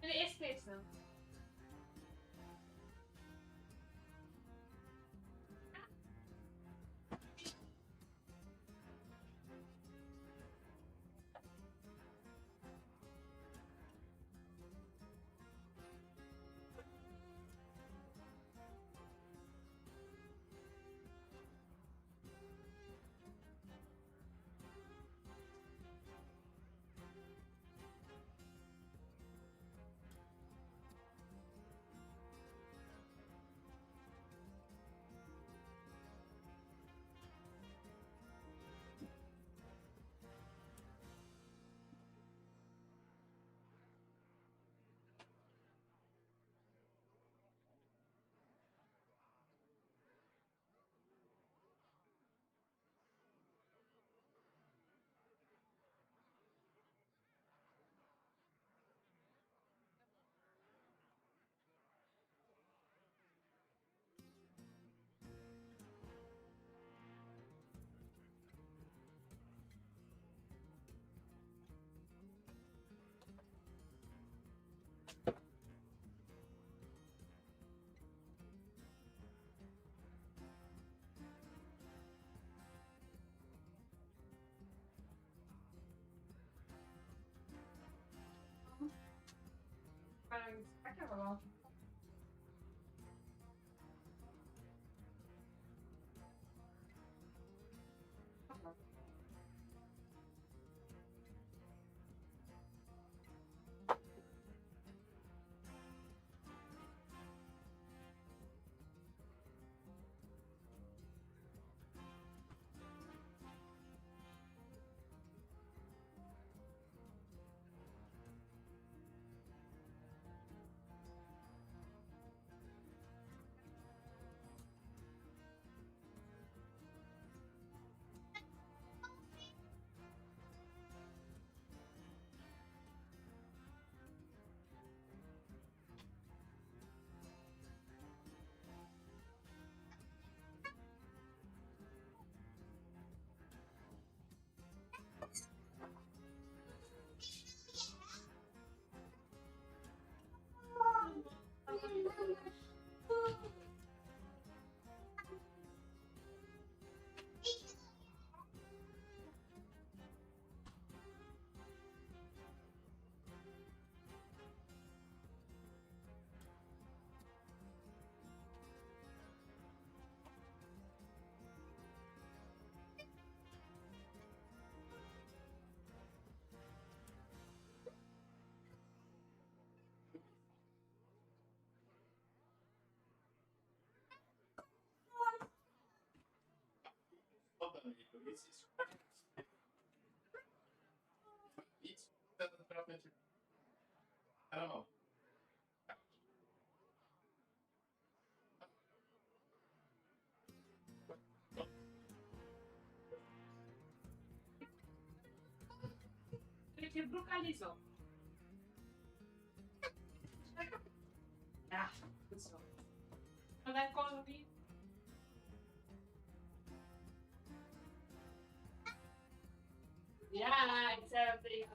Ele é expresso. Acabou. Perché brucali so. Ah, non so. Non è cosa di... Yeah, exactly.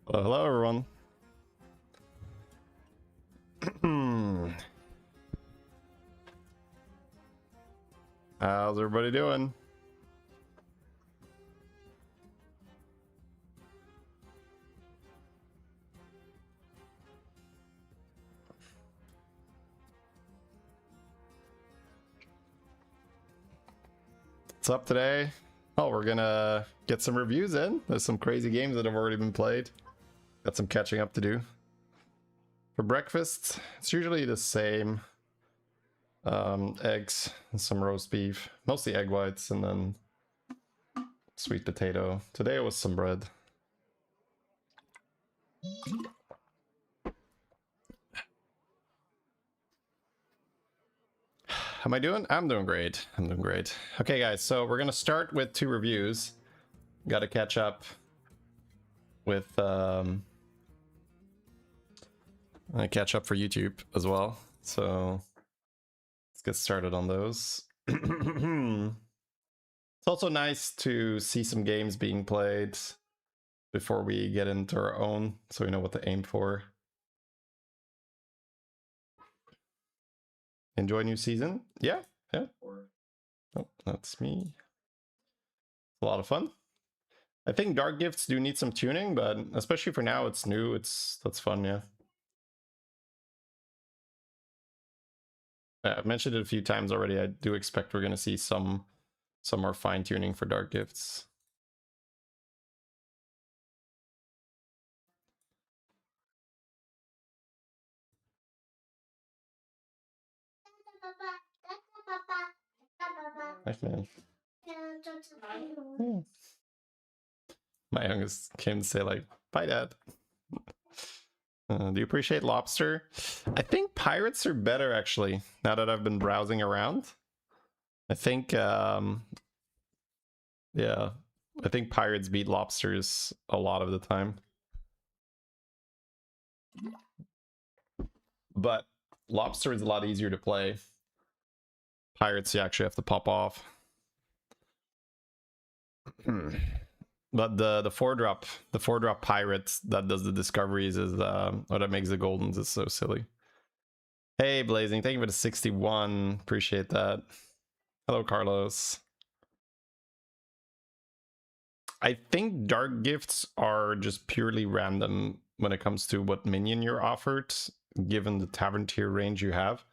Hello, everyone. How's everybody doing? What's up today? Oh, we're gonna get some reviews in. There's some crazy games that have already been played. Got some catching up to do. For breakfast, it's usually the same. Eggs and some roast beef. Mostly egg whites and then sweet potato. Today it was some bread. How am I doing? I'm doing great. I'm doing great. Okay, guys, so we're gonna start with 2 reviews. Got to catch up with I catch up for YouTube as well. So let's get started on those. It's also nice to see some games being played before we get into our own, so we know what to aim for. Enjoy new season? Yeah. Oh, that's me. It's a lot of fun. I think dark gifts do need some tuning, but especially for now, it's new. That's fun, yeah. I've mentioned it a few times already. I do expect we're gonna see some more fine tuning for dark gifts. Nice man. Yeah. My youngest came to say like, "Bye, Dad." Do you appreciate lobster? I think pirates are better, actually, now that I've been browsing around. I think, yeah, I think pirates beat lobsters a lot of the time. But lobster is a lot easier to play. Pirates, you actually have to pop off. But the 4-drop pirate that does the discoveries is or that makes the goldens is so silly. Hey Blazing, thank you for the 61. Appreciate that. Hello Carlos. I think dark gifts are just purely random when it comes to what minion you're offered, given the tavern tier range you have.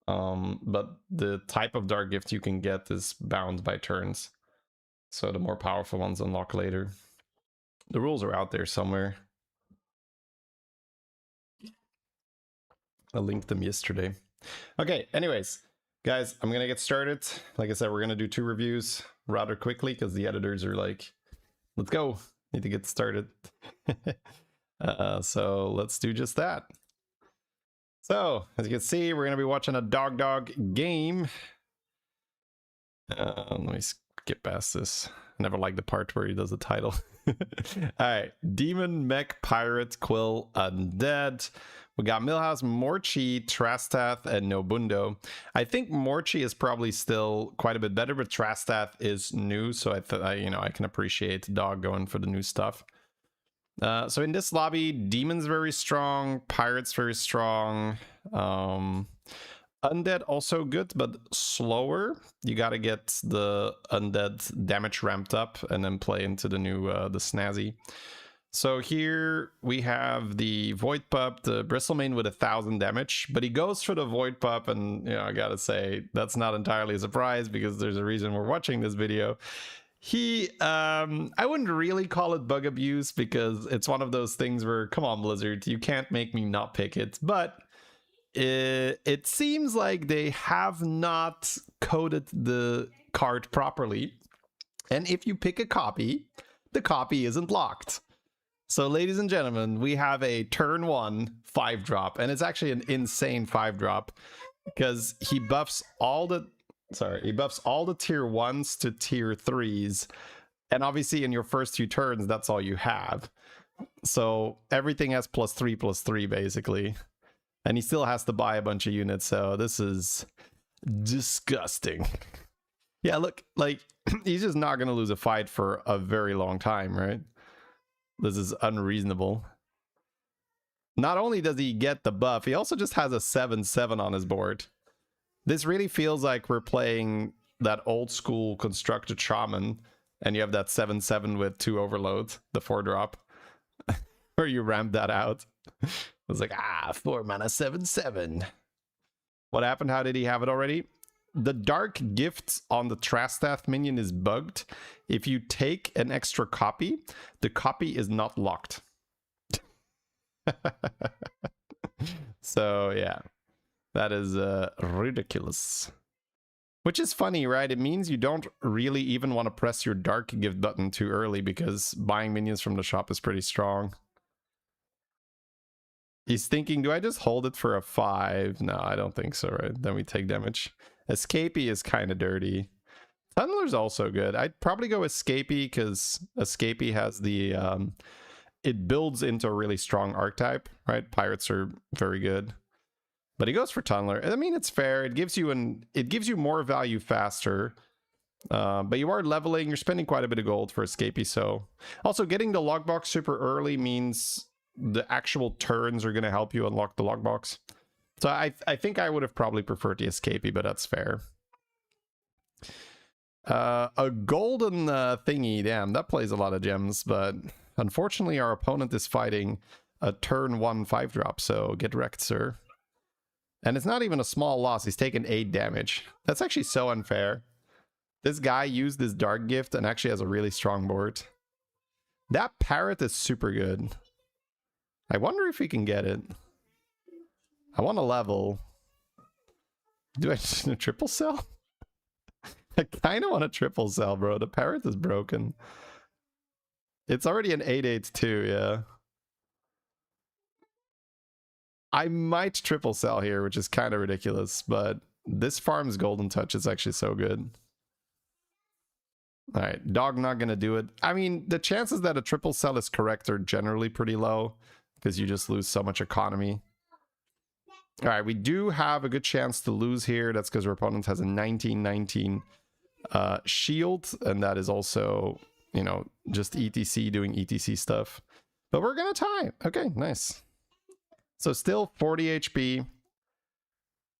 But the type of dark gift you can get is bound by turns. So the more powerful ones unlock later. The rules are out there somewhere. I linked them yesterday. Okay, anyways, guys, I'm gonna get started. Like I said, we're gonna do 2 reviews rather quickly because the editors are like, let's go, need to get started. So let's do just that. So as you can see, we're gonna be watching a Dogdog game. Let me skip past this. I never liked the part where he does the title. Alright, Demon, Mech, Pirate, Quill, Undead. We got Millhouse, Morchi, Trastath, and Nobundo. I think Morchi is probably still quite a bit better, but Trastath is new, so I can appreciate Dog going for the new stuff. So in this lobby, Demon's very strong, Pirate's very strong. Undead also good, but slower. You gotta get the Undead damage ramped up and then play into the new the Snazzy. So here we have the Void Pup, the Bristlemane with 1000 damage, but he goes for the Void Pup, and I gotta say that's not entirely a surprise because there's a reason we're watching this video. He, I wouldn't really call it bug abuse because it's one of those things where, come on Blizzard, you can't make me not pick it, but it seems like they have not coded the card properly, and if you pick a copy, the copy isn't locked. So ladies and gentlemen, we have a turn 1 5-drop, and it's actually an insane 5-drop because he buffs all the tier 1s to tier 3s, and obviously in your first 2 turns that's all you have. So everything has +3/+3 basically. And he still has to buy a bunch of units, so this is disgusting. Yeah, look, like, he's just not going to lose a fight for a very long time, right? This is unreasonable. Not only does he get the buff, he also just has a 7/7 on his board. This really feels like we're playing that old school constructed shaman, and you have that 7/7 with 2 overloads, the 4-drop, where you ramp that out. It's like, 4 mana 7/7. What happened? How did he have it already? The dark gift on the Trastath minion is bugged. If you take an extra copy, the copy is not locked. So yeah, that is ridiculous. Which is funny, right? It means you don't really even want to press your dark gift button too early because buying minions from the shop is pretty strong. He's thinking, do I just hold it for a 5? No, I don't think so, right? Then we take damage. Escapee is kind of dirty. Tunneler's also good. I'd probably go Escapee because Escapee has the... it builds into a really strong archetype, right? Pirates are very good. But he goes for Tunneler. I mean, it's fair. It gives you more value faster. But you are leveling. You're spending quite a bit of gold for Escapee, so... Also, getting the logbox super early means the actual turns are going to help you unlock the logbox. So I think I would have probably preferred the Escapee, but that's fair. A golden thingy, damn, that plays a lot of gems, but unfortunately our opponent is fighting a turn 1 5-drop, so get wrecked, sir. And it's not even a small loss, he's taken 8 damage. That's actually so unfair. This guy used this dark gift and actually has a really strong board. That parrot is super good. I wonder if we can get it. I want to level. Do I just a triple sell? I kind of want a triple sell, bro. The parrot is broken. It's already an 8/8 too, yeah. I might triple sell here, which is kind of ridiculous, but this farm's golden touch is actually so good. All right, dog not gonna do it. I mean, the chances that a triple sell is correct are generally pretty low because you just lose so much economy. All right, we do have a good chance to lose here. That's because our opponent has a 19-19 shield, and that is also, you know, just ETC doing ETC stuff. But we're gonna tie. Okay, nice. So still 40 HP.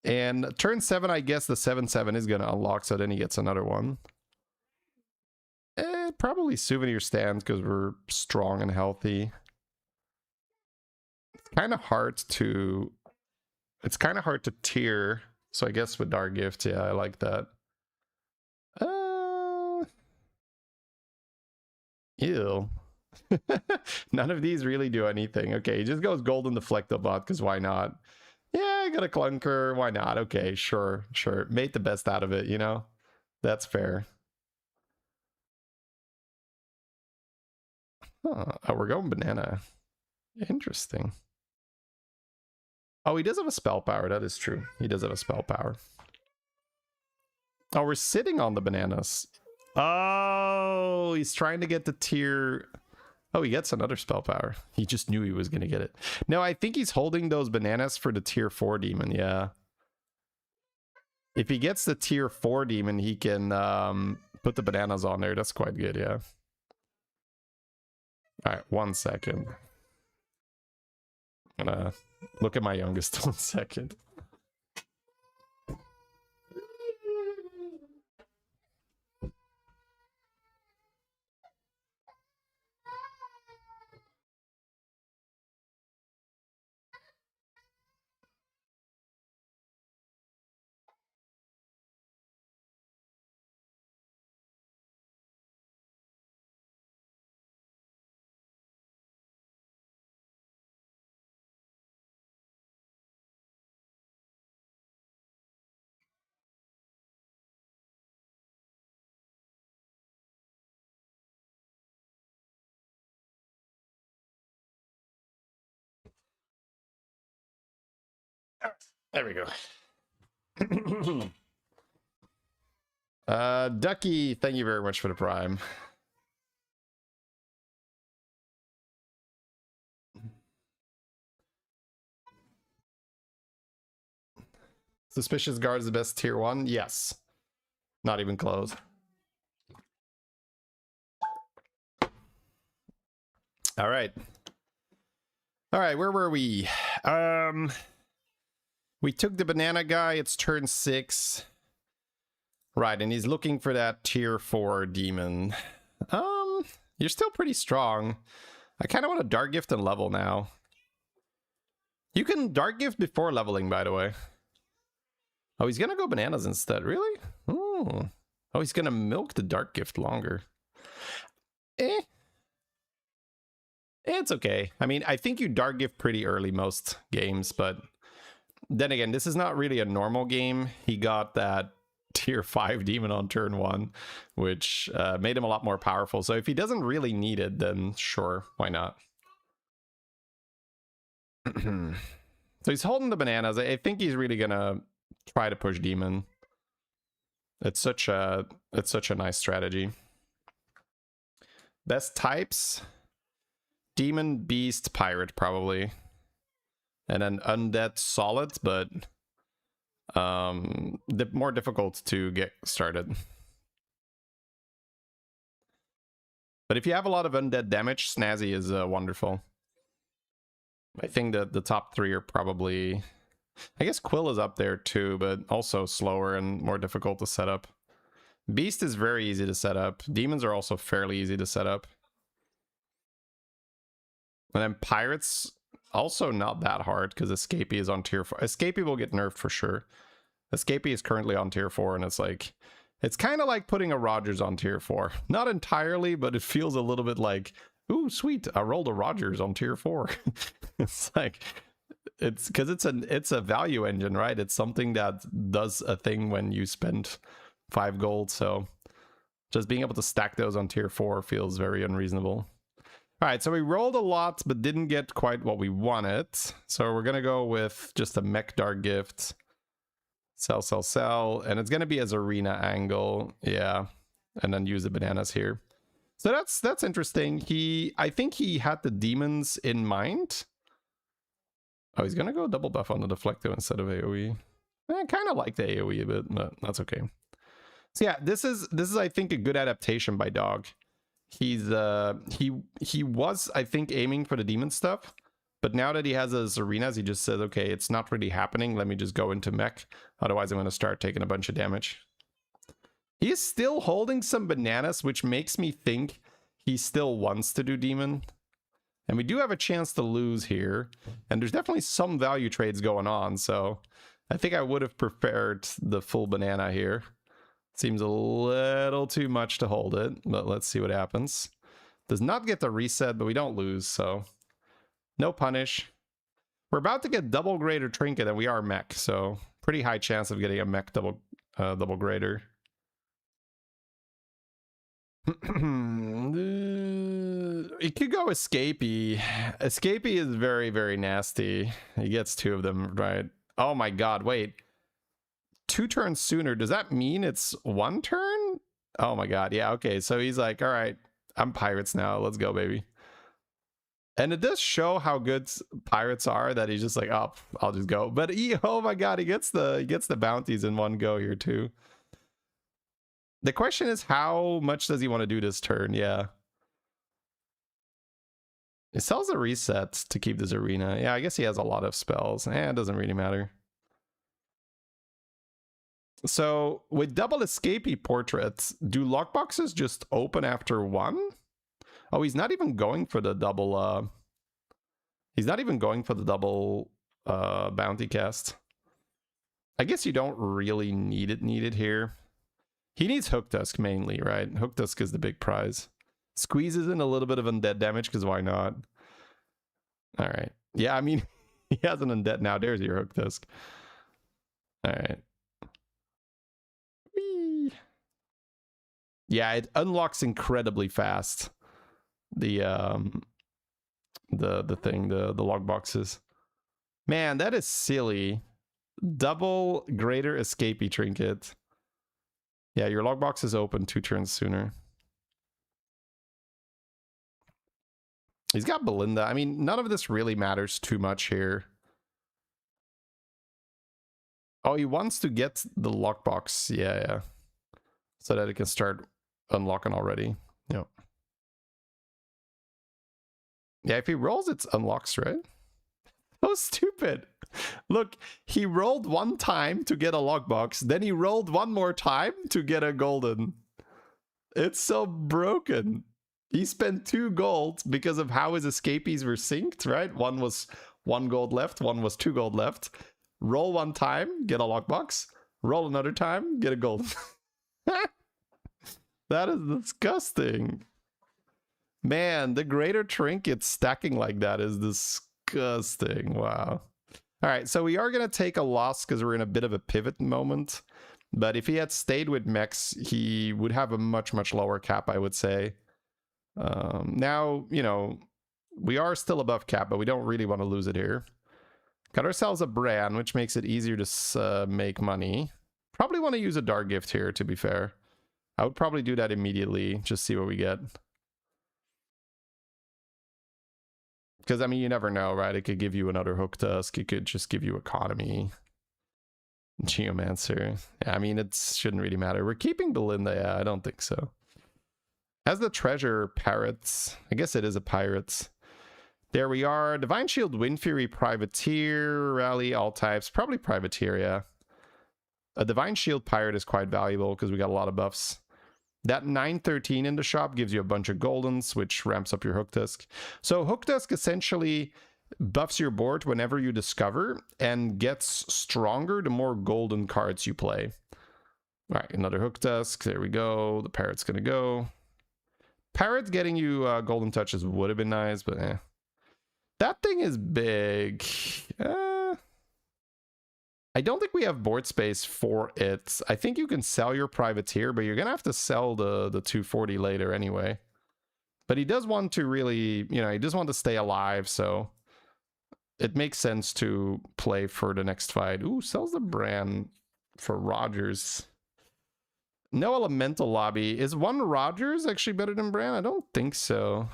And turn 7, I guess the 7/7 is gonna unlock, so then he gets another one. Probably souvenir stand because we're strong and healthy. It's kind of hard to tier, so I guess with Dark Gift, yeah, I like that. Ew. None of these really do anything. Okay, he just goes golden deflectobot because why not? Yeah, I got a clunker, why not? Okay, sure. Made the best out of it, you know? That's fair. Huh. Oh, we're going banana. Interesting. Oh, he does have a spell power. That is true. He does have a spell power. Oh, we're sitting on the bananas. Oh, he's trying to get the tier. Oh, he gets another spell power. He just knew he was going to get it. No, I think he's holding those bananas for the tier 4 demon. Yeah. If he gets the tier 4 demon, he can put the bananas on there. That's quite good, yeah. All right, 1 second. I'm gonna look at my youngest 1 second. There we go. Ducky, thank you very much for the prime. Suspicious Guard is the best tier 1? Yes. Not even close. All right. All right, where were we? We took the banana guy. It's turn 6. Right, and he's looking for that tier 4 demon. You're still pretty strong. I kind of want to Dark Gift and level now. You can Dark Gift before leveling, by the way. Oh, he's gonna go bananas instead. Really? Oh, he's gonna milk the Dark Gift longer. It's okay. I mean, I think you Dark Gift pretty early most games, but then again, this is not really a normal game. He got that tier 5 demon on turn 1, which made him a lot more powerful. So if he doesn't really need it, then sure, why not? So he's holding the bananas. I think he's really gonna try to push demon. It's such a nice strategy. Best types: demon, beast, pirate, probably. And then undead, solid, but more difficult to get started. But if you have a lot of undead damage, Snazzy is wonderful. I think that the top 3 are probably... I guess Quill is up there too, but also slower and more difficult to set up. Beast is very easy to set up. Demons are also fairly easy to set up. And then Pirates, also not that hard, because Escapee is on tier 4. Escapee will get nerfed for sure. Escapee is currently on tier 4, and it's like... It's kind of like putting a Rogers on tier 4. Not entirely, but it feels a little bit like, ooh, sweet, I rolled a Rogers on tier 4. It's like... It's because it's a value engine, right? It's something that does a thing when you spend 5 gold, so just being able to stack those on tier 4 feels very unreasonable. All right, so we rolled a lot, but didn't get quite what we wanted. So we're going to go with just a mech dark gift. Sell, sell, sell. And it's going to be as arena angle. Yeah. And then use the bananas here. So that's interesting. I think he had the demons in mind. Oh, he's going to go double buff on the deflecto instead of AoE. I kind of like the AoE a bit, but that's okay. So yeah, this is I think a good adaptation by Dog. He's he was, I think, aiming for the demon stuff, but now that he has his arenas, he just says, okay, it's not really happening, let me just go into mech, otherwise I'm going to start taking a bunch of damage. He is still holding some bananas, which makes me think he still wants to do demon, and we do have a chance to lose here, and there's definitely some value trades going on, so I think I would have preferred the full banana here. Seems a little too much to hold it, but let's see what happens. Does not get the reset, but we don't lose, so no punish. We're about to get double greater trinket, and we are mech, so pretty high chance of getting a mech double greater. It could go escapee. Escapee is very, very nasty. He gets 2 of them, right? Oh my god, wait. 2 turns sooner, does that mean it's 1 turn? Oh my god, yeah, okay, so he's like, all right, I'm pirates now, let's go, baby. And it does show how good pirates are, that he's just like, oh, I'll just go. But oh my god, he gets the bounties in one go here too. The question is, how much does he want to do this turn? Yeah. He sells a reset to keep this arena. Yeah, I guess he has a lot of spells. It doesn't really matter. So with double escapee portraits, do lockboxes just open after 1? Oh, he's not even going for the double he's not even going for the double bounty cast. I guess you don't really need it here. He needs Hook Tusk mainly, right? Hook Tusk is the big prize. Squeezes in a little bit of undead damage, because why not? All right. Yeah, I mean, he has an undead now. There's your Hook Tusk. All right. Yeah, it unlocks incredibly fast. The thing, the log boxes. Man, that is silly. Double greater escapee trinket. Yeah, your log box is open 2 turns sooner. He's got Belinda. I mean, none of this really matters too much here. Oh, he wants to get the lockbox. Yeah. So that it can start unlocking already. Yep. Yeah, if he rolls, it unlocks, right? So stupid. Look, he rolled 1 time to get a lockbox, then he rolled 1 more time to get a golden. It's so broken. He spent 2 gold because of how his escapees were synced, right? One was 1 gold left, one was 2 gold left. Roll 1 time, get a lockbox. Roll another time, get a gold. That is disgusting. Man, the greater trinket stacking like that is disgusting. Wow. All right, so we are going to take a loss because we're in a bit of a pivot moment. But if he had stayed with mechs, he would have a much, much lower cap, I would say. Now, you know, we are still above cap, but we don't really want to lose it here. Got ourselves a brand, which makes it easier to make money. Probably want to use a dark gift here, to be fair. I would probably do that immediately, just see what we get. Because, I mean, you never know, right? It could give you another Hook Tusk. It could just give you economy. Geomancer. Yeah, I mean, it shouldn't really matter. We're keeping Belinda. Yeah, I don't think so. As the treasure, Parrots. I guess it is a Pirates. There we are. Divine Shield, Wind Fury, Privateer, Rally, all types. Probably Privateer, yeah. A Divine Shield Pirate is quite valuable because we got a lot of buffs. That 913 in the shop gives you a bunch of goldens, which ramps up your Hook Tusk. So Hook Tusk essentially buffs your board whenever you discover and gets stronger the more golden cards you play. All right, another Hook Tusk. There we go. The Parrot's going to go. Parrot getting you golden touches would have been nice, but eh. That thing is big. I don't think we have board space for it. I think you can sell your Privateer, but you're going to have to sell the 240 later anyway. But he does want to really, you know, he does want to stay alive, so it makes sense to play for the next fight. Ooh, sells the brand for Rogers. No elemental lobby. Is one Rogers actually better than Bran? I don't think so.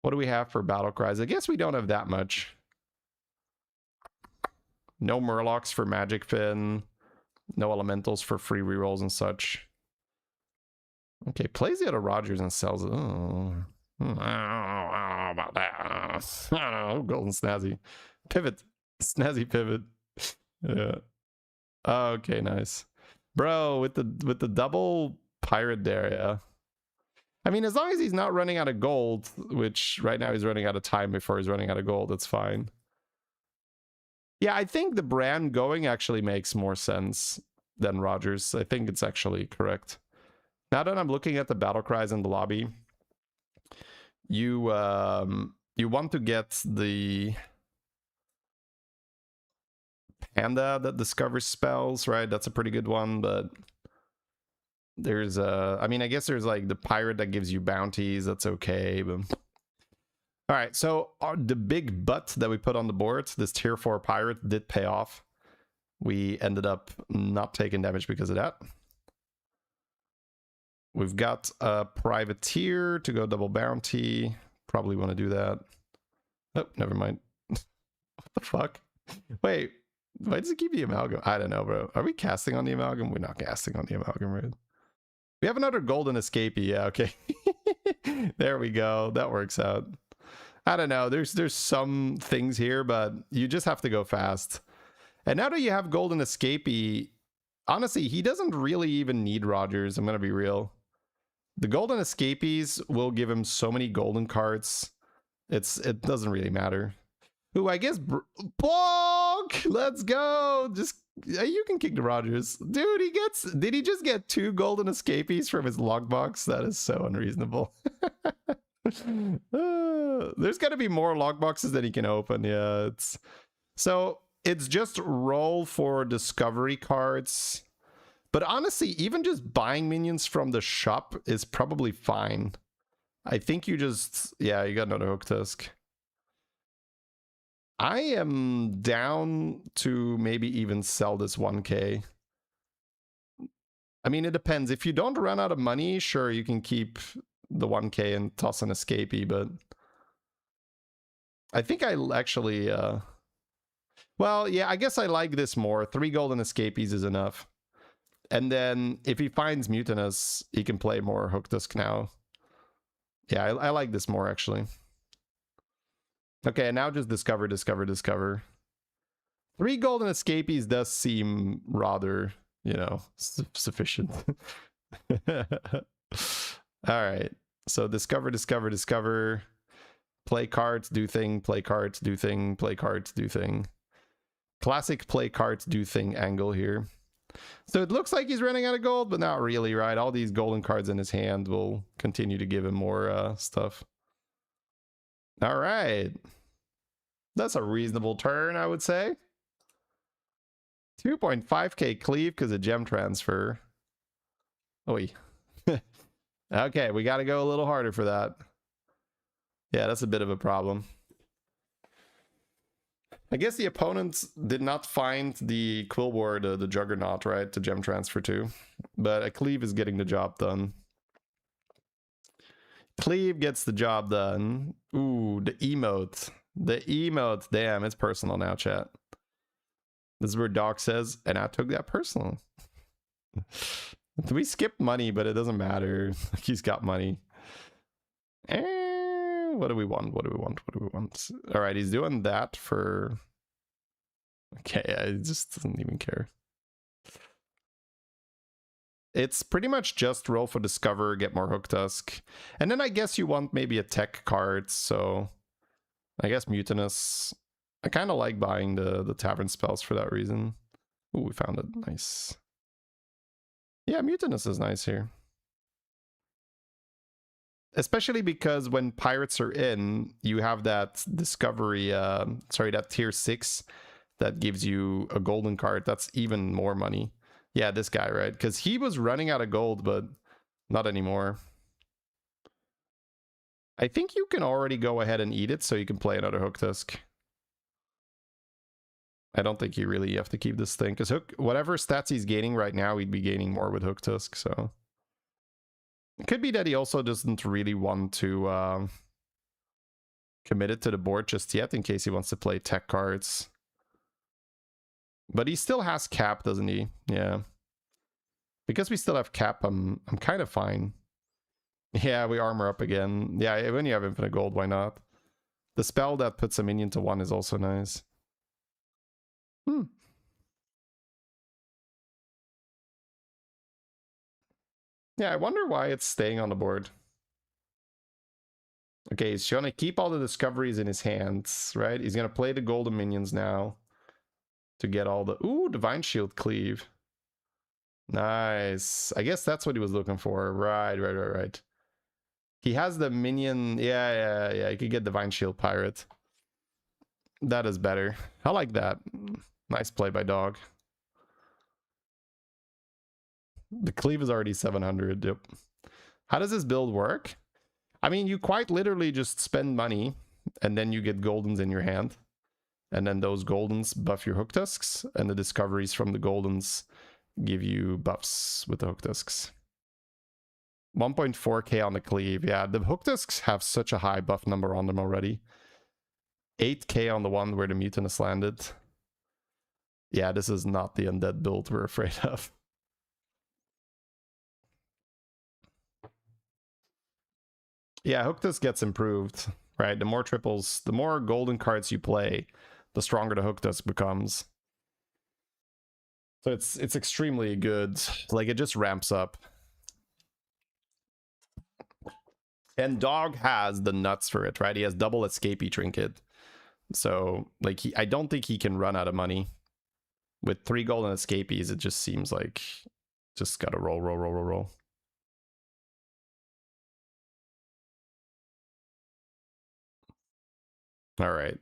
What do we have for battle cries? I guess we don't have that much. No Murlocs for Magic Fin. No elementals for free rerolls and such. Okay, plays the other Rogers and sells it. Oh. I don't know about that. I don't know. Golden Snazzy. Pivot. Snazzy pivot. Yeah. Okay, nice. Bro, with the double pirate there, yeah. I mean, as long as he's not running out of gold, which right now he's running out of time before he's running out of gold, that's fine. Yeah, I think the brand going actually makes more sense than Rogers. I think it's actually correct. Now that I'm looking at the battle cries in the lobby, you want to get the panda that discovers spells, right? That's a pretty good one, but there's I mean, I guess there's like the pirate that gives you bounties. That's okay, but all right. So the big butt that we put on the board, this tier 4 pirate, did pay off. We ended up not taking damage because of that. We've got a privateer to go double bounty. Probably want to do that. Oh, never mind. What the fuck? Wait, why does it keep the amalgam? I don't know, bro. Are we casting on the amalgam? We're not casting on the amalgam, right? We have another golden escapee. Yeah, okay. There we go. That works out. I don't know. There's some things here, but you just have to go fast. And now that you have golden escapee, honestly, he doesn't really even need Rogers. I'm going to be real. The golden escapees will give him so many golden cards. It doesn't really matter. Ooh, I guess Bonk! Let's go. Just you can kick the Rogers. Dude, did he just get 2 golden escapees from his logbox? That is so unreasonable. There's got to be more logboxes that he can open. Yeah, it's just roll for discovery cards. But honestly, even just buying minions from the shop is probably fine. I think you just, yeah, you got another Hook Tusk. I am down to maybe even sell this 1k. I mean, it depends. If you don't run out of money, sure, you can keep the 1k and toss an escapee, but I think I actually, well, yeah, I guess I like this more. 3 golden escapees is enough. And then if he finds Mutinous, he can play more Hook Tusk now. Yeah, I like this more, actually. Okay, and now just discover. 3 golden escapees does seem rather, you know, sufficient. All right, so discover. Play cards, do thing, play cards, do thing, play cards, do thing. Classic play cards, do thing angle here. So it looks like he's running out of gold, but not really, right? All these golden cards in his hand will continue to give him more stuff. All right. That's a reasonable turn, I would say. 2.5k cleave because of gem transfer. Oi. Okay, we got to go a little harder for that. Yeah, that's a bit of a problem. I guess the opponents did not find the Quill Ward, the Juggernaut, right, to gem transfer to. But a cleave is getting the job done. Cleave gets the job done. Ooh, the emote. The emote. Damn, it's personal now, chat. This is where Doc says, and I took that personal. We skipped money, but it doesn't matter. He's got money. What do we want? All right, he's doing that for... Okay, he just doesn't even care. It's pretty much just roll for discover, get more Hook Tusk. And then I guess you want maybe a tech card, so... I guess Mutinous. I kind of like buying the Tavern spells for that reason. Ooh, we found it. Nice. Yeah, Mutinous is nice here. Especially because when pirates are in, you have that discovery, that tier 6 that gives you a golden card. That's even more money. Yeah, this guy, right? Because he was running out of gold, but not anymore. I think you can already go ahead and eat it so you can play another Hook Tusk. I don't think you really have to keep this thing, because whatever stats he's gaining right now, he'd be gaining more with Hook Tusk, so... It could be that he also doesn't really want to commit it to the board just yet, in case he wants to play tech cards. But he still has cap, doesn't he? Yeah. Because we still have cap, I'm kind of fine. Yeah, we armor up again. Yeah, when you have infinite gold, why not? The spell that puts a minion to 1 is also nice. Yeah, I wonder why it's staying on the board. Okay, he's gonna keep all the discoveries in his hands, right? He's gonna play the golden minions now to get all the... Ooh, Divine Shield Cleave. Nice. I guess that's what he was looking for. Right. He has the minion... Yeah. He could get Divine Shield Pirate. That is better. I like that. Nice play by Dog. The cleave is already 700. Yep. How does this build work? I mean, you quite literally just spend money, and then you get goldens in your hand. And then those goldens buff your Hook Tusks, and the discoveries from the goldens give you buffs with the Hook Tusks. 1.4k on the cleave. Yeah, the Hook Tusks have such a high buff number on them already. 8k on the one where the Mutinous landed. Yeah, this is not the undead build we're afraid of. Yeah, Hook Tusk gets improved, right? The more triples, the more golden cards you play, the stronger the Hook Tusk becomes. So it's extremely good. Like, it just ramps up. And Dog has the nuts for it, right? He has double escapee trinket. So, like, I don't think he can run out of money. With 3 golden escapees, it just seems like just gotta roll. All right.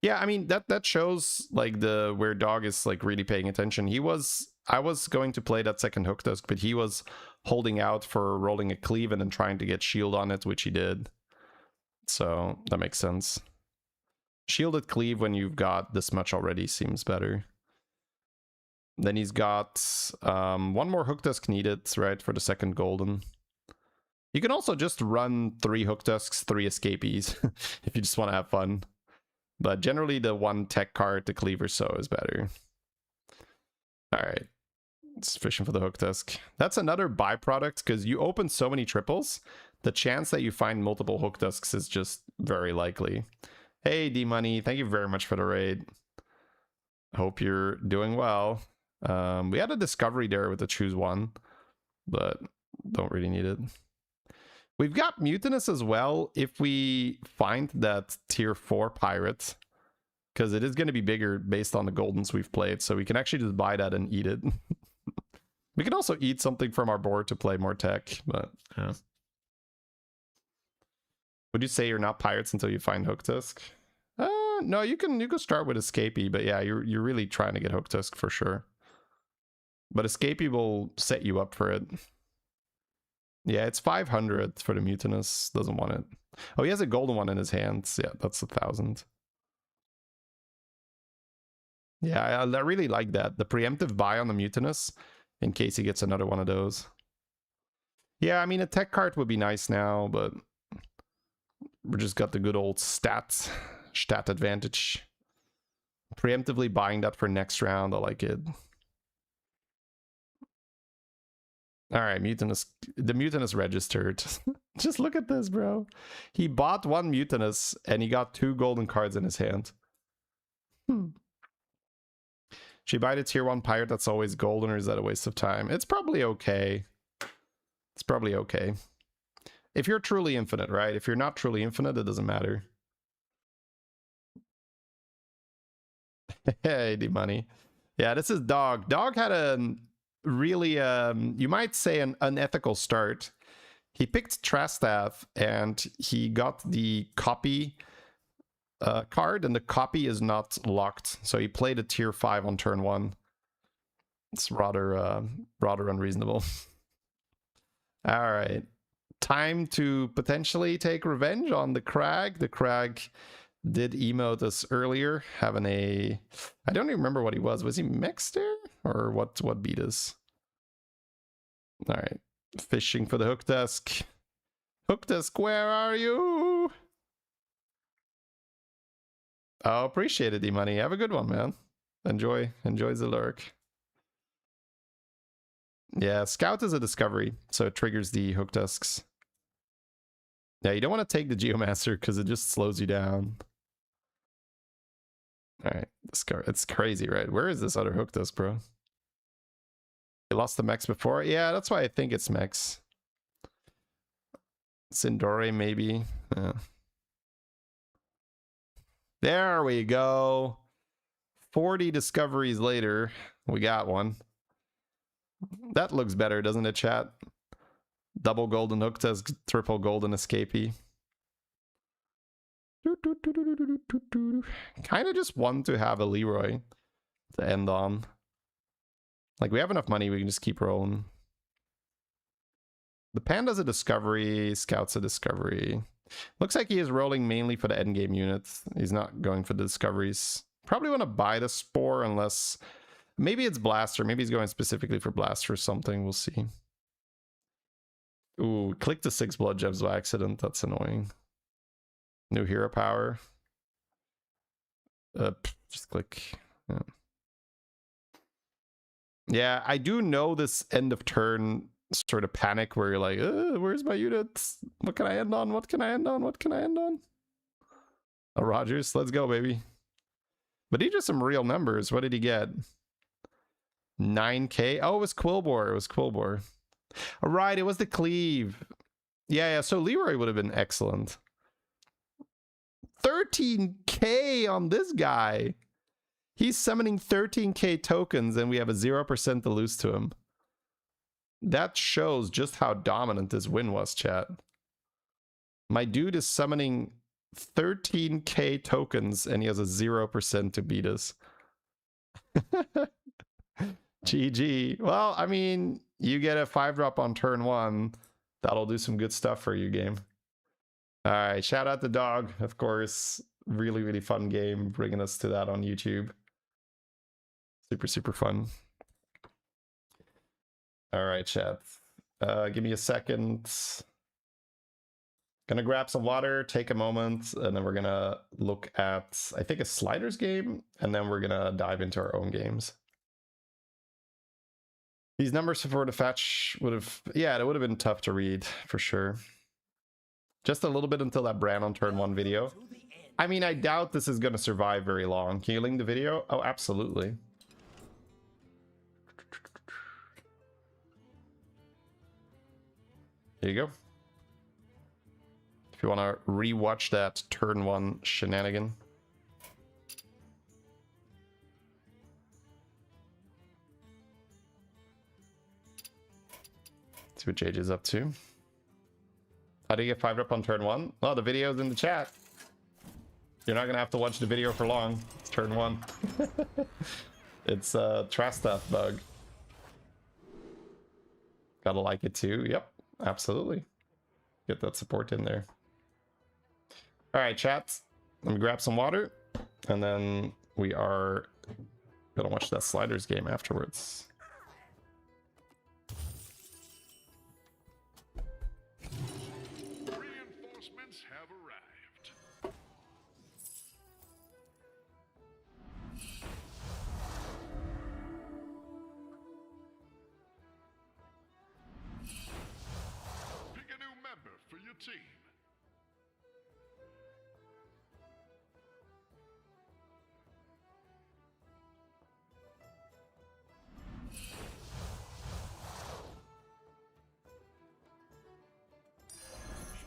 Yeah, I mean, that shows like where Dog is like really paying attention. I was going to play that second Hook Tusk, but he was holding out for rolling a cleave and then trying to get shield on it, which he did. So that makes sense. Shielded cleave when you've got this much already seems better. Then he's got 1 more Hook Tusk needed, right, for the second golden. You can also just run 3 Hook Tusks, 3 escapees, if you just want to have fun. But generally the 1 tech card, the cleave or so, is better. Alright. It's fishing for the Hook Tusk. That's another byproduct, because you open so many triples, the chance that you find multiple Hook Tusks is just very likely. Hey, D-Money, thank you very much for the raid. Hope you're doing well. We had a discovery there with the choose 1, but don't really need it. We've got Mutinous as well if we find that tier 4 pirate, because it is going to be bigger based on the goldens we've played, so we can actually just buy that and eat it. We can also eat something from our board to play more tech, but yeah. Would you say you're not pirates until you find Hook Tusk? No, you can start with Escapee, but yeah, you're really trying to get Hook Tusk for sure. But Escapee will set you up for it. Yeah, it's 500 for the Mutinous. Doesn't want it. Oh, he has a golden one in his hands. Yeah, that's 1,000. Yeah, I really like that. The preemptive buy on the Mutinous in case he gets another one of those. Yeah, I mean, a tech card would be nice now, but we just got the good old stat advantage. Preemptively buying that for next round, I like it. All right, Mutinous. The Mutinous registered. Just look at this, bro. He bought 1 Mutinous and he got 2 golden cards in his hand. Should you buy the tier 1 pirate that's always golden, or is that a waste of time? It's probably okay. It's probably okay. If you're truly infinite, right? If you're not truly infinite, it doesn't matter. Hey, D-Money. Yeah, this is Dog. Dog had a really, you might say, an unethical start. He picked Trastaff and he got the copy card, and the copy is not locked. So he played a tier 5 on turn 1. It's rather unreasonable. All right. time to potentially take revenge on the Crag. The Crag did emote us earlier, having a... I don't even remember what he was. Was he Mexter? Or what beat us? Alright. Fishing for the hook desk. Hook desk, where are you? Oh, appreciate it, D-Money. Have a good one, man. Enjoy the lurk. Yeah, Scout is a discovery, so it triggers the hook desks. Yeah, you don't want to take the Geomancer because it just slows you down. Alright, it's crazy, right? Where is this other hook desk, bro? You lost the Mex before? Yeah, that's why I think it's Mex. Sindore, maybe. Yeah. There we go. 40 discoveries later, we got one. That looks better, doesn't it, chat? Double golden hook desk, triple golden escapee. Kind of just want to have a Leroy to end on. Like, we have enough money, we can just keep rolling. The Panda's a discovery, Scout's a discovery. Looks like he is rolling mainly for the endgame units. He's not going for the discoveries. Probably want to buy the Spore unless... Maybe it's Blaster. Maybe he's going specifically for Blaster or something. We'll see. Ooh, click the 6 blood gems by accident. That's annoying. New hero power. Just click. Yeah, I do know this end of turn sort of panic where you're like, where's my units? What can I end on? What can I end on? What can I end on? Oh, Rogers, let's go, baby. But he just some real numbers. What did he get? 9k? Oh, it was Quillbore. It was Quillbore. All right, it was the Cleave. Yeah, so Leroy would have been excellent. 13k on this guy. He's summoning 13k tokens and we have a 0% to lose to him. That shows just how dominant this win was, chat. My dude is summoning 13k tokens and he has a 0% to beat us. GG. Well, I mean, you get a 5-drop on turn 1. That'll do some good stuff for you, game. All right, shout out to Dog, of course. Really, really fun game, bringing us to that on YouTube. Super, super fun. All right, chat. Give me a second. Gonna grab some water, take a moment, and then we're gonna look at, I think, a sliders game, and then we're gonna dive into our own games. These numbers for the fetch would have, yeah, it would have been tough to read, for sure. Just a little bit until that Bran on turn 1 video. I mean, I doubt this is gonna survive very long. Can you link the video? Oh, absolutely. Here you go. If you want to rewatch that turn 1 shenanigan. See what JJ's up to. How do you get 5-drop on turn 1? Oh, the video's in the chat. You're not going to have to watch the video for long. It's turn 1. It's a trash stuff bug. Gotta like it too. Yep, absolutely. Get that support in there. All right, chat. Let me grab some water, and then we are gonna watch that sliders game afterwards. Reinforcements have arrived. Pick a new member for your team.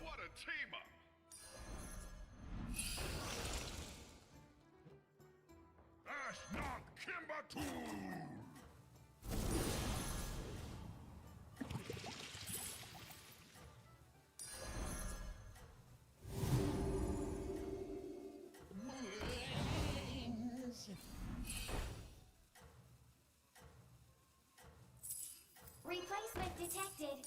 What a team up! Ash not Kimbatu! Replacement detected.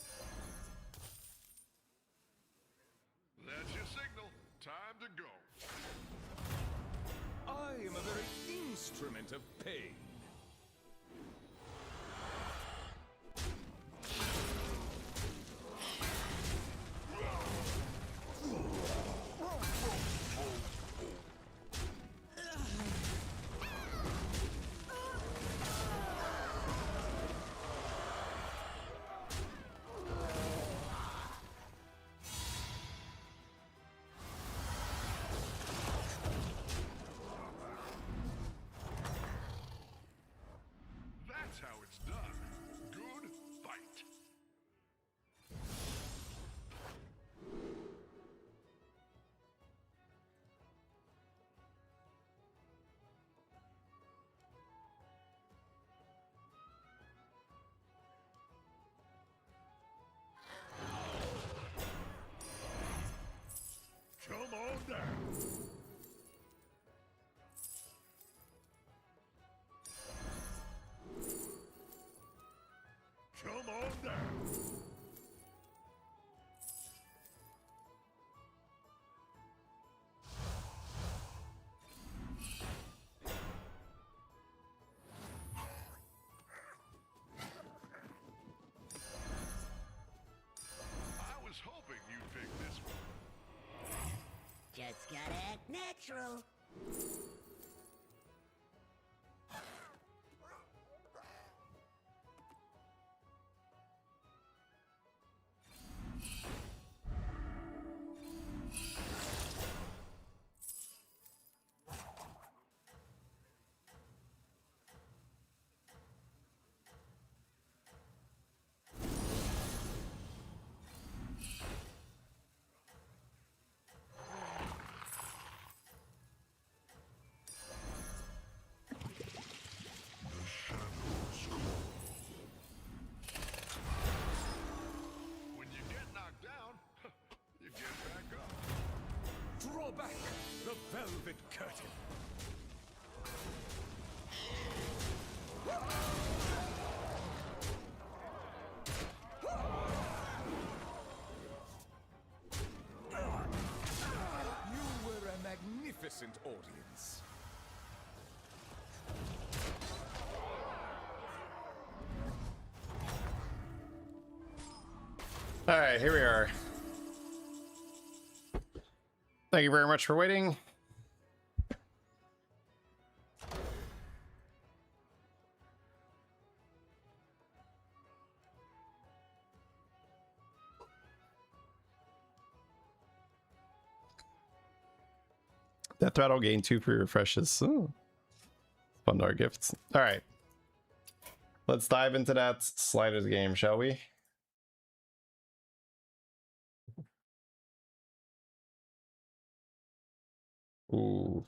instrument of pain. That's how it's done. Good fight. Come on down. Come on down. I was hoping you'd pick this one. Just gotta act natural. When you get knocked down, you get back up. Draw back the velvet curtain. You were a magnificent audience. All right, here we are. Thank you very much for waiting. Death Rattle gain 2 free refreshes. Oh. Fun to our gifts. All right. Let's dive into that sliders game, shall we? Ooh.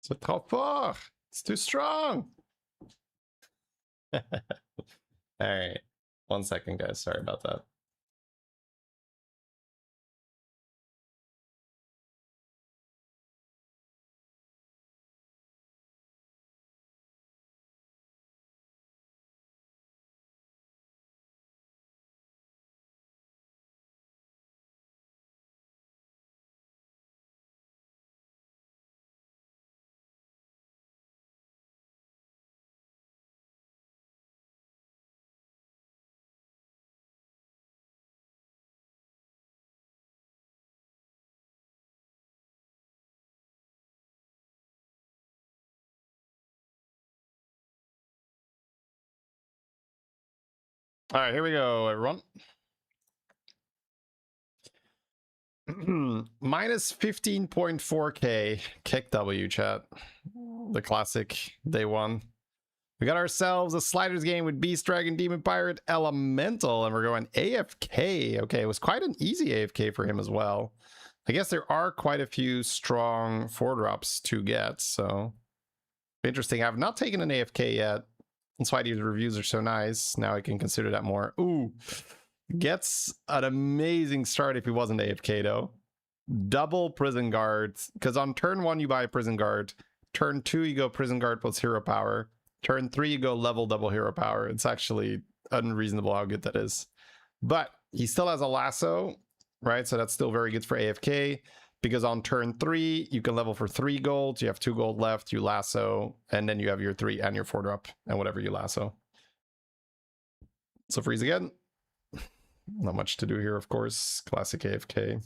C'est trop fort. It's too strong. All right. 1 second, guys. Sorry about that. All right, here we go, everyone. Minus 15.4k kick W chat. The classic day one. We got ourselves a sliders game with Beast Dragon, Demon Pirate, Elemental, and we're going AFK. Okay, it was quite an easy AFK for him as well. I guess there are quite a few strong 4-drops to get, so interesting. I've not taken an AFK yet. That's why these reviews are so nice. Now I can consider that more. Ooh, gets an amazing start if he wasn't AFK though. Double Prison Guard, because on turn 1 you buy a Prison Guard. Turn 2 you go Prison Guard plus Hero Power. Turn 3 you go level double Hero Power. It's actually unreasonable how good that is. But he still has a lasso, right? So that's still very good for AFK, because on turn 3 you can level for 3 gold. You have 2 gold left, you lasso, and then you have your 3 and your 4-drop and whatever you lasso. So freeze again. Not much to do here, of course. Classic AFK.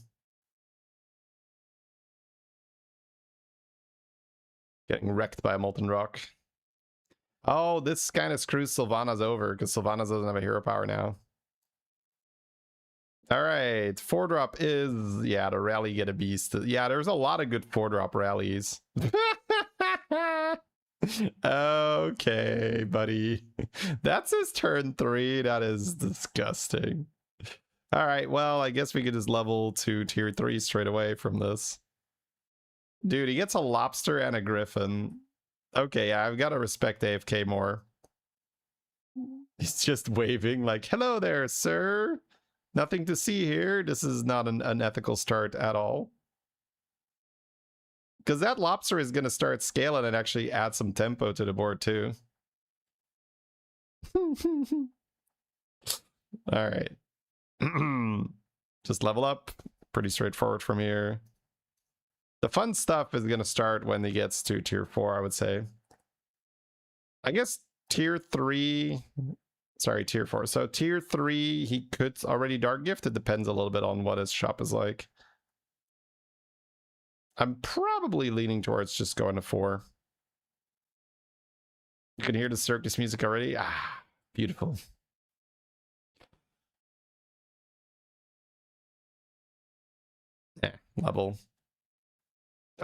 Getting wrecked by a Molten Rock. Oh, this kind of screws Sylvanas over, because Sylvanas doesn't have a hero power now. All right, 4-drop is, yeah, the rally get a beast. Yeah, there's a lot of good 4-drop rallies. Okay, buddy. That's his turn 3. That is disgusting. All right, well, I guess we could just level to tier 3 straight away from this. Dude, he gets a lobster and a griffin. Okay, yeah, I've got to respect AFK more. He's just waving like, hello there, sir. Nothing to see here. This is not an unethical start at all. Because that lobster is going to start scaling and actually add some tempo to the board too. All right. Just level up. Pretty straightforward from here. The fun stuff is going to start when he gets to tier 4, I would say. I guess tier 3... Sorry, tier 4. So tier 3, he could already Dark Gift. It depends a little bit on what his shop is like. I'm probably leaning towards just going to 4. You can hear the circus music already. Ah, beautiful. Yeah, level.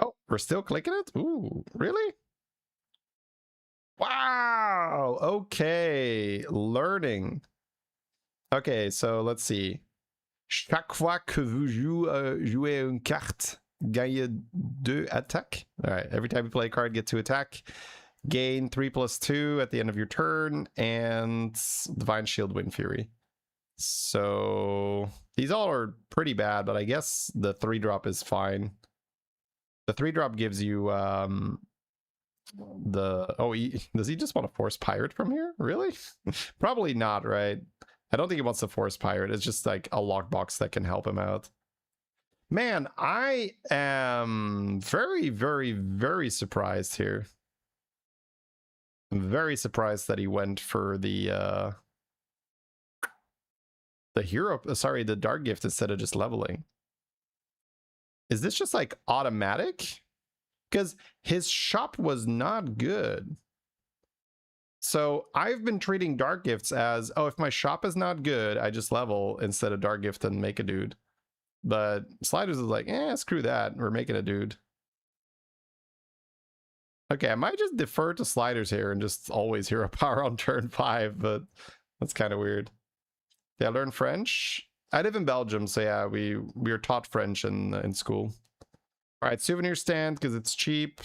Oh, we're still clicking it? Ooh, really? Wow, okay, learning. Okay, so let's see. Chaque fois que vous jouez une carte, gagnez 2 attaques. All right, every time you play a card, get 2 attack. Gain 3+2 at the end of your turn, and Divine Shield, Wind Fury. So these all are pretty bad, but I guess the 3-drop is fine. The 3-drop gives you does he just want to force pirate from here? Really? Probably not, right? I don't think he wants to force pirate. It's just like a lockbox that can help him out. Man, I am very, very, very surprised here. I'm very surprised that he went for the hero, sorry, the Dark Gift instead of just leveling. Is this just like automatic? Because his shop was not good. So I've been treating Dark Gifts as, oh, if my shop is not good, I just level instead of Dark Gift and make a dude. But Sliders is like, screw that. We're making a dude. Okay, I might just defer to Sliders here and just always hero power on turn 5, but that's kind of weird. Yeah, learn French. I live in Belgium, so yeah, we were taught French in school. All right, souvenir stand because it's cheap.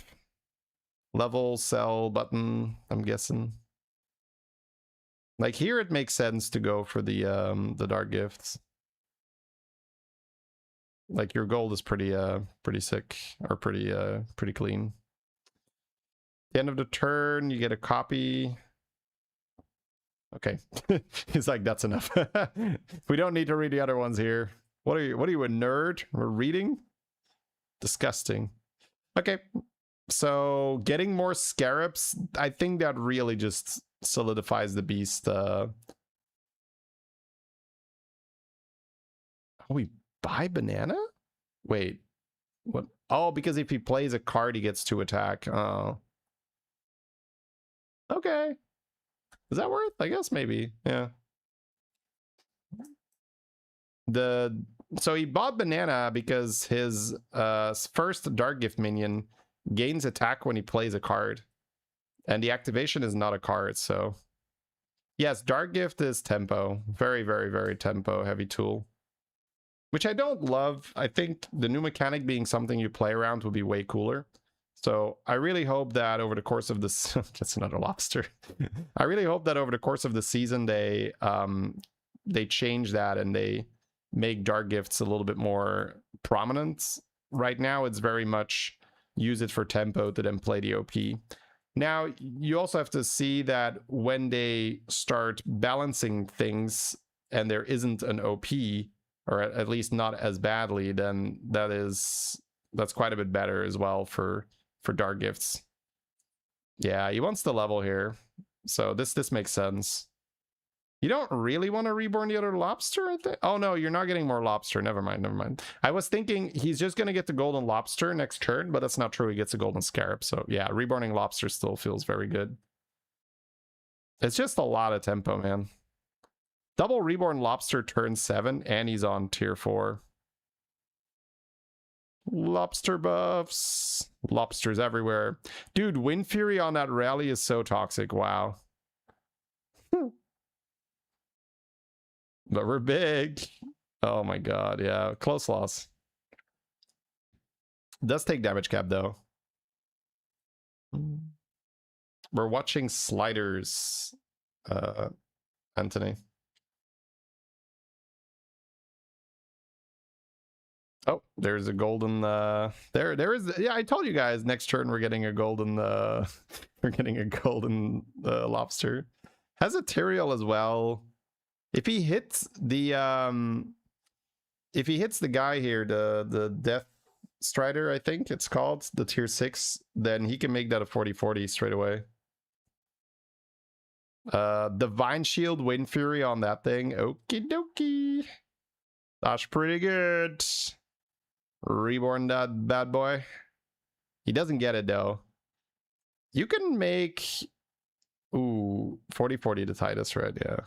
Level, sell button, I'm guessing. Like here, it makes sense to go for the Dark Gifts. Like your gold is pretty sick, or pretty clean. At the end of the turn, you get a copy. Okay, he's like, that's enough. We don't need to read the other ones here. What are you, a nerd? We're reading? Disgusting. Okay, so getting more scarabs, I think that really just solidifies the beast. Oh, we buy banana? Wait, what? Oh, because if he plays a card, he gets 2 attack. Oh. Okay. Is that worth? I guess maybe. Yeah. So he bought Banana because his first Dark Gift minion gains attack when he plays a card. And the activation is not a card, so... Yes, Dark Gift is tempo. Very, very, very tempo heavy tool. Which I don't love. I think the new mechanic being something you play around would be way cooler. So I really hope that over the course of this... That's another lobster. I really hope that over the course of the season they change that and they make Dark Gifts a little bit more prominent. Right now it's very much use it for tempo to then play the OP. Now, you also have to see that when they start balancing things and there isn't an OP, or at least not as badly, then that's quite a bit better as well for Dark Gifts. Yeah, he wants the level here. So this makes sense. You don't really want to reborn the other lobster, I think? Oh no, you're not getting more lobster. Never mind, never mind. I was thinking he's just going to get the golden lobster next turn, but that's not true. He gets a golden scarab. So yeah, reborning lobster still feels very good. It's just a lot of tempo, man. Double reborn lobster turn 7, and he's on tier 4. Lobster buffs. Lobsters everywhere. Dude, Wind Fury on that rally is so toxic. Wow. But we're big. Oh my god, yeah. Close loss. Does take damage cap, though. We're watching sliders, Anthony. Oh, there's a golden, there is, yeah, I told you guys, next turn we're getting a golden, lobster. Has a Tyrael as well. If he hits the guy here, the Death Strider, I think it's called, the tier 6, then he can make that a 40/40 straight away. Divine Shield, Wind Fury on that thing. Okie dokie. That's pretty good. Reborn that bad boy. He doesn't get it though. You can make 40/40 to Titus, right? Yeah.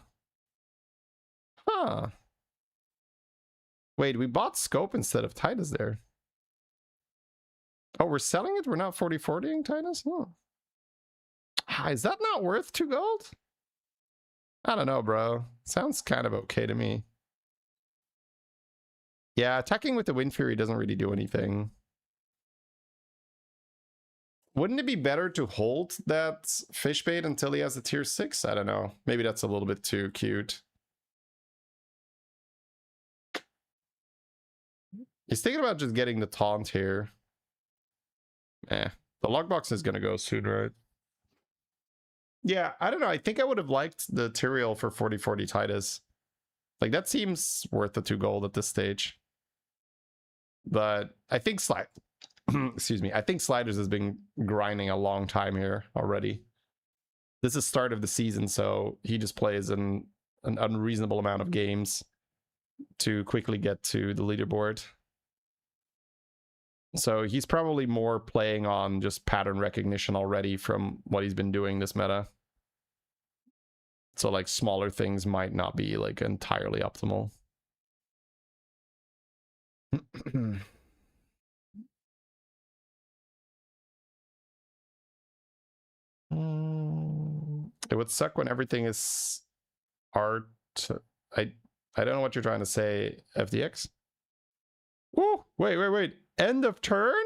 Huh. Wait, we bought Scope instead of Titus there. Oh, we're selling it? We're not 40/40ing Titus? Huh. Is that not worth 2 gold? I don't know, bro. Sounds kind of okay to me. Yeah, attacking with the Wind Fury doesn't really do anything. Wouldn't it be better to hold that fish bait until he has a tier 6? I don't know. Maybe that's a little bit too cute. He's thinking about just getting the taunt here. The logbox is going to go soon, right? Yeah, I don't know. I think I would have liked the Tyrael for 40/40 Titus. Like, that seems worth the 2 gold at this stage. But I think excuse me. I think Sliders has been grinding a long time here already. This is start of the season, so he just plays an unreasonable amount of games to quickly get to the leaderboard. So he's probably more playing on just pattern recognition already from what he's been doing this meta. So like smaller things might not be like entirely optimal. It would suck when everything is art. I don't know what you're trying to say, FDX. Woo! Wait. End of turn?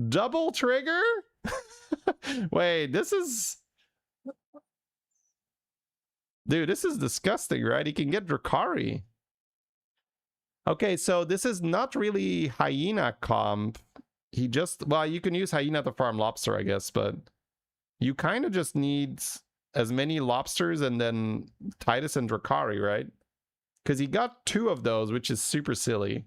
Double trigger? Wait, this is... Dude, this is disgusting, right? He can get Drakari. Okay, so this is not really Hyena comp. He just... Well, you can use Hyena to farm Lobster, I guess, but... You kind of just need as many Lobsters and then Titus and Drakari, right? Because he got 2 of those, which is super silly.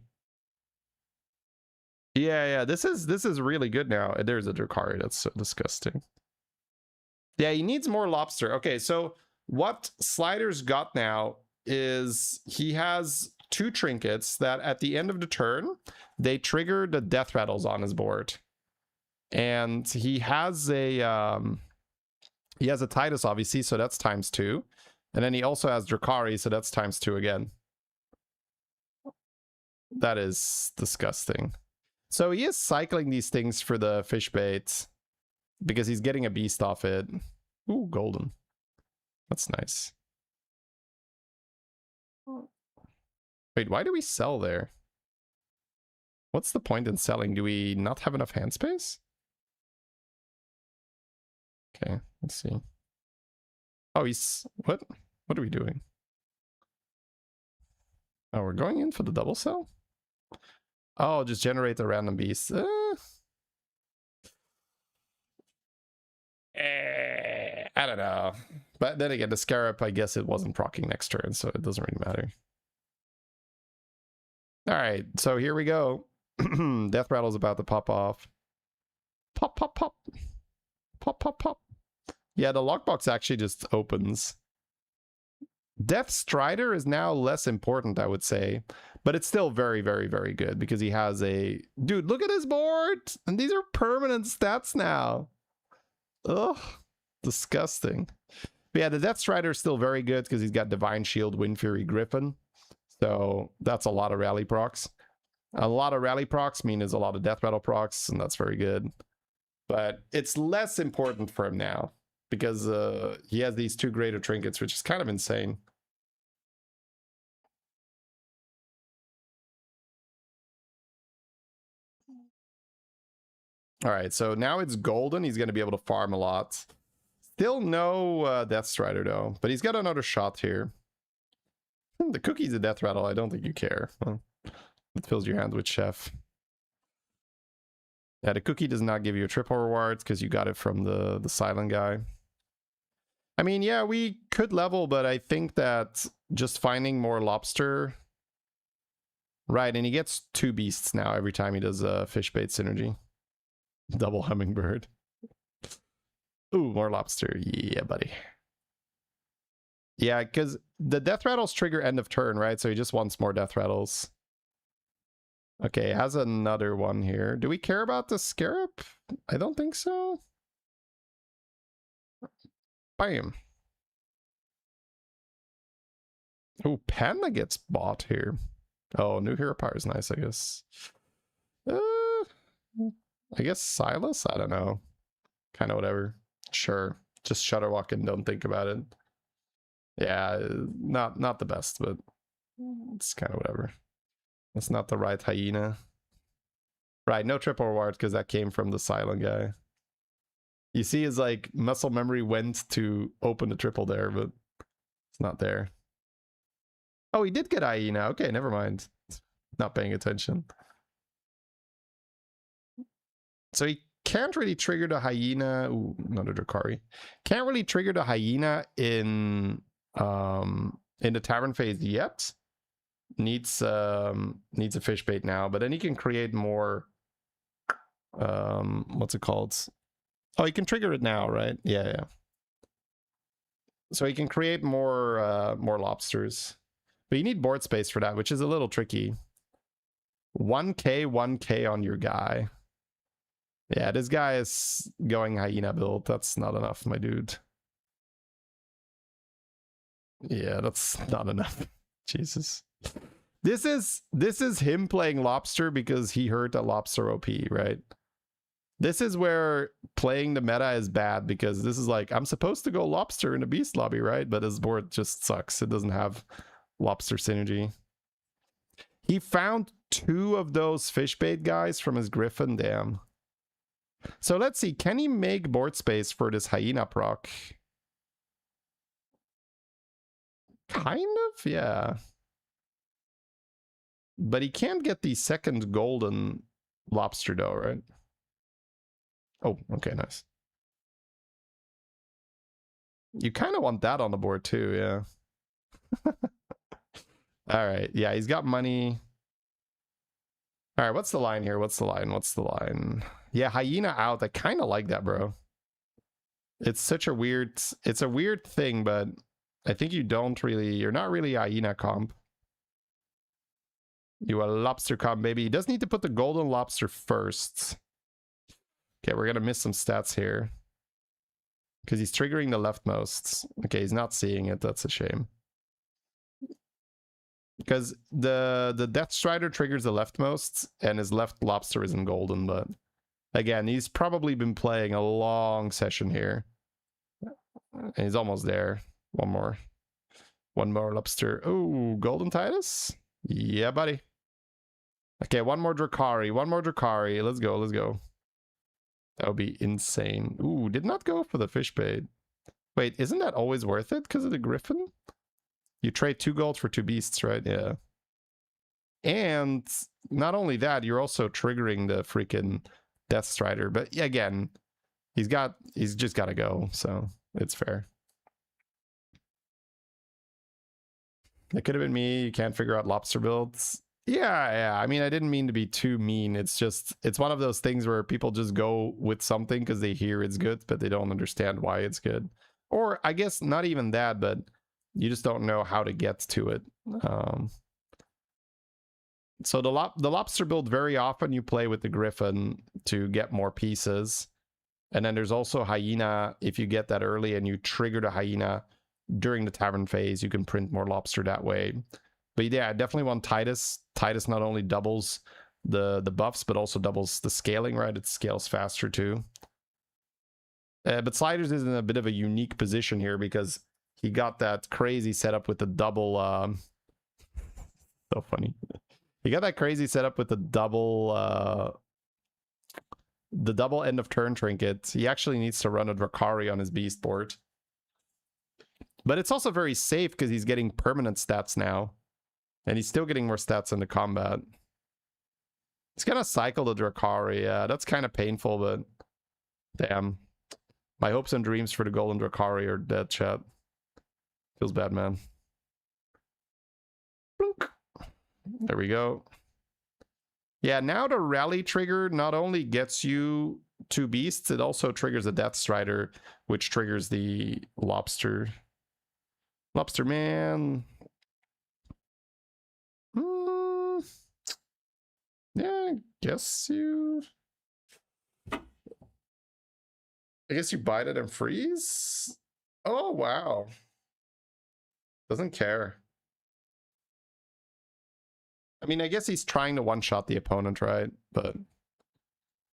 Yeah, this is really good now. There's a Drakari. That's so disgusting. Yeah, he needs more Lobster. Okay, so what Sliders got now is he has 2 trinkets that at the end of the turn, they trigger the death rattles on his board. And he has a Titus, obviously, so that's ×2. And then he also has Drakari, so that's ×2 again. That is disgusting. So he is cycling these things for the fish bait because he's getting a beast off it. Ooh, golden. That's nice. Wait, why do we sell there? What's the point in selling? Do we not have enough hand space? Okay, let's see. Oh, he's... What? What are we doing? Oh, we're going in for the double sell? Oh, just generate a random beast. I don't know. But then again, the Scarab, I guess it wasn't proccing next turn, so it doesn't really matter. Alright, so here we go. Death Rattle's about to pop off. Pop, pop, pop. Pop, pop, pop. Yeah, the lockbox actually just opens. Death Strider is now less important, I would say. But it's still very, very, very good because he has a... Dude, look at his board! And these are permanent stats now. Ugh. Disgusting. But yeah, the Death Strider is still very good because he's got Divine Shield, Wind Fury, Griffin. So that's a lot of rally procs. A lot of rally procs mean there's a lot of Death Rattle procs, and that's very good. But it's less important for him now because he has these 2 greater trinkets, which is kind of insane. All right, so now it's golden. He's going to be able to farm a lot. Still no Death Strider, though. But he's got another shot here. The cookie's a Death Rattle. I don't think you care. Well, it fills your hand with Chef. Yeah, the cookie does not give you a triple rewards because you got it from the silent guy. I mean, yeah, we could level, but I think that just finding more lobster... Right, and he gets 2 beasts now every time he does a fish bait synergy. Double hummingbird. Ooh, more lobster. Yeah, buddy. Yeah, because the Death Rattles trigger end of turn, right? So he just wants more Death Rattles. Okay, has another one here. Do we care about the Scarab? I don't think so. Bam. Oh, Panda gets bought here. Oh, new hero power is nice, I guess. I guess Silas? I don't know. Kind of whatever. Sure. Just Shutterwalk and don't think about it. Yeah, not the best, but it's kind of whatever. That's not the right hyena. Right, no triple reward because that came from the silent guy. You see his like muscle memory went to open the triple there, but it's not there. Oh, he did get hyena. Okay, never mind. Not paying attention. So he can't really trigger the hyena. Ooh, another Drakari. Can't really trigger the hyena in the tavern phase yet. Needs a fish bait now, but then he can create more. What's it called? Oh, he can trigger it now, right? Yeah, yeah. So he can create more lobsters, but you need board space for that, which is a little tricky. 1k on your guy. Yeah, this guy is going hyena build. That's not enough, my dude. Yeah, that's not enough. Jesus. This is him playing lobster because he heard a lobster OP, right? This is where playing the meta is bad because this is like, I'm supposed to go lobster in a beast lobby, right? But his board just sucks. It doesn't have lobster synergy. He found 2 of those fish bait guys from his Griffin, damn. So let's see, can he make board space for this hyena proc? Kind of, yeah. But he can't get the second golden lobster though, right? Oh, okay, nice. You kind of want that on the board too, yeah. All right, yeah, he's got money. All right, what's the line here? What's the line? What's the line? Yeah, hyena out. I kind of like that, bro. It's such a weird... It's a weird thing, but I think you don't really... You're not really a hyena comp. You a lobster comp, baby. He does need to put the golden lobster first. Okay, we're going to miss some stats here. Because he's triggering the leftmost. Okay, he's not seeing it. That's a shame. Because the Death Strider triggers the leftmost, and his left lobster isn't golden, but again, he's probably been playing a long session here. And he's almost there. One more lobster. Oh, golden Titus? Yeah, buddy. Okay, one more Drakari. Let's go. That would be insane. Ooh, did not go for the fish bait. Wait, isn't that always worth it because of the Griffin? You trade 2 gold for 2 beasts, right? Yeah. And not only that, you're also triggering the freaking Death Strider. But again, he's just got to go, so it's fair. It could have been me. You can't figure out lobster builds. Yeah. I mean, I didn't mean to be too mean. It's just, it's one of those things where people just go with something because they hear it's good, but they don't understand why it's good. Or I guess not even that, but you just don't know how to get to it. So the lobster build, very often you play with the Griffin to get more pieces. And then there's also Hyena. If you get that early and you trigger the Hyena during the Tavern phase, you can print more lobster that way. But yeah, I definitely want Titus. Titus not only doubles the buffs, but also doubles the scaling, right? It scales faster too. But Sliders is in a bit of a unique position here because he got that crazy setup with the double... so funny. He got that crazy setup with the double end of turn trinket. He actually needs to run a Drakari on his beast board. But it's also very safe because he's getting permanent stats now. And he's still getting more stats in the combat. He's gonna cycle the Drakari. Yeah, that's kind of painful, but damn. My hopes and dreams for the golden Drakari are dead, chat. Feels bad, man. There we go. Yeah, now the rally trigger not only gets you 2 beasts, it also triggers a Death Strider, which triggers the lobster. Lobster man. Yeah, I guess you bite it and freeze? Oh, wow. Doesn't care. I mean, I guess he's trying to one-shot the opponent, right? But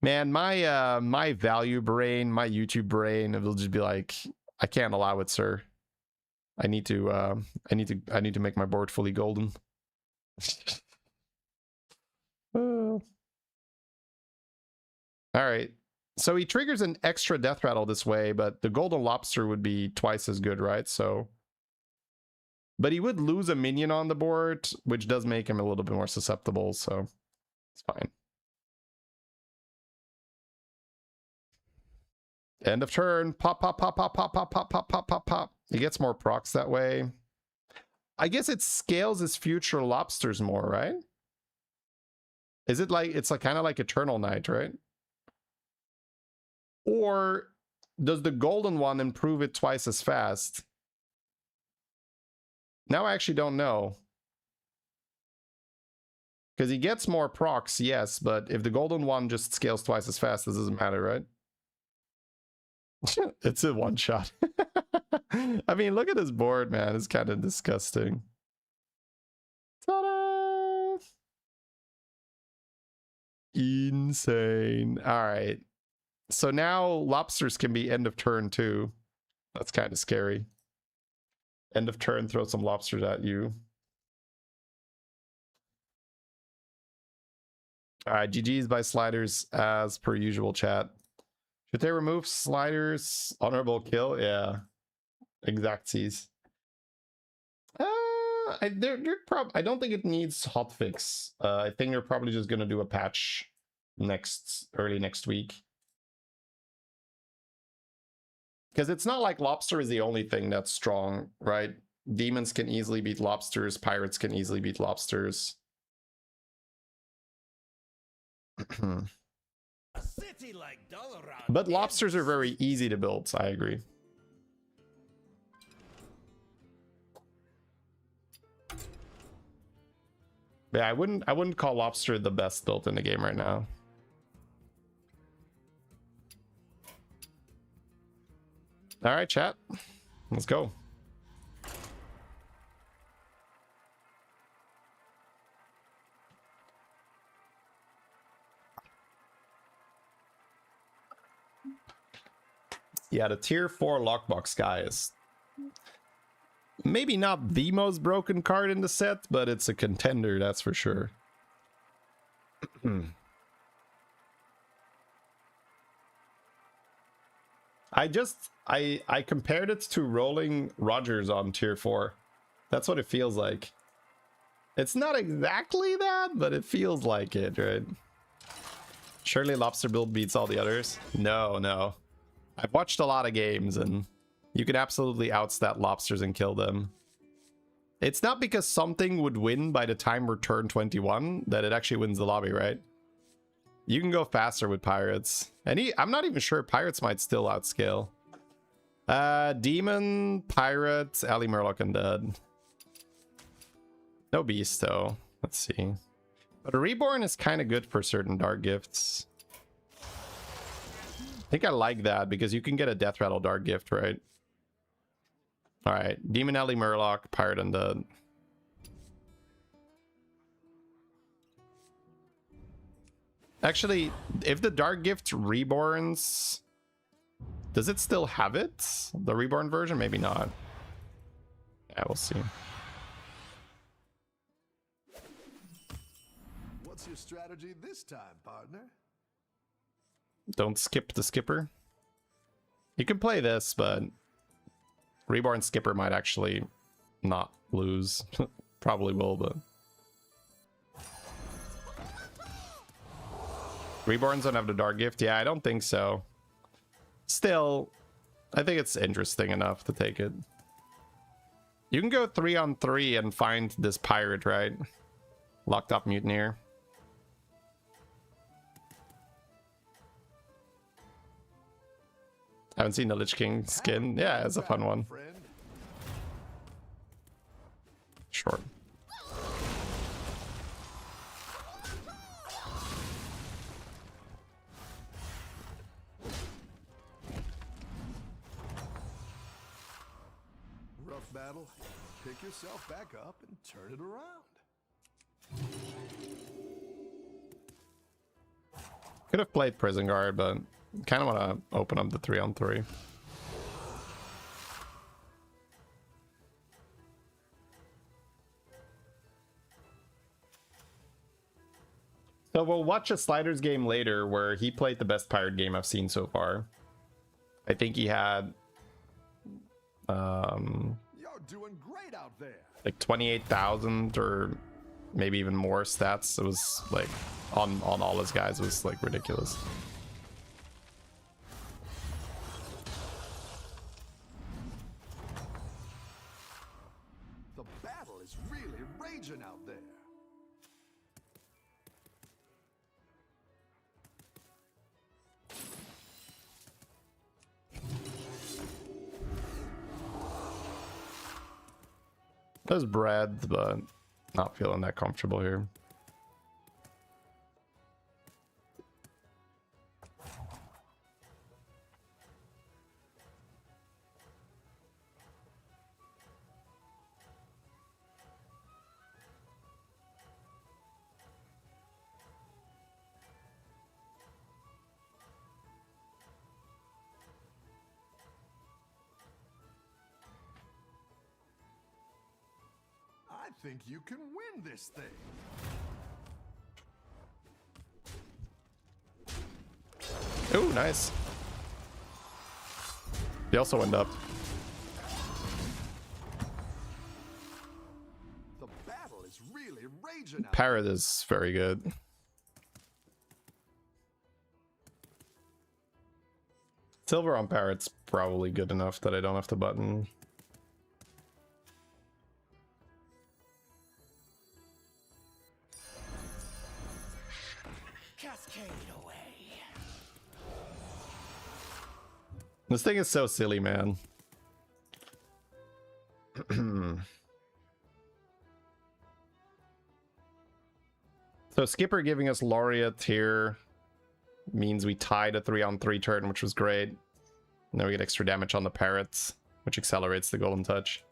man, my my value brain, my YouTube brain, it will just be like, I can't allow it, sir. I need to make my board fully golden. All right. So he triggers an extra death rattle this way, but the golden lobster would be twice as good, right? So, but he would lose a minion on the board, which does make him a little bit more susceptible, so it's fine. End of turn. Pop, pop, pop, pop, pop, pop, pop, pop, pop, pop, pop. He gets more procs that way. I guess it scales his future lobsters more, right? Is it like, it's like kind of like Eternal Night, right? Or does the golden one improve it twice as fast? Now I actually don't know. Because he gets more procs, yes, but if the golden one just scales twice as fast, this doesn't matter, right? It's a one shot. I mean, look at this board, man. It's kind of disgusting. Ta-da! Insane. All right. So now lobsters can be end of turn too. That's kind of scary. End of turn, throw some lobsters at you. All right, GG's by Sliders as per usual, chat. Should they remove Sliders? Honorable kill? Yeah. Exactsies. I don't think it needs hotfix. I think they're probably just gonna do a patch early next week. Because it's not like lobster is the only thing that's strong, right? Demons can easily beat lobsters, pirates can easily beat lobsters. A city like Dalaran. But lobsters are very easy to build, I agree. Yeah, I wouldn't call lobster the best built in the game right now. All right, chat. Let's go. Yeah, the tier 4 lockbox guy is maybe not the most broken card in the set, but it's a contender, that's for sure. I compared it to rolling Rogers on tier 4. That's what it feels like. It's not exactly that, but it feels like it, right? Surely Lobster Build beats all the others. No. I've watched a lot of games and you can absolutely outstat lobsters and kill them. It's not because something would win by the time we're turn 21 that it actually wins the lobby, right? You can go faster with pirates. And I'm not even sure pirates might still outscale. Demon, pirate, Ali Murloc, Undead. No beast though. Let's see. But a reborn is kind of good for certain dark gifts. I think I like that because you can get a death rattle dark gift, right? All right, Demon Ali Murloc, Pirate Undead. Actually, if the dark gift reborns, does it still have it? The reborn version? Maybe not. Yeah, we'll see. What's your strategy this time, partner? Don't skip the skipper. You can play this, but reborn skipper might actually not lose. Probably will, but reborns don't have the dark gift. Yeah, I don't think so. Still, I think it's interesting enough to take it. You can go 3-on-3 and find this pirate, right? Locked up mutineer. Haven't seen the Lich King skin. Yeah, it's a fun one. Short. Rough battle. Pick yourself back up and turn it around. Could have played Prison Guard, but kind of want to open up the 3-on-3. So we'll watch a Sliders game later where he played the best pirate game I've seen so far. I think he had You're doing great out there. like 28,000 or maybe even more stats. It was like on all his guys, it was like ridiculous. The battle is really raging out there. There's bread, but not feeling that comfortable here. I think you can win this thing. Oh, nice. He also went up. The battle is really raging out. Parrot is very good. Silver on Parrot's probably good enough that I don't have to button. Cascade away. This thing is so silly, man. So Skipper giving us Laureate here means we tied a 3-on-3 turn, which was great. And then we get extra damage on the Parrots, which accelerates the Golden Touch.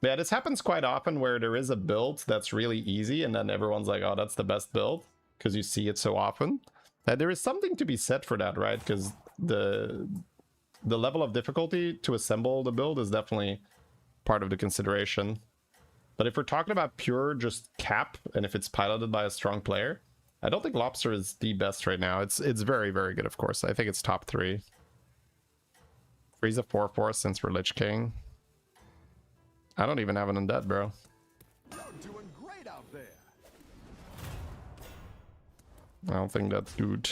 Yeah, this happens quite often where there is a build that's really easy and then everyone's like, oh, that's the best build because you see it so often. And there is something to be said for that, right? Because the level of difficulty to assemble the build is definitely part of the consideration. But if we're talking about pure just cap and if it's piloted by a strong player, I don't think Lobster is the best right now. It's very, very good, of course. I think it's top 3. Freeze a 4/4 since we're Lich King. I don't even have an undead, bro. You're doing great out there. I don't think that's good.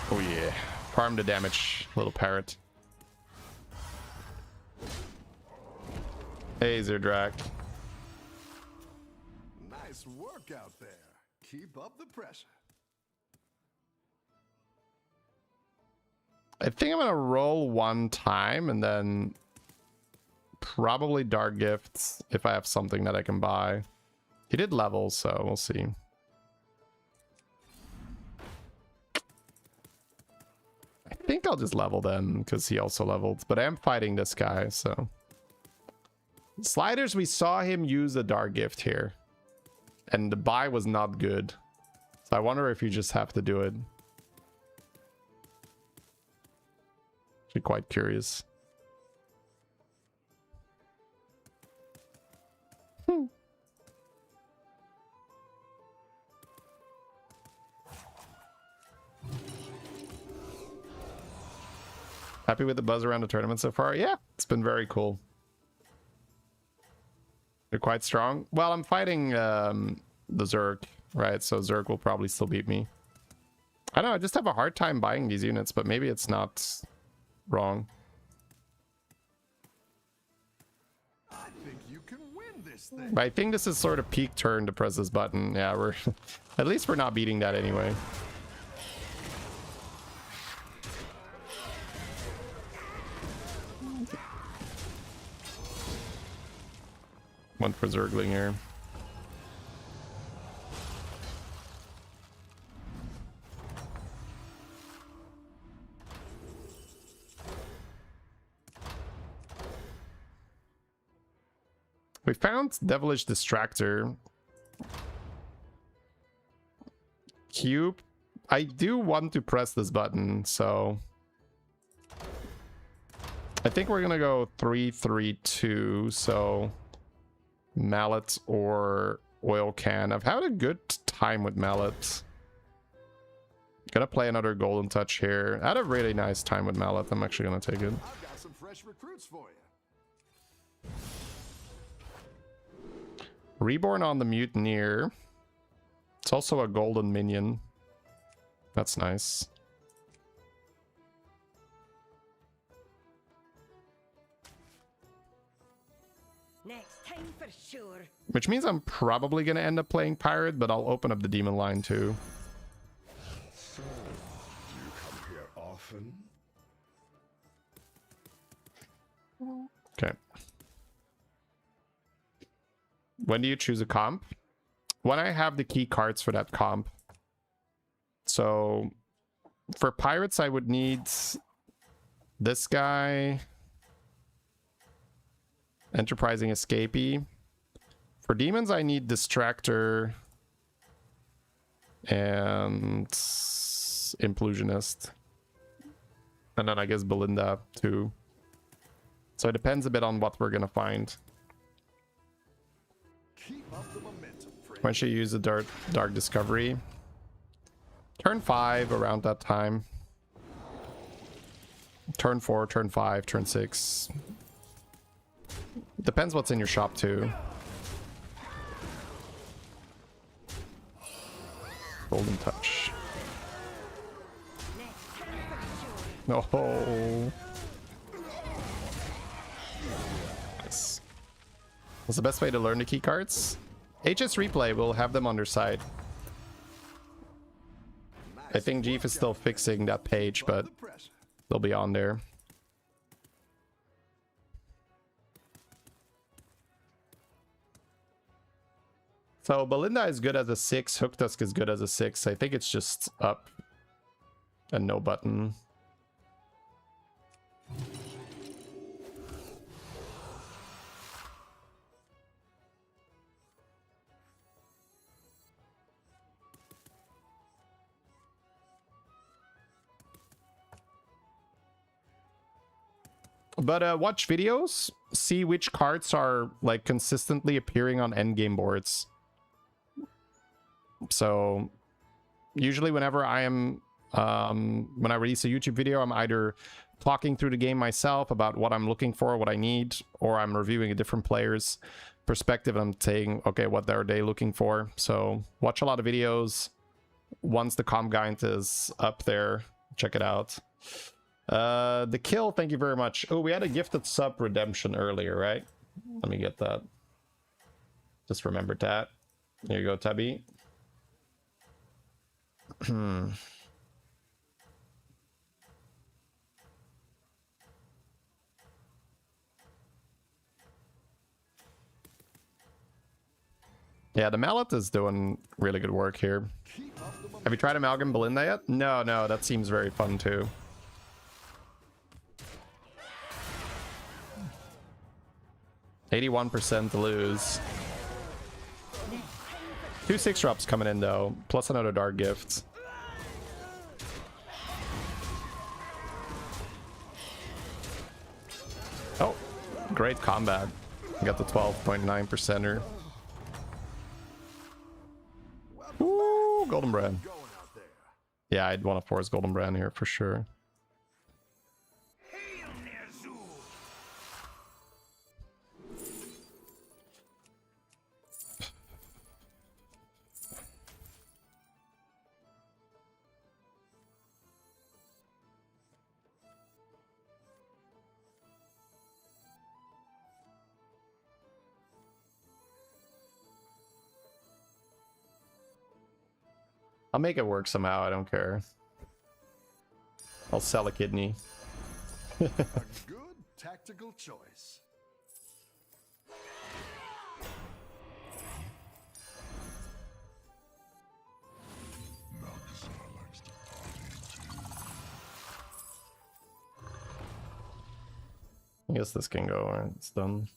Oh yeah. Farm the damage, little parrot. Hey, Zerdrak. Nice work out there. Keep up the pressure. I think I'm gonna roll one time and then probably Dark Gifts if I have something that I can buy. He did level, so we'll see. I think I'll just level then because he also leveled, but I am fighting this guy, so. Sliders, we saw him use a Dark Gift here and the buy was not good. So I wonder if you just have to do it. Actually quite curious. Happy with the buzz around the tournament so far? Yeah, it's been very cool. You're quite strong. Well, I'm fighting the Zerg, right? So Zerg will probably still beat me. I don't know, I just have a hard time buying these units, but maybe it's not wrong. I think you can win this thing. But I think this is sort of peak turn to press this button. Yeah, we're at least we're not beating that anyway. One for Zergling here. We found Devilish Distractor. Cube. I do want to press this button, so I think we're gonna go 3-3-2. So mallet or oil can. I've had a good time with mallet. Gonna play another golden touch here. I had a really nice time with mallet. I'm actually gonna take it. I've got some fresh recruits for you. Reborn on the Mutineer. It's also a golden minion. That's nice. Next time for sure. Which means I'm probably going to end up playing Pirate, but I'll open up the Demon line too. So, do you come here often? Okay. When do you choose a comp? When I have the key cards for that comp. So for Pirates, I would need this guy. Enterprising Escapee. For Demons, I need Distractor and Implusionist. And then I guess Belinda too. So it depends a bit on what we're gonna find. Keep up the momentum, friend. When should you use the Dark Discovery? Turn 5 around that time. Turn 4, turn 5, turn 6. Depends what's in your shop too. Golden touch. Oh. Nice. What's the best way to learn the key cards? HS Replay will have them on their side. I think Jeef is still fixing that page, but they'll be on there. So Belinda is good as a 6, Hooktusk is good as a 6. I think it's just up and no button. But watch videos, see which cards are like consistently appearing on endgame boards. So usually whenever I am when I release a YouTube video, I'm either talking through the game myself about what I'm looking for, what I need, or I'm reviewing a different player's perspective and I'm saying, okay, what are they looking for? So watch a lot of videos. Once the comp guide is up there, check it out. The kill, thank you very much. Oh, we had a gifted sub redemption earlier, right? Let me get that. Just remembered that. Here you go, Tabby. Yeah, the mallet is doing really good work here. Have you tried Amalgam Belinda yet? No, that seems very fun too. %81 to lose. 2 6-drops coming in though, plus another dark gift. Oh, great combat. Got the 12.9%er. Ooh, Golden Brand. Yeah, I'd want to force Golden Brand here for sure. I'll make it work somehow, I don't care. I'll sell a kidney. A good tactical choice. I guess this can go, alright, it's done.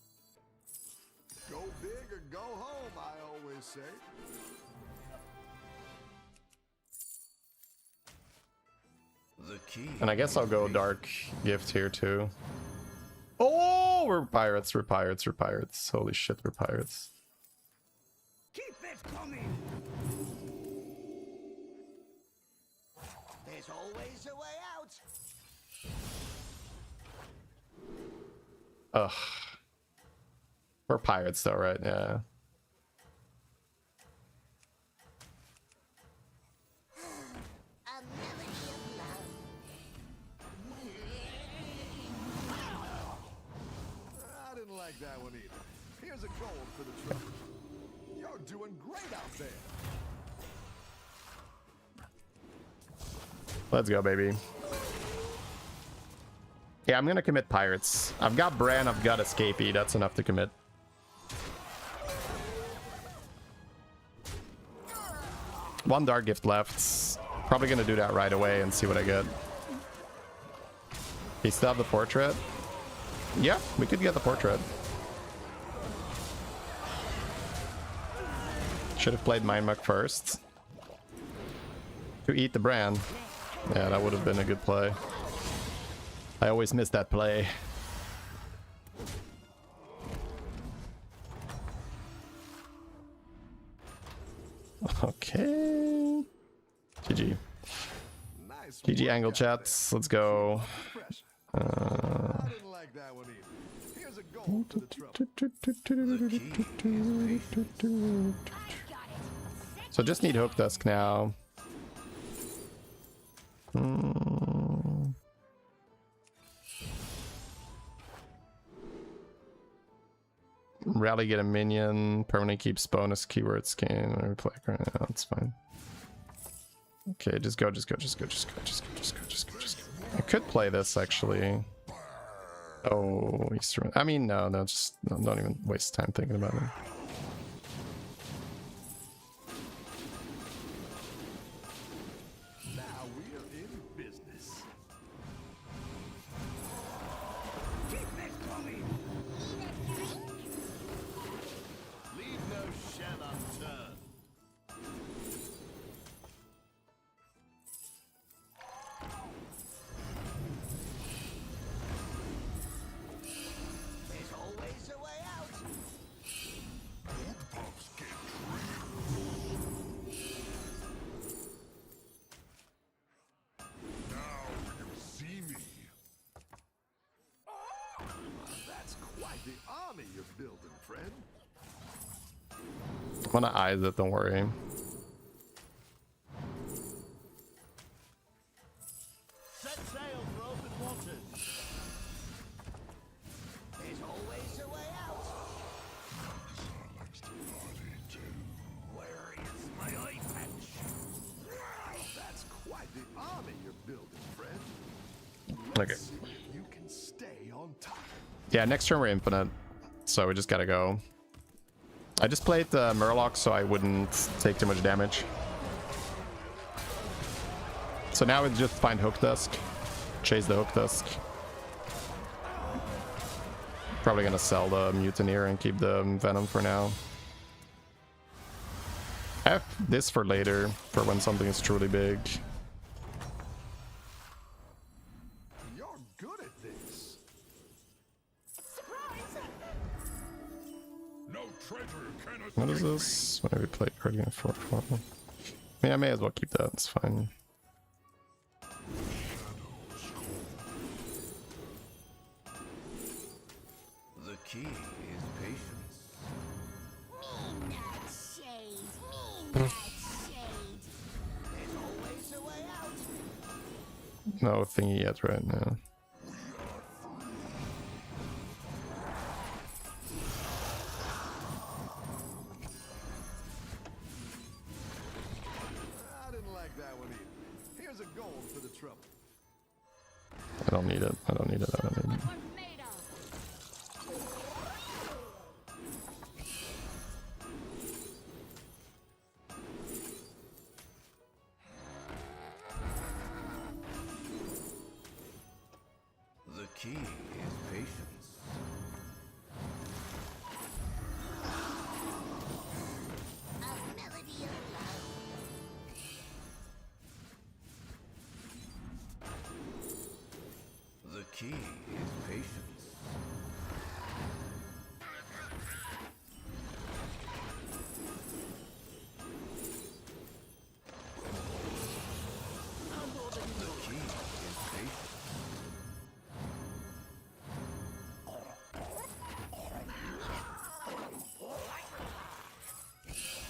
Go big or go home, I always say. The key. And I guess I'll go dark gift here too. Oh, we're pirates, we're pirates, we're pirates. Holy shit, we're pirates. Keep it coming. There's always a way out. Ugh. We're pirates though, right? Yeah. I didn't like that one either. Here's a gold for the trouble. You're doing great out there. Let's go, baby. Yeah, I'm gonna commit pirates. I've got Bran, I've got Escapee. That's enough to commit. One dark gift left. Probably gonna do that right away and see what I get. He still have the portrait? Yeah, we could get the portrait. Should have played Mind Muck first. To eat the Bran. Yeah, that would have been a good play. I always miss that play. Okay. GG. Nice GG work angle out chats. Let's go. there. Pressure. I didn't like that one either. Here's a gold for the trouble. So just need Hook Dusk now. Rally, get a minion. Permanently keeps bonus keyword scan whenever play. No, that's fine. Okay, just go. I could play this actually. Oh, Easter. I mean, no, just don't even waste time thinking about it. Now we're in business. Keep it coming. Leave no shell unturned. the army you're building, friend. I'm gonna eyes it, don't worry. Set sail for open waters. There's always a way out. Where is my eye patch? That's quite the army you're building, friend. Okay. See if you can stay on top. Yeah, next turn we're infinite, so we just gotta go. I just played the Murloc so I wouldn't take too much damage. So now we just find Hook Dusk, chase the Hook Dusk. Probably gonna sell the Mutineer and keep the Venom for now. I have this for later, for when something is truly big. You're good at this. No traitor can What is this? Whenever we play Guardian 4-4. I mean, I may as well keep that, it's fine. The key is patience. Mean that shade. Mean that shade. There's always a way out. No thingy yet right now. I didn't like that one either. Here's a gold for the trouble. I don't need it. I don't need it. I don't need it. What we're made of. The key is patience. A melody of love. The key is patience. The key is patience.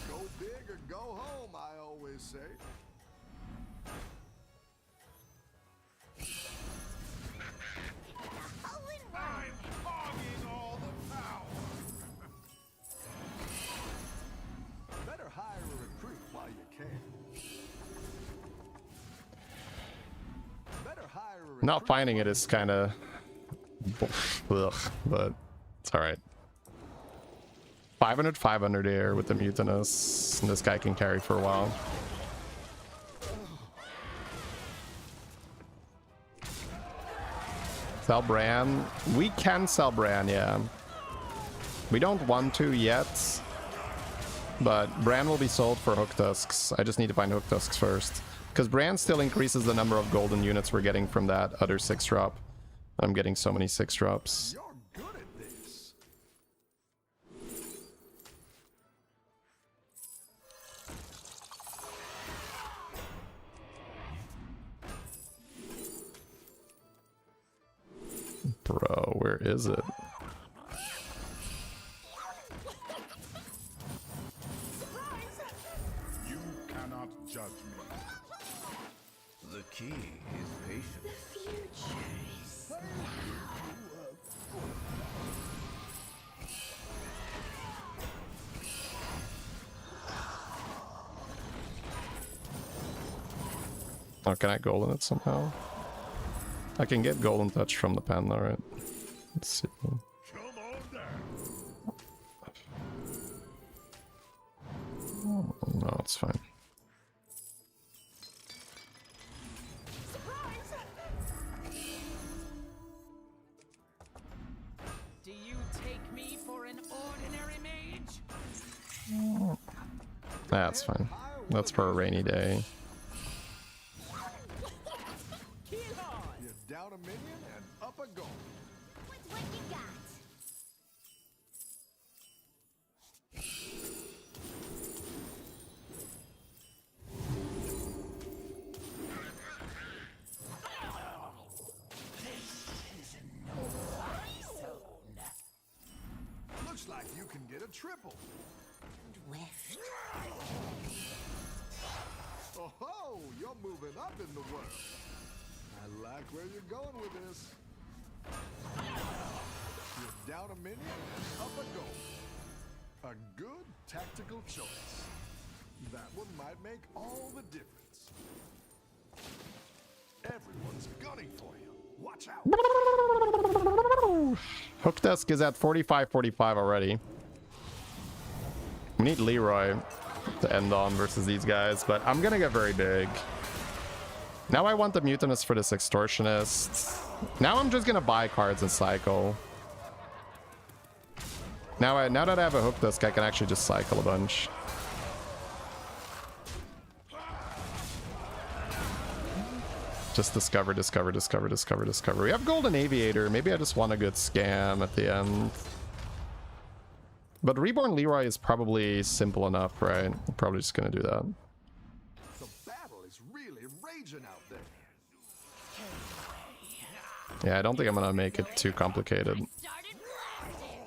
Go big or go home, I always say. Hole in one. hogging all the power. Better hire a recruit while you can. Better hire a recruit. Not finding it is kind of, but it's all right. 500 air with the Mutinous, and this guy can carry for a while. Sell Bran. We can sell Bran, yeah. We don't want to yet, but Bran will be sold for Hook Tusks. I just need to find Hook Tusks first, because Bran still increases the number of golden units we're getting from that other 6-drop. I'm getting so many 6-drops. You're good at this. Bro, where is it? You cannot judge me. The key is patience. Future is Oh, can I golden it somehow? I can get golden touch from the pen, alright. Let's see. Come on down. No, it's fine. Do you take me for an ordinary mage? That's fine. That's for a rainy day. You're down a minion and up a goal. with what you got. like you can get a triple. Whiff. Oh ho! You're moving up in the world. I like where you're going with this. You're down a minion and up a goal. A good tactical choice. That one might make all the difference. Everyone's gunning for you. Watch out. Hook Dusk is at 45-45 already. We need Leroy to end on versus these guys, but I'm gonna get very big. Now I want the Mutinous for this Extortionist. Now I'm just gonna buy cards and cycle. Now that I have a Hook Dusk, I can actually just cycle a bunch. Just discover. We have Golden Aviator. Maybe I just want a good scam at the end. But Reborn Leroy is probably simple enough, right? I'm probably just gonna do that. The battle is really raging out there. Yeah, I don't think I'm gonna make it too complicated. Started blasting.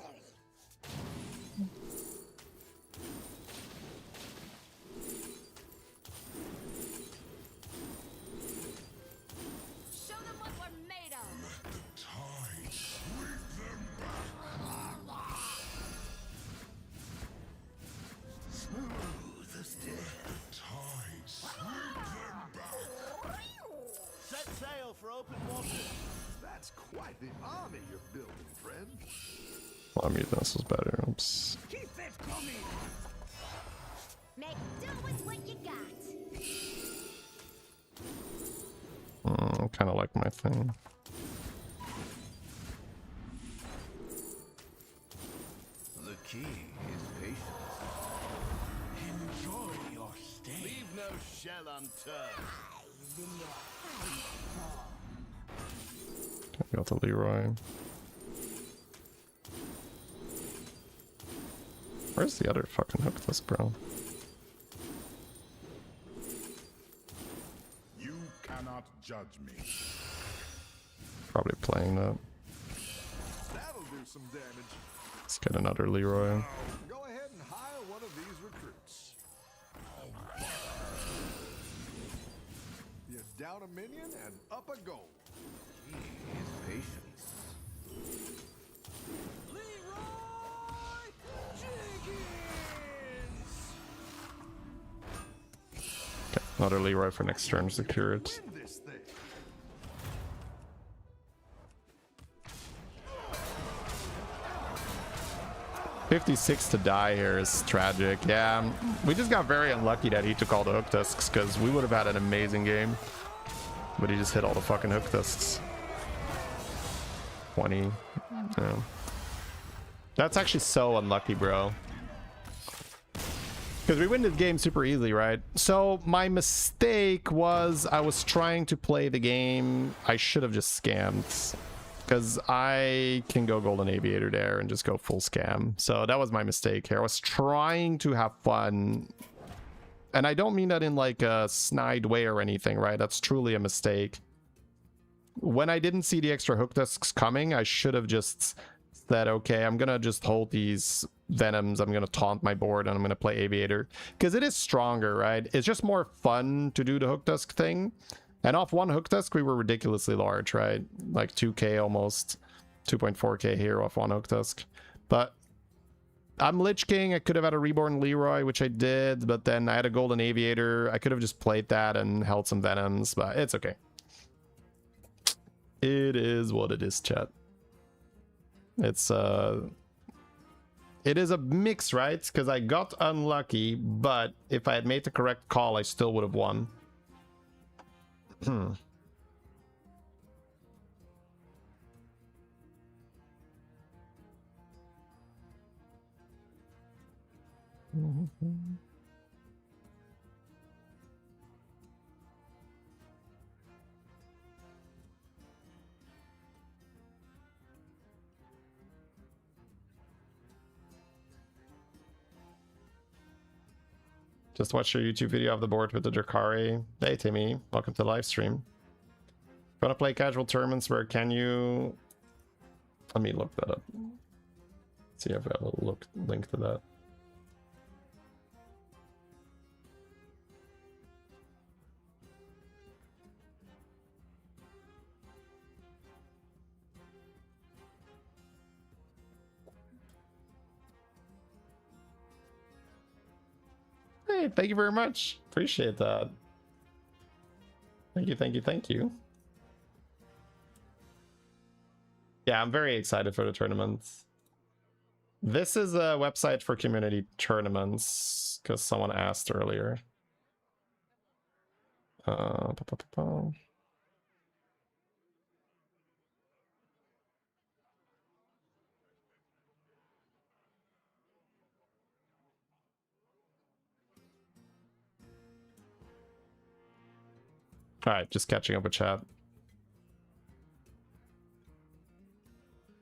Show them what we're made of. Set sail for open water. That's quite the army you're building, friend. Well, Mutinous is better. Oops. Keep it coming. Make do with what you got. I kind of like my thing. The key is patience. Enjoy your stay. Leave no shell unturned. Got the Leroy. Where's the other fucking Hook Dusk, bro? You cannot judge me. Probably playing that. That'll do some damage. Let's get another Leroy. Go ahead and hire one of these recruits. You're down a minion and up a goal. Key is patience. Leroy Jenkins. Okay, another Leroy for next turn, secure it. Win this thing. $56 to die here is tragic. Yeah, we just got very unlucky that he took all the Hook Dusks because we would have had an amazing game. But he just hit all the fucking Hook Dusks. 20. Yeah. That's actually so unlucky, bro. Because we win this game super easily, right? So my mistake was I was trying to play the game. I should have just scammed. Because I can go Golden Aviator there and just go full scam. So that was my mistake here. I was trying to have fun. And I don't mean that in like a snide way or anything, right? That's truly a mistake. When I didn't see the extra Hook Dusks coming, I should have just said, okay, I'm going to just hold these Venoms. I'm going to taunt my board and I'm going to play Aviator. Because it is stronger, right? It's just more fun to do the Hook Dusk thing. And off one Hook Dusk, we were ridiculously large, right? Like 2k almost. 2.4k here off one Hook Dusk. But I'm Lich King. I could have had a Reborn Leroy, which I did. But then I had a Golden Aviator. I could have just played that and held some Venoms. But it's okay. It is what it is, chat. It's it is a mix, right? Because I got unlucky, but if I had made the correct call, I still would have won. Just watched your YouTube video of the board with the Drakari. Hey Timmy, welcome to the live stream. Want to play casual tournaments? Where can you? Let me look that up. see if we have a link to that. Hey, thank you very much. Appreciate that. Thank you, thank you, thank you. Yeah, I'm very excited for the tournaments. This is a website for community tournaments, because someone asked earlier. Alright, just catching up with chat.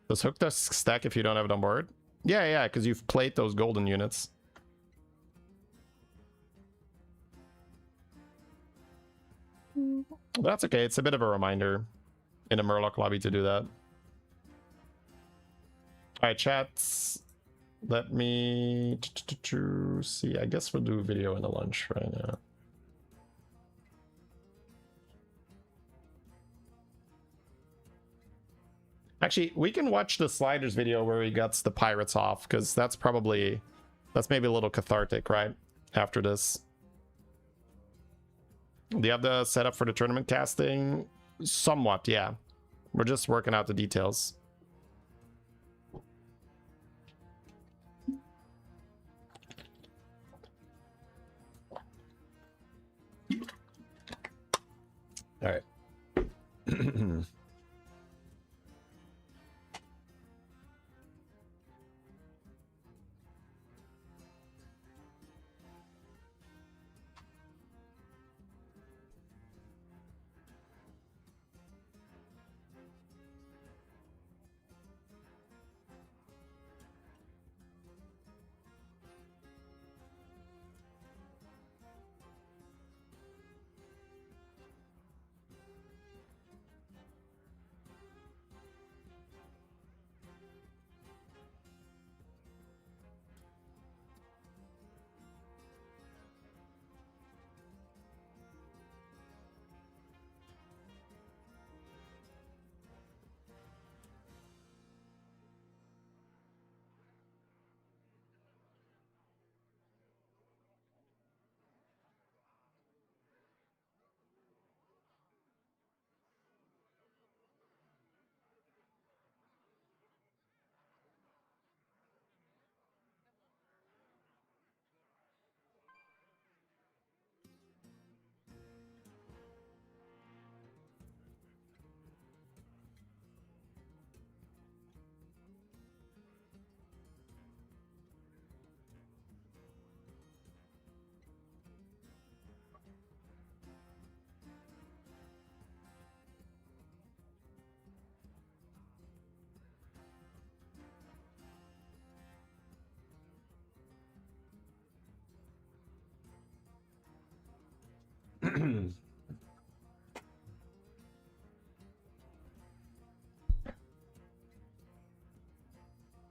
Does Hook Dusk stack if you don't have it on board? Yeah, because you've played those golden units. But that's okay, it's a bit of a reminder in a Murloc lobby to do that. Alright, chats. Let me see. I guess we'll do a video in the lunch right now. Actually, we can watch the Sliders video where he gets the pirates off, because that's maybe a little cathartic, right? After this. Do you have the setup for the tournament casting? Somewhat, yeah. We're just working out the details. All right.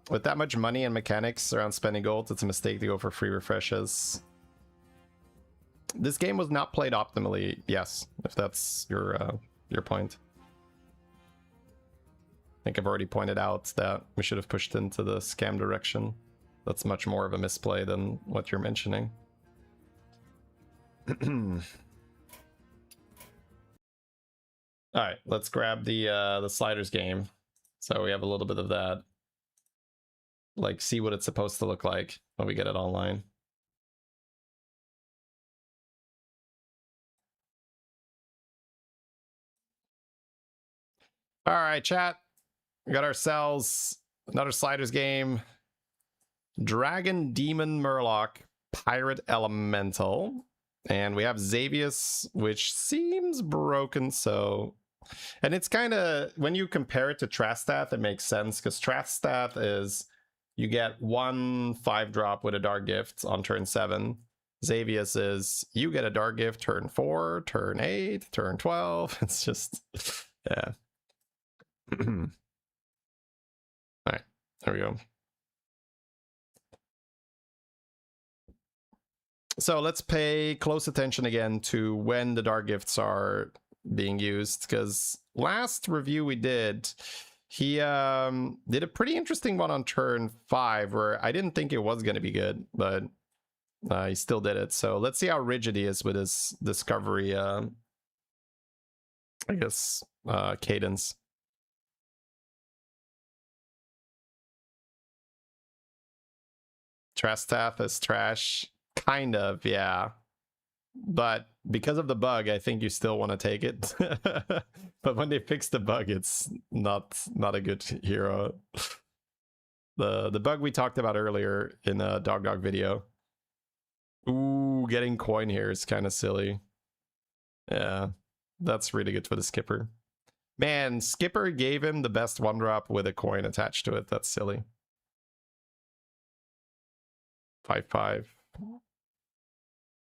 With that much money and mechanics around spending gold, it's a mistake to go for free refreshes. This game was not played optimally, yes, if that's your point. I think I've already pointed out that we should have pushed into the scam direction. That's much more of a misplay than what you're mentioning. Alright, let's grab the Sliders game. So we have a little bit of that. Like, see what it's supposed to look like when we get it online. All right, chat. We got ourselves another Sliders game. Dragon Demon Murloc Pirate Elemental. And we have Xavius, which seems broken, so... And it's kind of... When you compare it to Trastath, it makes sense, because Trastath is... You get 1 5-drop with a Dark Gift on turn 7. Xavius is you get a Dark Gift turn 4, turn 8, turn 12. It's just, yeah. All right, there we go. So let's pay close attention again to when the dark gifts are being used, because last review we did, he did a pretty interesting one on turn 5 where I didn't think it was going to be good, but he still did it. So let's see how rigid he is with his discovery, I guess, cadence. Trash staff is trash. Kind of, yeah. But because of the bug, I think you still want to take it. But when they fix the bug, it's not a good hero. The bug we talked about earlier in a Dogdog video. Ooh, getting coin here is kind of silly. Yeah, that's really good for the skipper. Man, skipper gave him the best 1-drop with a coin attached to it. That's silly. 5/5.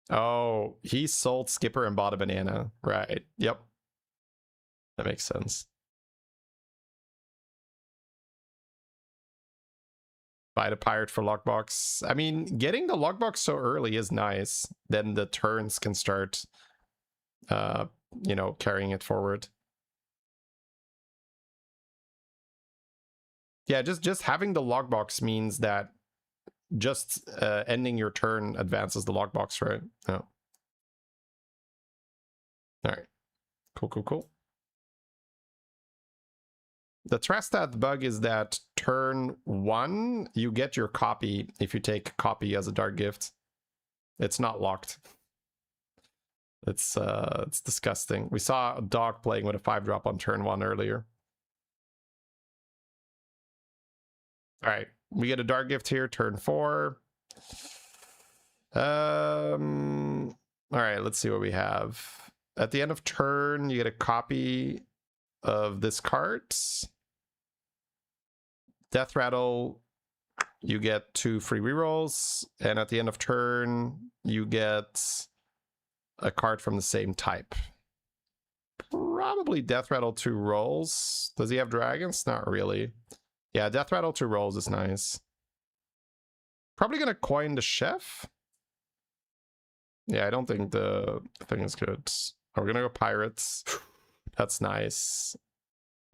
Oh, he sold skipper and bought a banana. Right. Yep. That makes sense. Buy the pirate for lockbox. I mean, getting the lockbox so early is nice. Then the turns can start, you know, carrying it forward. Yeah, just having the lockbox means that just ending your turn advances the lockbox, right? Oh. All right. Cool. The Trastat bug is that turn 1, you get your copy if you take copy as a dark gift. It's not locked. It's disgusting. We saw a dog playing with a 5-drop on turn 1 earlier. All right, we get a dark gift here, turn 4. All right, let's see what we have. At the end of turn, you get a copy of this card. Death Rattle, you get 2 free rerolls, and at the end of turn, you get a card from the same type. Probably Death Rattle 2 rolls. Does he have dragons? Not really. Yeah, Death Rattle 2 rolls is nice. Probably gonna coin the chef. Yeah, I don't think the thing is good. We're gonna go pirates. That's nice.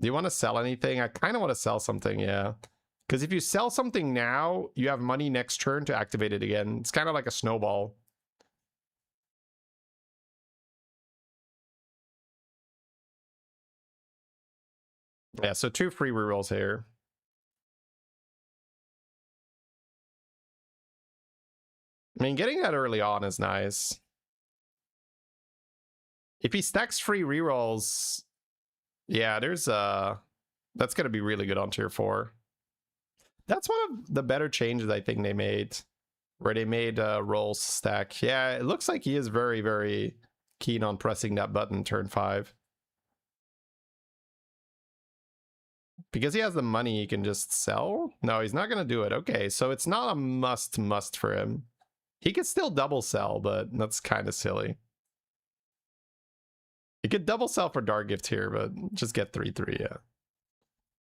Do you want to sell anything? I kind of want to sell something, yeah. Because if you sell something now, you have money next turn to activate it again. It's kind of like a snowball. Yeah, so 2 free rerolls here. I mean, getting that early on is nice. If he stacks free rerolls, yeah, there's that's gonna be really good on tier 4. That's one of the better changes I think they made, where they made rolls stack. Yeah, it looks like he is very, very keen on pressing that button turn 5. Because he has the money, he can just sell? No, he's not gonna do it. Okay, so it's not a must for him. He could still double sell, but that's kind of silly. You could double sell for dark gift here, but just get 3/3, yeah.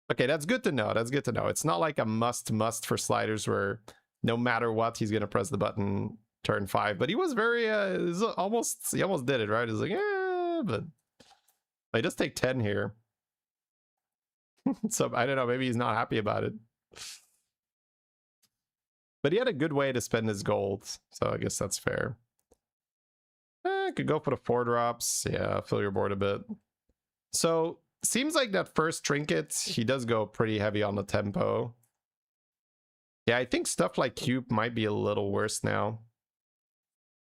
Okay, that's good to know. That's good to know. It's not like a must for sliders where no matter what, he's gonna press the button turn 5. But he was very he almost did it, right? He's like, but he does take 10 here. So I don't know, maybe he's not happy about it. But he had a good way to spend his gold, so I guess that's fair. Could go for the 4-drops. Yeah, fill your board a bit. So seems like that first trinket, he does go pretty heavy on the tempo. Yeah, I think stuff like Cube might be a little worse now,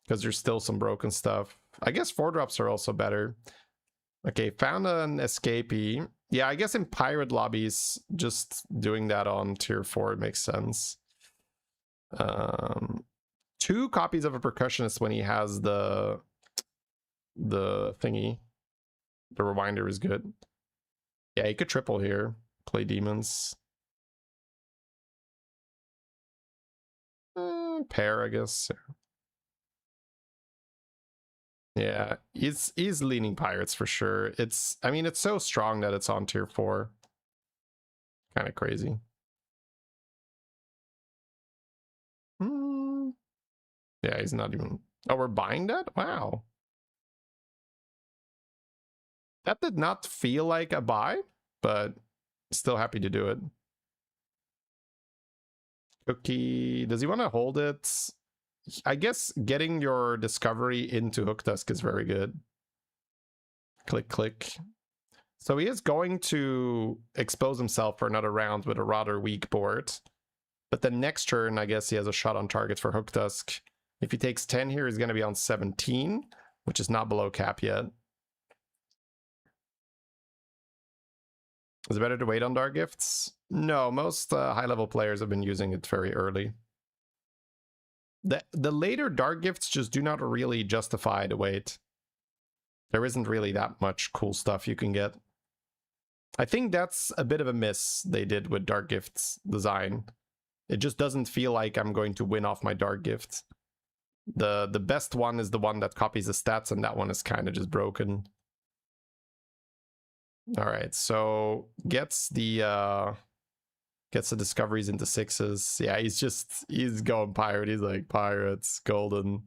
because there's still some broken stuff. I guess 4-drops are also better. Okay, found an escapee. Yeah, I guess in pirate lobbies, just doing that on tier 4 makes sense. 2 copies of a percussionist when he has the thingy. The rewinder is good. Yeah, he could triple here. Play demons. Pair, I guess. Yeah, he's leaning pirates for sure. I mean, it's so strong that it's on tier 4. Kind of crazy. Yeah, he's not even... Oh, we're buying that? Wow. That did not feel like a buy, but still happy to do it. Cookie, does he want to hold it? I guess getting your discovery into Hooktusk is very good. Click, click. So he is going to expose himself for another round with a rather weak board. But the next turn, I guess he has a shot on target for Hooktusk. If he takes 10 here, he's going to be on 17, which is not below cap yet. Is it better to wait on Dark Gifts? No, most high-level players have been using it very early. The later Dark Gifts just do not really justify the wait. There isn't really that much cool stuff you can get. I think that's a bit of a miss they did with Dark Gifts design. It just doesn't feel like I'm going to win off my Dark Gift. The best one is the one that copies the stats, and that one is kind of just broken. All right, so gets the discoveries into 6s. Yeah, he's going pirate. He's like, pirates, golden,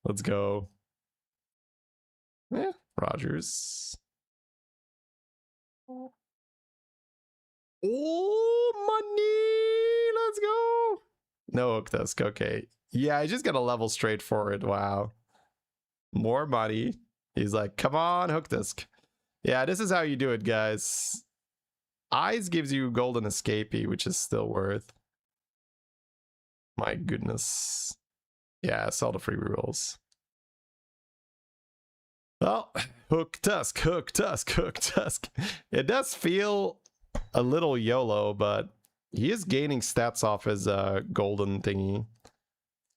let's go. Yeah, Rogers. Oh, money! Let's go! No Hooktusk, okay. Yeah, I just got a level straight forward. Wow. More money. He's like, come on, Hooktusk. Yeah, this is how you do it, guys. Eyes gives you golden escapee, which is still worth. My goodness. Yeah, sell the free rerolls. Well, Hooktusk, Hooktusk, Hooktusk. It does feel a little YOLO, but he is gaining stats off his golden thingy.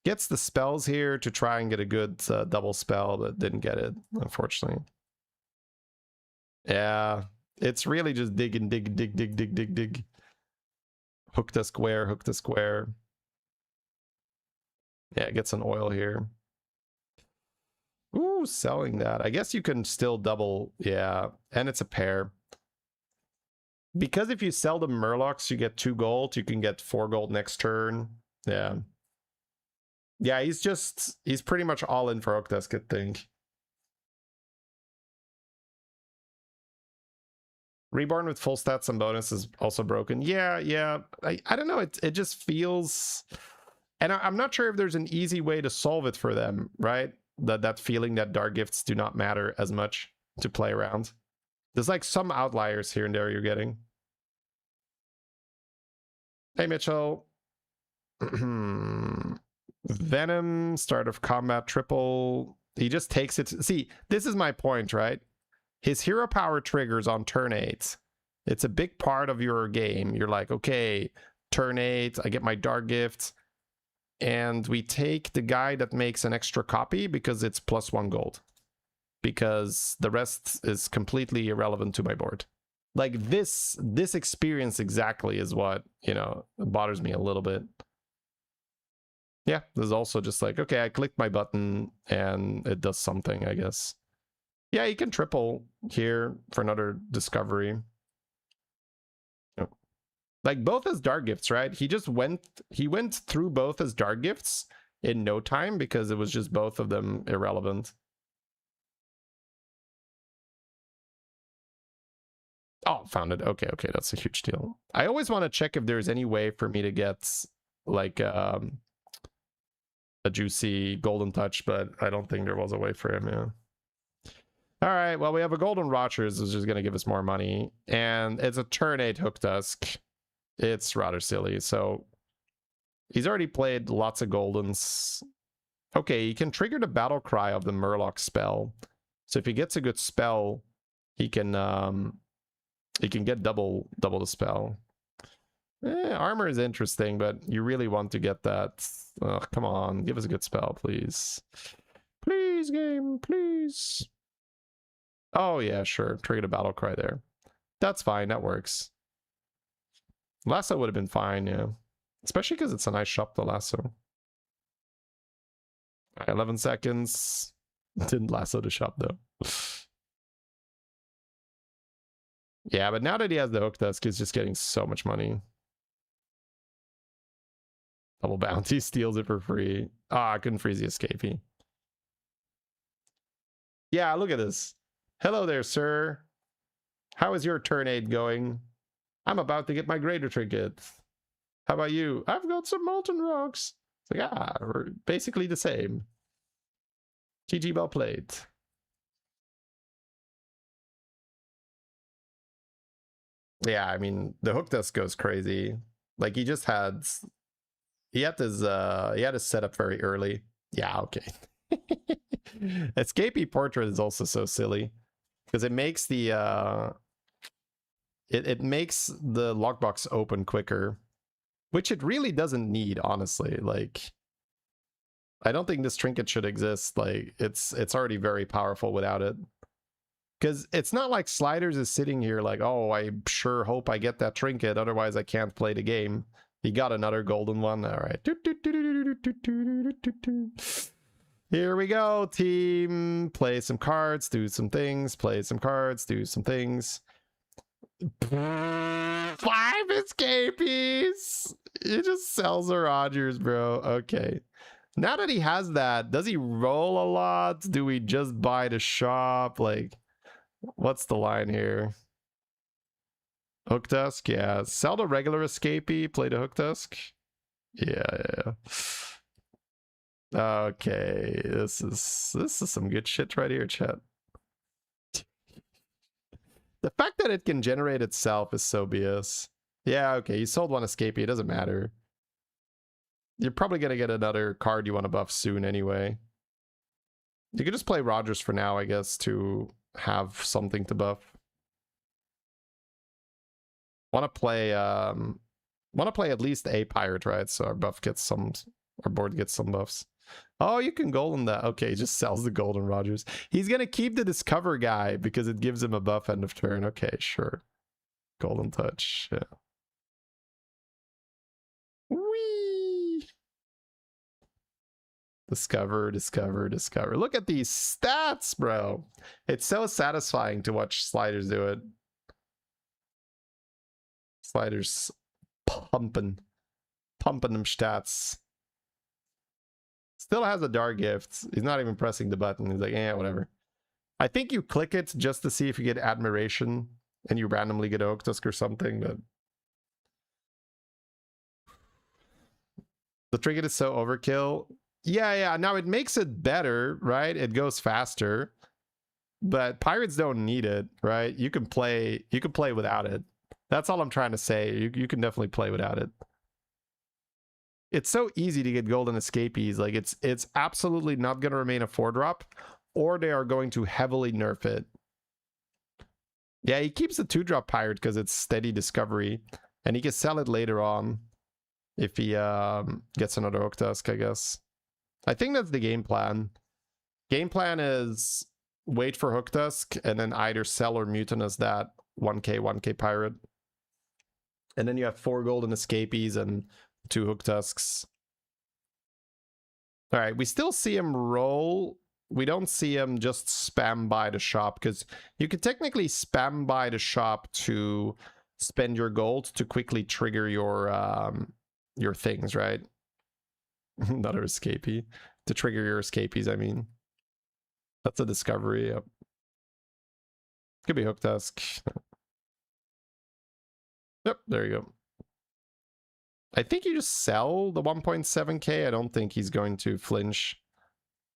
Gets the spells here to try and get a good double spell, but didn't get it, unfortunately. Yeah, it's really just dig and dig, dig, dig, dig, dig, dig. Hook to square, hook to square. Yeah, it gets an oil here. Ooh, selling that. I guess you can still double. Yeah, and it's a pair. Because if you sell the Murlocs, you get 2 gold. You can get 4 gold next turn. Yeah. Yeah, he's pretty much all in for Hooktusk, I think. Reborn with full stats and bonus is also broken. Yeah. I don't know. It just feels... And I'm not sure if there's an easy way to solve it for them, right? That feeling that Dark Gifts do not matter as much to play around. There's like some outliers here and there you're getting. Hey, Mitchell. Venom, start of combat, triple. He just takes it. See, this is my point, right? His hero power triggers on turn 8. It's a big part of your game. You're like, okay, turn 8, I get my Dark Gift. And we take the guy that makes an extra copy because it's +1 gold. Because the rest is completely irrelevant to my board. Like this experience exactly is what, you know, bothers me a little bit. Yeah, there's also just like, okay, I clicked my button and it does something, I guess. Yeah, you can triple here for another discovery. Oh. Like both his Dark Gifts, right? He went through both his Dark Gifts in no time because it was just both of them irrelevant. Oh, found it. Okay, that's a huge deal. I always want to check if there's any way for me to get like a juicy golden touch, but I don't think there was a way for him, yeah. All right, well, we have a golden Rogers, which is going to give us more money, and it's a turn 8 Hooktusk. It's rather silly, so he's already played lots of goldens. Okay, he can trigger the battle cry of the Murloc spell, so if he gets a good spell, he can get double the spell. Armor is interesting, but you really want to get that. Oh, come on, give us a good spell, please. Please, game, please. Oh, yeah, sure. Trigger the battle cry there. That's fine. That works. Lasso would have been fine, yeah. Especially because it's a nice shop, the lasso. All right, 11 seconds. Didn't lasso the shop, though. Yeah, but now that he has the Hooktusk, he's just getting so much money. Double bounty steals it for free. Ah, I couldn't freeze the escapee. Yeah, look at this. Hello there, sir. How is your turn 8 going? I'm about to get my greater trinket. How about you? I've got some molten rocks. It's like, ah, we're basically the same. GG, well played. Yeah, I mean, the hook dust goes crazy. Like, he had his setup very early. Yeah, okay. Escapee portrait is also so silly because it makes the it makes the lockbox open quicker, which it really doesn't need, honestly. Like, I don't think this trinket should exist. Like, it's already very powerful without it. Because it's not like Sliders is sitting here like, oh, I sure hope I get that trinket, otherwise I can't play the game. He got another golden one. All right. Here we go, team. Play some cards, do some things. Play some cards, do some things. 5 escapees. He just sells the Rogers, bro. Okay. Now that he has that, does he roll a lot? Do we just buy the shop? Like, what's the line here? Hook Tusk, yeah. Sell the regular escapee, play the Hook Tusk. Yeah. Okay, this is some good shit right here, chat. The fact that it can generate itself is so BS. Yeah, okay, you sold one escapee, it doesn't matter. You're probably gonna get another card you want to buff soon anyway. You could just play Rogers for now, I guess, to have something to buff. Want to play at least a pirate, right? So our board gets some buffs. Oh, you can golden that. Okay, he just sells the golden Rogers. He's gonna keep the discover guy because it gives him a buff end of turn. Okay, sure. Golden touch. Yeah. Whee! Discover. Look at these stats, bro. It's so satisfying to watch Sliders do it. Sliders pumping them stats. Still has a dark gift. He's not even pressing the button. He's like, yeah, whatever. I think you click it just to see if you get admiration and you randomly get a Hook Tusk or something, but the trinket is so overkill. Yeah. Now it makes it better, right? It goes faster, but pirates don't need it, right? You can play without it. That's all I'm trying to say. You can definitely play without it. It's so easy to get golden escapees. Like, it's absolutely not going to remain a 4-drop, or they are going to heavily nerf it. Yeah, he keeps the 2-drop pirate because it's steady discovery, and he can sell it later on if he gets another Hook Tusk, I guess. I think that's the game plan. Game plan is wait for Hook Tusk and then either sell or mutinous that 1k pirate. And then you have 4 golden escapees and 2 Hook Tusks. All right, we still see him roll. We don't see him just spam by the shop, because you could technically spam by the shop to spend your gold to quickly trigger your things, right? Another escapee. To trigger your escapees, I mean. That's a discovery. Yep. Could be Hook Tusk. Yep, there you go. I think you just sell the 1.7k. I don't think he's going to flinch.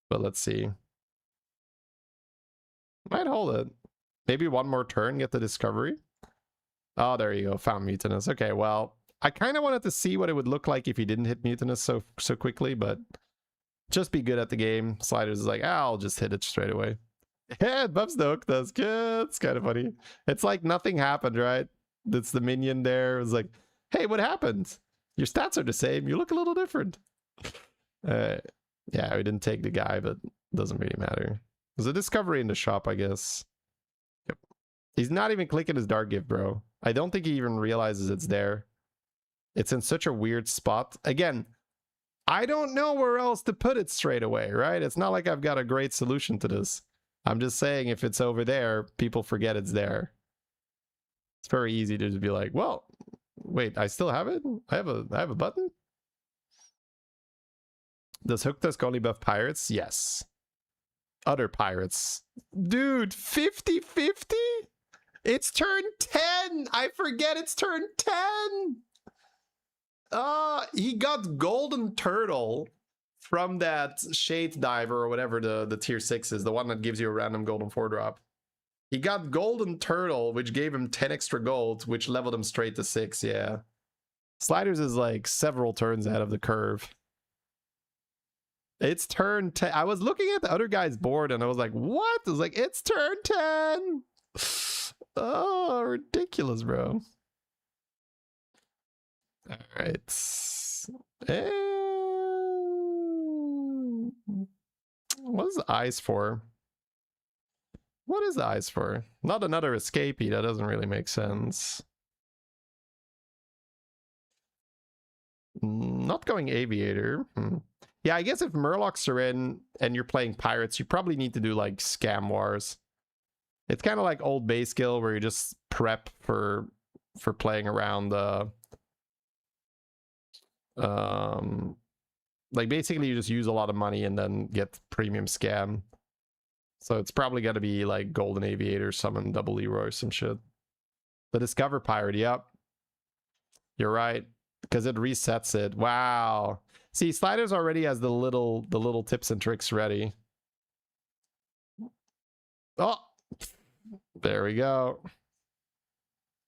But let's see. Might hold it. Maybe one more turn, get the discovery. Oh, there you go. Found mutinous. Okay, well, I kind of wanted to see what it would look like if he didn't hit mutinous so quickly, but just be good at the game. Sliders is like, I'll just hit it straight away. Yeah, it buffs the Hook Tusk. Yeah, it's kind of funny. It's like nothing happened, right? That's the minion there. It's like, hey, what happened? Your stats are the same. You look a little different. Yeah, we didn't take the guy, but it doesn't really matter. There's a discovery in the shop, I guess. Yep. He's not even clicking his dark gift, bro. I don't think he even realizes it's there. It's in such a weird spot. Again, I don't know where else to put it straight away, right? It's not like I've got a great solution to this. I'm just saying if it's over there, people forget it's there. It's very easy to just be like, well, wait, I still have it? I have a button? Does Hooktusk only buff pirates? Yes. Other pirates. Dude, 50-50? It's turn 10! I forget it's turn 10! He got Golden Turtle from that Shade Diver or whatever the tier 6 is, the one that gives you a random golden 4-drop. He got Golden Turtle, which gave him 10 extra gold, which leveled him straight to 6, yeah. Sliders is like several turns ahead of the curve. It's turn 10. I was looking at the other guy's board and I was like, what? I was like, it's turn 10. Oh, ridiculous, bro. All right. What is the eyes for? What is the eyes for? Not another escapee. That doesn't really make sense. Not going aviator. Yeah, I guess if Murlocs are in and you're playing pirates, you probably need to do like scam wars. It's kind of like old base skill where you just prep for playing around like basically you just use a lot of money and then get premium scam. So it's probably got to be like Golden Aviator, summon Double Leroy, some shit. The Discover Pirate, yep. You're right. Because it resets it. Wow. See, Sliders already has the little tips and tricks ready. Oh! There we go.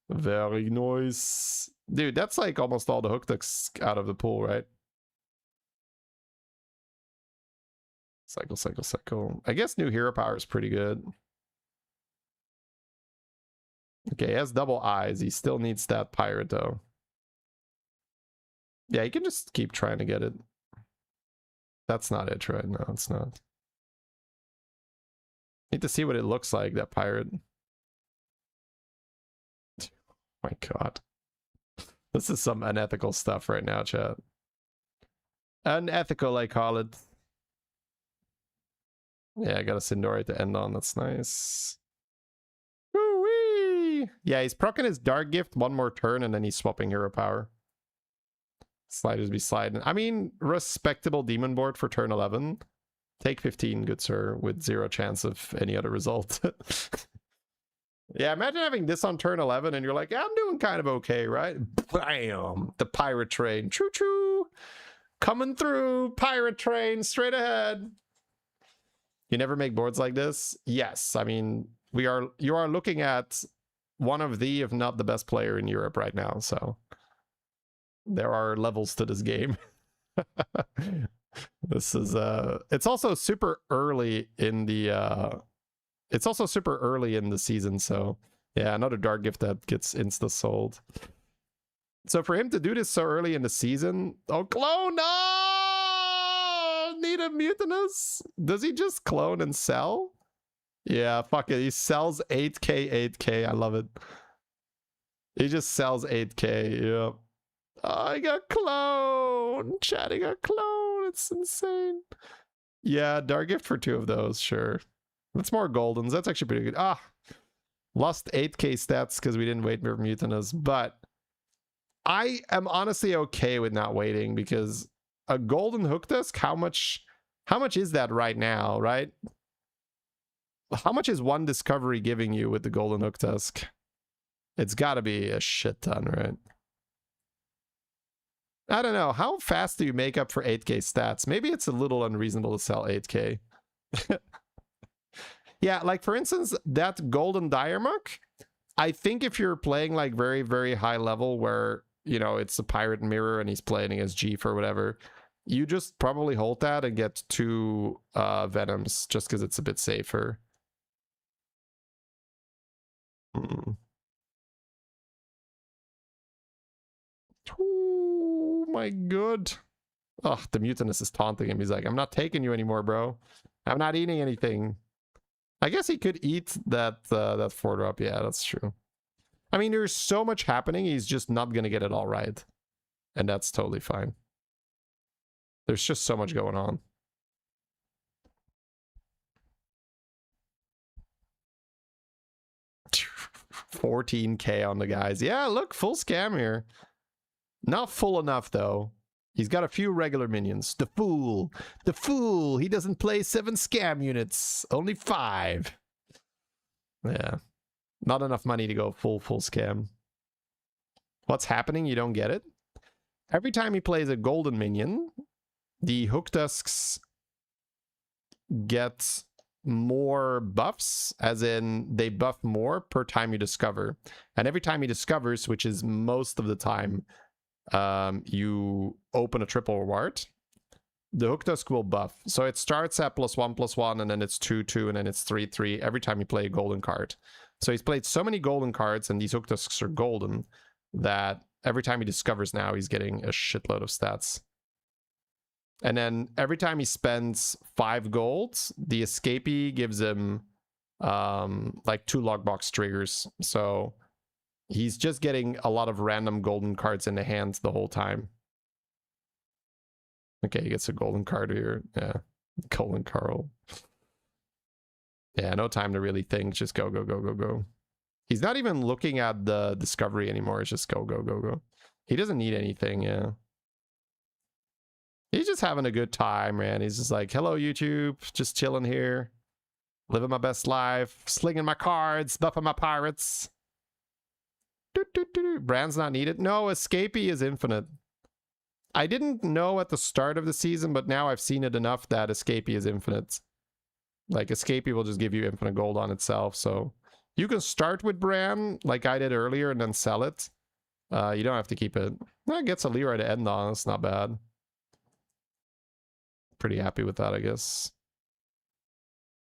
Very nice. Dude, that's like almost all the Hooktusk out of the pool, right? Cycle, cycle, cycle. I guess new hero power is pretty good. Okay, he has double eyes. He still needs that pirate, though. Yeah, you can just keep trying to get it. That's not it, right? No, it's not. Need to see what it looks like, that pirate. Oh my god. This is some unethical stuff right now, chat. Unethical, I call it. Yeah, I got a Sindori to end on. That's nice. Woo-wee! Yeah, he's proccing his Dark Gift one more turn, and then he's swapping hero power. Sliders be sliding. I mean, respectable demon board for turn 11. Take 15, good sir, with 0 chance of any other result. Yeah, imagine having this on turn 11 and you're like, yeah, I'm doing kind of okay, right? Bam! The pirate train. Choo-choo! Coming through! Pirate train, straight ahead! You never make boards like this? Yes, I mean, you are looking at one of the, if not the best player in Europe right now, so... There are levels to this game. This is it's also super early in the season, so yeah, another Dark Gift that gets insta sold. So for him to do this so early in the season, oh, clone, no! Need a Mutinous? Does he just clone and sell? Yeah, fuck it, he sells 8k, I love it. He just sells 8k, yeah. Oh, I got clone! Chat, I got clone! It's insane. Yeah, Dark Gift for 2 of those, sure. That's more Goldens. That's actually pretty good. Ah! Lost 8k stats because we didn't wait for Mutinous, but I am honestly okay with not waiting because a Golden Hooktusk, how much is that right now, right? How much is one discovery giving you with the Golden Hooktusk? It's gotta be a shit ton, right? I don't know. How fast do you make up for 8k stats? Maybe it's a little unreasonable to sell 8k. Yeah, like for instance, that Golden Diarmuck, I think if you're playing like very, very high level where, you know, it's a pirate mirror and he's playing against G for whatever, you just probably hold that and get 2 Venoms just because it's a bit safer. Oh my god. Oh, the Mutinous is taunting him. He's like, I'm not taking you anymore, bro. I'm not eating anything. I guess he could eat that 4-drop. Yeah, that's true. I mean, there's so much happening. He's just not going to get it all right. And that's totally fine. There's just so much going on. $14k on the guys. Yeah, look, full scam here. Not full enough, though. He's got a few regular minions. The fool. The fool. He doesn't play 7 scam units. Only 5. Yeah. Not enough money to go full scam. What's happening? You don't get it? Every time he plays a golden minion, the Hook Tusks get more buffs, as in they buff more per time you discover. And every time he discovers, which is most of the time, you open a triple reward, the Hook Tusk will buff. So it starts at +1/+1, and then it's 2/2, and then it's 3/3 every time you play a golden card. So he's played so many golden cards, and these Hook Tusks are golden, that every time he discovers now, he's getting a shitload of stats. And then every time he spends 5 gold, the escapee gives him like 2 logbox triggers. So he's just getting a lot of random golden cards in the hand the whole time. Okay, he gets a golden card here. Yeah, golden Carl. Yeah, no time to really think. Just go, go, go, go, go. He's not even looking at the discovery anymore. It's just go, go, go, go. He doesn't need anything, yeah. He's just having a good time, man. He's just like, hello, YouTube. Just chilling here. Living my best life. Slinging my cards. Buffing my pirates. Brand's not needed. No, escapee is infinite. I didn't know at the start of the season, but now I've seen it enough that escapee is infinite. Like, escapee will just give you infinite gold on itself, so... You can start with Bran, like I did earlier, and then sell it. You don't have to keep it. That gets a Leroy to end on. It's not bad. Pretty happy with that, I guess.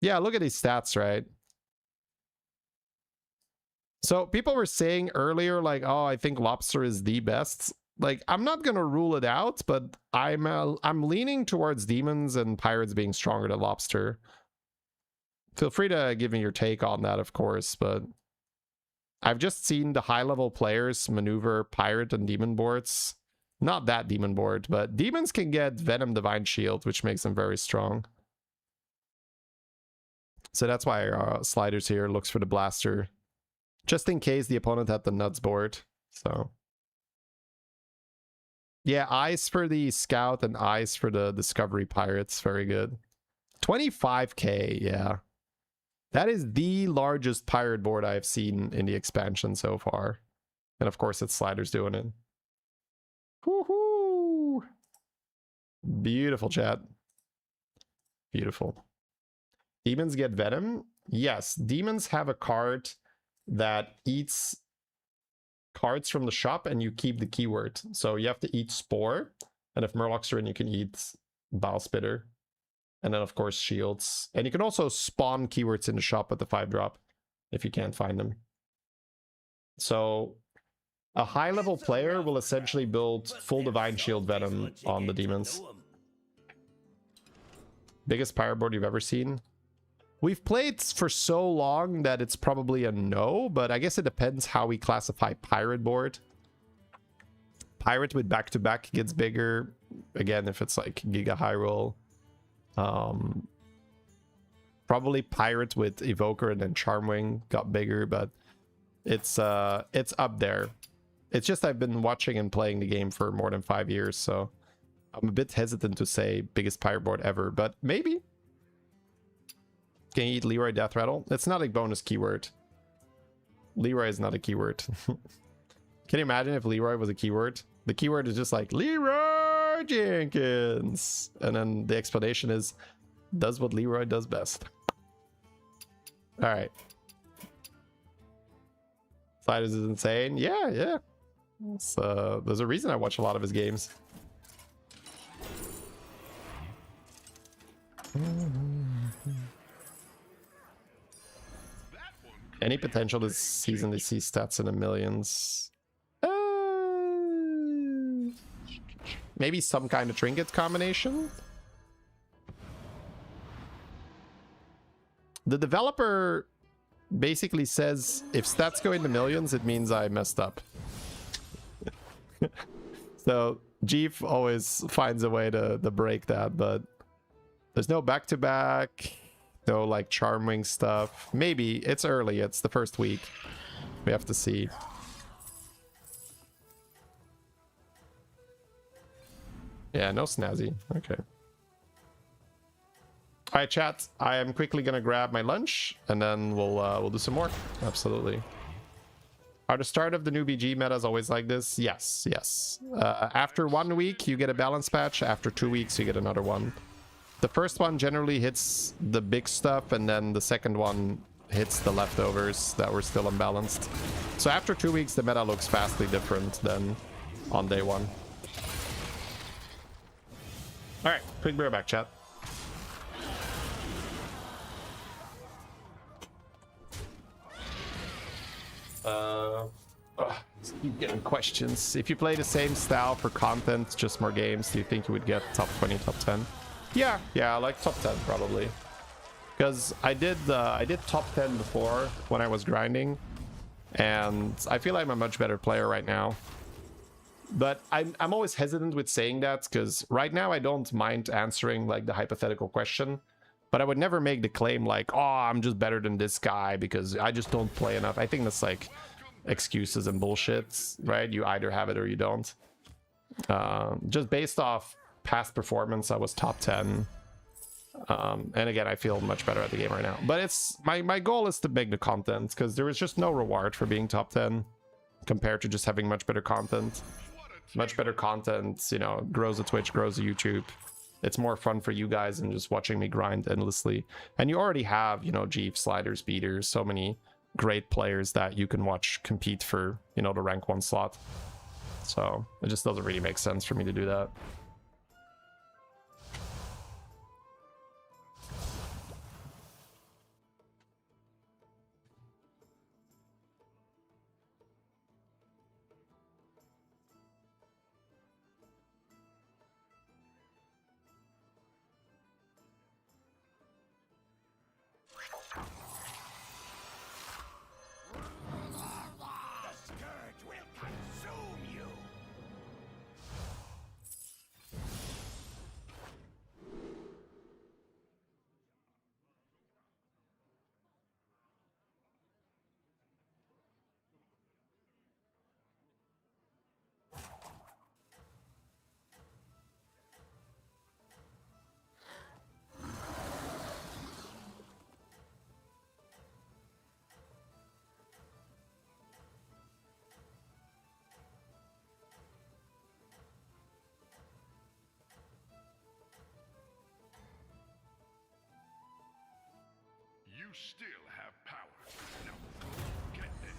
Yeah, look at these stats, right? So people were saying earlier, like, oh, I think Lobster is the best. Like, I'm not going to rule it out, but I'm leaning towards Demons and Pirates being stronger than Lobster. Feel free to give me your take on that, of course, but I've just seen the high-level players maneuver Pirate and Demon boards. Not that Demon board, but Demons can get Venom Divine Shield, which makes them very strong. So that's why our Sliders here looks for the Blaster, just in case the opponent had the Nuts board. So yeah, Eyes for the Scout and Eyes for the Discovery Pirates. Very good. 25k, yeah. That is the largest pirate board I've seen in the expansion so far. And of course, it's Sliders doing it. Woohoo! Beautiful, chat. Beautiful. Demons get Venom? Yes, Demons have a card that eats cards from the shop and you keep the keyword. So you have to eat Spore. And if Murlocs are in, you can eat Bile Spitter. And then, of course, shields. And you can also spawn keywords in the shop at the 5-drop if you can't find them. So a high-level player will essentially build full Divine Shield Venom on the Demons. Biggest pirate board you've ever seen? We've played for so long that it's probably a no, but I guess it depends how we classify pirate board. Pirate with back-to-back gets bigger. Again, if it's like Giga High Roll. Probably Pirate with Evoker and then Charmwing got bigger, but it's up there. It's just I've been watching and playing the game for more than 5 years, so I'm a bit hesitant to say biggest pirate board ever, but maybe. Can you eat Leroy Death Rattle? It's not a bonus keyword. Leroy is not a keyword. Can you imagine if Leroy was a keyword? The keyword is just like Leroy Jenkins, and then the explanation is does what Leroy does best. All right. Sliders is insane. Yeah. There's a reason I watch a lot of his games. Any potential this season to see stats in the millions? Maybe some kind of trinket combination? The developer basically says if stats go into millions, it means I messed up. So Jeef always finds a way to break that, but there's no back-to-back, no like Charmwing stuff. Maybe it's early, it's the first week. We have to see. Yeah, no snazzy. Okay. All right, chat. I am quickly gonna grab my lunch, and then we'll do some more. Absolutely. Are the start of the new BG metas always like this? Yes, yes. After 1 week, you get a balance patch. After 2 weeks, you get another one. The first one generally hits the big stuff, and then the second one hits the leftovers that were still unbalanced. So after 2 weeks, the meta looks vastly different than on day 1. All right, quick beer back, chat. Keep getting questions. If you play the same style for content, just more games, do you think you would get top 20, top 10? Yeah, like top 10 probably. Because I did top 10 before when I was grinding, and I feel I'm a much better player right now. But I'm always hesitant with saying that, because right now I don't mind answering like the hypothetical question, but I would never make the claim like, oh, I'm just better than this guy because I just don't play enough. I think that's like excuses and bullshit, right? You either have it or you don't. Just based off past performance, I was top 10. And again, I feel much better at the game right now. But it's my goal is to make the content, because there is just no reward for being top 10 compared to just having much better content. Much better content, you know, grows the Twitch, grows the YouTube. It's more fun for you guys than just watching me grind endlessly. And you already have, you know, Jeeves, Sliders, Beaters, so many great players that you can watch compete for, you know, the rank 1 slot. So it just doesn't really make sense for me to do that. You still have power. Now go get them.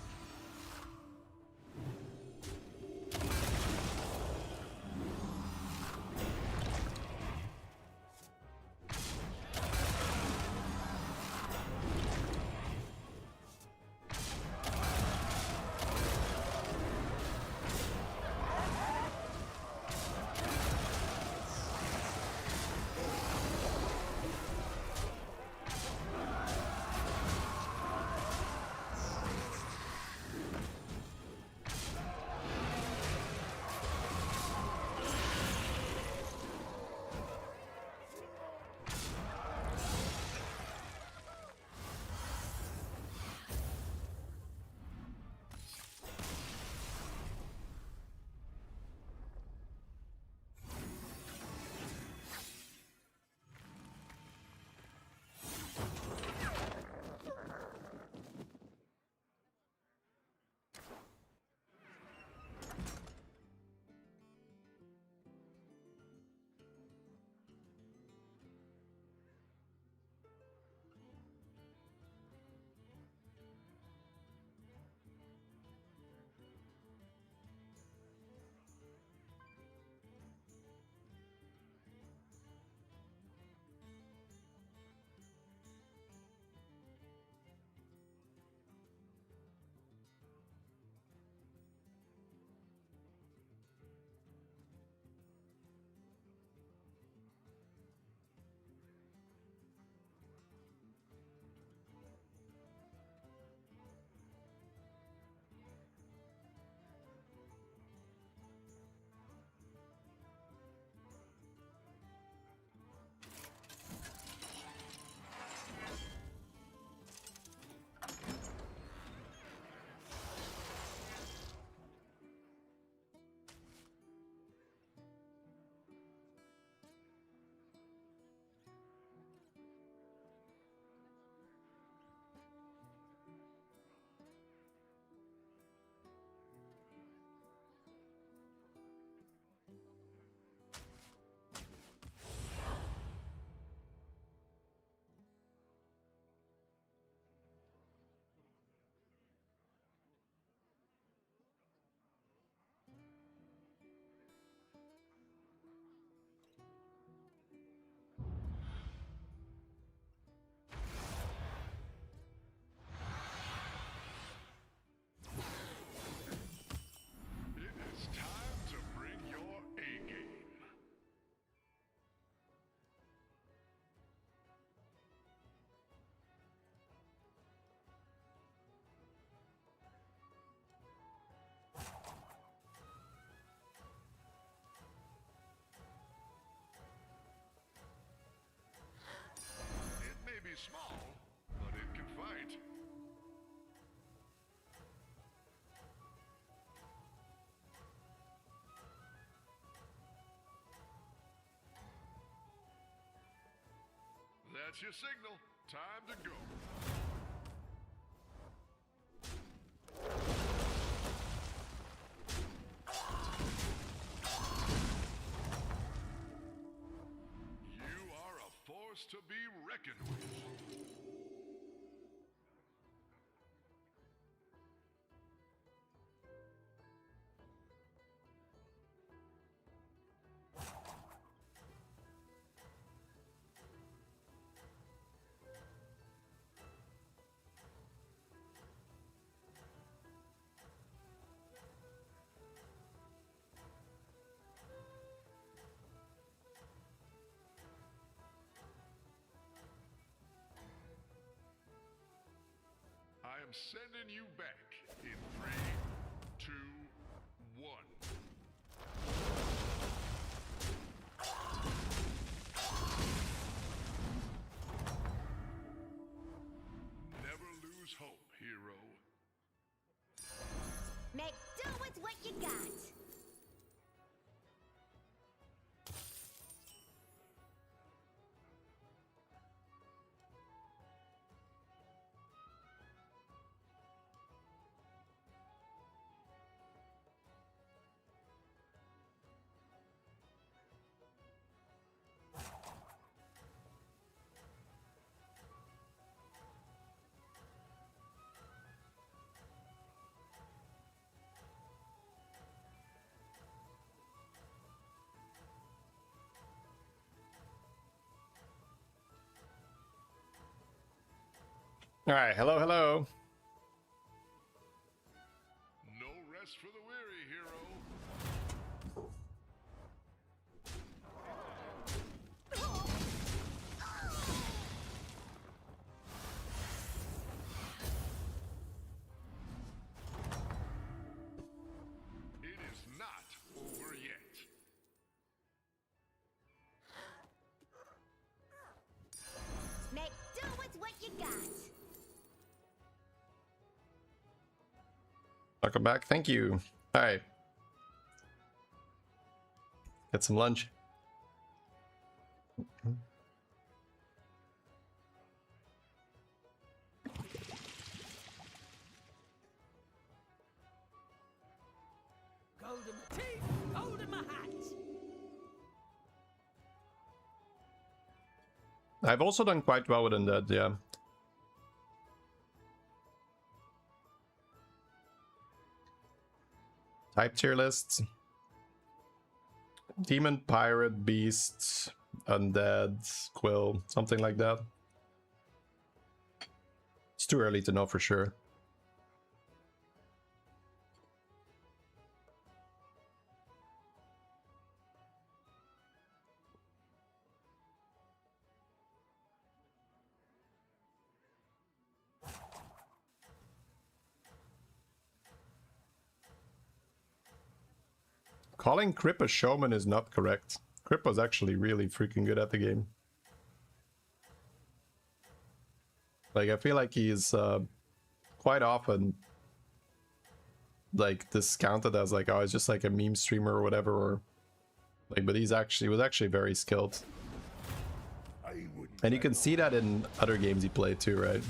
That's your signal. Time to go. You are a force to be reckoned with. I am sending you back in 3, 2, 1. Never lose hope, hero. Make do with what you got. All right, hello, hello. No rest for the weary, hero. It is not over yet. Make do with what you got. Welcome back. Thank you. All right. Get some lunch. Gold in my teeth, gold in my hat. I've also done quite well with Undead, yeah. Type tier lists. Demon, Pirate, Beast, Undead, Quill, something like that. It's too early to know for sure. Calling Crip a showman is not correct. Crip was actually really freaking good at the game. Like, I feel like he's quite often like discounted as like, oh, it's just like a meme streamer or whatever, or like, but he was actually very skilled. And you can see that in other games he played too, right?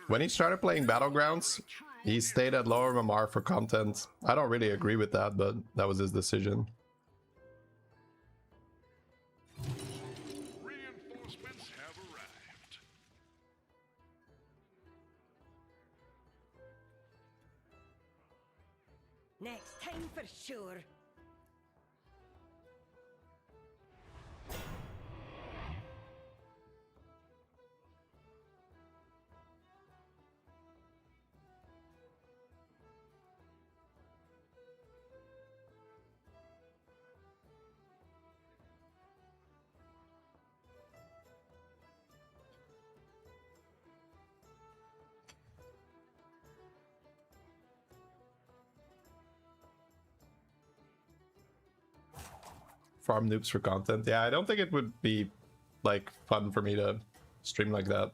When he started playing Battlegrounds, he stayed at lower MMR for content. I don't really agree with that, but that was his decision. Reinforcements have arrived. Next time for sure. Farm noobs for content. Yeah, I don't think it would be like fun for me to stream like that.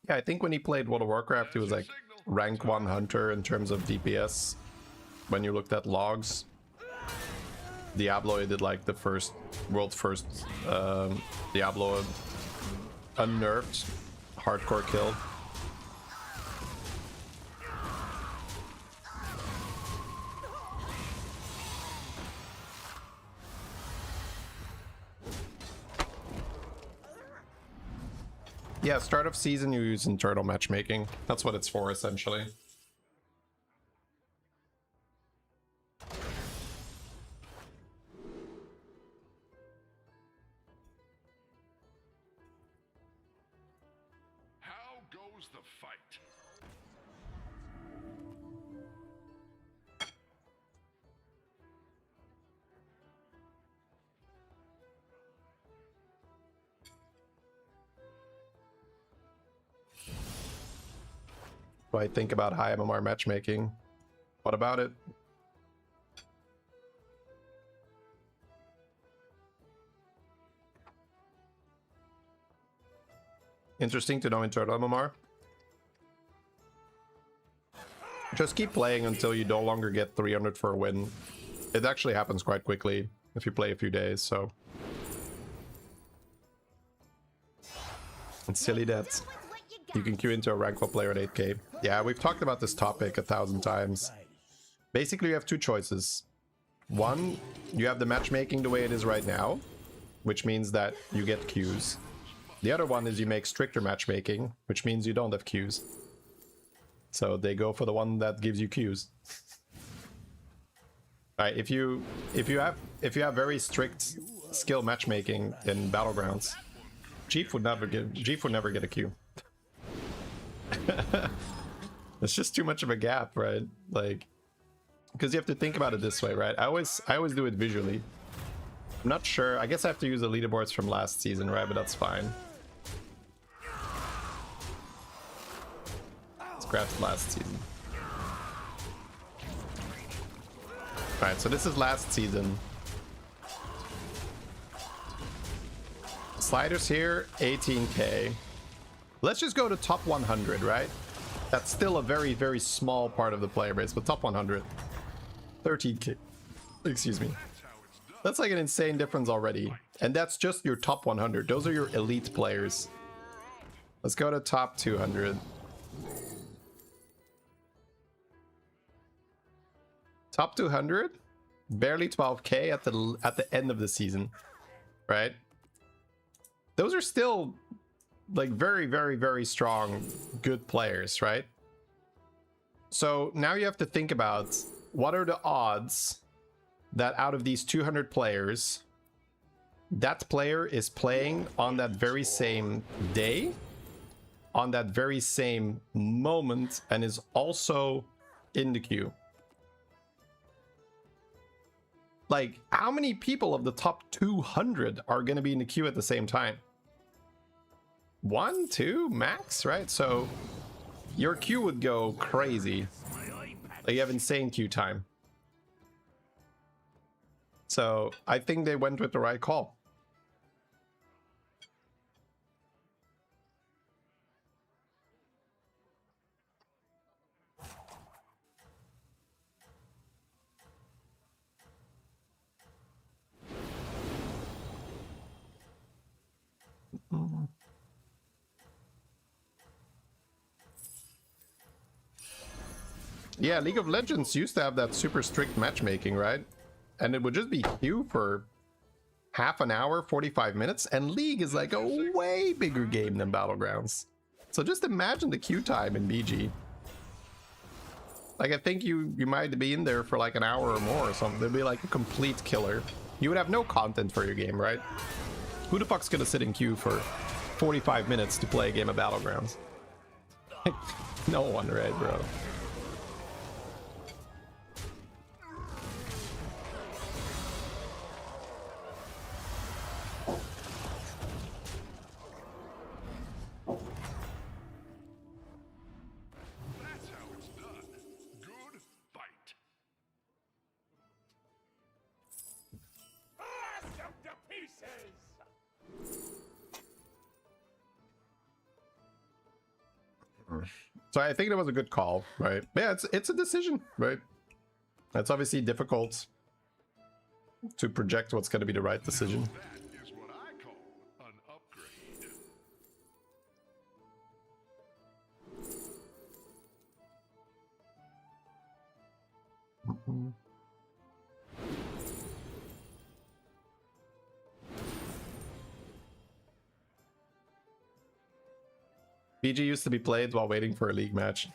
Yeah, I think when he played World of Warcraft, he was like rank 1 hunter in terms of DPS. When you looked at logs, Diablo, he did like the world's first Diablo unnerved hardcore kill. Yeah, start of season you use internal matchmaking. That's what it's for, essentially. How goes the fight? What do I think about high MMR matchmaking? What about it? Interesting to know internal MMR. Just keep playing until you no longer get 300 for a win. It actually happens quite quickly if you play a few days, so. It's silly that you can queue into a rank 1 player at 8k. Yeah, we've talked about this topic 1,000 times. Basically, you have two choices. One, you have the matchmaking the way it is right now, which means that you get queues. The other one is you make stricter matchmaking, which means you don't have queues. So they go for the one that gives you queues. Alright, if you have very strict skill matchmaking in Battlegrounds, Chief would never get a queue. It's just too much of a gap, right? Like, because you have to think about it this way, right? I always do it visually. I'm not sure. I guess I have to use the leaderboards from last season, right? But that's fine. Let's grab last season. Alright, so this is last season. Sliders here, 18k. Let's just go to top 100, right? That's still a very, very small part of the player base, but top 100. 13k. Excuse me. That's like an insane difference already. And that's just your top 100. Those are your elite players. Let's go to top 200. Top 200? Barely 12k at the end of the season, right? Those are still like very, very, very strong, good players, right? So now you have to think about what are the odds that out of these 200 players, that player is playing on that very same day, on that very same moment, and is also in the queue. Like, how many people of the top 200 are going to be in the queue at the same time? 1, 2 max, right? So your queue would go crazy. Like, you have insane queue time. So I think they went with the right call. Yeah, League of Legends used to have that super strict matchmaking, right? And it would just be queue for half an hour, 45 minutes, and League is like a way bigger game than Battlegrounds. So just imagine the queue time in BG. Like, I think you might be in there for like an hour or more or something. It'd be like a complete killer. You would have no content for your game, right? Who the fuck's gonna sit in queue for 45 minutes to play a game of Battlegrounds? No one, right, bro? So I think that was a good call, right? Yeah, it's a decision, right? It's obviously difficult to project what's going to be the right decision. That is what I call an upgrade. BG used to be played while waiting for a league match.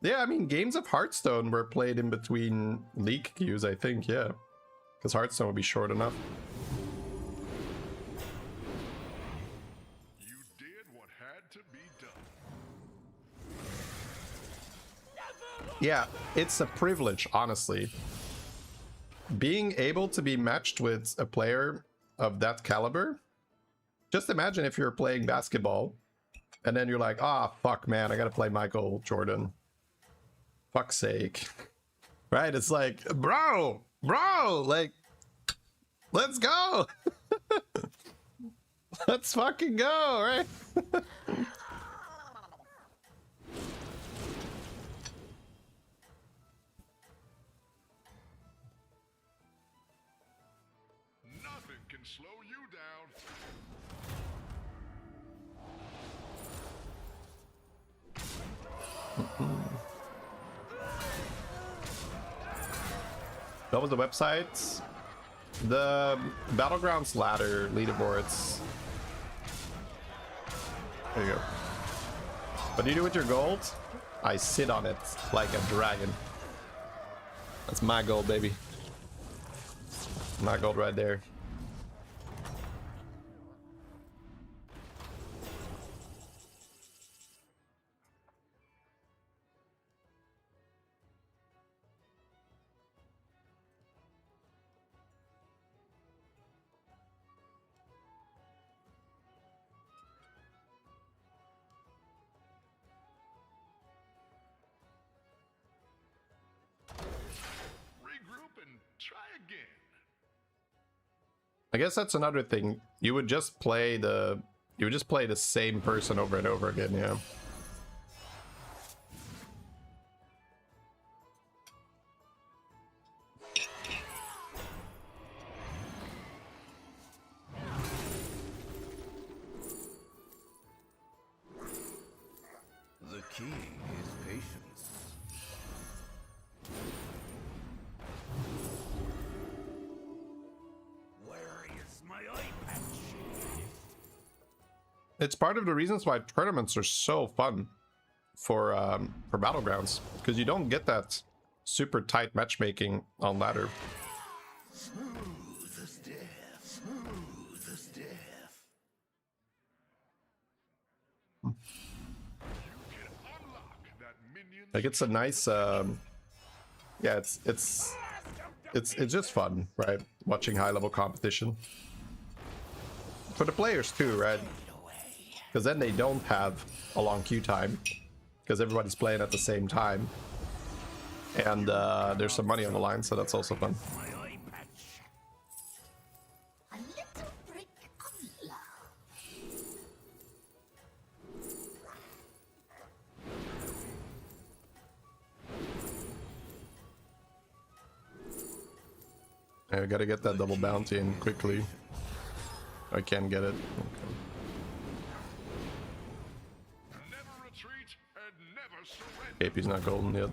Yeah, I mean, games of Hearthstone were played in between league queues, I think, yeah. Because Hearthstone would be short enough. You did what had to be done. Yeah, it's a privilege, honestly. Being able to be matched with a player of that caliber. Just imagine if you're playing basketball and then you're like, ah, fuck, man, I gotta play Michael Jordan. Fuck's sake. Right? It's like, bro, like, let's go. Let's fucking go, right? Nothing can slow you down. That was the website. The Battlegrounds ladder leaderboards. There you go. What do you do with your gold? I sit on it like a dragon. That's my gold, baby. My gold right there. Regroup and try again. I guess that's another thing. You would just play the same person over and over again, yeah. The key is patience. Where is my eye patch? It's part of the reasons why tournaments are so fun for Battlegrounds, because you don't get that super tight matchmaking on ladder. Smooth as death. Smooth as death. You can unlock that minion. Like, it's a nice yeah, it's just fun, right? Watching high level competition for the players too, right? Because then they don't have a long queue time because everybody's playing at the same time, and there's some money on the line, so that's also fun. My eye patch. A little brick of love. I gotta get that double bounty in quickly. I can get it. Okay. Never retreat and never surrender. KP's not golden yet.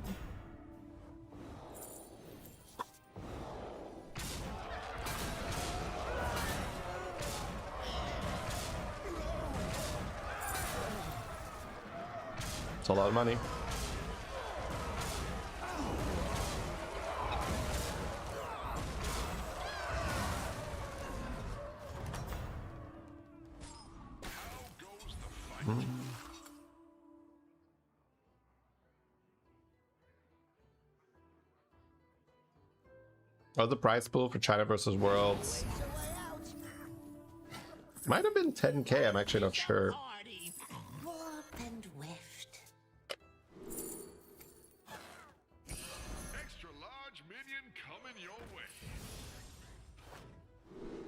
It's a lot of money. How goes the fight? Oh, the prize pool for China versus Worlds might have been 10k. I'm actually not sure. Warp and weft. Extra large minion coming your way.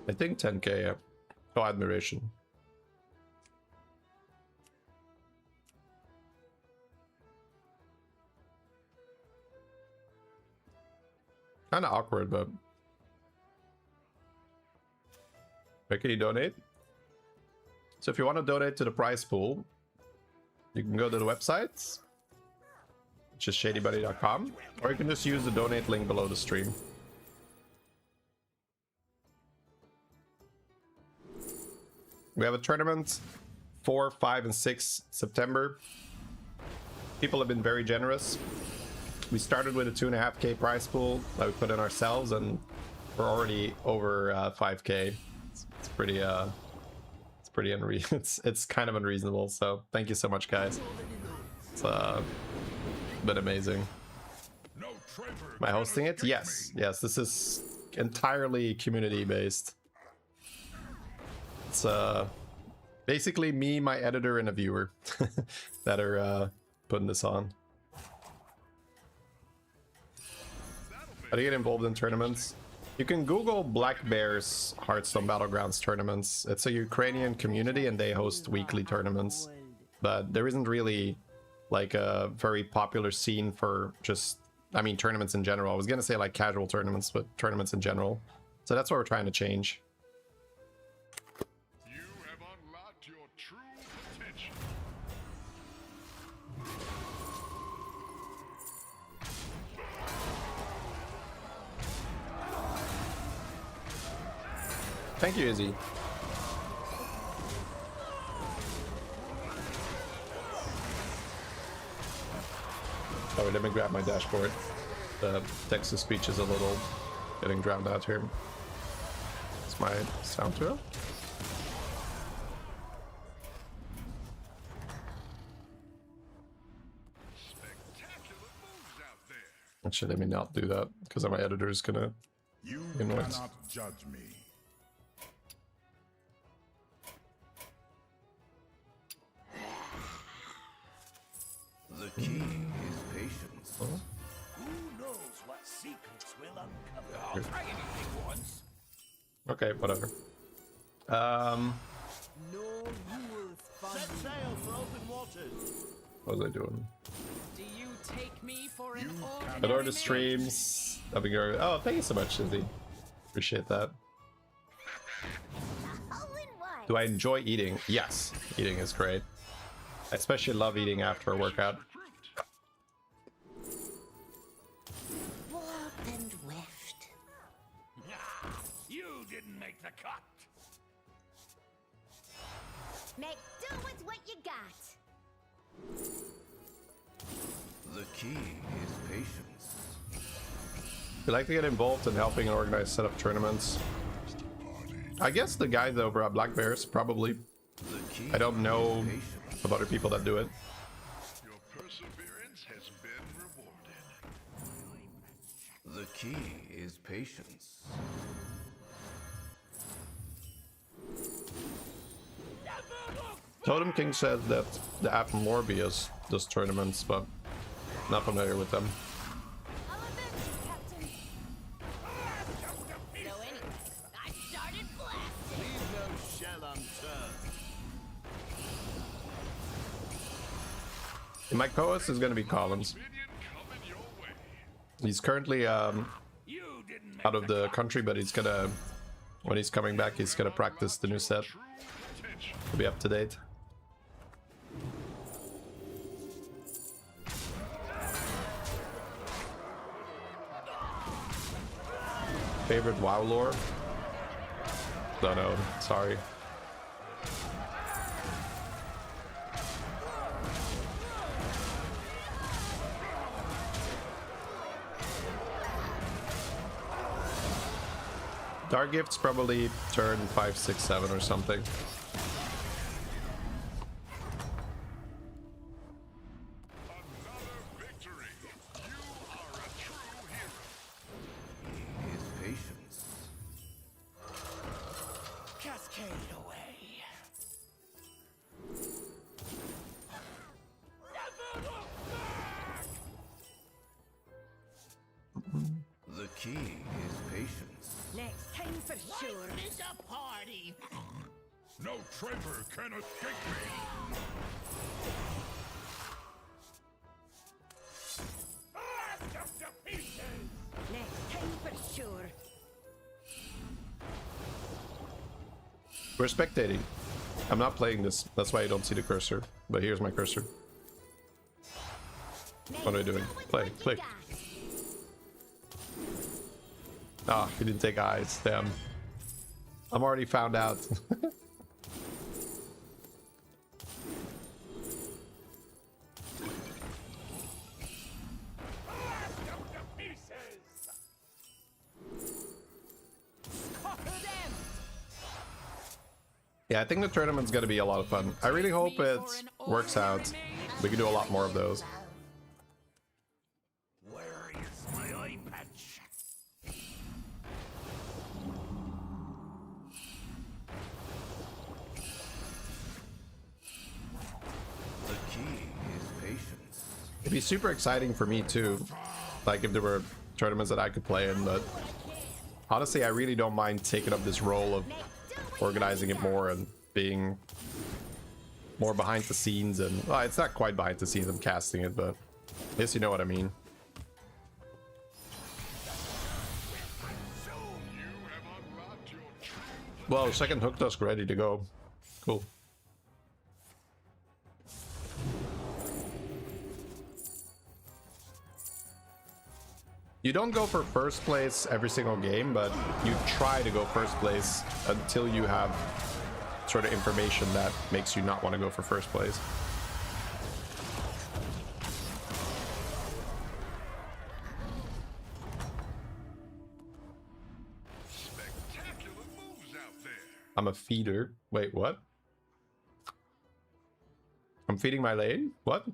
I think 10k, yeah. Oh, admiration. Kind of awkward, but... Where can you donate? So if you want to donate to the prize pool, you can go to the website, which is ShadyBunny.com, or you can just use the donate link below the stream. We have a tournament 4, 5, and 6 September. People have been very generous. We started with a 2.5k prize pool that we put in ourselves, and we're already over 5k. It's pretty unreasonable. It's kind of unreasonable. So thank you so much, guys. It's been amazing. Am I hosting it? Yes. This is entirely community based. It's basically me, my editor, and a viewer that are putting this on. How do you get involved in tournaments? You can Google Black Bear's Hearthstone Battlegrounds tournaments. It's a Ukrainian community and they host weekly tournaments. But there isn't really like a very popular scene for just, I mean, tournaments in general. I was gonna say like casual tournaments, but tournaments in general. So that's what we're trying to change. You have unlocked your true potential. Thank you, Izzy. Oh, let me grab my dashboard. The text-to-speech is a little getting drowned out here. It's my sound tool. Spectacular moves out there. Actually, let me not do that because my editor is gonna. You know what? cannot judge me. The key is patience. Oh. Who knows what secrets will uncover? I'll try anything once. Okay, whatever. No rules, Set sail for open waters. What was I doing? Do you take me for an Adore ordinary the man? streams. Oh, thank you so much, Izzy. Appreciate that. All in one. Do I enjoy eating? Yes, eating is great. I especially love eating after a workout. Warp and weft. You didn't make the cut. Make do with what you got. The key is patience. If you like to get involved in helping and organize setup tournaments, I guess the guys over at Black Bears probably. The key I don't know is patience. of other people that do it. Your perseverance has been rewarded. The key is patience. Totem King said that the app Morbius does tournaments, but not familiar with them. I'll avenge you, Captain. So anyway, I started blasting. Leave no shell unturned. And my co-host is going to be Collins. Minion coming your way. He's currently You didn't make out of the country, but he's gonna, when he's coming back, he's gonna practice the new set True potential. to be up to date. Favorite WoW lore? Don't know, sorry. Dark Gift's probably turn 5, 6, 7 or something. Another victory. You are a true hero. is patience. Cascade away. The key is patience. Next time for for sure. It's a party. No traitor can escape me. Blast up to pieces. Next time for sure. We're spectating. I'm not playing this. That's why you don't see the cursor. But here's my cursor. What am I doing? Play, click. Ah, he didn't take eyes. Damn. I'm already found out. Blast up to pieces. Yeah, I think the tournament's gonna be a lot of fun. I really hope it works out. We can do a lot more of those. Where is my eye patch? The key is patience. It'd be super exciting for me too. Like if there were tournaments that I could play in, but honestly, I really don't mind taking up this role of organizing it more and being more behind the scenes. And well, it's not quite behind the scenes, I'm casting it, but I guess you know what I mean. You have unlocked your true Well, second hook dusk ready to go. Cool. You don't go for first place every single game, but you try to go first place until you have sort of information that makes you not want to go for first place. spectacular moves out there. I'm a feeder. Wait, what? I'm feeding my lane? What?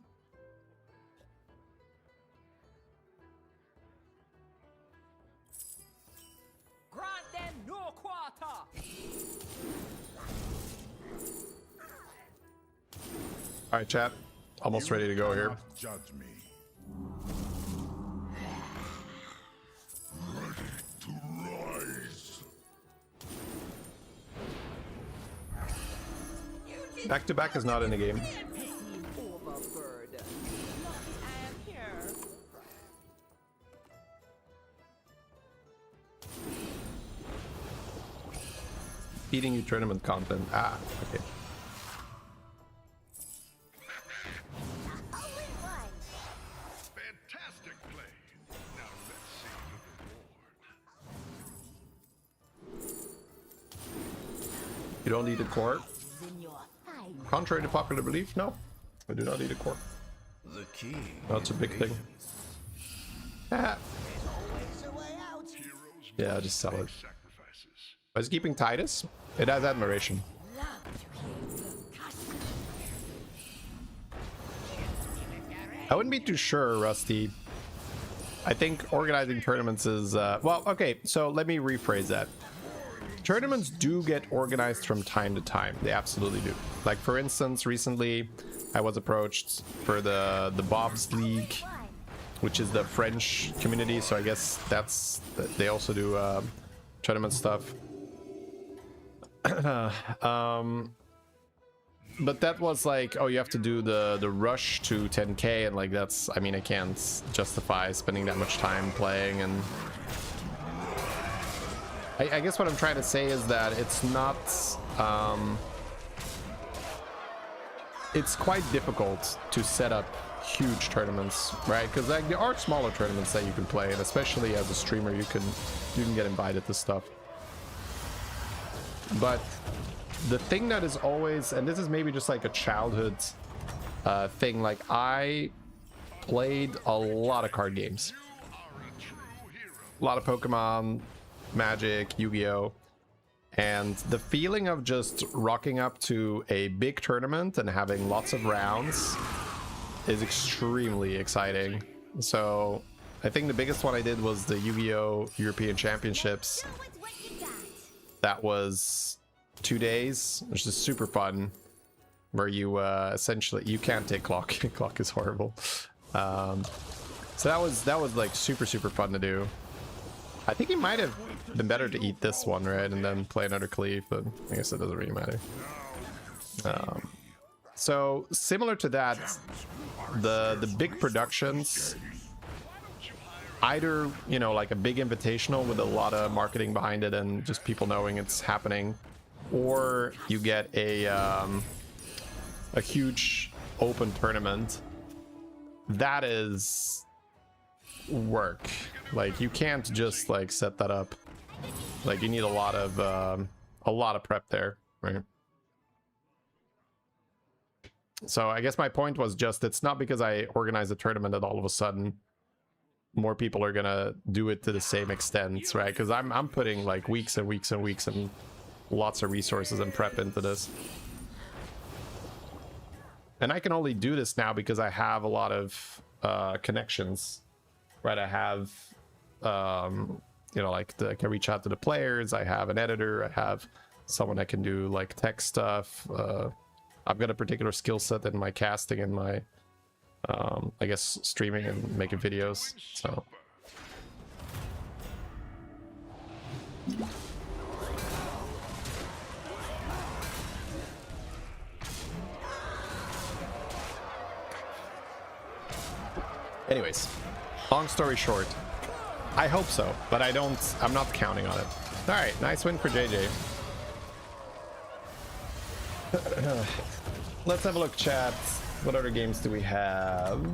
Grant them no quarter. All right, chat. Almost ready to go here. Cannot judge me. To rise. Back to back is not in the game. Overbird. I am here. Feeding you tournament content. Ah, okay. Fantastic play. Now let's see the reward. You don't need a core. Contrary to popular belief, no. I do not need a core. The key. That's a big thing. Ah. Heroes Yeah, just sell it. sacrifices. I was keeping Titus. It has admiration. I wouldn't be too sure, Rusty. I think organizing tournaments is well, okay, so let me rephrase that. Tournaments do get organized from time to time. They absolutely do. Like for instance, recently I was approached for the Bob's League, which is the French community, so I guess that's they also do tournament stuff. But that was like, oh, you have to do the rush to 10k, and like that's, I mean, I can't justify spending that much time playing. And I guess what I'm trying to say is that it's not it's quite difficult to set up huge tournaments, right? Because like there are smaller tournaments that you can play, and especially as a streamer you can get invited to stuff. But the thing that is always, and this is maybe just like a childhood thing, like I played a lot of card games, a lot of Pokemon, Magic, Yu-Gi-Oh, and the feeling of just rocking up to a big tournament and having lots of rounds is extremely exciting. So I think the biggest one I did was the Yu-Gi-Oh European Championships. That was 2 days, which is super fun, where you essentially, you can't take clock. Clock is horrible. So that was like super fun to do. I think it might have been better to eat this one, right? And then play another cleave, but I guess it doesn't really matter. So similar to that, the big productions, either, you know, like a big invitational with a lot of marketing behind it and just people knowing it's happening, or you get a huge open tournament. That is work. Like, you can't just like set that up. Like, you need a lot of prep there, right? So I guess my point was just, it's not because I organize a tournament that all of a sudden more people are gonna do it to the same extent, right? Because I'm putting like weeks and weeks and weeks and lots of resources and prep into this. And I can only do this now because I have a lot of connections, right? I have, you know, like I can reach out to the players. I have an editor. I have someone that can do like tech stuff. I've got a particular skill set in my casting and my, I guess, streaming and making videos. So. Anyways, long story short, I hope so, but I'm not counting on it. All right, nice win for JJ. Let's have a look, chat. What other games do we have?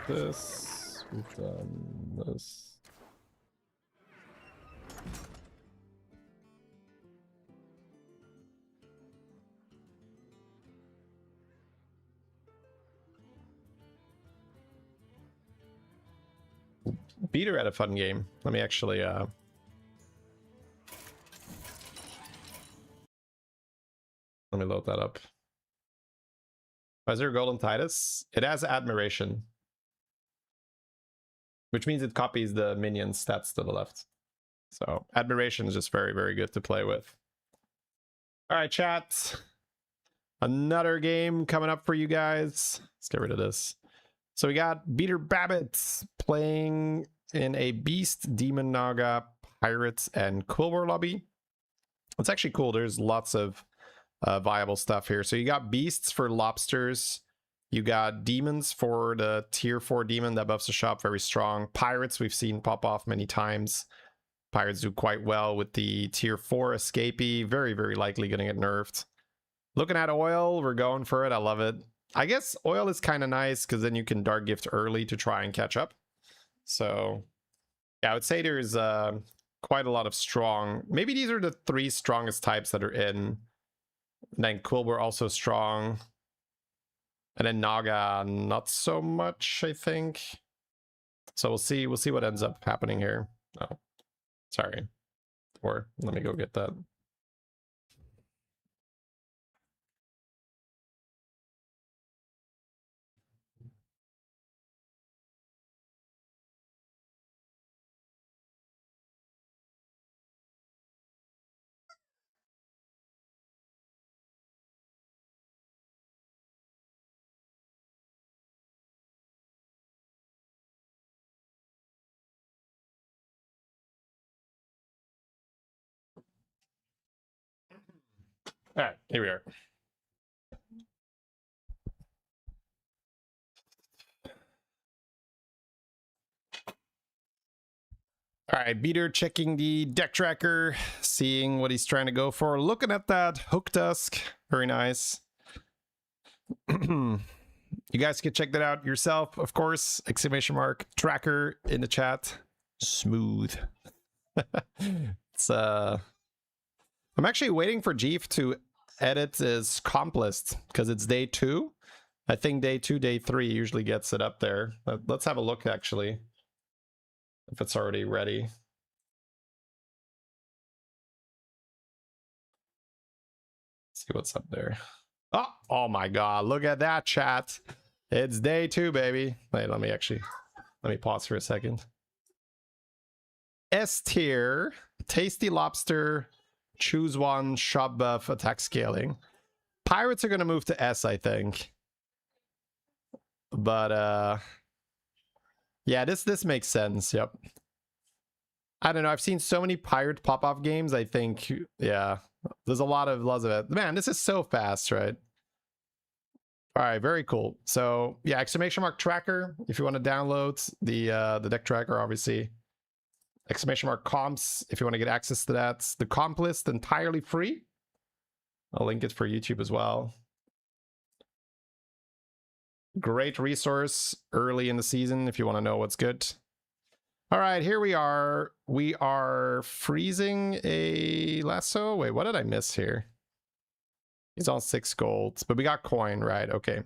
This. We've done this. Beater had a fun game. Let me actually let me load that up. Is there Golden Titus? It has Admiration, which means it copies the minion stats to the left. So Admiration is just very, very good to play with. All right, chat. Another game coming up for you guys. Let's get rid of this. So we got Beater Babbitts playing in a Beast, Demon Naga, Pirates, and Quillwar lobby. It's actually cool. There's lots of viable stuff here. So you got Beasts for Lobsters. You got Demons for the tier 4 demon that buffs the shop, very strong. Pirates we've seen pop off many times. Pirates do quite well with the tier 4 Escapee. Very, very likely going to get nerfed. Looking at Oil, we're going for it. I love it. I guess Oil is kind of nice because then you can Dark Gift early to try and catch up. So yeah, I would say there's quite a lot of strong. Maybe these are the 3 strongest types that are in. And then Quillwar also strong. And then Naga not so much, I think. So we'll see what ends up happening here. Oh, sorry. Or let me go get that. All right, here we are. All right, Beater checking the deck tracker, seeing what he's trying to go for. Looking at that Hook Dusk, very nice. You guys can check that out yourself, of course. Exclamation mark tracker in the chat. Smooth. It's I'm actually waiting for Jeef to edit his comp list because it's day 2. I think day 2, day 3 usually gets it up there. Let's have a look actually, if it's already ready. Let's see what's up there. Oh my god, look at that, chat. It's day 2, baby. Wait, let me pause for a second. S tier, Tasty Lobster, choose one, shop buff, attack scaling. Pirates are going to move to S, I think. But yeah, this makes sense. Yep. I don't know. I've seen so many pirate pop-off games. I think, yeah, there's a lot of it. Man, this is so fast, right? All right, very cool. So yeah, exclamation mark tracker if you want to download the deck tracker, obviously. Exclamation mark comps if you want to get access to that. The comp list entirely free. I'll link it for YouTube as well. Great resource early in the season if you want to know what's good. All right, here we are. We are freezing a lasso. Wait, what did I miss here? He's on 6 gold, but we got coin, right? Okay.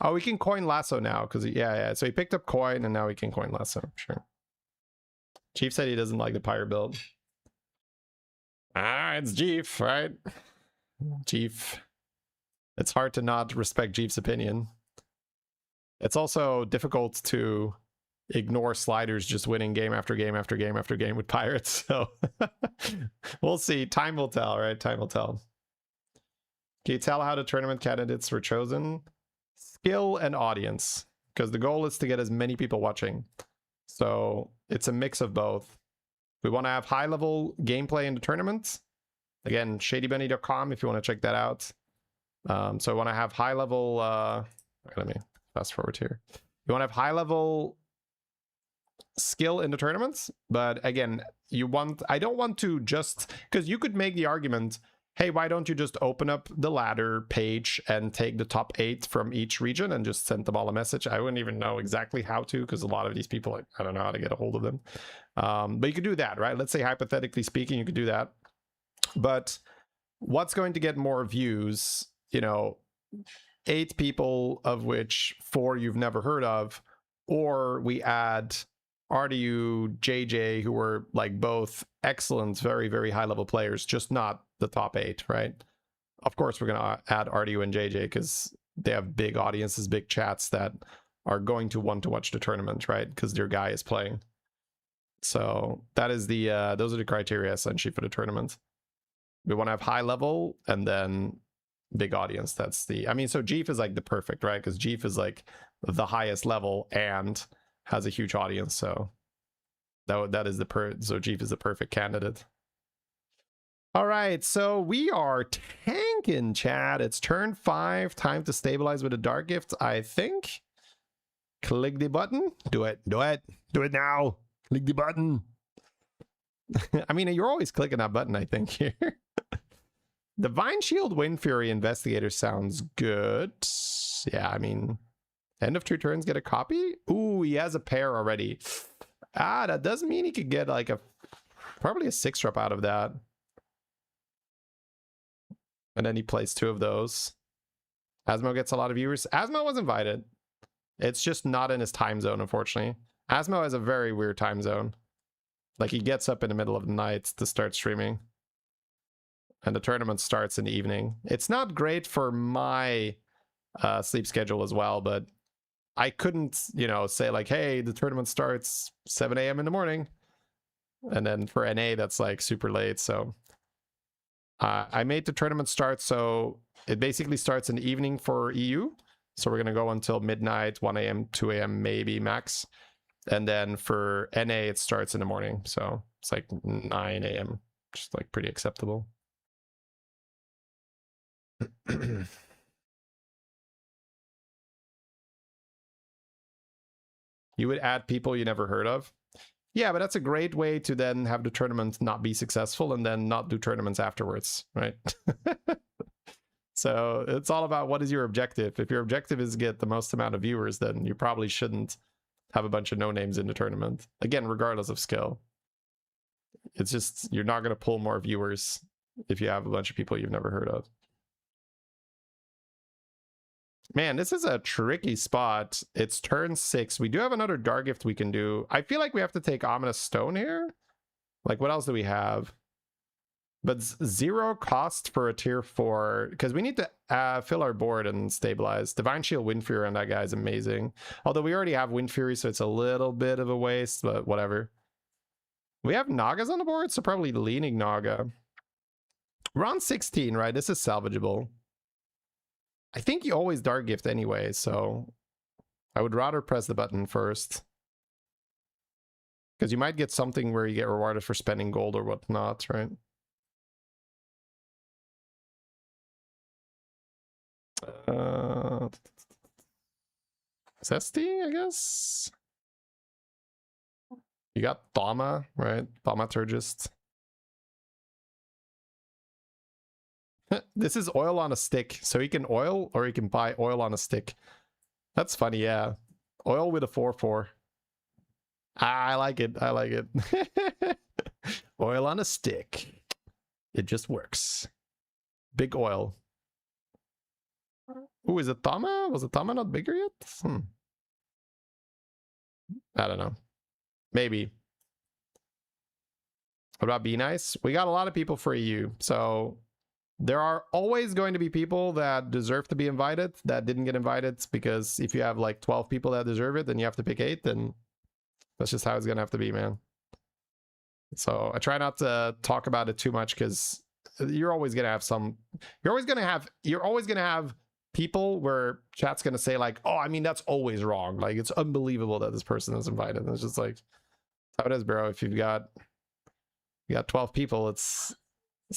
Oh, we can coin lasso now because yeah. So he picked up coin and now we can coin lasso. Sure. Chief said he doesn't like the pirate build. It's Chief, right? Chief. It's hard to not respect Chief's opinion. It's also difficult to ignore sliders just winning game after game after game after game with pirates. So we'll see. Time will tell, right? Time will tell. Can you tell how the tournament candidates were chosen? Skill and audience, because the goal is to get as many people watching. So it's a mix of both. We want to have high level gameplay in the tournament. Again, ShadyBunny.com if you want to check that out. So I want to have high level. Let me fast forward here. You want to have high level skill in the tournaments, but again, I don't want to just, because you could make the argument, hey, why don't you just open up the ladder page and take the top 8 from each region and just send them all a message? I wouldn't even know exactly how to, because a lot of these people, I don't know how to get a hold of them. But you could do that, right? Let's say hypothetically speaking, you could do that. But what's going to get more views? 8 people, of which 4 you've never heard of, or we add RDU, JJ, who were like both excellent, very, very high level players, just not the top 8, right? Of course, we're going to add RDU and JJ because they have big audiences, big chats that are going to want to watch the tournament, right? Because their guy is playing. So that is the those are the criteria essentially for the tournament. We want to have high level and then big audience. That's the, I mean, so Jeef is like the perfect, right? Because Jeef is like the highest level and has a huge audience. So that is so Jeef is the perfect candidate. All right, so we are tanking, chat. It's turn 5. Time to stabilize with a dark gift, I think. Click the button. Do it. Do it. Do it now. Click the button. I mean, you're always clicking that button, I think, here. Divine Shield Wind Fury Investigator sounds good. Yeah, I mean, end of 2 turns, get a copy? Ooh, he has a pair already. That does mean he could get like probably a 6-drop out of that. And then he plays 2 of those. Asmo gets a lot of viewers. Asmo was invited. It's just not in his time zone, unfortunately. Asmo has a very weird time zone. Like, he gets up in the middle of the night to start streaming. And the tournament starts in the evening. It's not great for my sleep schedule as well, but I couldn't, say like, hey, the tournament starts 7 a.m. in the morning. And then for NA, that's like super late, so... I made the tournament start, so it basically starts in the evening for EU. So we're going to go until midnight, 1 a.m., 2 a.m. maybe max. And then for NA, it starts in the morning. So it's like 9 a.m., just like pretty acceptable. You would add people you never heard of? Yeah, but that's a great way to then have the tournament not be successful and then not do tournaments afterwards, right? So it's all about what is your objective. If your objective is to get the most amount of viewers, then you probably shouldn't have a bunch of no-names in the tournament. Again, regardless of skill. It's just, you're not going to pull more viewers if you have a bunch of people you've never heard of. Man, this is a tricky spot. It's turn 6. We do have another dark gift we can do. I feel like we have to take Ominous Stone here. Like, what else do we have? But 0 cost for a tier 4, because we need to fill our board and stabilize. Divine Shield Wind Fury on that guy is amazing. Although we already have Wind Fury, so it's a little bit of a waste, but whatever. We have Nagas on the board, so probably leaning Naga. We're on 16, right? This is salvageable. I think you always Dark Gift anyway, so I would rather press the button first. Because you might get something where you get rewarded for spending gold or whatnot, right? Zesty, I guess? You got Thama, right? Thaumaturgist. This is oil on a stick. So you can oil or you can buy oil on a stick. That's funny, yeah. Oil with a 4/4. I like it. I like it. Oil on a stick. It just works. Big oil. Ooh, is it Thama? Was it Thama not bigger yet? I don't know. Maybe. What about Be Nice? We got a lot of people for EU, so there are always going to be people that deserve to be invited that didn't get invited, because if you have like 12 people that deserve it, then you have to pick 8, then that's just how it's gonna have to be, man. So I try not to talk about it too much, because you're always gonna have you're always gonna have people where chat's gonna say like, oh, I mean, that's always wrong. Like, it's unbelievable that this person is invited. And it's just like, that's how it is, bro. If you got 12 people, it's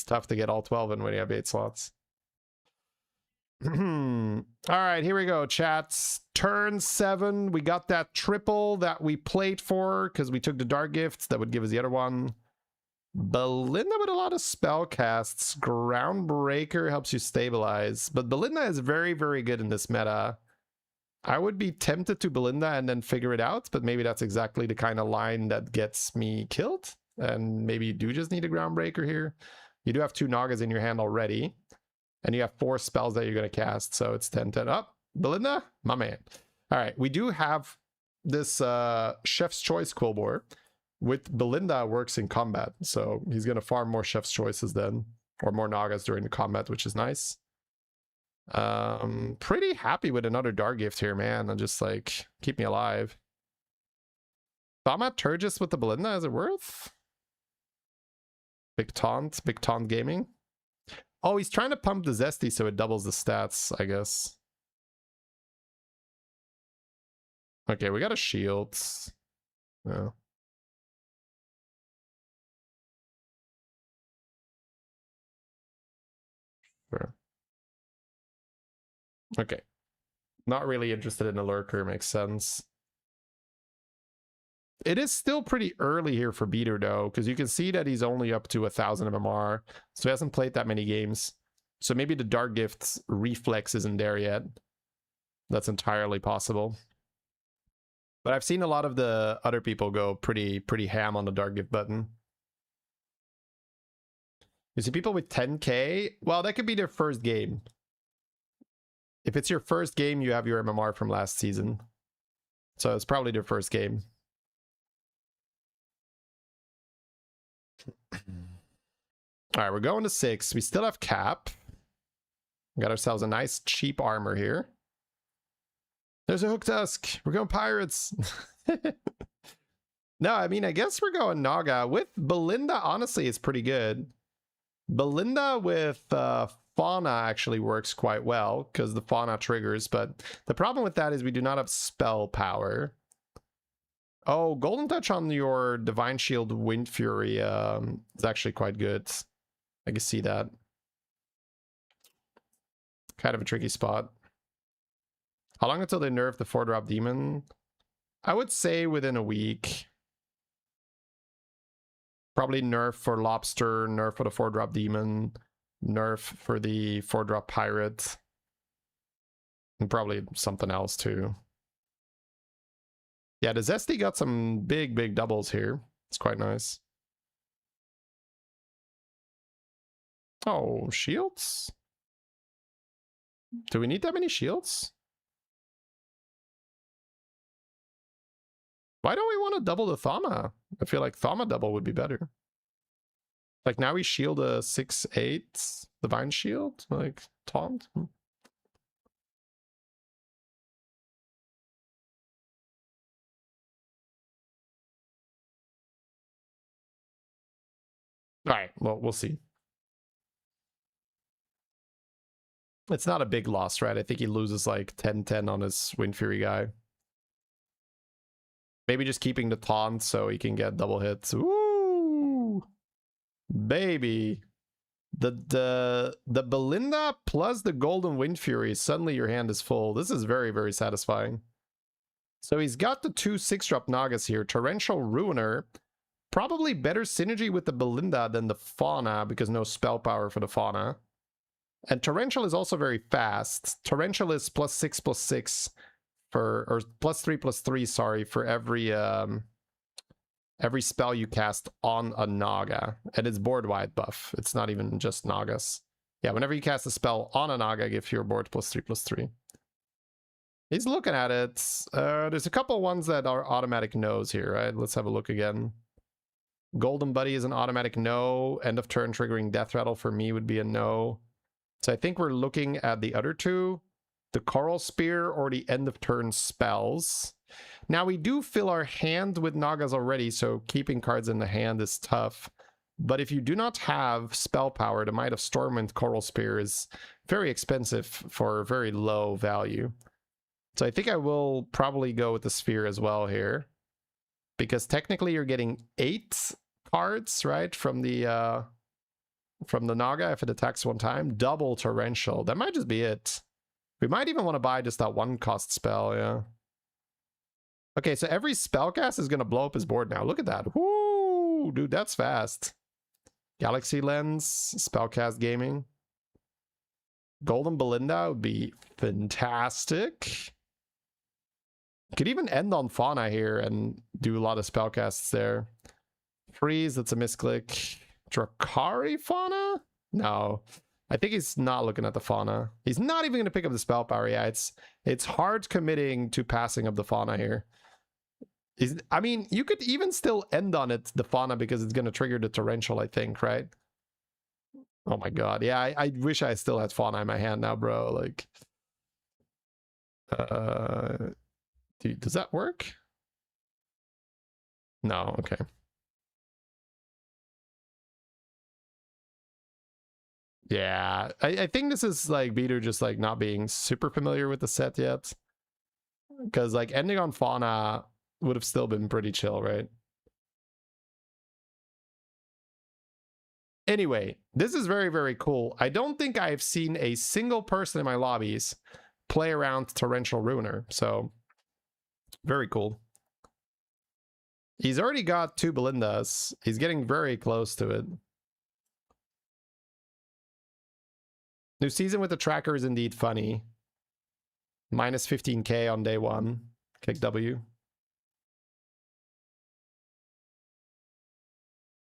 tough to get all 12 in when you have 8 slots. All right, here we go, chats. Turn 7. We got that triple that we played for because we took the Dark Gifts. That would give us the other one. Belinda with a lot of spell casts. Groundbreaker helps you stabilize. But Belinda is very, very good in this meta. I would be tempted to Belinda and then figure it out, but maybe that's exactly the kind of line that gets me killed. And maybe you do just need a Groundbreaker here. You do have 2 Nagas in your hand already. And you have 4 spells that you're going to cast, so it's 10-10 up. Belinda, my man. All right, we do have this Chef's Choice Quillbore. With Belinda works in combat, so he's going to farm more Chef's Choices then, or more Nagas during the combat, which is nice. Pretty happy with another Dark Gift here, man. And just like, keep me alive. Thaumaturgist with the Belinda, is it worth? Big Taunt Gaming. Oh, he's trying to pump the Zesty so it doubles the stats, I guess. Okay, we got a shield. Yeah. Sure. Okay. Not really interested in a lurker, makes sense. It is still pretty early here for Beater, though, because you can see that he's only up to 1,000 MMR, so he hasn't played that many games. So maybe the Dark Gift's reflex isn't there yet. That's entirely possible. But I've seen a lot of the other people go pretty ham on the Dark Gift button. You see people with 10k? Well, that could be their first game. If it's your first game, you have your MMR from last season. So it's probably their first game. All right, we're going to 6. We still have cap. We got ourselves a nice cheap armor here. There's a Hook Tusk. We're going pirates. No, I mean, I guess we're going Naga. With Belinda, honestly, it's pretty good. Belinda with Fauna actually works quite well because the Fauna triggers, but the problem with that is we do not have spell power. Oh, Golden Touch on your Divine Shield Wind Fury is actually quite good. I can see that. Kind of a tricky spot. How long until they nerf the 4-drop demon? I would say within a week. Probably nerf for Lobster, nerf for the 4-drop demon, nerf for the 4-drop pirate. And probably something else too. Yeah, the Zesty got some big doubles here. It's quite nice. Oh, shields? Do we need that many shields? Why don't we want to double the Thama? I feel like Thama double would be better. Like now we shield a 6/8 Divine Shield, like taunt. All right, well, we'll see. It's not a big loss, right? I think he loses like 10-10 on his Wind Fury guy. Maybe just keeping the taunt so he can get double hits. Ooh, baby. The Belinda plus the Golden Wind Fury, suddenly your hand is full. This is very, very satisfying. So he's got the 2 6-drop Nagas here. Torrential Ruiner. Probably better synergy with the Belinda than the Fauna, because no spell power for the Fauna. And Torrential is also very fast. Torrential is +6/+6 for, or +3/+3, sorry, for every spell you cast on a Naga. And it's board-wide buff. It's not even just Nagas. Yeah, whenever you cast a spell on a Naga, give your board +3/+3. He's looking at it. There's a couple ones that are automatic no's here, right? Let's have a look again. Golden Buddy is an automatic no. End of turn triggering Death Rattle for me would be a no. So I think we're looking at the other two. The Coral Spear or the end of turn spells. Now we do fill our hand with Nagas already, so keeping cards in the hand is tough. But if you do not have spell power, the Might of Stormwind Coral Spear is very expensive for very low value. So I think I will probably go with the Sphere as well here. Because technically you're getting 8 cards, right? From the Naga if it attacks one time. Double Torrential. That might just be it. We might even want to buy just that 1-cost spell, yeah. Okay, so every spellcast is going to blow up his board now. Look at that. Woo! Dude, that's fast. Galaxy Lens, Spellcast Gaming. Golden Belinda would be fantastic. Could even end on Fauna here and do a lot of spellcasts there. Freeze, that's a misclick. Drakari Fauna? No. I think he's not looking at the Fauna. He's not even going to pick up the spell power. Yeah, it's hard committing to passing up the Fauna here. I mean, you could even still end on it, the Fauna, because it's going to trigger the Torrential, I think, right? Oh my god. Yeah, I wish I still had Fauna in my hand now, bro. Like... Dude, does that work? No, okay. Yeah, I think this is like Beater just like not being super familiar with the set yet. Because like ending on Fauna would have still been pretty chill, right? Anyway, this is very, very cool. I don't think I've seen a single person in my lobbies play around Torrential Ruiner, so... Very cool. He's already got 2 Belindas. He's getting very close to it. New season with the tracker is indeed funny. Minus 15k on day 1. Kick W.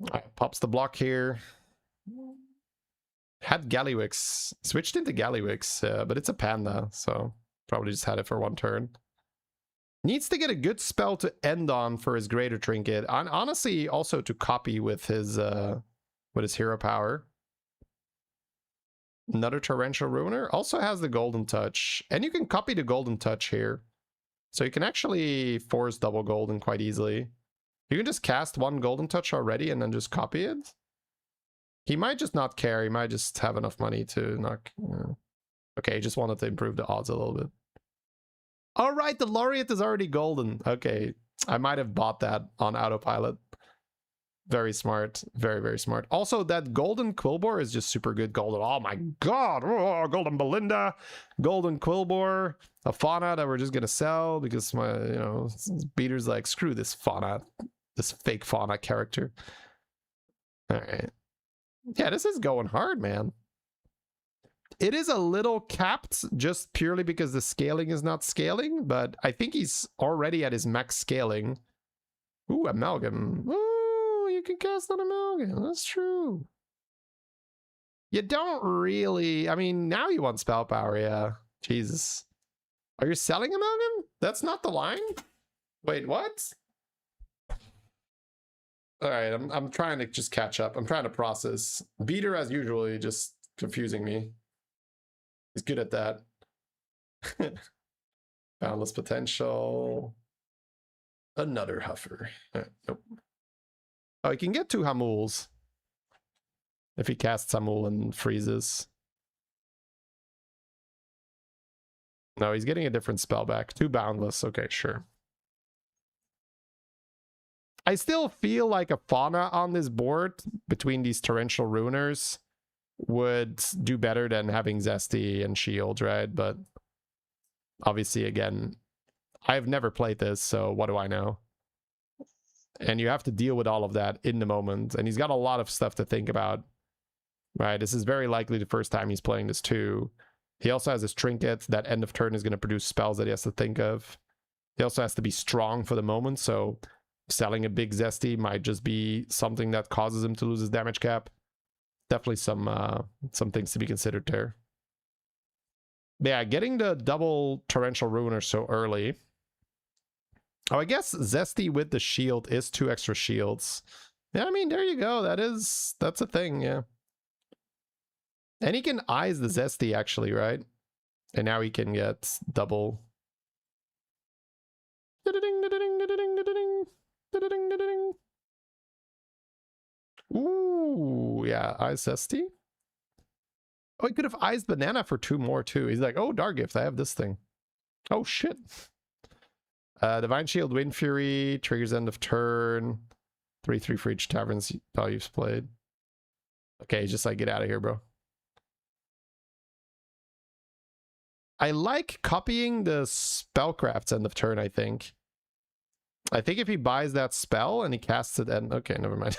Alright, pops the block here. Had Gallywix. Switched into Gallywix, but it's a panda, so probably just had it for 1 turn. Needs to get a good spell to end on for his Greater Trinket. And honestly, also to copy with his hero power. Another Torrential Ruiner. Also has the Golden Touch. And you can copy the Golden Touch here. So you can actually force double golden quite easily. You can just cast 1 Golden Touch already and then just copy it. He might just not care. He might just have enough money to not... Okay, he just wanted to improve the odds a little bit. All right, the Laureate is already golden. Okay, I might have bought that on autopilot. Very smart. Very, very smart. Also, that golden Quillbore is just super good golden. Oh my god! Oh, golden Belinda, golden Quillbore, a Fauna that we're just gonna sell because my, Beater's like, screw this Fauna, this fake Fauna character. All right. Yeah, this is going hard, man. It is a little capped just purely because the scaling is not scaling, but I think he's already at his max scaling. Ooh, Amalgam. Ooh, you can cast on Amalgam. That's true. You don't really... I mean, now you want spell power, yeah. Jesus. Are you selling Amalgam? That's not the line? Wait, what? Alright, I'm trying to just catch up. I'm trying to process. Beater, as usual, just confusing me. He's good at that. Boundless Potential. Another Huffer. Nope. Oh, he can get 2 Hamuls. If he casts Hamul and freezes. No, he's getting a different spell back. 2 boundless. Okay, sure. I still feel like a fauna on this board between these torrential ruiners would do better than having Zesty and Shield, right? But obviously, again, I've never played this, so what do I know? And you have to deal with all of that in the moment. And he's got a lot of stuff to think about, right? This is very likely the first time he's playing this too. He also has his trinket. That end of turn is going to produce spells that he has to think of. He also has to be strong for the moment, so selling a big Zesty might just be something that causes him to lose his damage cap. Definitely some things to be considered there. But yeah, getting the double Torrential Ruiner so early. Oh, I guess Zesty with the shield is 2 extra shields. Yeah, I mean, there you go. That's a thing, yeah. And he can eyes the Zesty, actually, right? And now he can get double. Ooh, yeah, eyes Zesty. Oh, he could have eyes Banana for 2 more, too. He's like, oh, Dark Gift, I have this thing. Oh, shit. Divine Shield, Wind Fury, triggers end of turn. 3/3 for each tavern's values played. Okay, just like, get out of here, bro. I like copying the Spellcraft's end of turn, I think. I think if he buys that spell and he casts it and... Okay, never mind.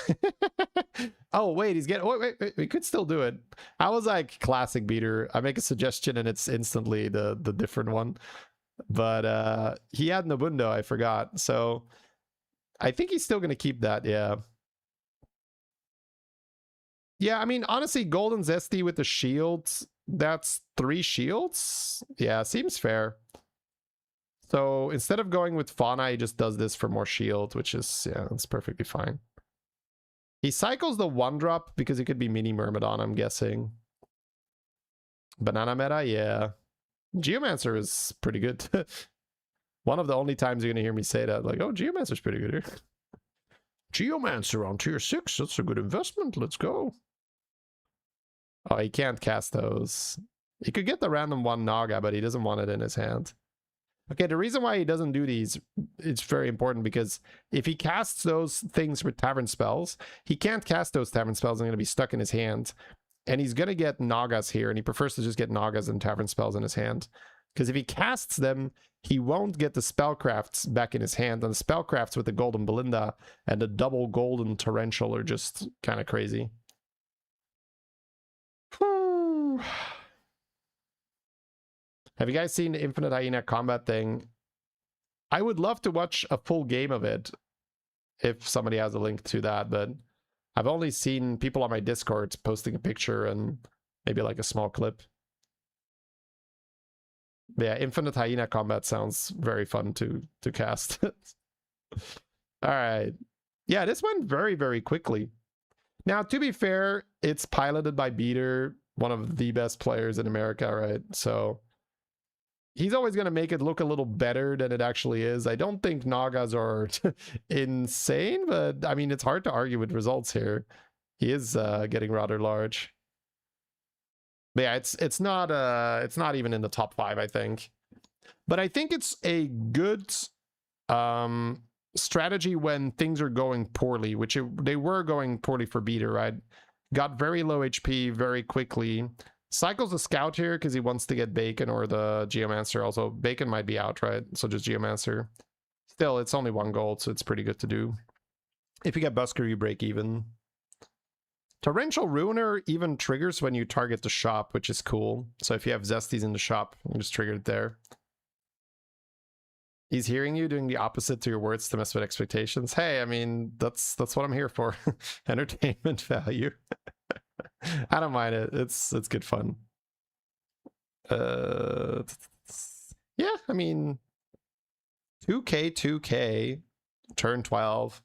Oh, wait, he's getting... Wait, we could still do it. I was like, classic beater. I make a suggestion and it's instantly the different one. But he had Nobundo, I forgot. So I think he's still going to keep that, yeah. Yeah, I mean, honestly, Golden Zesty with the shields, that's 3 shields? Yeah, seems fair. So instead of going with Fauna, he just does this for more shield, which is, yeah, that's perfectly fine. He cycles the 1-drop because he could be Mini Myrmidon, I'm guessing. Banana Meta, yeah. Geomancer is pretty good. One of the only times you're going to hear me say that, like, oh, Geomancer's pretty good here. Geomancer on tier 6, that's a good investment, let's go. Oh, he can't cast those. He could get the random 1 Naga, but he doesn't want it in his hand. Okay, the reason why he doesn't do these, it's very important, because if he casts those things with tavern spells, he can't cast those tavern spells and they're going to be stuck in his hand. And he's going to get Nagas here, and he prefers to just get Nagas and tavern spells in his hand. Because if he casts them, he won't get the Spellcrafts back in his hand, and the Spellcrafts with the Golden Belinda and the double Golden Torrential are just kind of crazy. Whew. Have you guys seen the Infinite Hyena combat thing? I would love to watch a full game of it if somebody has a link to that, but I've only seen people on my Discord posting a picture and maybe like a small clip. But yeah, Infinite Hyena combat sounds very fun to cast. All right. Yeah, this went very, very quickly. Now, to be fair, it's piloted by Beater, one of the best players in America, right? So he's always going to make it look a little better than it actually is. I don't think Nagas are insane, but I mean, it's hard to argue with results here. He is getting rather large. But yeah, it's not even in the top 5, I think. But I think it's a good strategy when things are going poorly, which they were going poorly for Beater, right? Got very low HP very quickly. Cycles the Scout here because he wants to get Bacon or the Geomancer. Also, Bacon might be out, right? So just Geomancer. Still, it's only 1 gold, so it's pretty good to do. If you get Busker, you break even. Torrential Ruiner even triggers when you target the shop, which is cool. So if you have Zesties in the shop, you just trigger it there. He's hearing you doing the opposite to your words to mess with expectations. Hey, I mean, that's what I'm here for. Entertainment value. I don't mind it. It's good fun. Yeah, I mean, 2k, turn 12.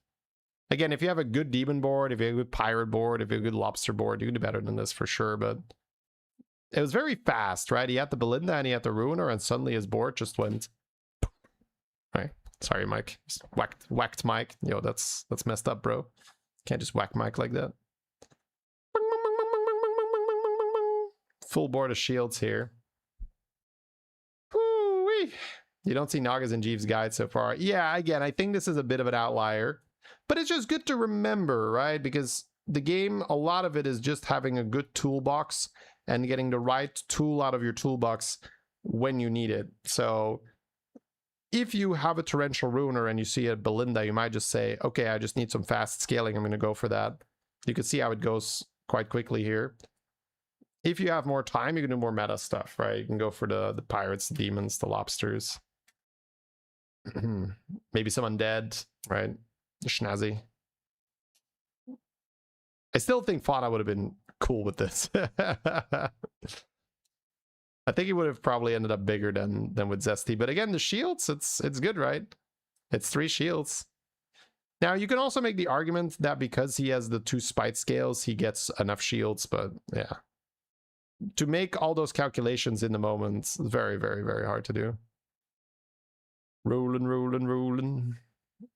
Again, if you have a good demon board, if you have a good pirate board, if you have a good lobster board, you can do better than this for sure. But it was very fast, right? He had the Belinda and he had the Ruiner, and suddenly his board just went. Right. Sorry, Mike. Just whacked Mike. Yo, that's messed up, bro. Can't just whack Mike like that. Full board of shields here. Woo. Really? You don't see Nagas in Jeeves' guide so far. Yeah, again, I think this is a bit of an outlier. But it's just good to remember, right? Because the game, a lot of it is just having a good toolbox and getting the right tool out of your toolbox when you need it. So if you have a Torrential Ruiner and you see a Belinda, you might just say, okay, I just need some fast scaling. I'm going to go for that. You can see how it goes quite quickly here. If you have more time, you can do more meta stuff, right? You can go for the pirates, the demons, the lobsters. Maybe some undead, right? Schnazzy. I still think Fauna would have been cool with this. I think he would have probably ended up bigger than with Zesty. But again, the shields, it's good, right? It's 3 shields. Now, you can also make the argument that because he has the 2 spite scales, he gets enough shields, but yeah. To make all those calculations in the moment is very, very, very hard to do. Rolling.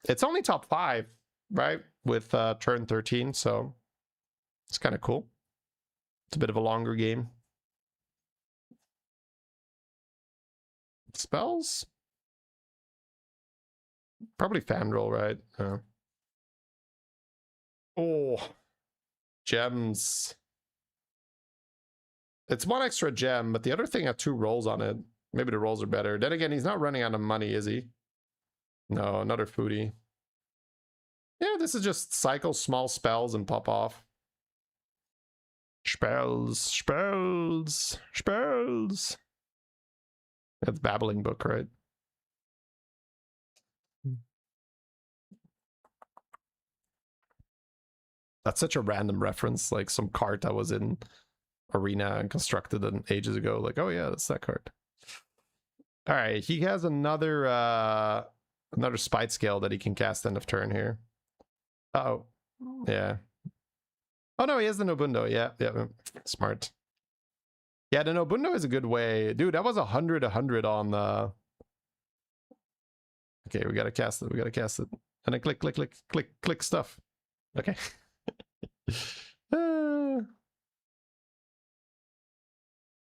It's only top 5, right? With turn 13, so it's kind of cool. It's a bit of a longer game. Spells? Probably Fandral, right? Oh, gems. It's 1 extra gem, but the other thing had 2 rolls on it. Maybe the rolls are better. Then again, he's not running out of money, is he? No, another foodie. Yeah, this is just cycle small spells and pop off. Spells. That's Babbling Book, right? That's such a random reference, like some card that was in Arena and constructed ages ago. Like, oh yeah, that's that card. All right, he has another another spite scale that he can cast end of turn here. Uh-oh. Yeah. Oh no, he has the Nobundo. Yeah, smart. Yeah, the Nobundo is a good way. Dude, that was 100 on the... Okay, we gotta cast it. And then click stuff. Okay.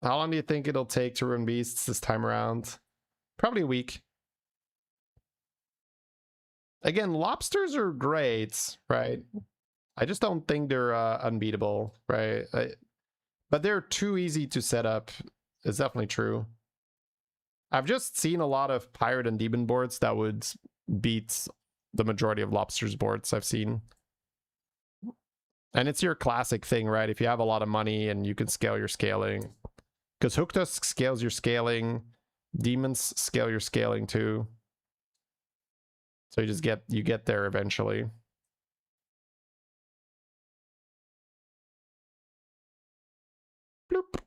How long do you think it'll take to run beasts this time around? Probably a week. Again, lobsters are great, right? I just don't think they're unbeatable, right? But they're too easy to set up. It's definitely true. I've just seen a lot of pirate and demon boards that would beat the majority of lobsters boards I've seen. And it's your classic thing, right? If you have a lot of money and you can scale your scaling. Because Hook Tusk scales your scaling. Demons scale your scaling too. So you get there eventually. Bloop.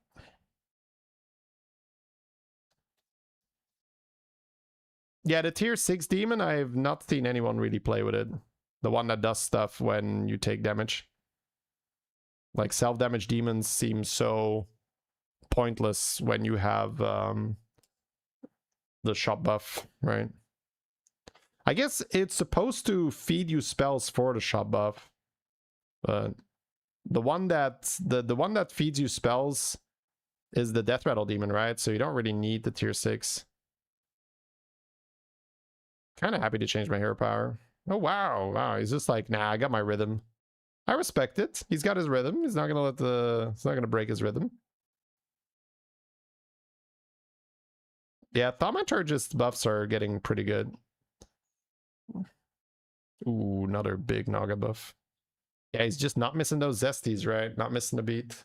Yeah, the tier 6 demon, I've not seen anyone really play with it. The one that does stuff when you take damage. Like self-damage demons seem so pointless when you have the shop buff, right? I guess it's supposed to feed you spells for the shop buff. But the one that feeds you spells is the death rattle demon, right? So you don't really need the tier 6. Kind of happy to change my hero power. Oh wow, he's just like, nah, I got my rhythm. I respect it. He's got his rhythm. He's not gonna break his rhythm. Yeah, Thaumaturgist buffs are getting pretty good. Ooh, another big Naga buff. Yeah, he's just not missing those zesties, right? Not missing a beat.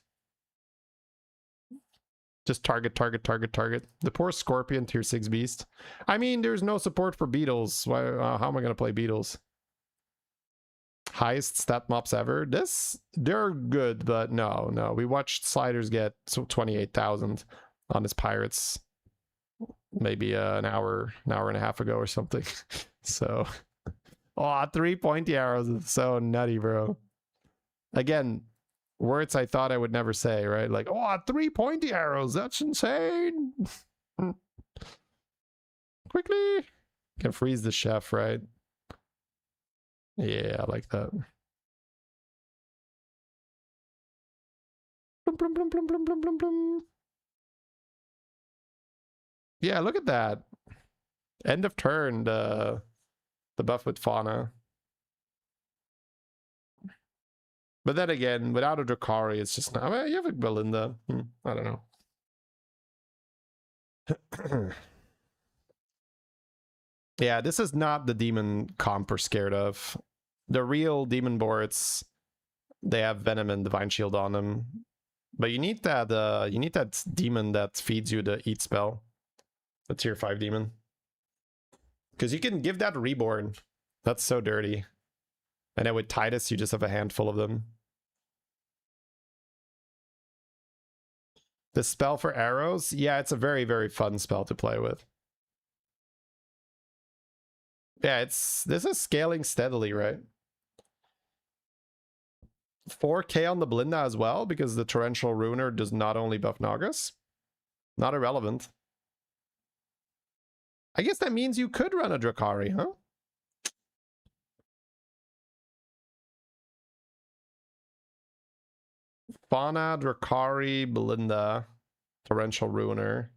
Just target. The poor Scorpion tier 6 beast. I mean, there's no support for beetles. Why? How am I going to play beetles? Highest stat mops ever. They're good, but no. We watched Sliders get 28,000 on his pirates. Maybe an hour and a half ago or something. So, 3 pointy arrows is so nutty, bro. Again, words I thought I would never say, right? Like, 3 pointy arrows, that's insane. Quickly. Can freeze the chef, right? Yeah, I like that. Blum, blum, blum, blum, blum, blum, blum, blum. Yeah, look at that. End of turn, the buff with Fauna. But then again, without a Drakari, it's just not. I mean, you have a Belinda. I don't know. Yeah, this is not the demon comp we're scared of. The real demon boards, they have Venom and Divine Shield on them. But you need that demon that feeds you the eat spell. The tier 5 demon. Because you can give that Reborn. That's so dirty. And then with Titus, you just have a handful of them. The spell for arrows? Yeah, it's a very, very fun spell to play with. Yeah, this is scaling steadily, right? 4k on the Belinda as well, because the Torrential Ruiner does not only buff Nagas. Not irrelevant. I guess that means you could run a Drakari, huh? Fauna, Drakari, Belinda, Torrential Ruiner.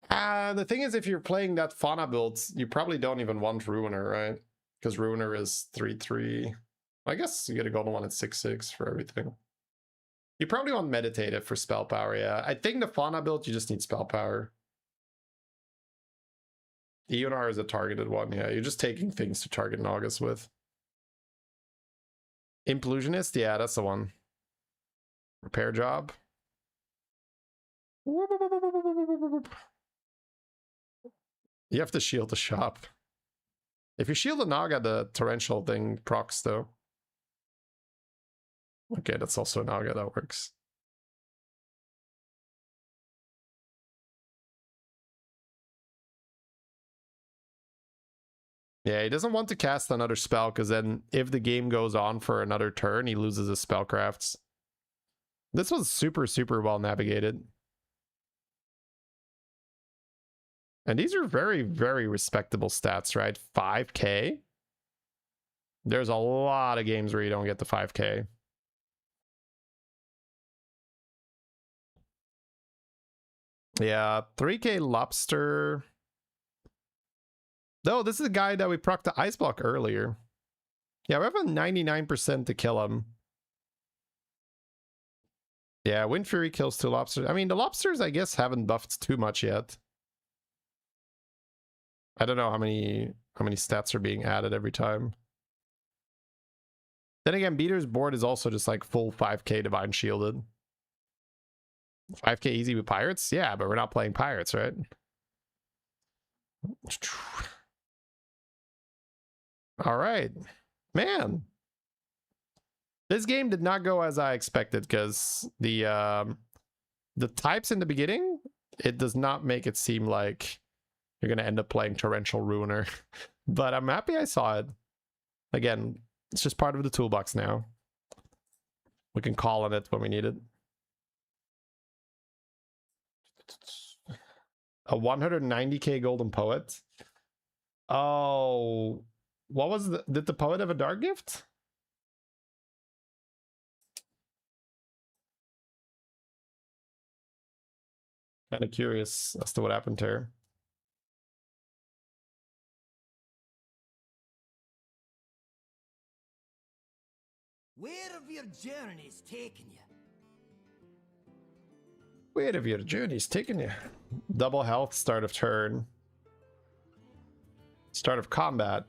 The thing is, if you're playing that Fauna build, you probably don't even want Ruiner, right? Because Ruiner is 3/3. I guess you get a golden one at 6/6 for everything. You probably want Meditative for spell power, yeah. I think the Fauna build, you just need spell power. Eonar is a targeted one, yeah. You're just taking things to target Nagas with. Implusionist, yeah, that's the one. Repair job. You have to shield the shop. If you shield the Naga, the torrential thing procs though. Okay, that's also a Naga, that works. Yeah, he doesn't want to cast another spell, because then if the game goes on for another turn, he loses his spellcrafts. This was super, super well navigated. And these are very, very respectable stats, right? 5k? There's a lot of games where you don't get the 5k. Yeah, 3k Lobster. No, this is a guy that we procced the Ice Block earlier. Yeah, we have a 99% to kill him. Yeah, Wind Fury kills 2 Lobsters. I mean, the Lobsters, I guess, haven't buffed too much yet. I don't know how many stats are being added every time. Then again, Beater's board is also just like full 5k Divine Shielded. 5k easy with Pirates? Yeah, but we're not playing Pirates, right? All right. Man. This game did not go as I expected, because the types in the beginning, it does not make it seem like you're going to end up playing Torrential Ruiner. But I'm happy I saw it. Again, it's just part of the toolbox now. We can call on it when we need it. A 190k Golden Poet. Oh, what was did the Poet have a Dark Gift? Kind of curious as to what happened to her. Where have your journeys taken you? Where have your journeys taken you? Double health, start of turn. Start of combat.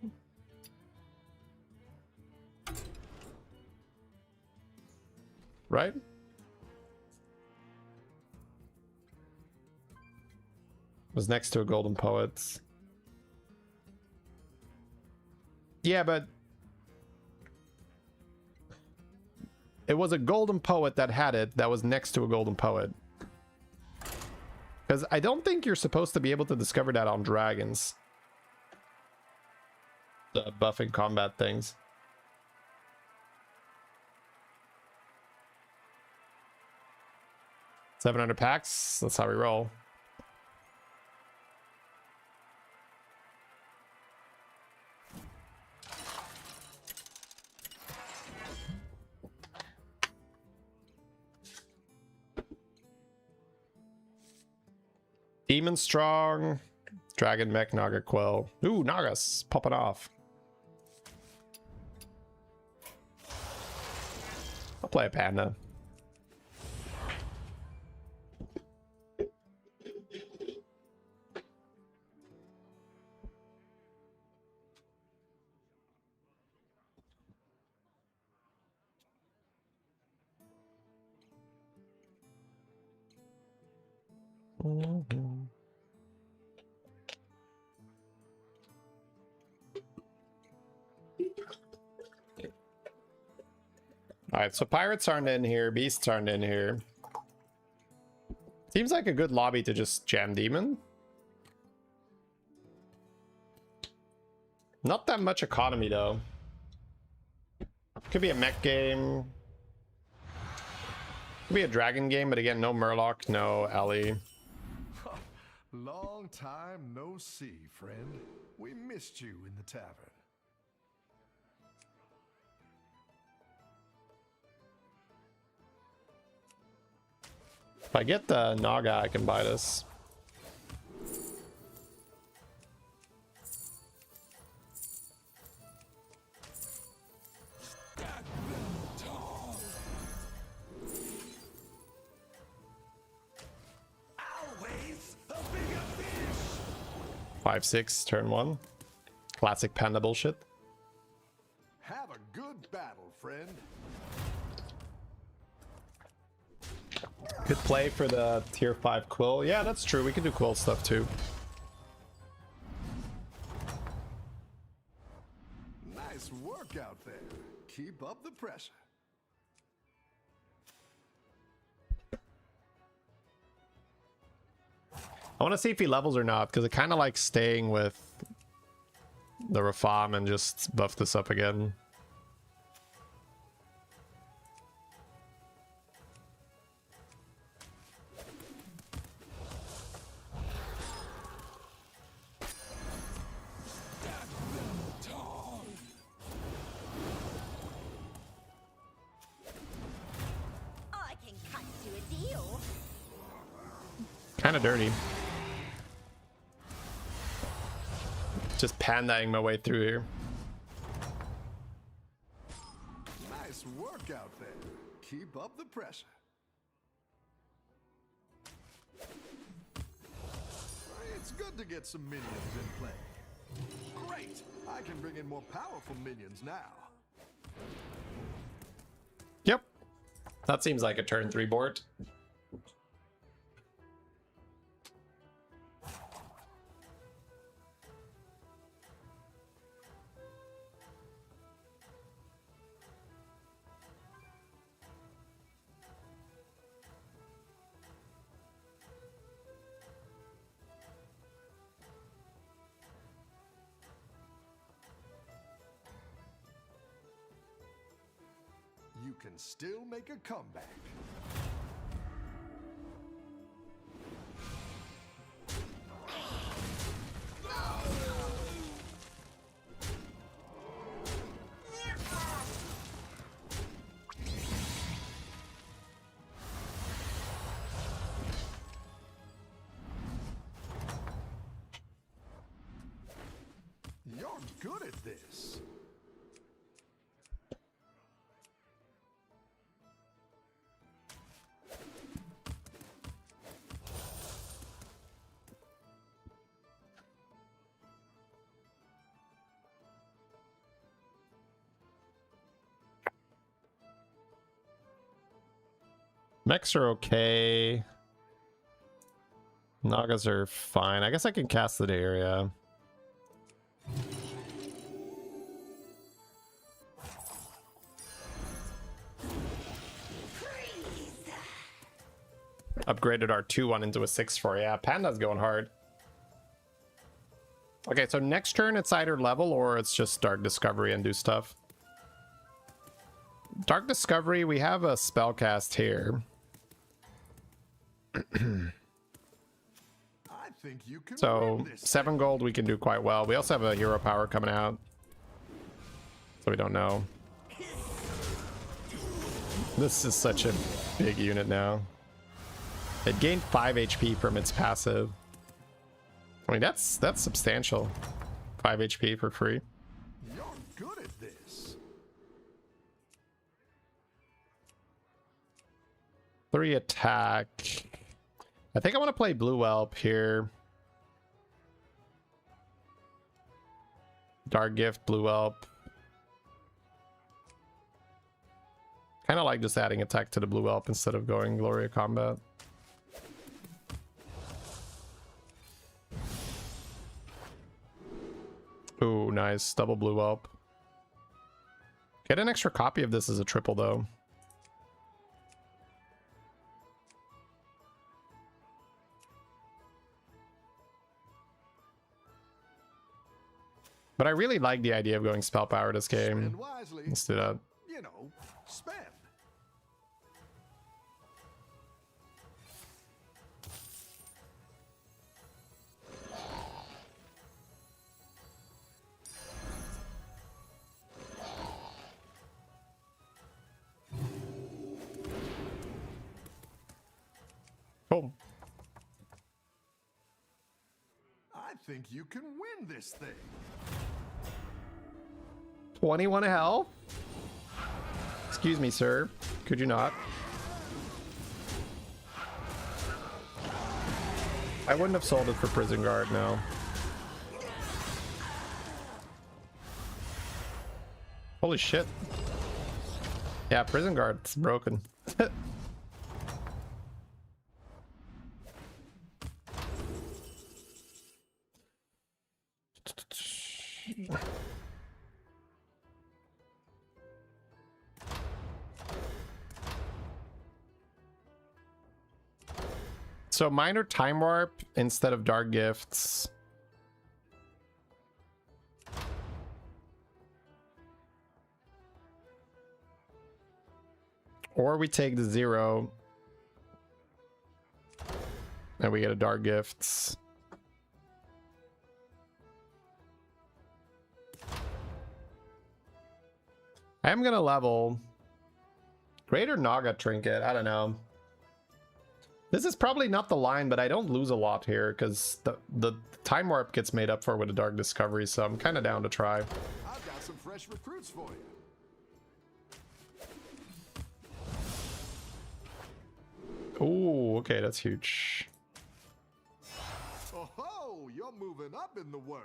Right? Was next to a Golden Poet. Yeah, but it was a Golden Poet that had it that was next to a Golden Poet. Because I don't think you're supposed to be able to discover that on dragons. The buffing combat things. $700 packs. That's how we roll. Demon Strong, Dragon Mech, Naga Quell. Ooh, Nagas popping off. I'll play a Panda. Alright, so pirates aren't in here, beasts aren't in here. Seems like a good lobby to just jam demon. Not that much economy though. Could be a mech game. Could be a dragon game, but again, no Murloc, no Ellie. Long time no see, friend. We missed you in the tavern. If I get the Naga, I can buy this. Always a bigger fish. 5-6, turn 1. Classic Panda bullshit. Have a good battle, friend. Good play for the tier 5 Quill. Yeah, that's true. We can do Quill stuff too. Nice work out there. Keep up the pressure. I want to see if he levels or not, because I kind of like staying with the Rafam and just buff this up again. I can cut you a deal. Kind of dirty. Just pandaing my way through here. Nice work out there. Keep up the pressure. It's good to get some minions in play. Great! I can bring in more powerful minions now. Yep. That seems like a turn 3 board. You can still make a comeback. You're good at this. Mechs are okay. Nagas are fine. I guess I can cast the area. Upgraded our 2-1 into a 6-4. Yeah, Panda's going hard. Okay, so next turn it's either level or it's just Dark Discovery and do stuff. Dark Discovery, we have a spell cast here. I think you can So win this 7 gold we can do quite well. We also have a hero power coming out, so we don't know. This is such a big unit now. It gained 5 HP from its passive. I mean, that's substantial. 5 HP for free. You're good at this. 3 attack. I think I want to play Blue Whelp here. Dark Gift, Blue Whelp. Kind of like just adding attack to the Blue Whelp instead of going Gloria Combat. Ooh, nice. Double Blue Whelp. Get an extra copy of this as a triple, though. But I really like the idea of going Spell Power this game. Spend wisely. Let's do that. You know, spend. Cool. I think you can win this thing. 21 health? Excuse me, sir. Could you not? I wouldn't have sold it for Prison Guard, no. Holy shit. Yeah, Prison Guard's broken. So minor time warp instead of dark gifts. Or we take the 0 and we get a dark gifts. I am gonna level Greater Naga Trinket. I don't know. This is probably not the line, but I don't lose a lot here because the time warp gets made up for with a Dark Discovery, so I'm kind of down to try. I've got some fresh recruits for you. Ooh, okay, that's huge. Oh ho, you're moving up in the world.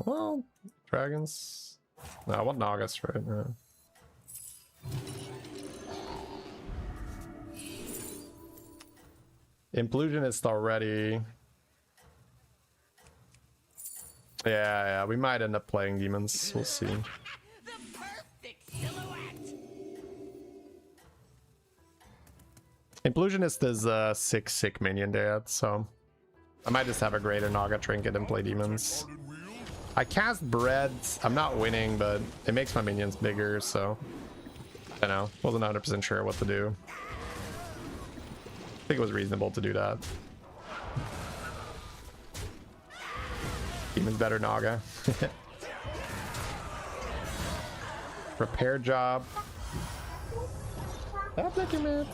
Well, dragons. No, I want Nagas right now. Implusionist already. Yeah, we might end up playing demons. We'll see. The perfect silhouette. Implusionist is a sick minion dad, so I might just have a Greater Naga Trinket and play demons. I cast Bread. I'm not winning, but it makes my minions bigger, so I don't know. Wasn't 100% sure what to do. I think it was reasonable to do that. Demon's better Naga. Repair job. I'll take him in.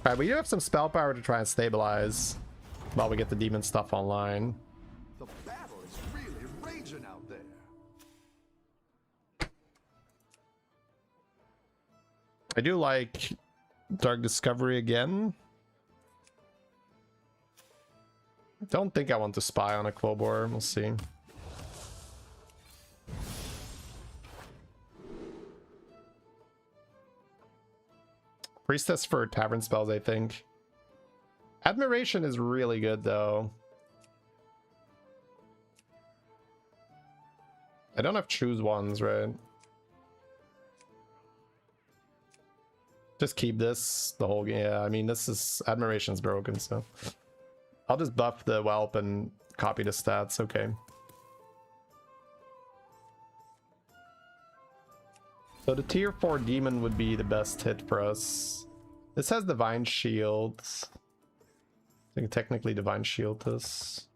Alright, we do have some spell power to try and stabilize while we get the demon stuff online. The battle is really raging out there. I do like Dark Discovery again. Don't think I want to spy on a Quobor. We'll see. Priestess for tavern spells, I think. Admiration is really good, though. I don't have choose ones, right? Just keep this the whole game. Yeah, I mean, this is Admiration's broken, so I'll just buff the Whelp and copy the stats. Okay. So the tier 4 demon would be the best hit for us. This has Divine Shield. I can technically Divine Shield this.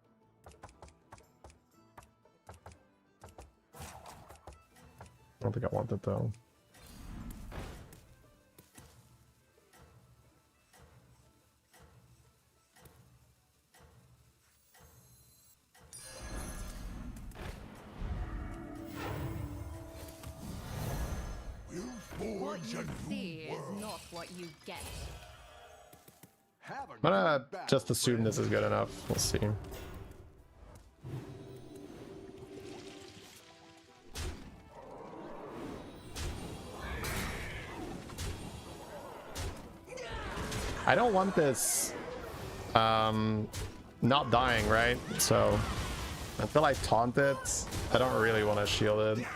I don't think I want it though. Forge a See new is world. not what you get. Have a I'm gonna good battle, just assume friend. this is good enough. We'll see. I don't want this not dying, right? So until I taunt it, I don't really want to shield it.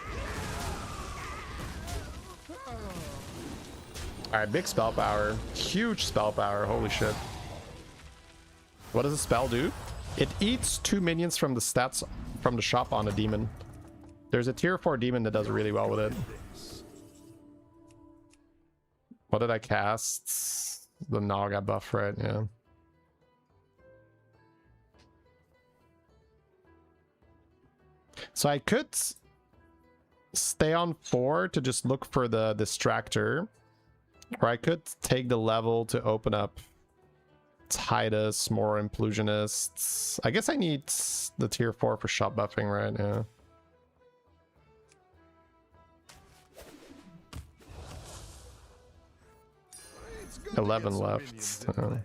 Alright, big spell power. Huge spell power. Holy shit. What does the spell do? It eats 2 minions from the stats from the shop on a demon. There's a tier 4 demon that does really well with it. What did I cast? The Naga buff, right? Yeah. So I could stay on 4 to just look for the distractor. Or I could take the level to open up Titus, more Implusionists. I guess I need the tier 4 for shop buffing, right? Yeah. It's good to 11 get some left. minions in play.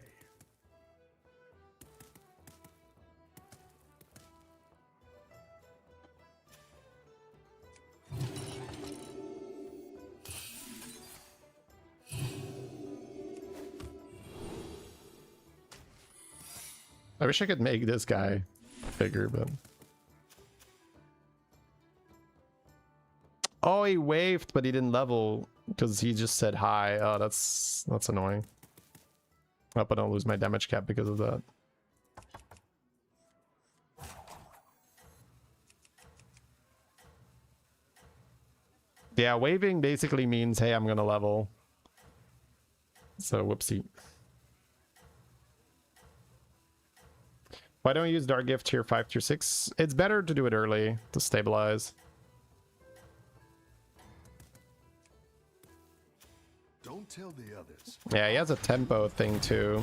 I wish I could make this guy bigger, but... Oh, he waved, but he didn't level because he just said hi. Oh, that's annoying. I hope I don't lose my damage cap because of that. Yeah, waving basically means, hey, I'm gonna level. So, whoopsie. Why don't you use Dark Gift tier 5, tier 6? It's better to do it early to stabilize. Don't tell the others. Yeah, he has a tempo thing too.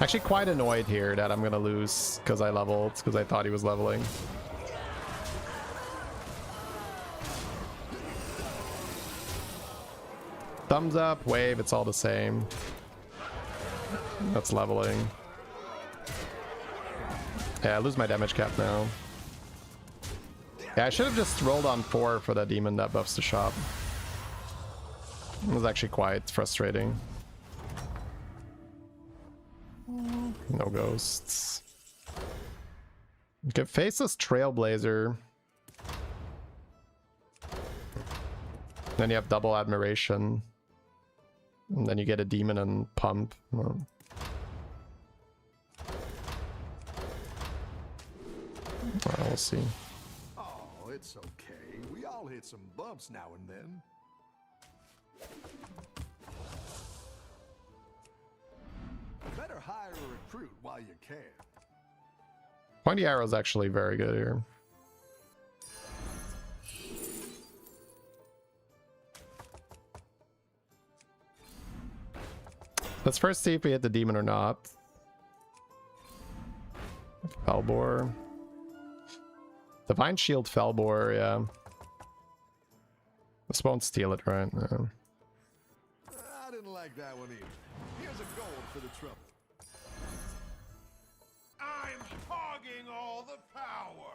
Actually quite annoyed here that I'm gonna lose because I leveled, because I thought he was leveling. Thumbs up, wave, it's all the same. That's leveling. Yeah, I lose my damage cap now. Yeah, I should have just rolled on 4 for that demon that buffs the shop. It was actually quite frustrating. No ghosts. You can face this Trailblazer. Then you have double admiration. And then you get a demon and pump. Well, we'll see. Oh, it's okay. We all hit some bumps now and then. Better hire a recruit while you can. Pointy arrow is actually very good here. Let's first see if we hit the demon or not. Felbor. Divine Shield Felbor, yeah. This won't steal it, right? No. I didn't like that one either. Here's a gold for the trouble. I'm hogging all the power.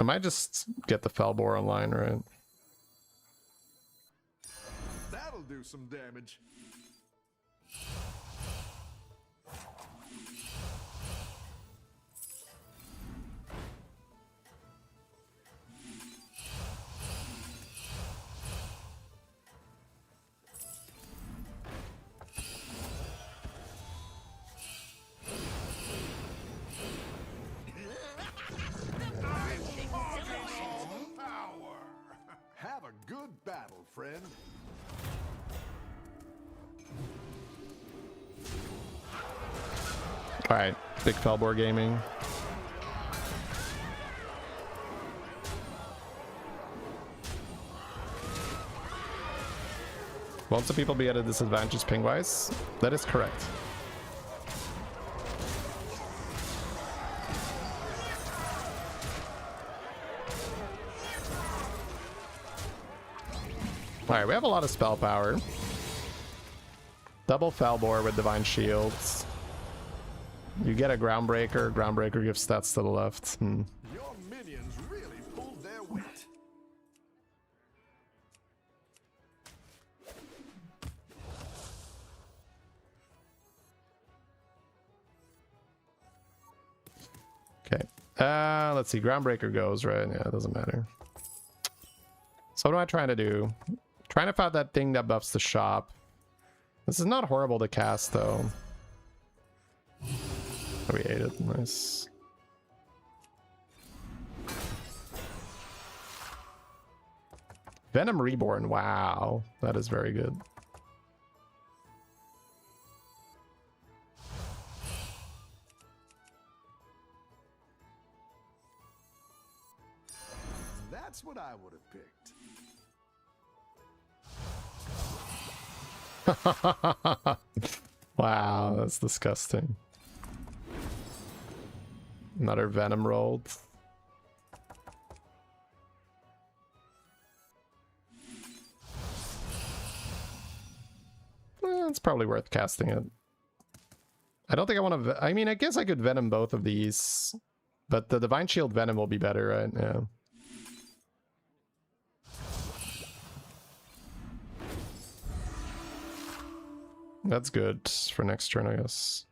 I might just get the Felbor online, right? That'll do some damage. Have a good battle, friend. Alright, big Felbor gaming. Won't some people be at a disadvantage ping-wise? That is correct. Alright, we have a lot of spell power. Double Felbor with Divine Shields. You get a Groundbreaker. Groundbreaker gives stats to the left. Your minions really pulled their weight. Okay. Let's see. Groundbreaker goes, right? Yeah, it doesn't matter. So what am I trying to do? Trying to find that thing that buffs the shop. This is not horrible to cast, though. We ate it. Nice. Venom Reborn. Wow. That is very good. That's what I would have picked. Wow, that's disgusting. Another Venom rolled. It's probably worth casting it. I don't think I want to... I mean, I guess I could Venom both of these. But the Divine Shield Venom will be better, right? Yeah. That's good for next turn, I guess.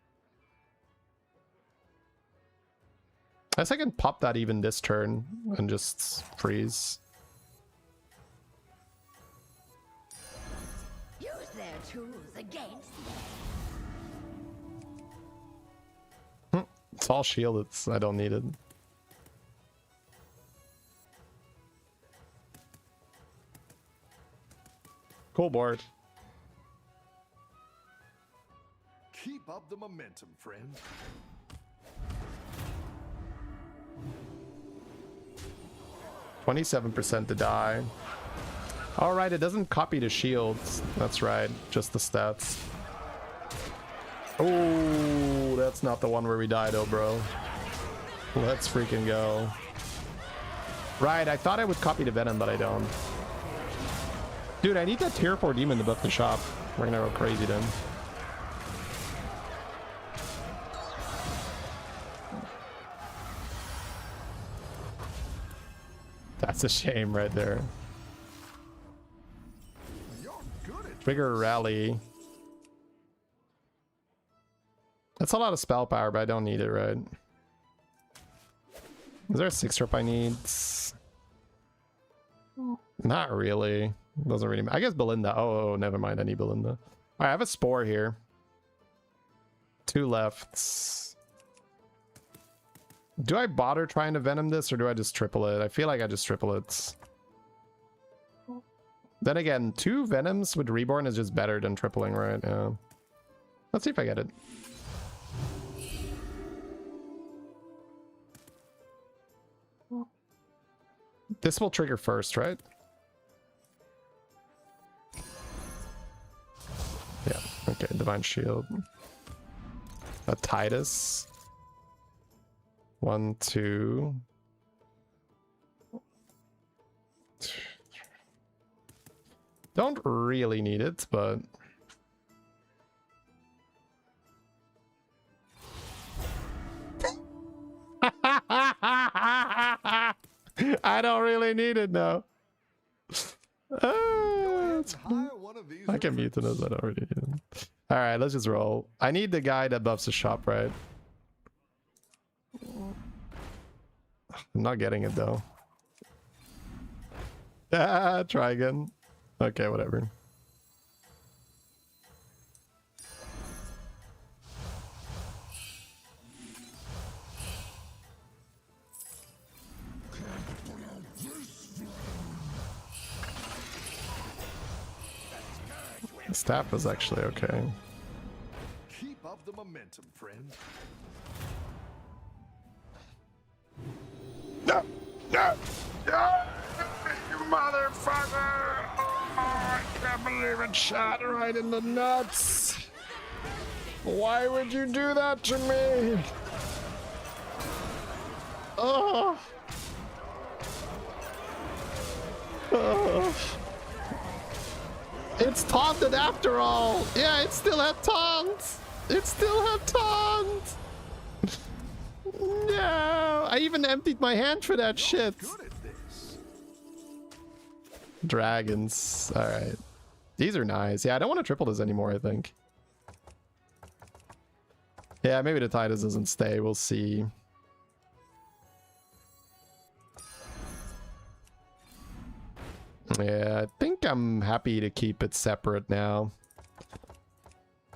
I guess I can pop that even this turn and just freeze. Use their tools against It's all shielded. I don't need it. Cool board. Keep up the momentum, friend. %27 to die. All right, it doesn't copy the shields. That's right, just the stats. Oh, that's not the one where we die though, bro. Let's freaking go. Right, I thought I would copy the Venom, but I don't. Dude, I need that tier 4 demon to buff the shop. We're gonna go crazy then. That's a shame right there. You're good at Trigger rally. That's a lot of spell power, but I don't need it, right? Is there a 6-drop I need? Not really. Doesn't really matter. I guess Belinda. Oh, never mind. I need Belinda. All right, I have a Spore here. 2 lefts. Do I bother trying to Venom this, or do I just triple it? I feel like I just triple it. Then again, 2 Venoms with Reborn is just better than tripling, right? Yeah. Let's see if I get it. This will trigger first, right? Yeah, okay, Divine Shield. A Titus. 1, 2. Don't really need it, but... I don't really need it now. I can mute it as I don't really need it. Alright, let's just roll. I need the guy that buffs the shop, right? I'm not getting it though. Ah, try again. Okay, whatever. The staff is actually okay. Keep up the momentum, friend. You motherfucker! Oh, I can't believe it shot right in the nuts. Why would you do that to me? Oh. Oh. It's taunted after all. Yeah, it still had taunt. It still had taunt. No, I even emptied my hand for that shit. Dragons. All right. These are nice. Yeah, I don't want to triple this anymore, I think. Yeah, maybe the Titus doesn't stay. We'll see. Yeah, I think I'm happy to keep it separate now.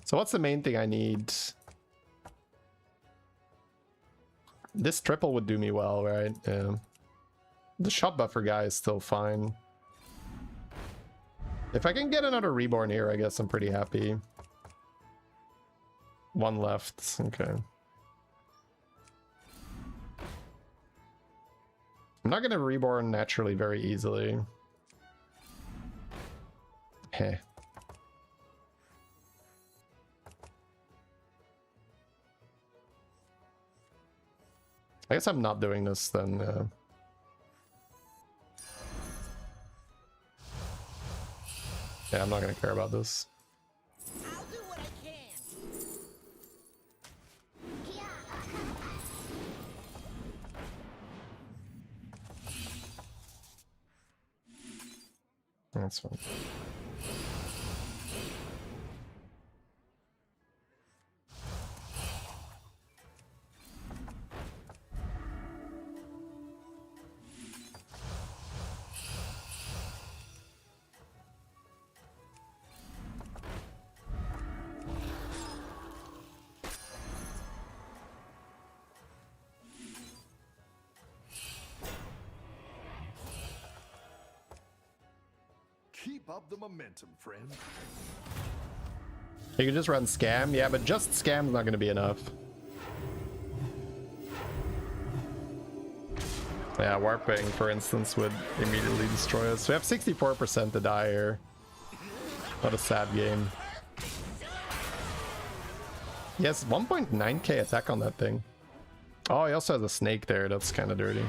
So what's the main thing I need? This triple would do me well, right? Yeah. The shot buffer guy is still fine. If I can get another reborn here, I guess I'm pretty happy. One left. Okay. I'm not gonna reborn naturally very easily. Heh. I guess I'm not doing this then. Yeah, I'm not gonna care about this. I'll do what I can. That's fine. Keep up the momentum, friend. You can just run scam, yeah, but just scam's not gonna be enough. Yeah, warping, for instance, would immediately destroy us. We have 64% to die here. What a sad game. He has 1.9k attack on that thing. Oh, he also has a snake there. That's kind of dirty.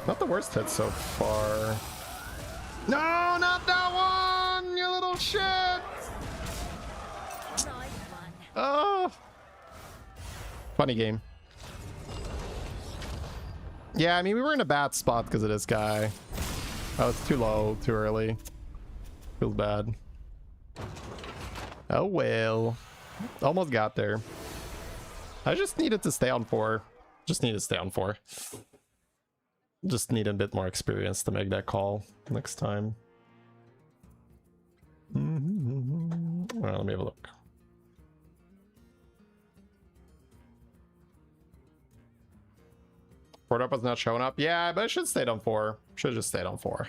Not the worst hit so far. No, not that one! You little shit! Oh! Funny game. Yeah, I mean, we were in a bad spot because of this guy. Oh, it's too low, too early. Feels bad. Oh well. Almost got there. I just needed to stay on 4. Just need to stay on 4. Just need a bit more experience to make that call next time. Alright, let me have a look. Port up was not showing up. Yeah, but it should stay on 4. Should have just stayed on 4.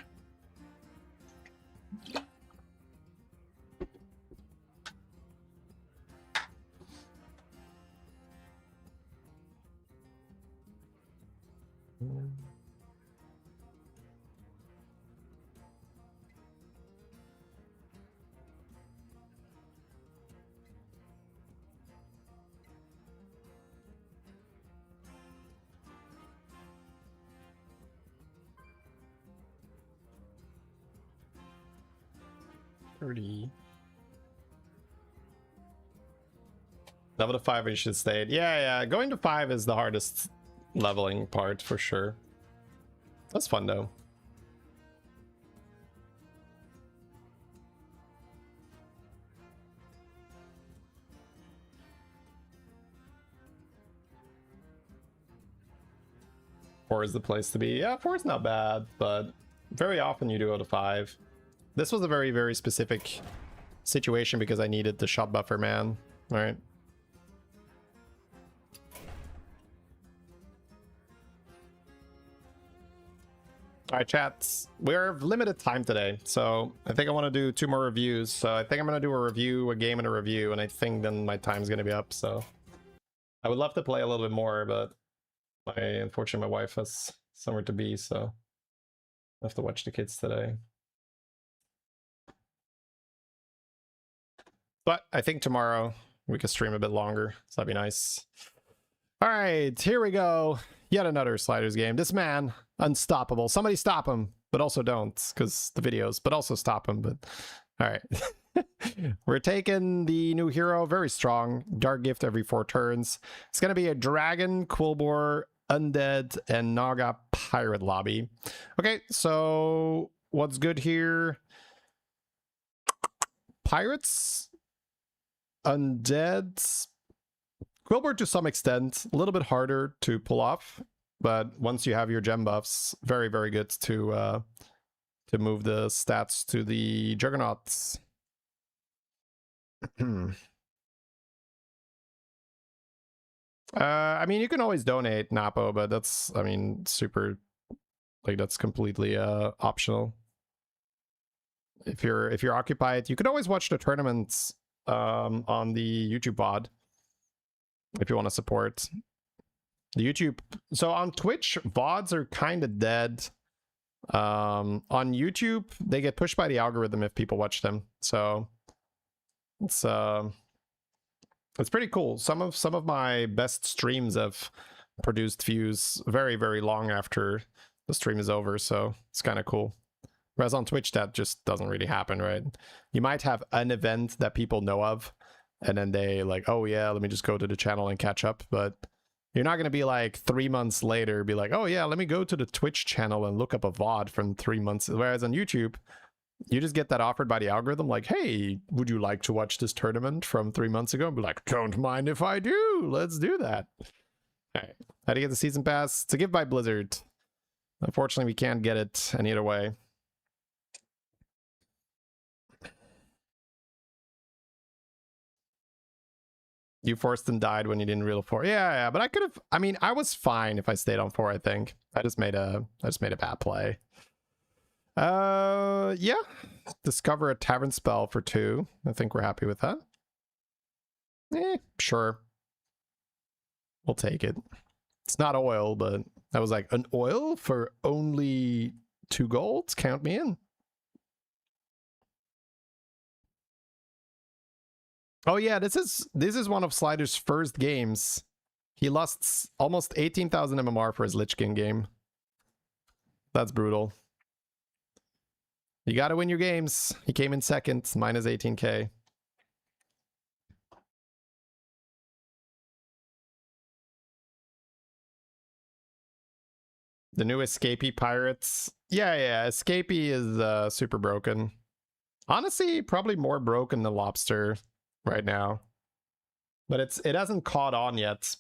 Level to 5 you should stay. Yeah, going to 5 is the hardest leveling part for sure. That's fun though. Four is the place to be. Yeah, 4 is not bad, but very often you do go to 5. This was a very, very specific situation because I needed the shot buffer, man. All right. All right, chats. We're limited time today, so I think I want to do 2 more reviews. So I think I'm going to do a review, a game, and a review, and I think then my time's going to be up. So I would love to play a little bit more, but unfortunately, my wife has somewhere to be, so I have to watch the kids today. But I think tomorrow we can stream a bit longer, so that'd be nice. All right, here we go. Yet another Sliders game. This man, unstoppable. Somebody stop him, but also don't, because the videos, but also stop him. But all right. We're taking the new hero, very strong. Dark Gift every 4 turns. It's going to be a Dragon, Quillbore, Undead, and Naga Pirate lobby. Okay, so what's good here? Pirates, Undead, Quillbore to some extent, a little bit harder to pull off, but once you have your gem buffs, very, very good to move the stats to the Juggernauts. I mean, you can always donate Napo, but that's, I mean, super, like, that's completely optional. If you're occupied, you can always watch the tournaments on the YouTube VOD if you want to support the YouTube. So on Twitch, VODs are kind of dead. On YouTube, they get pushed by the algorithm if people watch them. So it's pretty cool. Some of my best streams have produced views very, very long after the stream is over, so it's kind of cool. Whereas on Twitch, that just doesn't really happen, right? You might have an event that people know of, and then they like, oh yeah, let me just go to the channel and catch up. But you're not going to be like 3 months later, be like, oh yeah, let me go to the Twitch channel and look up a VOD from 3 months. Whereas on YouTube, you just get that offered by the algorithm, like, hey, would you like to watch this tournament from 3 months ago? And be like, don't mind if I do. Let's do that. All right. How to get the season pass? It's a gift by Blizzard. Unfortunately, we can't get it any other way. You forced and died when you didn't reel 4. Yeah, but I could have. I mean, I was fine if I stayed on 4. I think I just made a bad play. Yeah. Discover a tavern spell for 2. I think we're happy with that. Sure. We'll take it. It's not oil, but I was like, an oil for only 2 golds? Count me in. Oh yeah, this is one of Slider's first games. He lost almost 18,000 MMR for his Lich King game. That's brutal. You gotta win your games. He came in second, minus 18k. The new Escapee Pirates. Yeah, Escapee is super broken. Honestly, probably more broken than Lobster right now. But it hasn't caught on yet.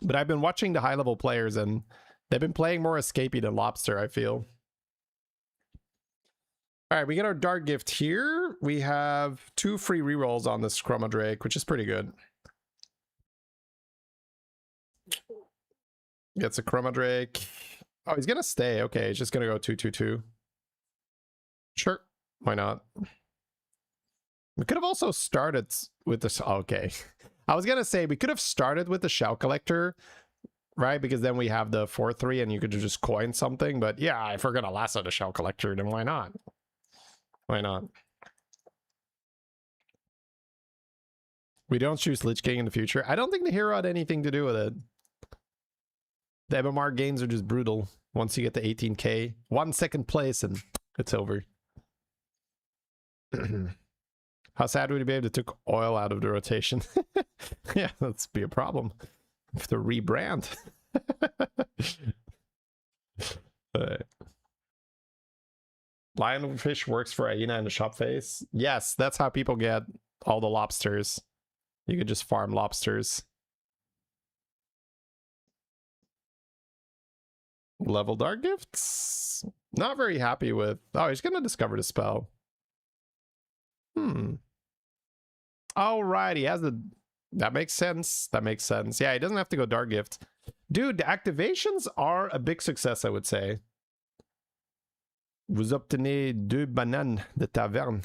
But I've been watching the high-level players, and they've been playing more Escapee than Lobster, I feel. All right, we get our Dark Gift here. We have 2 free rerolls on this Chroma Drake, which is pretty good. Gets a Chroma Drake. Oh, he's gonna stay. Okay, he's just gonna go 2/2/2. Sure, why not? We could have also started with this. Okay, I was gonna say we could have started with the Shell Collector, right? Because then we have the 4/3, and you could just coin something. But yeah, if we're gonna lasso the Shell Collector, then why not? Why not? We don't choose Lich King in the future. I don't think the hero had anything to do with it. The MMR gains are just brutal. Once you get to 18k, 1 second place, and it's over. How sad would it be if they took oil out of the rotation? Yeah, that's be a problem. Have to rebrand. Lionfish works for Aina and the shop face. Yes, that's how people get all the lobsters. You could just farm lobsters. Level Dark Gifts? Not very happy with... Oh, he's gonna discover the spell. Alright, he has the... That makes sense. That makes sense. Yeah, he doesn't have to go Dark Gift. Dude, the activations are a big success, I would say. Vous obtenez 2 bananes de taverne.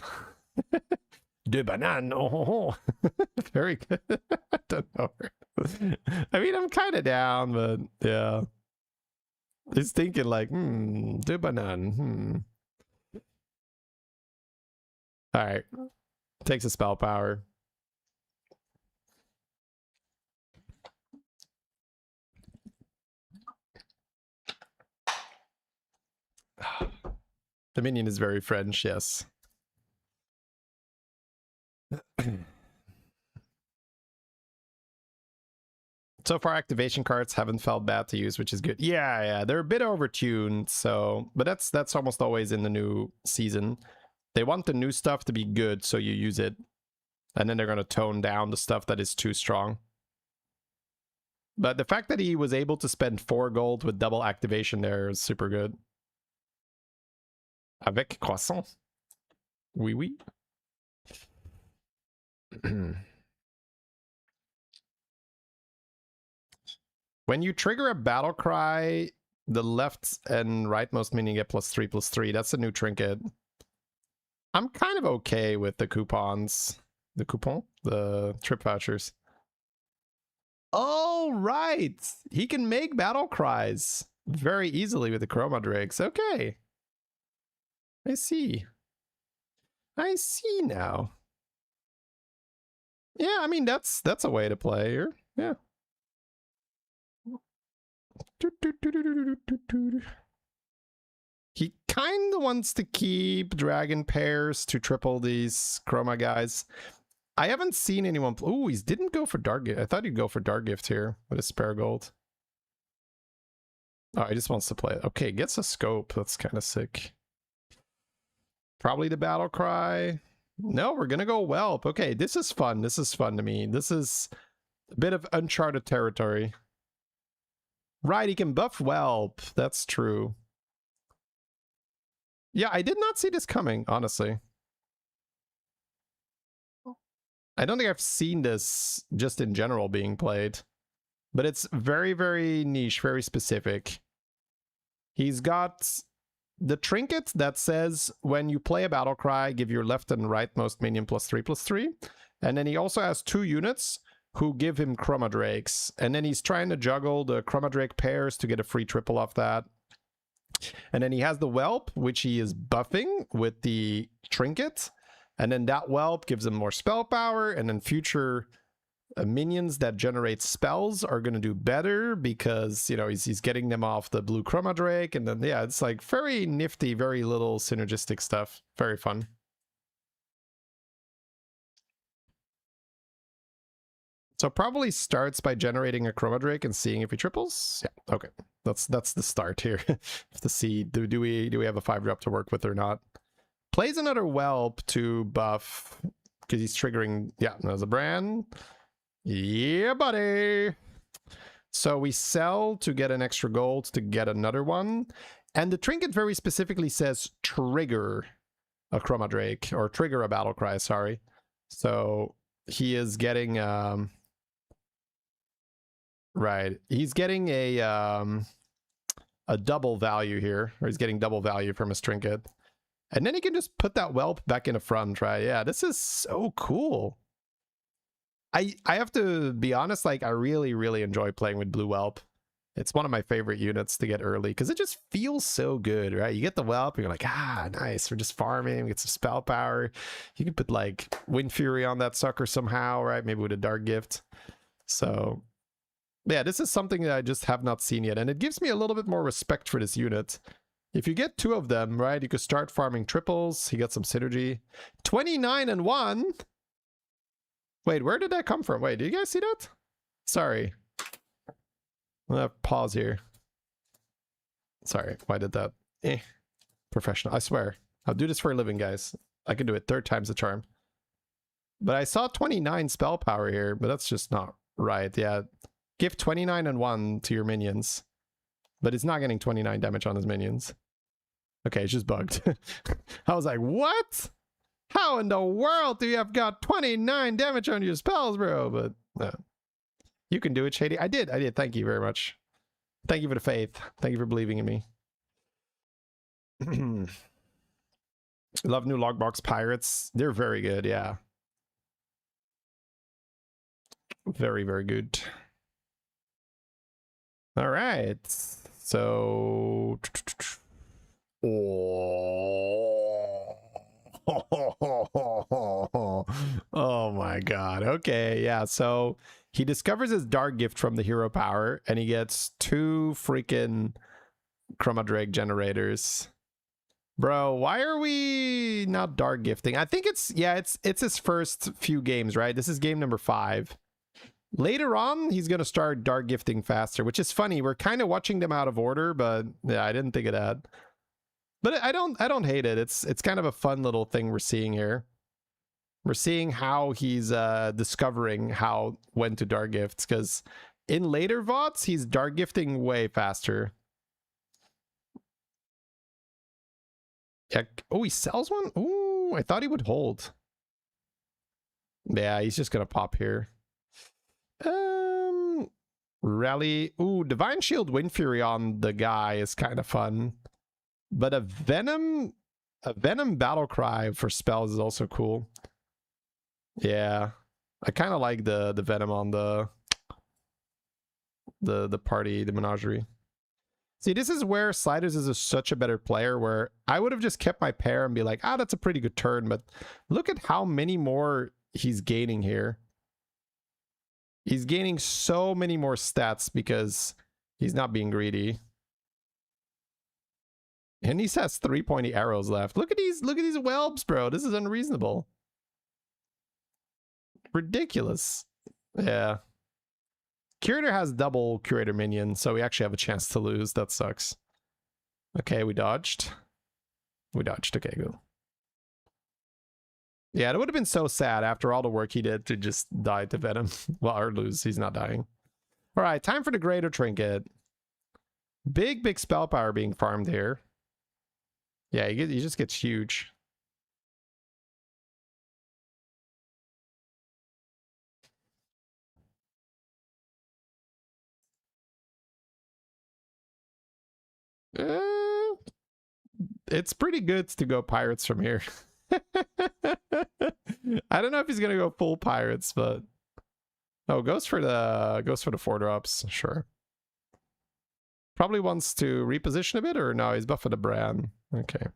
2 bananes. Oh. Very good. I don't know. I mean, I'm kind of down, but yeah. He's thinking like, 2 bananes. All right. Takes a spell power. The minion is very French, yes. So far, activation cards haven't felt bad to use, which is good. Yeah, they're a bit overtuned, so... But that's almost always in the new season. They want the new stuff to be good, so you use it. And then they're going to tone down the stuff that is too strong. But the fact that he was able to spend 4 gold with double activation there is super good. Avec croissant. Oui, oui. When you trigger a battle cry, the left and rightmost minion get +3/+3. That's a new trinket. I'm kind of okay with the coupons. The coupon? The trip vouchers. Oh, right! He can make battle cries very easily with the Chroma Drakes. Okay. I see. I see now. Yeah, I mean, that's a way to play here. Yeah. He kind of wants to keep dragon pairs to triple these chroma guys. I haven't seen anyone... Ooh, he didn't go for Dark Gift. I thought he'd go for Dark Gift here with a spare gold. Oh, he just wants to play it. Okay, gets a scope. That's kind of sick. Probably the battle cry. No, we're gonna go Whelp. Okay, this is fun. This is fun to me. This is a bit of uncharted territory. Right, he can buff Whelp. That's true. Yeah, I did not see this coming, honestly. I don't think I've seen this just in general being played. But it's very, very niche, very specific. He's got the trinket that says when you play a battle cry, give your left and rightmost minion +3/+3. And then he also has 2 units who give him Chroma Drakes. And then he's trying to juggle the Chroma Drake pairs to get a free triple off that. And then he has the Whelp, which he is buffing with the trinket. And then that Whelp gives him more spell power. And then future minions that generate spells are going to do better because, you know, he's getting them off the blue Chroma Drake. And then, yeah, it's like very nifty, very little synergistic stuff. Very fun. So probably starts by generating a Chroma Drake and seeing if he triples. Yeah, okay. That's the start here. To see, do we have a 5-drop to work with or not? Plays another Whelp to buff because he's triggering, yeah, there's a brand. Yeah, buddy. So we sell to get an extra gold to get another one. And the trinket very specifically says trigger a Chroma Drake, or trigger a battle cry, sorry. So he is getting right. He's getting a double value here, or he's getting double value from his trinket. And then he can just put that Whelp back in the front, right? Yeah, this is so cool. I have to be honest, like, I really, really enjoy playing with Blue Whelp. It's one of my favorite units to get early because it just feels so good, right? You get the Whelp and you're like, ah, nice. We're just farming, we get some spell power. You can put like Wind Fury on that sucker somehow, right? Maybe with a Dark Gift. So yeah, this is something that I just have not seen yet. And it gives me a little bit more respect for this unit. If you get 2 of them, right, you could start farming triples. He got some synergy. 29 and 1. Wait, where did that come from? Wait, did you guys see that? Sorry. I'm gonna pause here. Sorry, why did that? Professional, I swear. I'll do this for a living, guys. I can do it 3rd time's the charm. But I saw 29 spell power here, but that's just not right. Yeah, give 29 and 1 to your minions. But it's not getting 29 damage on his minions. Okay, it's just bugged. I was like, what? How in the world do you have got 29 damage on your spells, bro? But no. You can do it, Shady. I did. Thank you very much. Thank you for the faith. Thank you for believing in me. Love new Logbox Pirates. They're very good, yeah. Very, very good. All right. So... Oh my god. Okay, yeah. So he discovers his dark gift from the hero power, and he gets 2 freaking Chroma Drake generators. Bro, why are we not dark gifting? I think it's his first few games, right? This is game number 5. Later on, he's gonna start dark gifting faster, which is funny. We're kind of watching them out of order, but yeah, I didn't think of that. But I don't hate it. It's kind of a fun little thing we're seeing here. We're seeing how he's discovering when to dark gifts, because in later VODs, he's dark gifting way faster. Yeah. Oh, he sells one? Ooh, I thought he would hold. Yeah, he's just gonna pop here. Rally. Ooh, Divine Shield Wind Fury on the guy is kind of fun. But a Venom Battle Cry for spells is also cool. Yeah. I kind of like the Venom on the party, the menagerie. See, this is where Sliders is such a better player, where I would have just kept my pair and be like, ah, that's a pretty good turn, but look at how many more he's gaining here. He's gaining so many more stats because he's not being greedy. And he has 3 pointy arrows left. Look at these whelps, bro. This is unreasonable. Ridiculous. Yeah. Curator has double Curator minion, so we actually have a chance to lose. That sucks. Okay, we dodged. We dodged. Okay, good. Yeah, it would have been so sad after all the work he did to just die to Venom. Well, or lose. He's not dying. All right, time for the Greater Trinket. Big spell power being farmed here. Yeah, he just gets huge. It's pretty good to go pirates from here. I don't know if he's gonna go full pirates, but oh, goes for the 4 drops, sure. Probably wants to reposition a bit, or no, he's buffing the Bran. Okay.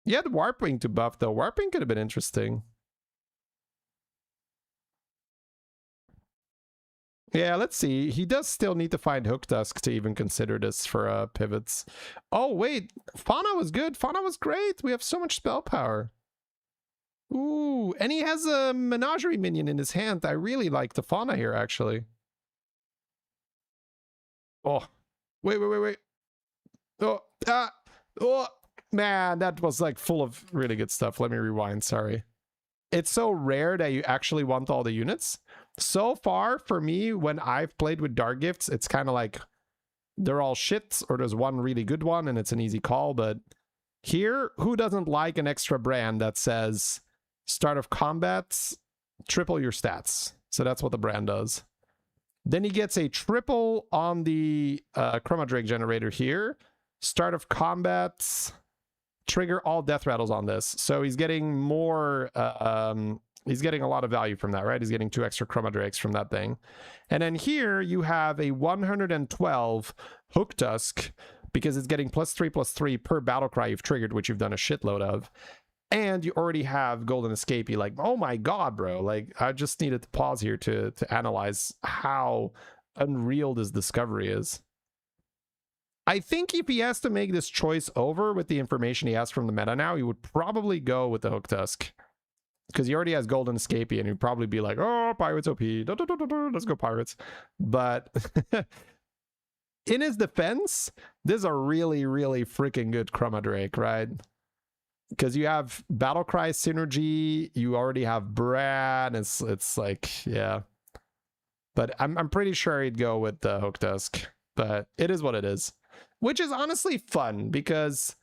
He had Warpwing to buff, though. Warpwing could have been interesting. Yeah, let's see. He does still need to find Hooktusk to even consider this for pivots. Oh, wait. Fauna was good. Fauna was great. We have so much spell power. Ooh, and he has a Menagerie minion in his hand. I really like the Fauna here, actually. Oh, wait. Oh, man, that was like full of really good stuff. Let me rewind, sorry. It's so rare that you actually want all the units. So far, for me, when I've played with Dark Gifts, it's kind of like they're all shit, or there's one really good one, and it's an easy call. But here, who doesn't like an extra brand that says, start of combat, triple your stats? So that's what the brand does. Then he gets a triple on the Chroma Drake generator here. Start of combat, trigger all death rattles on this. So he's getting more... he's getting a lot of value from that, right? He's getting 2 extra Chroma Drakes from that thing. And then here you have a 112 Hooktusk, because it's getting +3/+3 per battle cry you've triggered, which you've done a shitload of. And you already have Golden Escapee. Like, oh my god, bro. Like, I just needed to pause here to analyze how unreal this discovery is. I think if he has to make this choice over with the information he has from the meta now, he would probably go with the Hooktusk. Because he already has Golden Escapee, and he'd probably be like, oh, Pirates OP. Let's go Pirates. But in his defense, this is a really, really freaking good Chroma Drake, right? Because you have Battlecry synergy, you already have Bran. It's like, yeah. But I'm pretty sure he'd go with the Hooktusk. But it is what it is. Which is honestly fun, because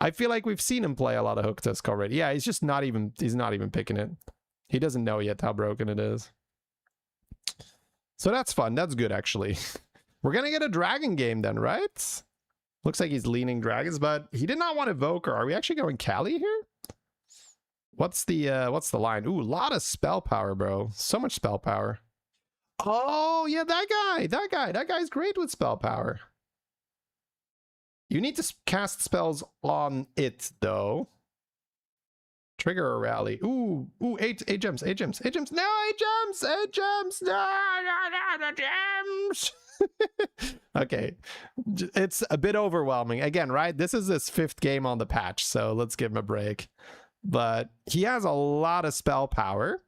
I feel like we've seen him play a lot of Hooktusk already. Yeah, he's not even picking it. He doesn't know yet how broken it is. So that's fun. That's good, actually. We're gonna get a dragon game then, right? Looks like he's leaning dragons, but he did not want Evoker. Are we actually going Kali here? What's the line? Ooh, a lot of spell power, bro. So much spell power. Oh, yeah, that guy's great with spell power. You need to cast spells on it, though. Trigger a rally. Ooh, 8 gems, 8 gems, 8 gems. No, 8 gems, 8 gems. No, gems. Okay, it's a bit overwhelming. Again, right? This is his 5th game on the patch, so let's give him a break. But he has a lot of spell power.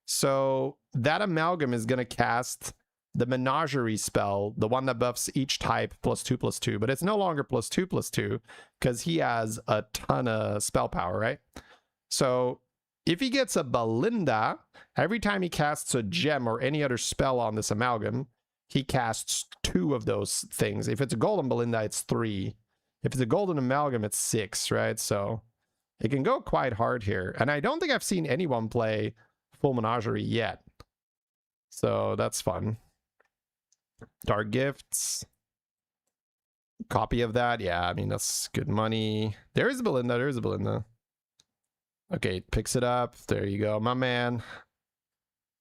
So that amalgam is going to cast the menagerie spell, the one that buffs each type +2/+2, but it's no longer +2/+2 because he has a ton of spell power, right? So if he gets a Belinda, every time he casts a gem or any other spell on this amalgam, he casts 2 of those things. If it's a golden Belinda, it's 3. If it's a golden amalgam, it's 6, right? So it can go quite hard here. And I don't think I've seen anyone play full menagerie yet. So that's fun. Dark gifts. Copy of that. Yeah, I mean, that's good money. There is a Belinda. There is a Belinda. Okay, picks it up. There you go, my man.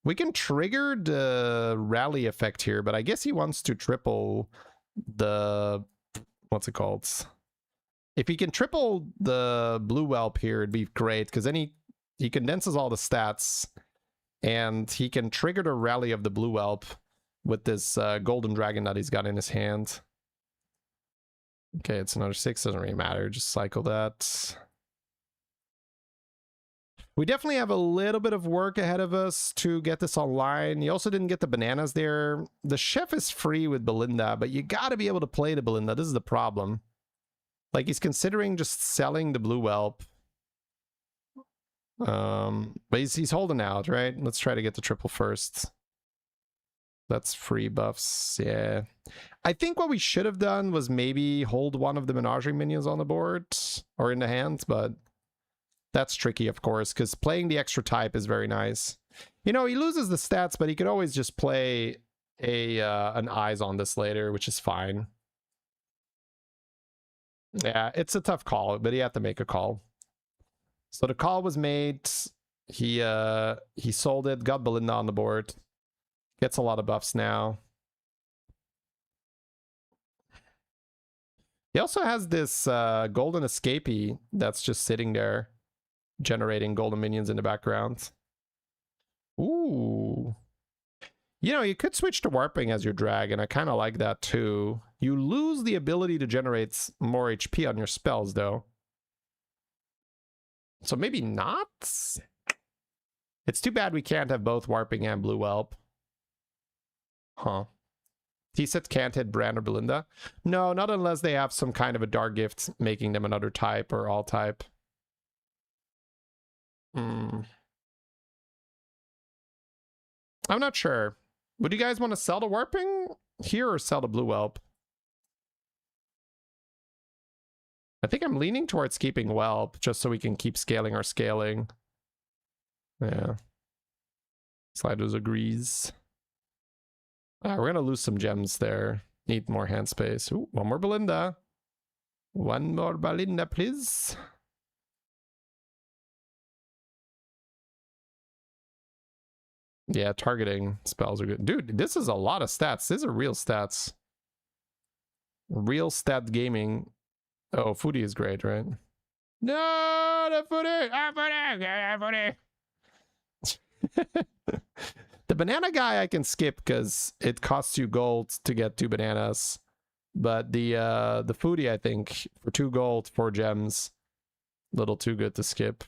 We can trigger the rally effect here, but I guess he wants to triple the... What's it called? If he can triple the blue whelp here, it'd be great, because then he condenses all the stats, and he can trigger the rally of the blue whelp with this golden dragon that he's got in his hand. Okay, it's another 6. Doesn't really matter. Just cycle that. We definitely have a little bit of work ahead of us to get this online. You also didn't get the bananas there. The chef is free with Belinda, but you got to be able to play the Belinda. This is the problem. Like, he's considering just selling the blue whelp. But he's holding out, right? Let's try to get the triple first. That's free buffs. Yeah. I think what we should have done was maybe hold one of the menagerie minions on the board or in the hand, but that's tricky, of course, because playing the extra type is very nice. You know, he loses the stats, but he could always just play an eyes on this later, which is fine. Yeah, it's a tough call, but he had to make a call. So the call was made. He sold it, got Belinda on the board. Gets a lot of buffs now. He also has this golden escapee that's just sitting there, generating golden minions in the background. Ooh. You know, you could switch to warping as your dragon. I kind of like that too. You lose the ability to generate more HP on your spells, though. So maybe not? It's too bad we can't have both warping and blue whelp. Huh. T-sets can't hit Bran or Belinda? No, not unless they have some kind of a dark gift making them another type or all type. I'm not sure. Would you guys want to sell the warping here or sell the blue whelp? I think I'm leaning towards keeping whelp just so we can keep scaling our scaling. Yeah. Sliders agrees. We're going to lose some gems there. Need more hand space. Ooh, one more Belinda. One more Belinda, please. Yeah, targeting spells are good. Dude, this is a lot of stats. These are real stats. Real stat gaming. Oh, Foodie is great, right? No, the Foodie! Foodie! The banana guy I can skip because it costs you gold to get 2 bananas. But the Foodie, I think, for 2 gold, 4 gems, a little too good to skip.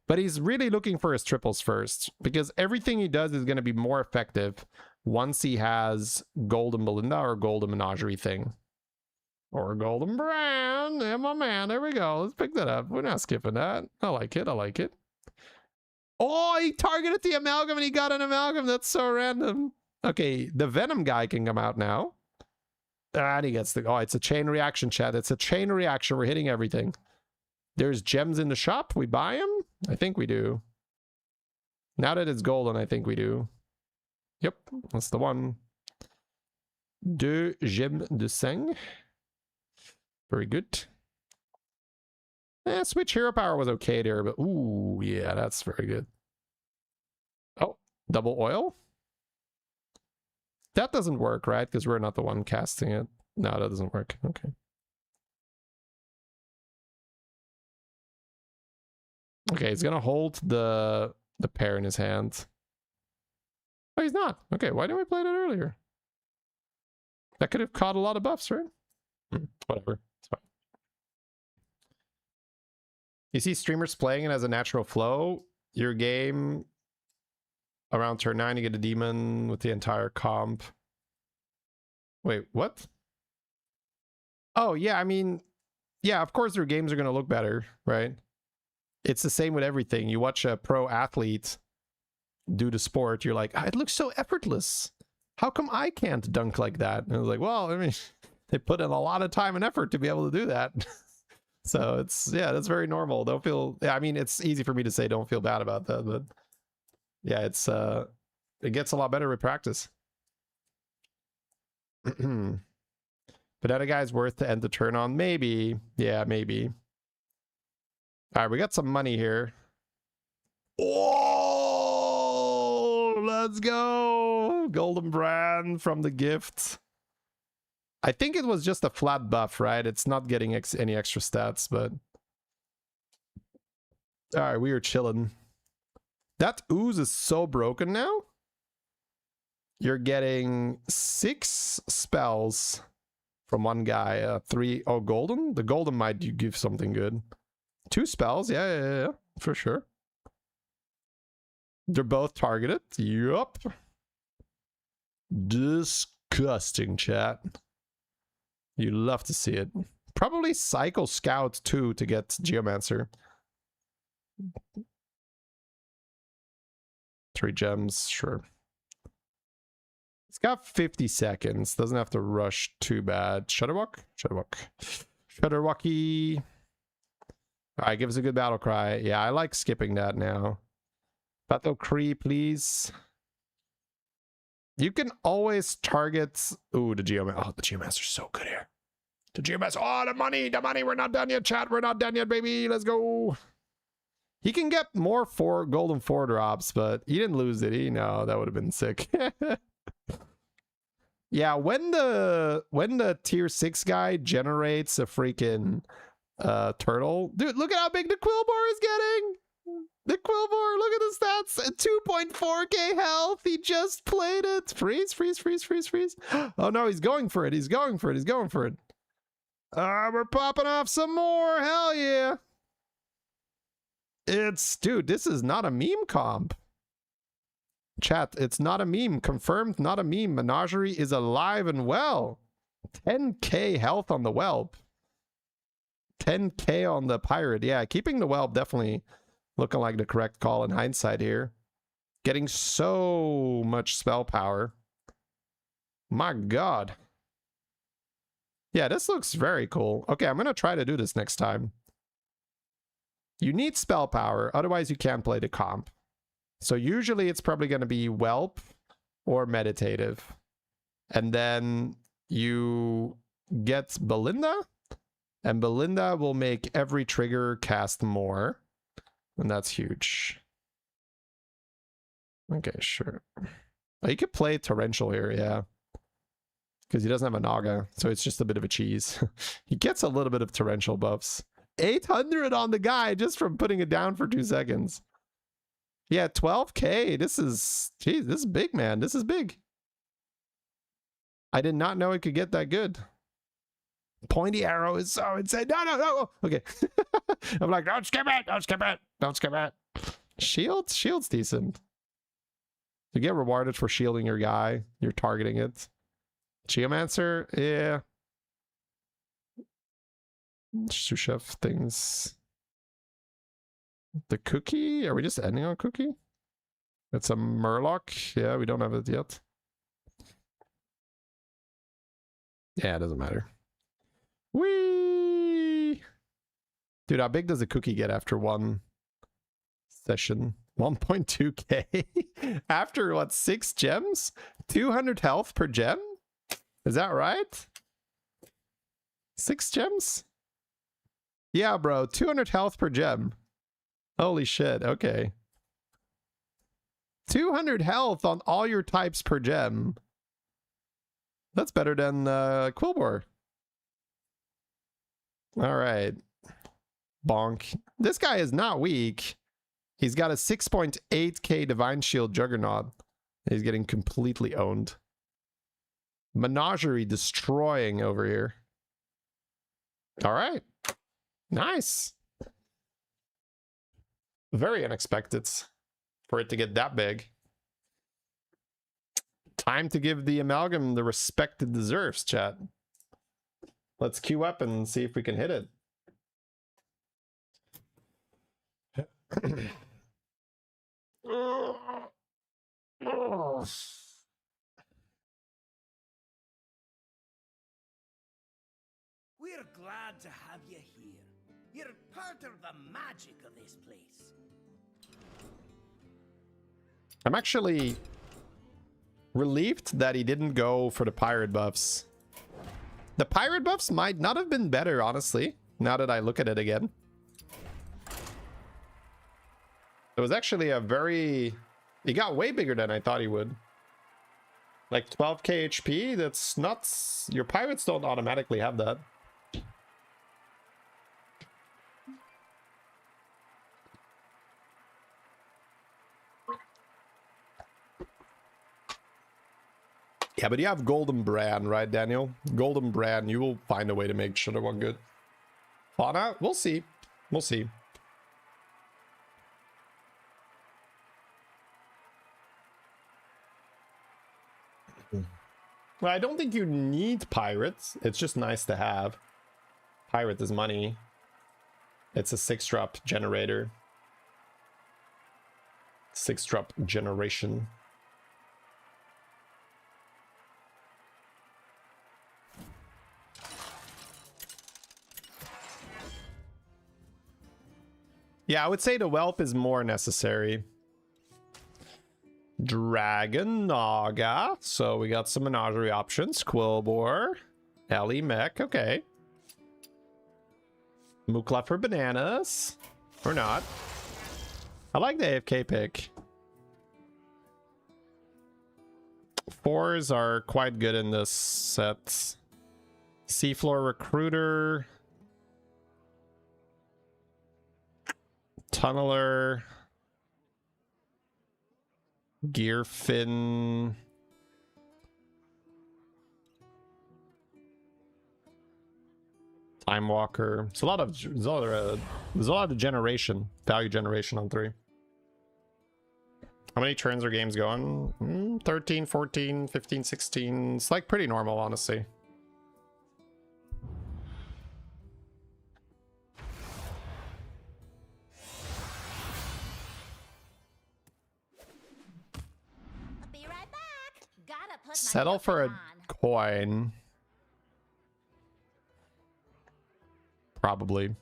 But he's really looking for his triples first, because everything he does is going to be more effective once he has Golden Belinda or Golden Menagerie thing. Or Golden Bran. Yeah, my man. There we go. Let's pick that up. We're not skipping that. I like it. I like it. Oh, he targeted the amalgam and he got an amalgam. That's so random. Okay, the Venom guy can come out now. And he gets the... Oh, it's a chain reaction, chat. It's a chain reaction. We're hitting everything. There's gems in the shop. We buy them? I think we do. Now that it's golden, I think we do. Yep, that's the one. 2 gemmes de sang. Very good. Switch hero power was okay there, but ooh, yeah, that's very good. Oh, double oil? That doesn't work, right? Because we're not the one casting it. No, that doesn't work. Okay. Okay, he's gonna hold the pair in his hand. Oh, he's not. Okay, why didn't we play that earlier? That could have caught a lot of buffs, right? Whatever. It's fine. You see streamers playing it as a natural flow. Your game, around turn 9, you get a demon with the entire comp. Wait, what? Oh, yeah, I mean, yeah, of course their games are going to look better, right? It's the same with everything. You watch a pro athlete do the sport, you're like, it looks so effortless. How come I can't dunk like that? And I was like, well, I mean, they put in a lot of time and effort to be able to do that. So it's, yeah, that's very normal. Don't feel, yeah, I mean, it's easy for me to say don't feel bad about that, but yeah, it's, it gets a lot better with practice. Banana guy's worth to end the turn on? Maybe. Yeah, maybe. All right, we got some money here. Oh, let's go. Golden brand from the gift. I think it was just a flat buff, right? It's not getting any extra stats, but... All right, we are chilling. That ooze is so broken now. You're getting 6 spells from one guy. 3... Oh, golden? The golden might give something good. 2 spells. Yeah, for sure. They're both targeted. Yup. Disgusting, chat. You love to see it. Probably Cycle Scout too to get Geomancer. 3 gems, sure. It's got 50 seconds. Doesn't have to rush too bad. Shudderwalk? Shudderwalky. Alright, give us a good battle cry. Yeah, I like skipping that now. Battle Cree, please. You can always target... Ooh, the Geomancer. Oh, the Geomancer's so good here. The Geomancer. Oh, the money. We're not done yet, chat. We're not done yet, baby. Let's go. He can get more golden 4 drops, but he didn't lose it. No, that would have been sick. Yeah, when the tier 6 guy generates a freaking turtle. Dude, look at how big the Quillbore is getting. The Quillbore, look at the stats. 2.4k health. He just played it. Freeze. Oh no, he's going for it. He's going for it. We're popping off some more. Hell yeah. Dude, this is not a meme comp. Chat, it's not a meme. Confirmed, not a meme. Menagerie is alive and well. 10k health on the whelp. 10k on the pirate. Yeah, keeping the whelp definitely looking like the correct call in hindsight here. Getting so much spell power. My god. Yeah, this looks very cool. Okay, I'm going to try to do this next time. You need spell power, otherwise you can't play the comp. So usually it's probably going to be Whelp or Meditative. And then you get Belinda, and Belinda will make every trigger cast more. And that's huge. Okay, sure. Oh, you could play Torrential here, yeah. Because he doesn't have a Naga, so it's just a bit of a cheese. He gets a little bit of Torrential buffs. 800 on the guy just from putting it down for 2 seconds. Yeah, 12k. This is... Jeez, this is big, man. This is big. I did not know it could get that good. Pointy arrow is so insane. No. Okay. I'm like, don't skip it. Shield's decent. You get rewarded for shielding your guy. You're targeting it. Geomancer, yeah. Sous-chef things. The cookie? Are we just ending on cookie? It's a Murloc. Yeah, we don't have it yet. Yeah, it doesn't matter. Whee! Dude, how big does a cookie get after one session? 1.2k? After, what, 6 gems? 200 health per gem? Is that right? 6 gems? Yeah, bro. 200 health per gem. Holy shit. Okay. 200 health on all your types per gem. That's better than Quillbore. All right. Bonk. This guy is not weak. He's got a 6.8k Divine Shield Juggernaut. He's getting completely owned. Menagerie destroying over here. All right. Nice. Very unexpected for it to get that big. Time to give the amalgam the respect it deserves, chat. Let's queue up and see if we can hit it. We're glad to have you here. You're part of the magic of this place. I'm actually relieved that he didn't go for the pirate buffs. The pirate buffs might not have been better, honestly, now that I look at it again. It was actually a very... He got way bigger than I thought he would. Like 12k HP, that's nuts. Your pirates don't automatically have that. Yeah, but you have Golden Brand, right, Daniel? Golden Brand, you will find a way to make sure they're one good. Fauna, we'll see. We'll see. Well, I don't think you need pirates. It's just nice to have. Pirate is money. It's a 6-drop generator. 6-drop generation. Yeah, I would say the whelp is more necessary. Dragon Naga. So we got some menagerie options. Quillbore. Ellie Mech. Okay. Mukla for bananas. Or not. I like the AFK pick. 4s are quite good in this set. Seafloor Recruiter. Tunneler. Gearfin. Time Walker. It's a lot of there's a lot of generation, value generation on 3. How many turns are games going? 13, 14, 15, 16. It's like pretty normal, honestly. Settle for a coin. Probably.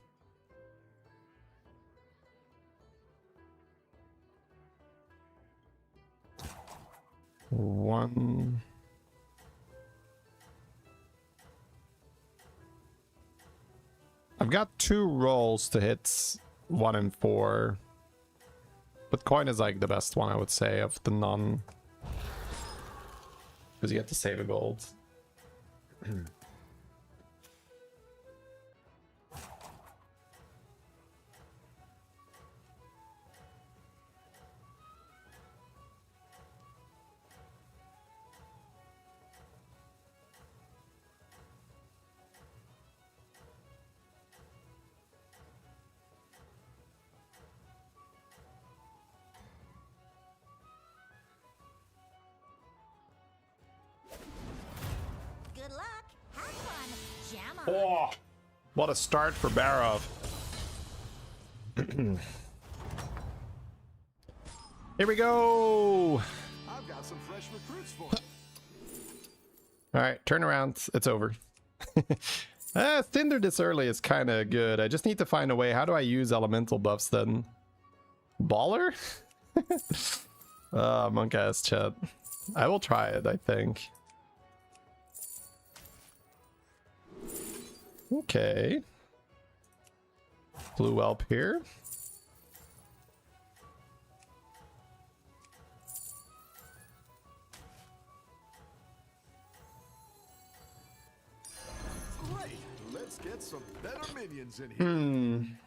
One. I've got 2 rolls to hit 1 and 4. But coin is like the best one, I would say, of the non. Because you get to save a gold. Oh, what a start for Barov. Here we go. I've got some fresh recruits for you. All right, turn around. It's over. Tinder this early is kind of good. I just need to find a way. How do I use elemental buffs then? Baller? Monk ass chat. I will try it, I think. Okay. Blue whelp here. Great. Let's get some better minions in here.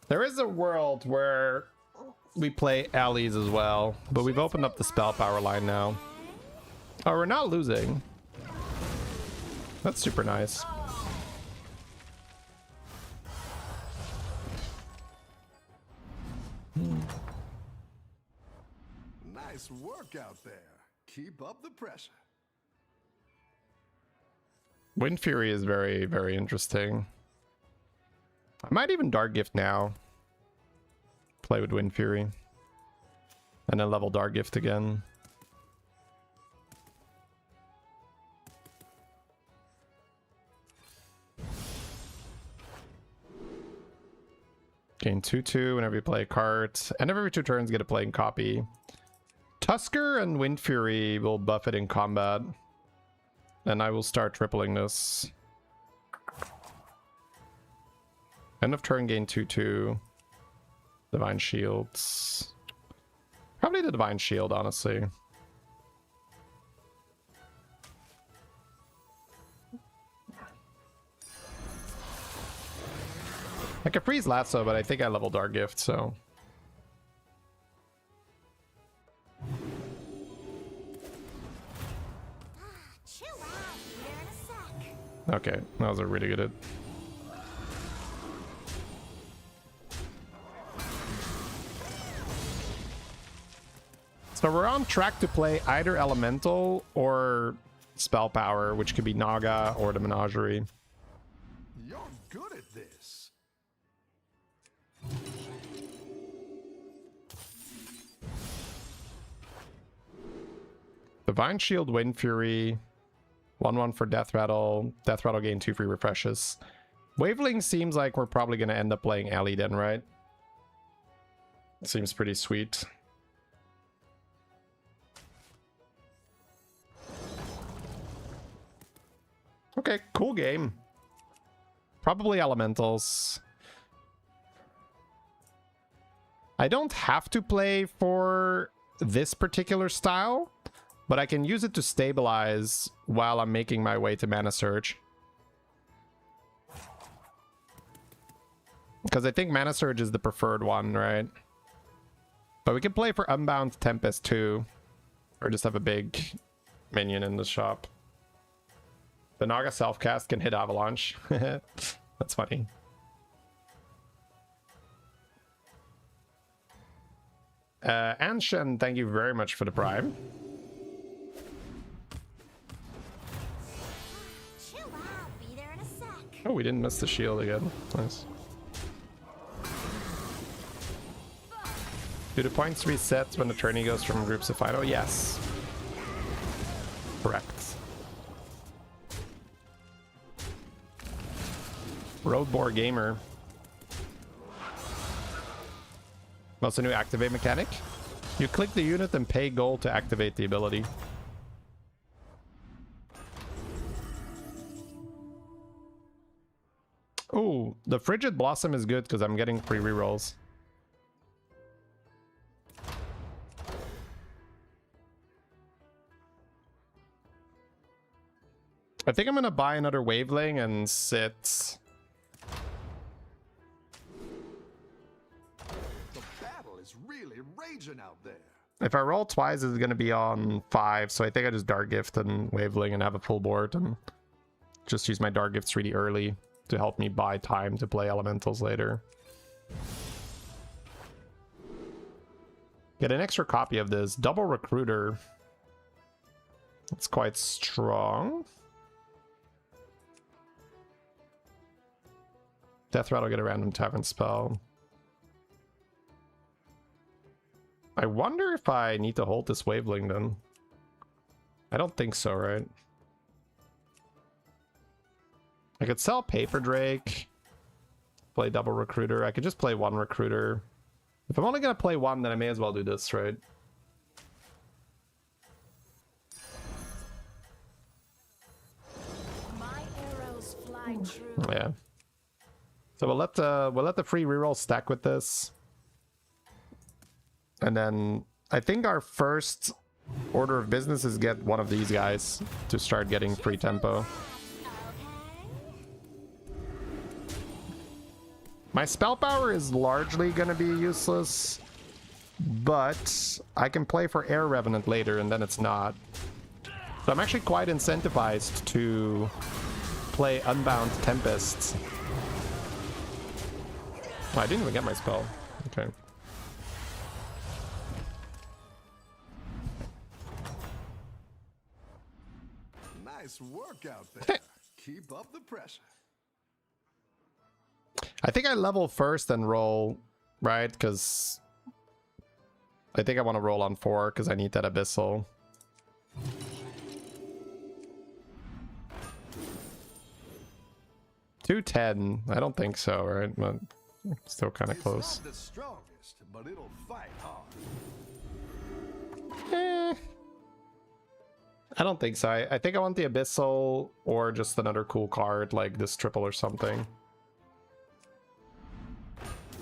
There is a world where we play allies as well, but we've opened up the spell power line now. Oh, we're not losing. That's super nice. Nice work out there. Keep up the pressure. Wind Fury is very, very interesting. I might even Dark Gift now. Play with Wind Fury. And then level Dark Gift again. Gain 2/2 whenever you play a card. And every 2 turns get a playing copy. Tusker and Wind Fury will buff it in combat. And I will start tripling this. End of turn, gain 2/2. Divine Shields. Probably the Divine Shield, honestly. I could freeze Lasso, but I think I level Dark Gift, so. Chill out, be there in a sec. Okay, that was a really good hit. So we're on track to play either Elemental or Spell Power, which could be Naga or the Menagerie. You're good at this. Divine Shield, Wind Fury, 1/1 for Death Rattle. Death Rattle gain 2 free refreshes. Waveling seems like we're probably going to end up playing Alley then, right? Seems pretty sweet. Okay, cool game. Probably Elementals. I don't have to play for this particular style, but I can use it to stabilize while I'm making my way to Mana Surge. Because I think Mana Surge is the preferred one, right? But we can play for Unbound Tempest too. Or just have a big minion in the shop. The Naga self-cast can hit Avalanche. That's funny. Anshan, thank you very much for the Prime. Chill out, be there in a sec. Oh, we didn't miss the shield again. Nice. Do the points reset when the tourney goes from groups to final? Yes. Correct. Roadboar Gamer. What's a new activate mechanic? You click the unit and pay gold to activate the ability. Oh, the Frigid Blossom is good because I'm getting free rerolls. I think I'm gonna buy another Waveling and sit. The battle is really raging out there. If I roll twice, it's gonna be on 5, so I think I just Dark Gift and Waveling and have a full board and just use my Dark Gifts really early to help me buy time to play Elementals later. Get an extra copy of this. Double Recruiter. It's quite strong. Death Rattle, get a random Tavern spell. I wonder if I need to hold this Waveling then. I don't think so, right? I could sell Paper Drake. Play double Recruiter. I could just play one Recruiter. If I'm only going to play one, then I may as well do this, right? my true. Yeah. So we'll let the free reroll stack with this. And then I think our first order of business is get one of these guys to start getting free tempo. My spell power is largely going to be useless, but I can play for Air Revenant later and then it's not. So I'm actually quite incentivized to play Unbound Tempest. Oh, I didn't even get my spell. Okay. Nice work out there. Keep up the pressure. I think I level first and roll, right? Because I think I want to roll on 4 because I need that Abyssal. $210. I don't think so, right? But still kind of close. It's not the strongest, but it'll fight hard. I don't think so. I think I want the Abyssal or just another cool card like this triple or something.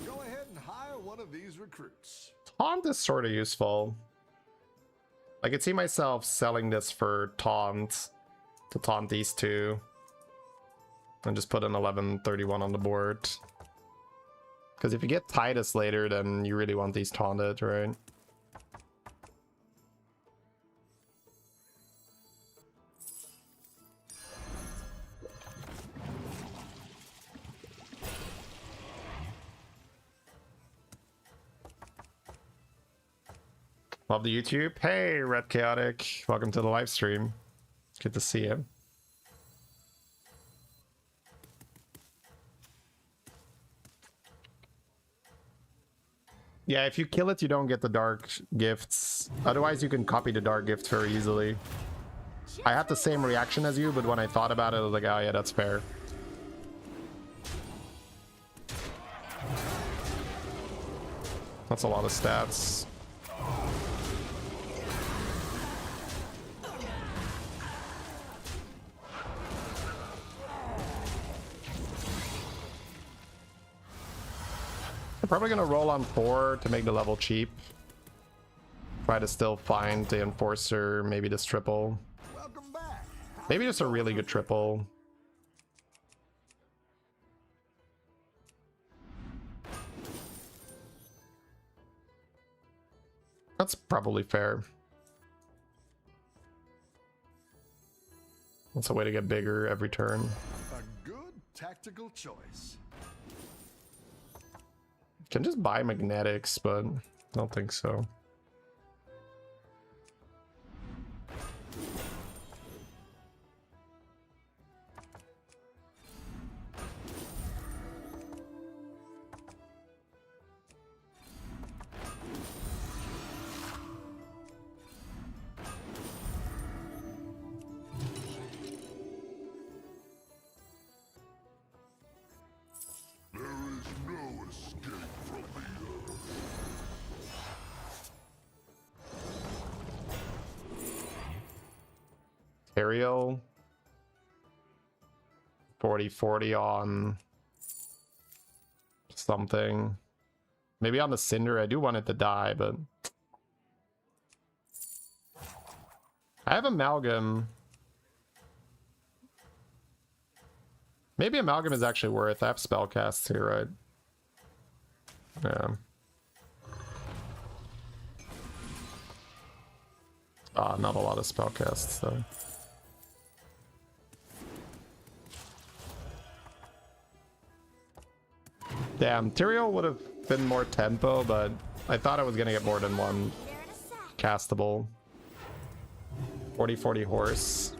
Go ahead and hire one of these recruits. Taunt is sort of useful. I could see myself selling this for taunt to taunt these two. And just put an 1131 on the board. Because if you get Titus later, then you really want these taunted, right? Love the YouTube. Hey, Red Chaotic. Welcome to the live stream. Good to see you. Yeah, if you kill it, you don't get the dark gifts. Otherwise, you can copy the dark gift very easily. I had the same reaction as you, but when I thought about it, I was like, oh yeah, that's fair. That's a lot of stats. I'm probably gonna roll on 4 to make the level cheap. Try to still find the Enforcer, maybe this triple. Welcome back. Maybe just a really good triple. That's probably fair. That's a way to get bigger every turn. A good tactical choice. Can just buy magnetics, but I don't think so. Ariel 40 on something. Maybe on the Cinder. I do want it to die, but I have Amalgam. Maybe Amalgam is actually worth. I have Spellcast here, right? Yeah. Not a lot of Spellcasts though. Damn, Tyrael would have been more tempo, but I thought I was gonna get more than one castable. 40 horse.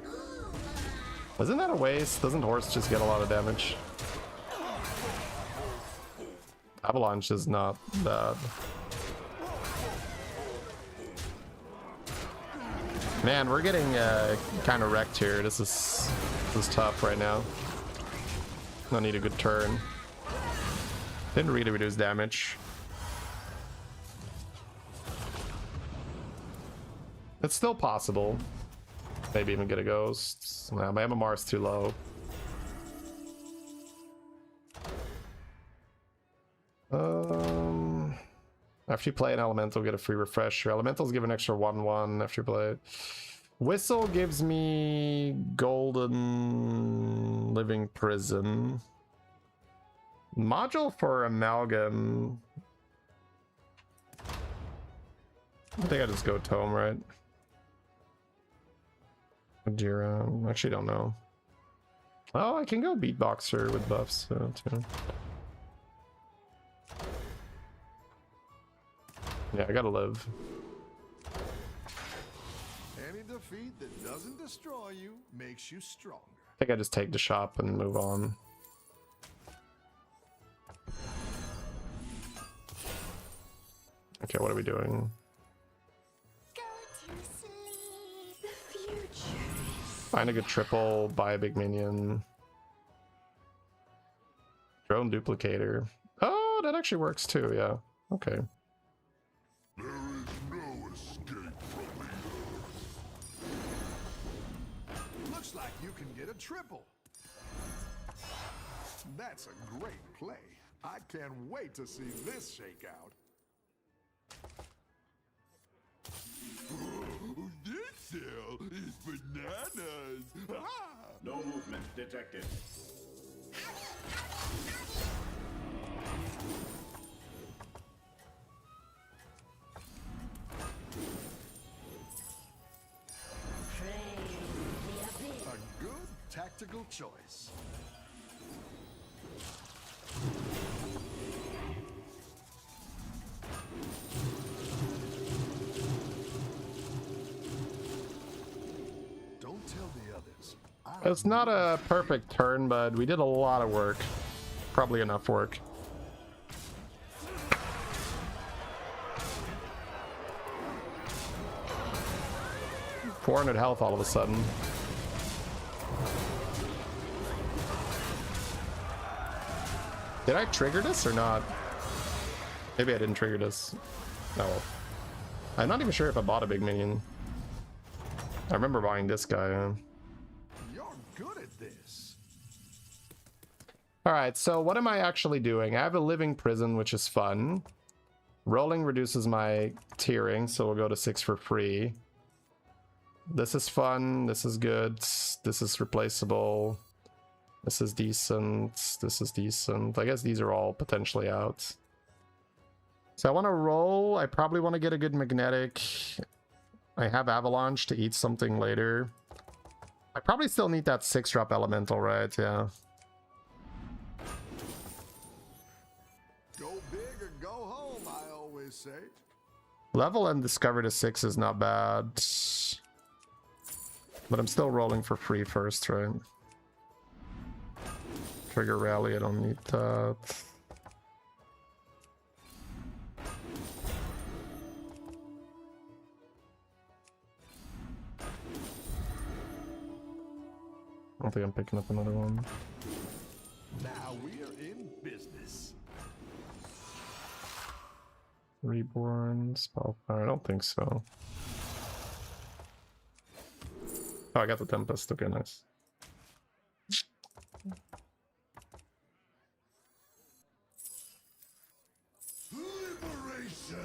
Isn't that a waste? Doesn't horse just get a lot of damage? Avalanche is not bad. Man, we're getting kind of wrecked here. This is tough right now. I need a good turn. Didn't really reduce damage. It's still possible. Maybe even get a ghost. Nah, my MMR is too low. After you play an elemental, get a free refresher. Elementals give an extra 1/1 after you play it. Whistle gives me golden living prison. Module for amalgam. I think I just go tome, right? Jira. Actually, don't know. Oh, I can go beatboxer with buffs too. Yeah, I gotta live. Any defeat that doesn't destroy you makes you stronger. I think I just take the shop and move on. Okay, what are we doing? Go to sleep. The future. Find a good triple, buy a big minion. Drone duplicator. Oh, that actually works too, yeah. Okay. There is no escape from the earth. Looks like you can get a triple. That's a great play. I can't wait to see this shake out. This cell is bananas. Ah! No movement detected. A good tactical choice. Don't tell the others. It's not a perfect turn, but we did a lot of work. Probably enough work. $400 health all of a sudden. Did I trigger this or not? Maybe I didn't trigger this. No. I'm not even sure if I bought a big minion. I remember buying this guy. You're good at this. All right, so what am I actually doing? I have a living prison, which is fun. Rolling reduces my tiering, so we'll go to 6 for free. This is fun. This is good. This is replaceable. This is decent. This is decent. I guess these are all potentially out. So I want to roll. I probably want to get a good magnetic. I have avalanche to eat something later. I probably still need that 6-drop elemental, right? Yeah. Go big or go home, I always say. Level and discover to 6 is not bad. But I'm still rolling for free first, right? Trigger rally, I don't need that. I don't think I'm picking up another one. Now we're in business. Reborn, Spellfire, I don't think so. Oh, I got the Tempest, okay, nice. Liberation!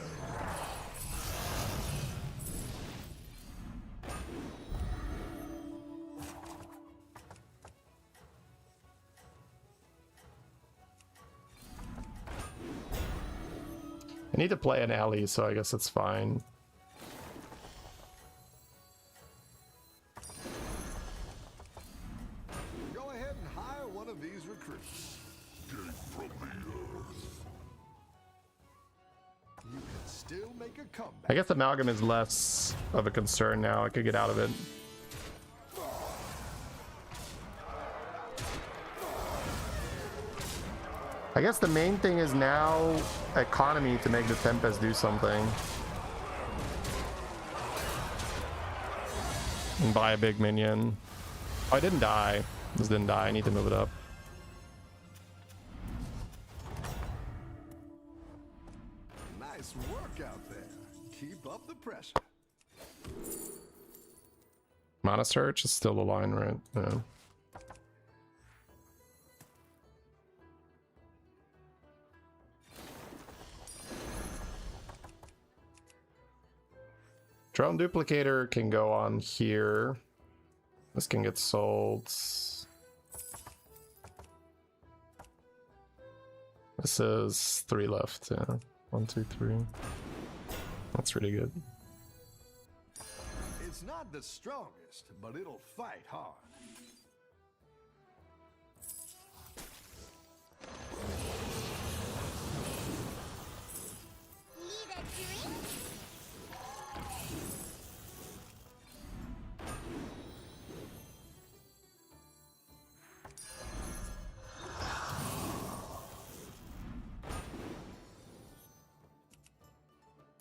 I need to play an alley, so I guess it's fine. Go ahead and hire one of these recruits. Escape from the earth. You can still make a comeback. I guess Amalgam is less of a concern now. I could get out of it. I guess the main thing is now economy to make the Tempest do something. And buy a big minion. Oh, I didn't die. This didn't die. I need to move it up. Nice work out there. Keep up the pressure. Mana Search is still the line, right? Yeah. Drone duplicator can go on here. This can get sold. This is 3 left. Yeah. 1, 2, 3. That's really good. It's not the strongest, but it'll fight hard. Need a drink?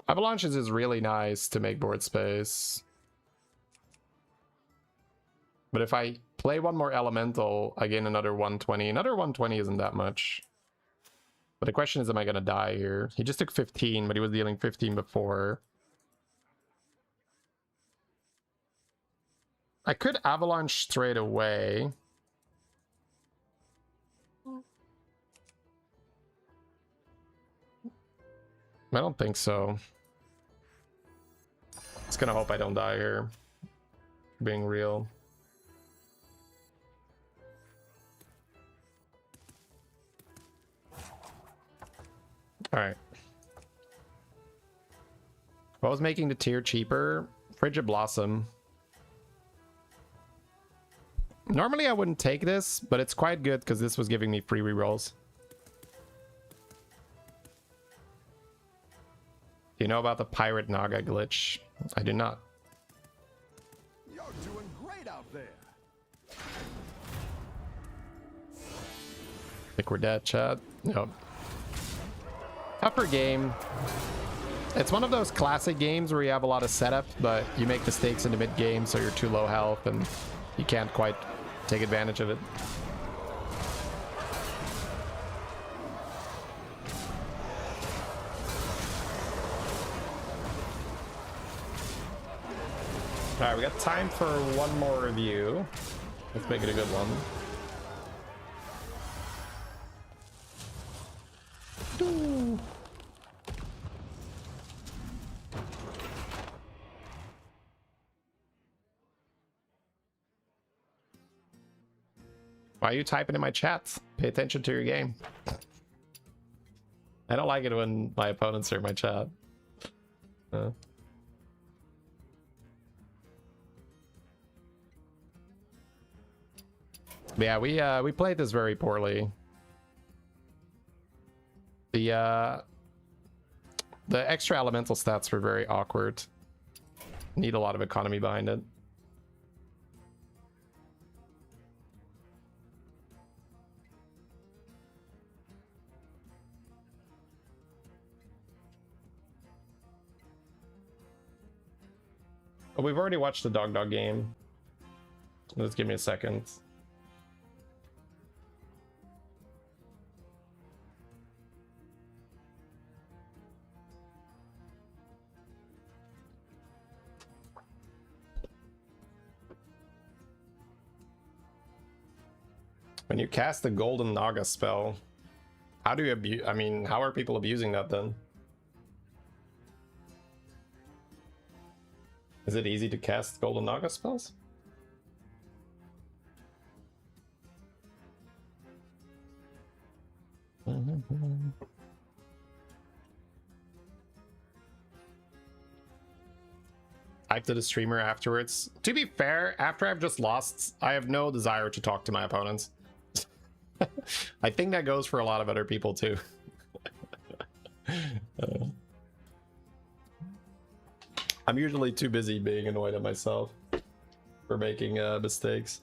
Avalanches is really nice to make board space. But if I play one more elemental, I gain another 120. Another 120 isn't that much. But the question is, am I going to die here? He just took 15, but he was dealing 15 before. I could avalanche straight away. I don't think so. Just gonna hope I don't die here. Being real. Alright. What was making the tier cheaper? Frigid Blossom. Normally I wouldn't take this, but it's quite good because this was giving me free rerolls. Do you know about the Pirate Naga glitch? I do not. You're doing great out there. I think we're dead, chat. Yep. Tougher game. It's one of those classic games where you have a lot of setup, but you make mistakes in the mid game, so you're too low health and you can't quite take advantage of it. Alright, we got time for one more review. Let's make it a good one. Doo. Why are you typing in my chat? Pay attention to your game. I don't like it when my opponents are in my chat. Yeah, we played this very poorly. The extra elemental stats were very awkward. Need a lot of economy behind it. Oh, we've already watched the Dogdog game. Just give me a second. When you cast the Golden Naga spell, how do you abuse? I mean, how are people abusing that then? Is it easy to cast Golden Naga spells? Type to the streamer afterwards. To be fair, after I've just lost, I have no desire to talk to my opponents. I think that goes for a lot of other people too. I'm usually too busy being annoyed at myself for making mistakes.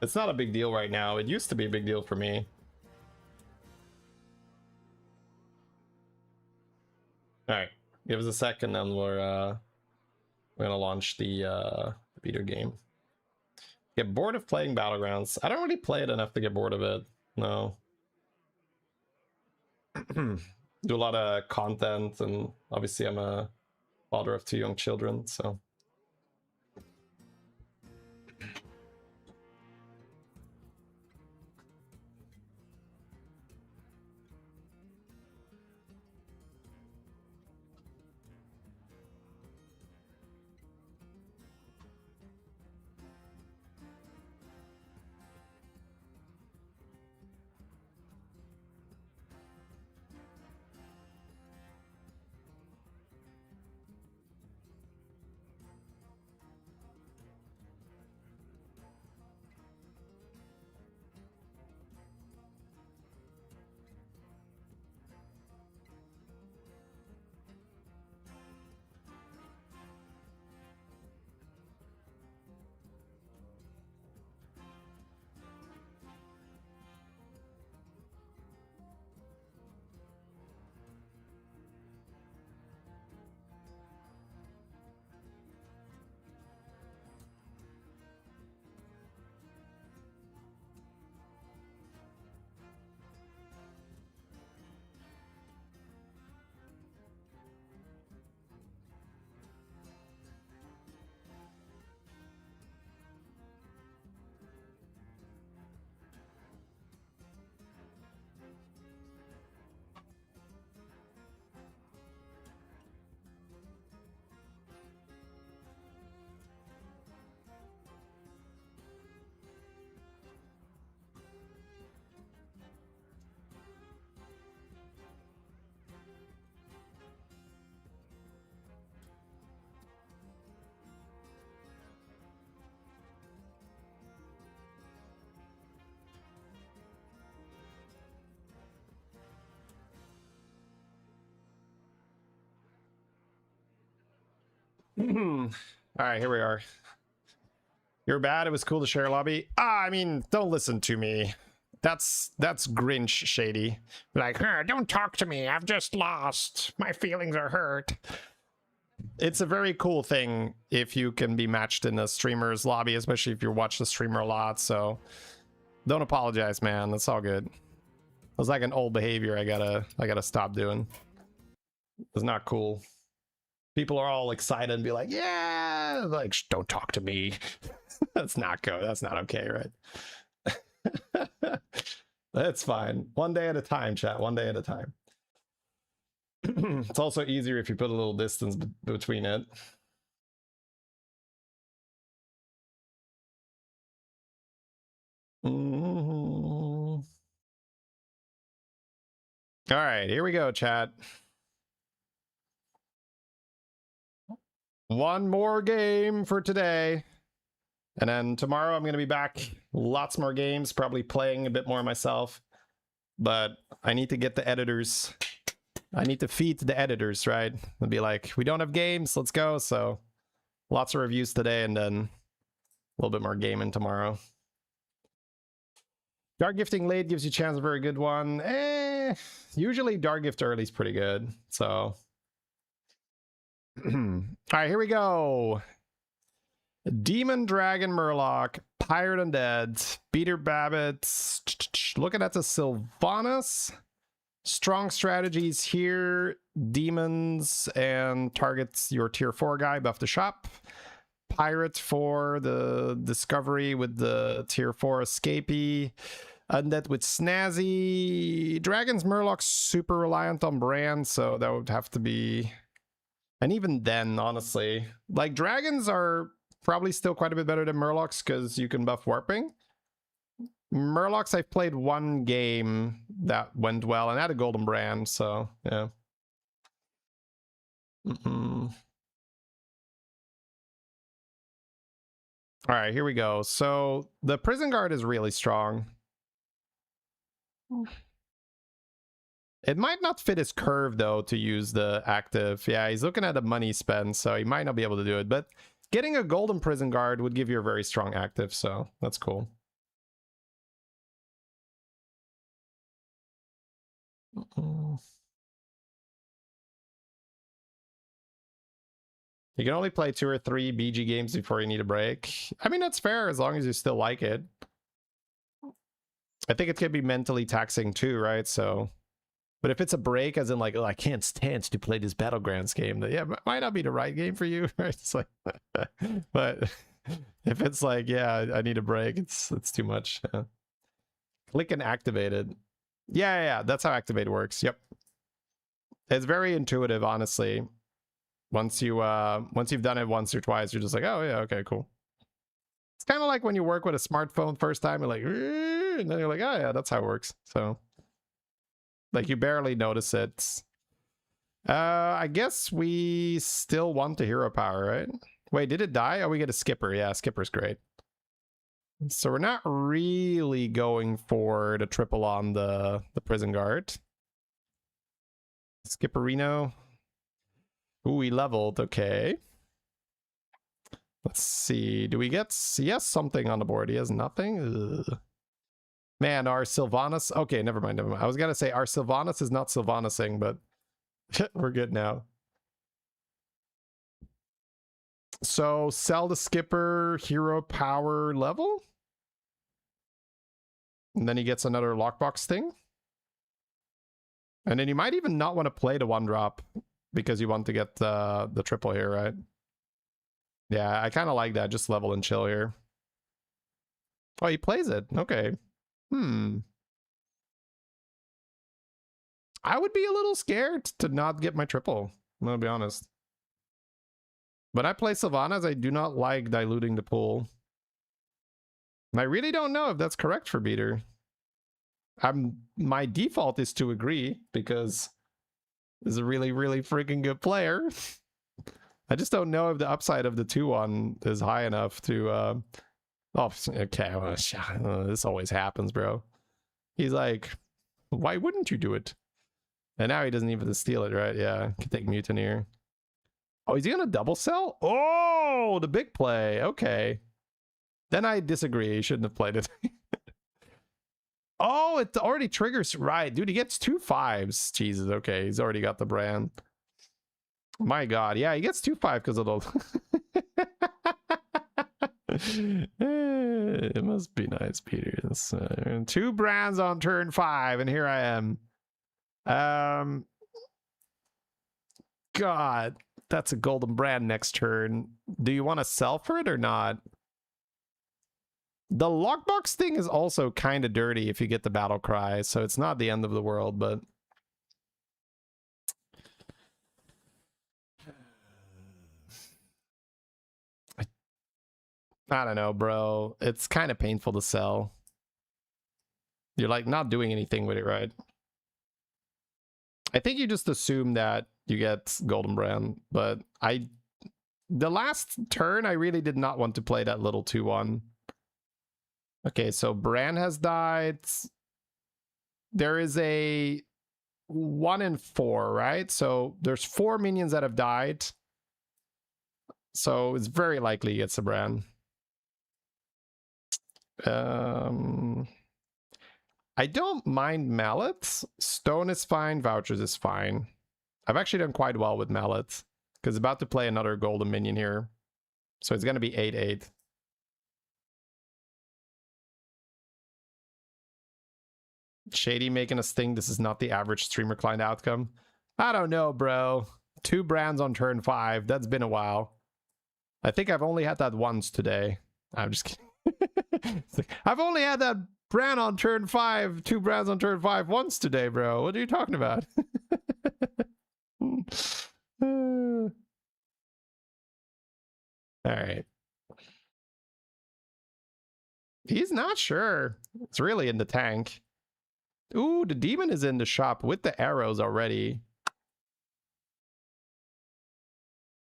It's not a big deal right now. It used to be a big deal for me. Alright, give us a second and we're gonna launch the beater game. Get bored of playing Battlegrounds. I don't really play it enough to get bored of it. No. Do a lot of content, and obviously I'm a father of 2 young children, so. All right, here we are. You're bad. It was cool to share a lobby. I mean, don't listen to me. That's Grinch Shady. Like, don't talk to me. I've just lost. My feelings are hurt. It's a very cool thing if you can be matched in a streamer's lobby, especially if you watch the streamer a lot. So don't apologize, man. That's all good. It was like an old behavior I gotta stop doing. It's not cool. People are all excited and be like, yeah, like, don't talk to me. That's not good. That's not okay, right? That's fine. One day at a time, chat. One day at a time. It's also easier if you put a little distance between it. All right, here we go, chat. One more game for today. And then tomorrow I'm going to be back. Lots more games, probably playing a bit more myself. But I need to get the editors. I need to feed the editors, right? They'll be like, we don't have games, let's go. So lots of reviews today and then a little bit more gaming tomorrow. Dark Gifting late gives you a chance, a very good one. Usually Dark Gift early is pretty good. So, all right, here we go. Demon Dragon Murloc, Pirate Undead, Beater Babbit. Looking at the Sylvanas. Strong strategies here. Demons and targets your tier 4 guy, buff the shop. Pirate for the discovery with the tier 4 escapee. Undead with Snazzy. Dragon's Murloc's super reliant on brand, so that would have to be... And even then, honestly, like dragons are probably still quite a bit better than Murlocs because you can buff warping. Murlocs, I've played one game that went well and had a golden brand, so yeah. All right, here we go. So the prison guard is really strong. It might not fit his curve though to use the active. Yeah, he's looking at the money spent, so he might not be able to do it. But getting a golden prison guard would give you a very strong active, so that's cool. You can only play 2 or 3 BG games before you need a break. I mean, that's fair as long as you still like it. I think it can be mentally taxing too, right? So, but if it's a break, as in like, oh, I can't stand to play this Battlegrounds game, then yeah, it might not be the right game for you, right? It's like, but if it's like, yeah, I need a break, it's too much. Yeah. Click and activate it. Yeah, that's how activate works. Yep. It's very intuitive, honestly. Once you've done it once or twice, you're just like, oh yeah, okay, cool. It's kind of like when you work with a smartphone first time, you're like, and then you're like, oh yeah, that's how it works. So like you barely notice it. I guess we still want the hero power, right? Wait, did it die? Oh, we get a skipper. Yeah, skipper's great. So we're not really going for the triple on the prison guard. Skipperino. Ooh, he leveled. Okay. Let's see. Do we get... He has something on the board. He has nothing? Ugh. Man, our Sylvanas... Okay, never mind. I was going to say our Sylvanas is not Sylvanasing, but we're good now. So, sell the skipper, hero power level? And then he gets another lockbox thing. And then you might even not want to play the 1-drop because you want to get the triple here, right? Yeah, I kind of like that. Just level and chill here. Oh, he plays it. Okay. I would be a little scared to not get my triple. I'm gonna be honest. When I play Sylvanas, I do not like diluting the pool. And I really don't know if that's correct for Beater. My default is to agree because he's a really, really freaking good player. I just don't know if the upside of the 2-1 is high enough to... Oh, okay. Well, this always happens, bro. He's like, why wouldn't you do it? And now he doesn't even steal it, right? Yeah, can take Mutineer. Oh, is he gonna double sell? Oh, the big play. Okay. Then I disagree. He shouldn't have played it. Oh, it already triggers. Right, dude, he gets 2 5s. Jesus, okay. He's already got the brand. My God. Yeah, he gets 2-5 because of the... It must be nice, Peter. 2 brands on turn 5, and here I am. God, that's a golden brand next turn. Do you want to sell for it or not? The lockbox thing is also kind of dirty if you get the battle cry, so it's not the end of the world, but... I don't know, bro. It's kind of painful to sell. You're like not doing anything with it, right? I think you just assume that you get golden brand, but the last turn I really did not want to play that little 2-1. Okay, so Bran has died. There is a 1 in 4, right? So there's 4 minions that have died. So it's very likely he gets a Bran. I don't mind mallets. Stone is fine. Vouchers is fine. I've actually done quite well with mallets because about to play another golden minion here. So it's going to be 8-8. Shady making us think this is not the average streamer client outcome. I don't know, bro. 2 brands on turn 5. That's been a while. I think I've only had that once today. I'm just kidding. Like, I've only had that brand on turn 5, 2 brands on turn 5 once today, bro. What are you talking about? All right. He's not sure. It's really in the tank. Ooh, the demon is in the shop with the arrows already.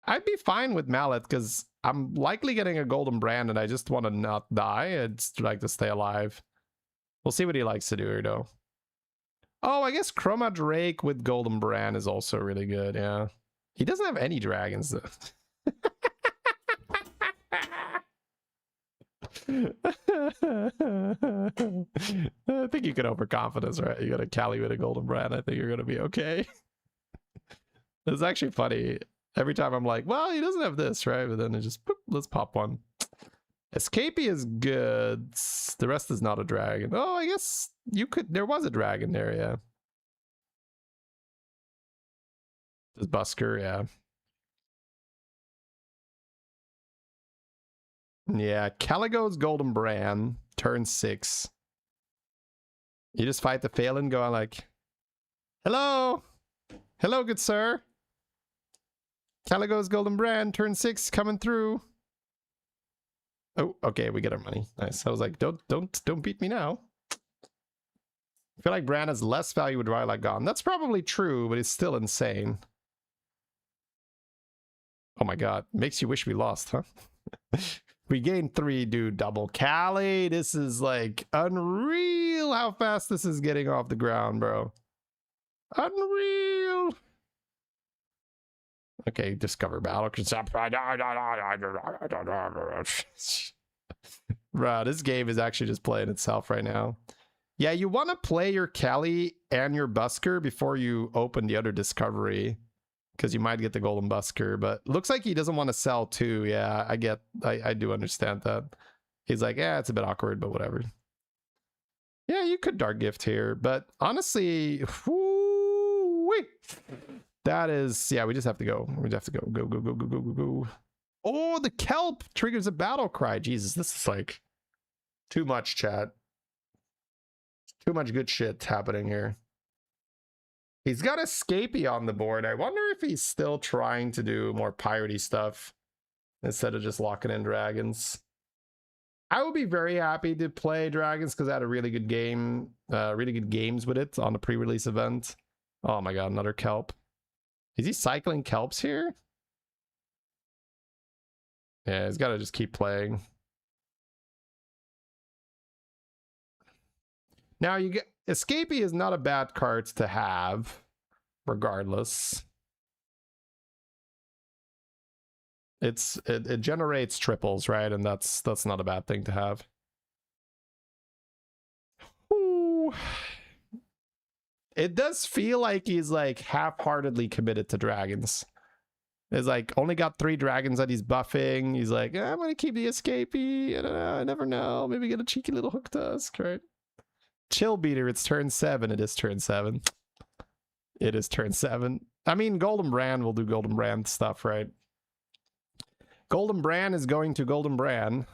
I'd be fine with mallet because I'm likely getting a golden brand and I just want to not die. I'd just like to stay alive. We'll see what he likes to do here, though. Oh, I guess Chroma Drake with golden brand is also really good, yeah. He doesn't have any dragons, though. I think you can overconfidence, right? You got a Cali with a golden brand. I think you're gonna be okay. It's actually funny. Every time I'm like, well, he doesn't have this, right? But then it just, boop, let's pop one. Escapee is good. The rest is not a dragon. Oh, I guess you could. There was a dragon there, yeah. This Busker, yeah. Yeah, Caligo's golden brand, turn 6. You just fight the Phelan, go on like, hello, hello, good sir. Caligo's golden brand, turn 6, coming through. Oh, okay, we get our money. Nice. I was like, don't beat me now. I feel like Bran has less value with Rarran gone. That's probably true, but it's still insane. Oh my god, makes you wish we lost, huh? We gained 3, dude. Double Cali. This is like unreal how fast this is getting off the ground, bro. Unreal. Okay, discover battle. Bro, this game is actually just playing itself right now. Yeah, you want to play your Cali and your Busker before you open the other discovery. Because you might get the golden Busker, but looks like he doesn't want to sell too. Yeah, I do understand that. He's like, yeah, it's a bit awkward, but whatever. Yeah, you could Dark Gift here, but honestly, whoo-wee. That is, yeah, we just have to go. We just have to go. Go. Oh, the kelp triggers a battle cry. Jesus, this is like too much, chat. Too much good shit happening here. He's got Escapee on the board. I wonder if he's still trying to do more piratey stuff instead of just locking in dragons. I would be very happy to play dragons because I had a really good game, really good games with it on the pre-release event. Oh my god, another kelp. Is he cycling kelps here? Yeah, he's got to just keep playing. Now you get Escapee is not a bad card to have, regardless. it generates triples, right? And that's not a bad thing to have. Ooh. It does feel like he's like half-heartedly committed to dragons. It's like only got 3 dragons that he's buffing. He's like, I'm gonna keep the escapee. I don't know, I never know. Maybe get a cheeky little hook tusk, right? Chill beater, it's turn 7. It is turn 7. It is turn 7. I mean, Golden Brand will do Golden Brand stuff, right? Golden Brand is going to Golden Brand.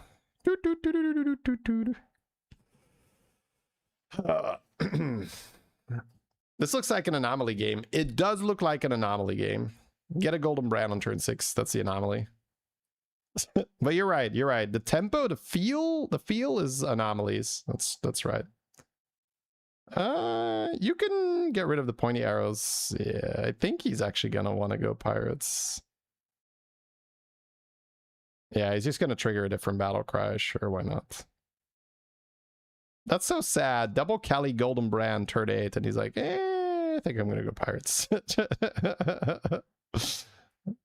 This looks like an anomaly game. It does look like an anomaly game. Get a Golden Brand on turn 6. That's the anomaly. But you're right. You're right. The tempo, the feel is anomalies. That's right. You can get rid of the pointy arrows. Yeah, I think he's actually gonna want to go pirates. Yeah, he's just gonna trigger a different battle cry. Sure, why not? That's so sad. Double Cali Golden Brand turn 8, and he's like, I think I'm gonna go pirates.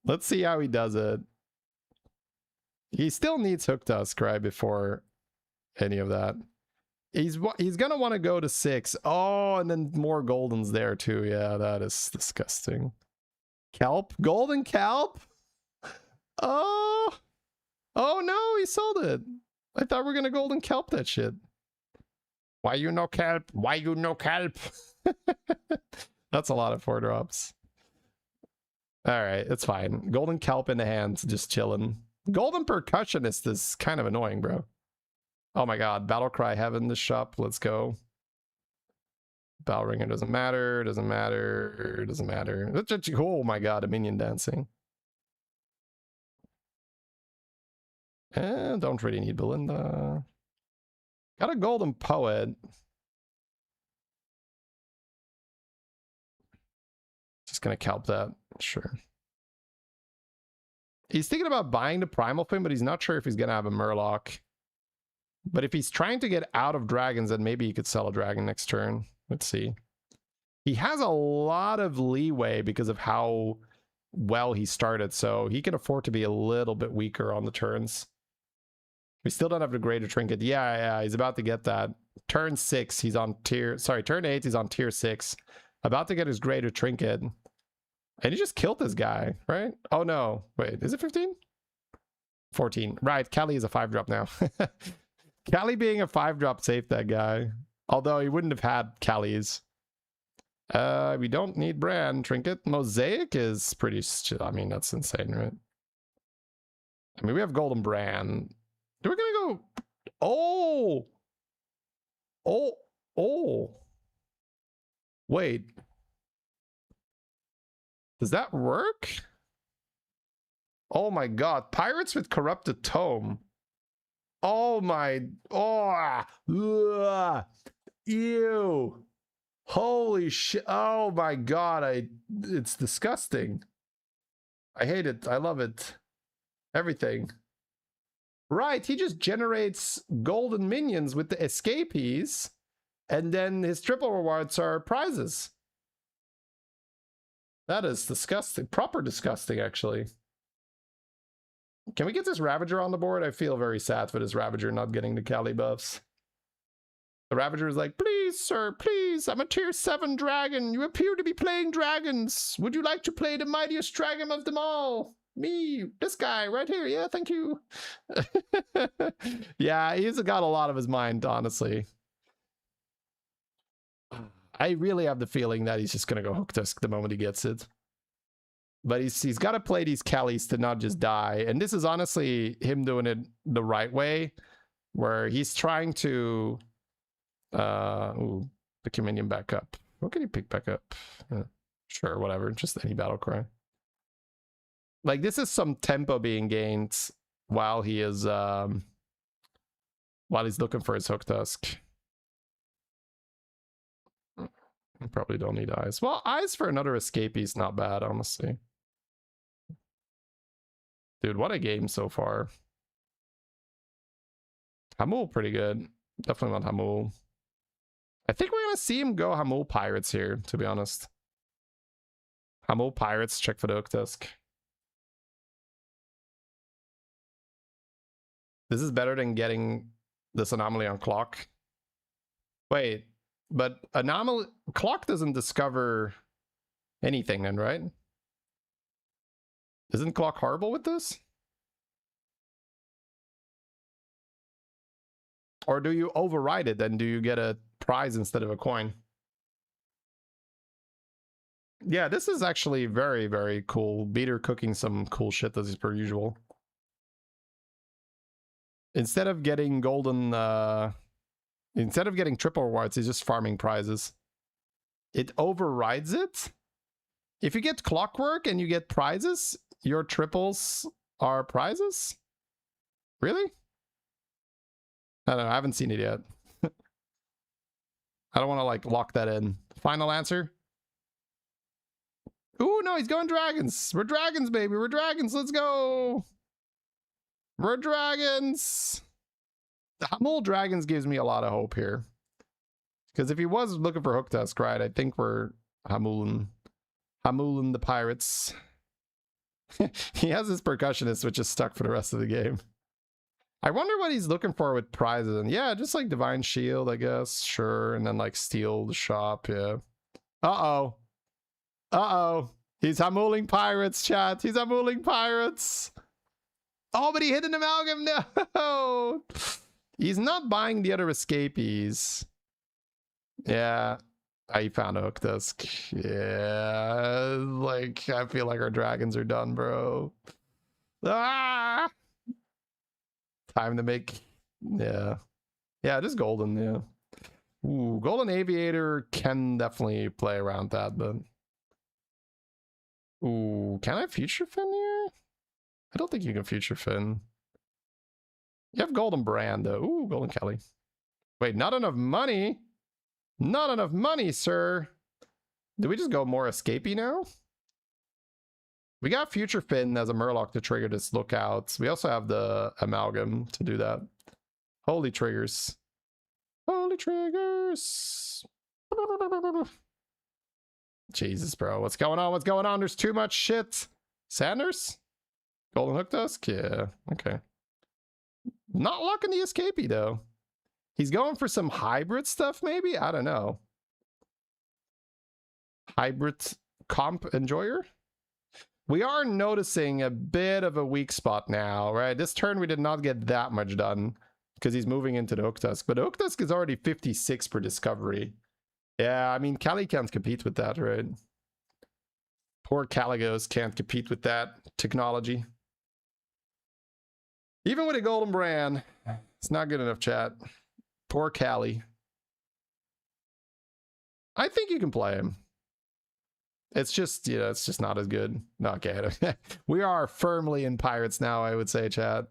Let's see how he does it. He still needs Hook Tusk, right, before any of that. He's gonna want to go to 6. Oh, and then more Goldens there too. Yeah, that is disgusting. Kelp? Golden Kelp? Oh! Oh no, he sold it. I thought we were gonna Golden Kelp that shit. Why you no kelp? Why you no kelp? That's a lot of 4 drops. Alright, it's fine. Golden Kelp in the hands, just chilling. Golden Percussionist is kind of annoying, bro. Oh my god, Battle Cry Heaven, this shop, let's go. Bell Ringer doesn't matter, doesn't matter, doesn't matter. Oh my god, a minion dancing. Don't really need Belinda. Got a Golden Poet. Just gonna kelp that, sure. He's thinking about buying the Primal Fin, but he's not sure if he's gonna have a Murloc. But if he's trying to get out of dragons, then maybe he could sell a dragon next turn. Let's see. He has a lot of leeway because of how well he started, so he can afford to be a little bit weaker on the turns. We still don't have the Greater Trinket. Yeah, he's about to get that. Turn 6, he's on tier... Sorry, turn 8, he's on tier 6. About to get his Greater Trinket. And he just killed this guy, right? Oh no. Wait, is it 15? 14. Right, Cali is a 5-drop now. Cali being a 5-drop saved that guy. Although he wouldn't have had Cali's. We don't need Brand Trinket. Mosaic is pretty... I mean, that's insane, right? I mean, we have Golden Brand. We're gonna go... Oh! Oh! Oh! Wait. Does that work? Oh my god. Pirates with Corrupted Tome. Oh my... Oh! Ugh. Ew! Holy shit. Oh my god. It's disgusting. I hate it. I love it. Everything. Right, he just generates golden minions with the escapees, and then his triple rewards are prizes. That is disgusting. Proper disgusting, actually. Can we get this Ravager on the board? I feel very sad for this Ravager not getting the Cali buffs. The Ravager is like, please, sir, please, I'm a tier 7 dragon. You appear to be playing dragons. Would you like to play the mightiest dragon of them all? Me, this guy right here. Yeah, thank you. Yeah, he's got a lot of his mind, honestly. I really have the feeling that he's just gonna go Hook Tusk the moment he gets it. But he's got to play these Calis to not just die. And this is honestly him doing it the right way, where he's trying to pick your minion back up. What can he pick back up? Sure, whatever. Just any battle cry. Like, this is some tempo being gained while he is while he's looking for his Hook Tusk. Probably don't need eyes. Well, eyes for another escapee is not bad, honestly. Dude, what a game so far. Hamul pretty good. Definitely not Hamul. I think we're gonna see him go Hamul Pirates here, to be honest. Hamul Pirates, check for the Hook Tusk. This is better than getting this anomaly on clock. Wait, but anomaly clock doesn't discover anything then, right? Isn't clock horrible with this? Or do you override it and do you get a prize instead of a coin? Yeah, this is actually very, very cool. Beater cooking some cool shit as per usual. Instead of getting golden, instead of getting triple rewards, he's just farming prizes. It overrides it. If you get clockwork and you get prizes, your triples are prizes? Really? I don't know, I haven't seen it yet. I don't want to like lock that in. Final answer? Ooh, no, he's going dragons. We're dragons, baby. We're dragons. Let's go. We're dragons. The Hamul Dragons gives me a lot of hope here. Because if he was looking for Hook Tusk, right, I think we're Hamulin the pirates. He has his percussionist, which is stuck for the rest of the game. I wonder what he's looking for with prizes. And yeah, just like Divine Shield, I guess. Sure. And then like steal the shop. Yeah. Uh-oh. Uh-oh. He's Hamuling pirates, chat. He's Hamuling pirates. Oh, but he hit an amalgam. No. He's not buying the other escapees. Yeah. I found a Hook Tusk. Yeah. Like, I feel like our dragons are done, bro. Ah! Time to make... Yeah. Yeah, just golden, yeah. Ooh, golden aviator can definitely play around that, but... Ooh, can I future fin here? I don't think you can future fin. You have golden brand, though. Ooh, golden Kelly. Wait, not enough money? Not enough money, sir. Do we just go more escapey now? We got future fin as a Murloc to trigger this lookout. We also have the amalgam to do that. Holy triggers. Holy triggers. Jesus, bro. What's going on? What's going on? There's too much shit. Sanders? Golden Hook Tusk? Yeah. Okay. Not locking the escapee, though. He's going for some hybrid stuff, maybe? I don't know. Hybrid comp enjoyer? We are noticing a bit of a weak spot now, right? This turn we did not get that much done because he's moving into the Hook Tusk. But Hook Tusk is already 56 per discovery. Yeah, I mean, Cali can't compete with that, right? Poor Caligos can't compete with that technology. Even with a golden brand, it's not good enough, chat. Poor Cali. I think you can play him. It's just, you know, it's just not as good. Okay. We are firmly in pirates now, I would say, chat.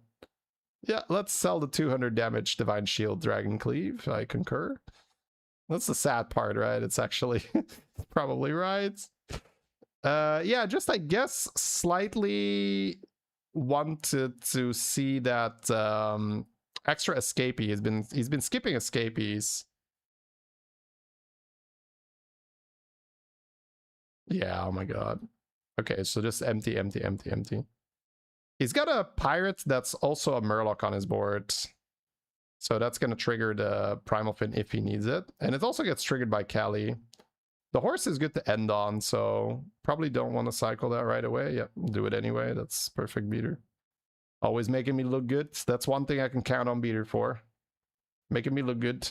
Yeah, let's sell the 200 damage Divine Shield Dragon Cleave. I concur. That's the sad part, right? It's actually probably right. Yeah, just I guess slightly wanted to see that extra escapee. He's been skipping escapees. Yeah, oh my god. Okay, so just empty, empty, empty, empty. He's got a pirate that's also a Murloc on his board. So that's going to trigger the Primal Fin if he needs it. And it also gets triggered by Cali. The horse is good to end on, so probably don't want to cycle that right away. Yep, do it anyway. That's perfect Beater. Always making me look good. That's one thing I can count on Beater for. Making me look good.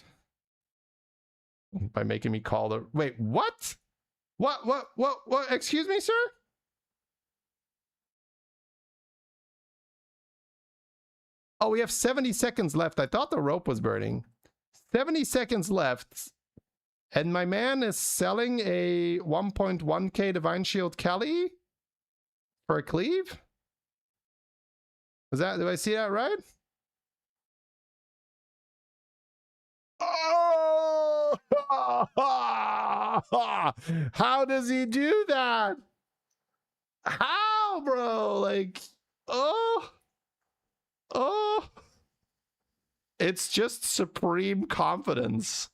By making me call the... Wait, what? What? Excuse me, sir? Oh, we have 70 seconds left. I thought the rope was burning. 70 seconds left. And my man is selling a 1.1k Divine Shield Cali for a cleave? Is that, do I see that right? Oh! How does he do that? How, bro? Like, oh. It's just supreme confidence.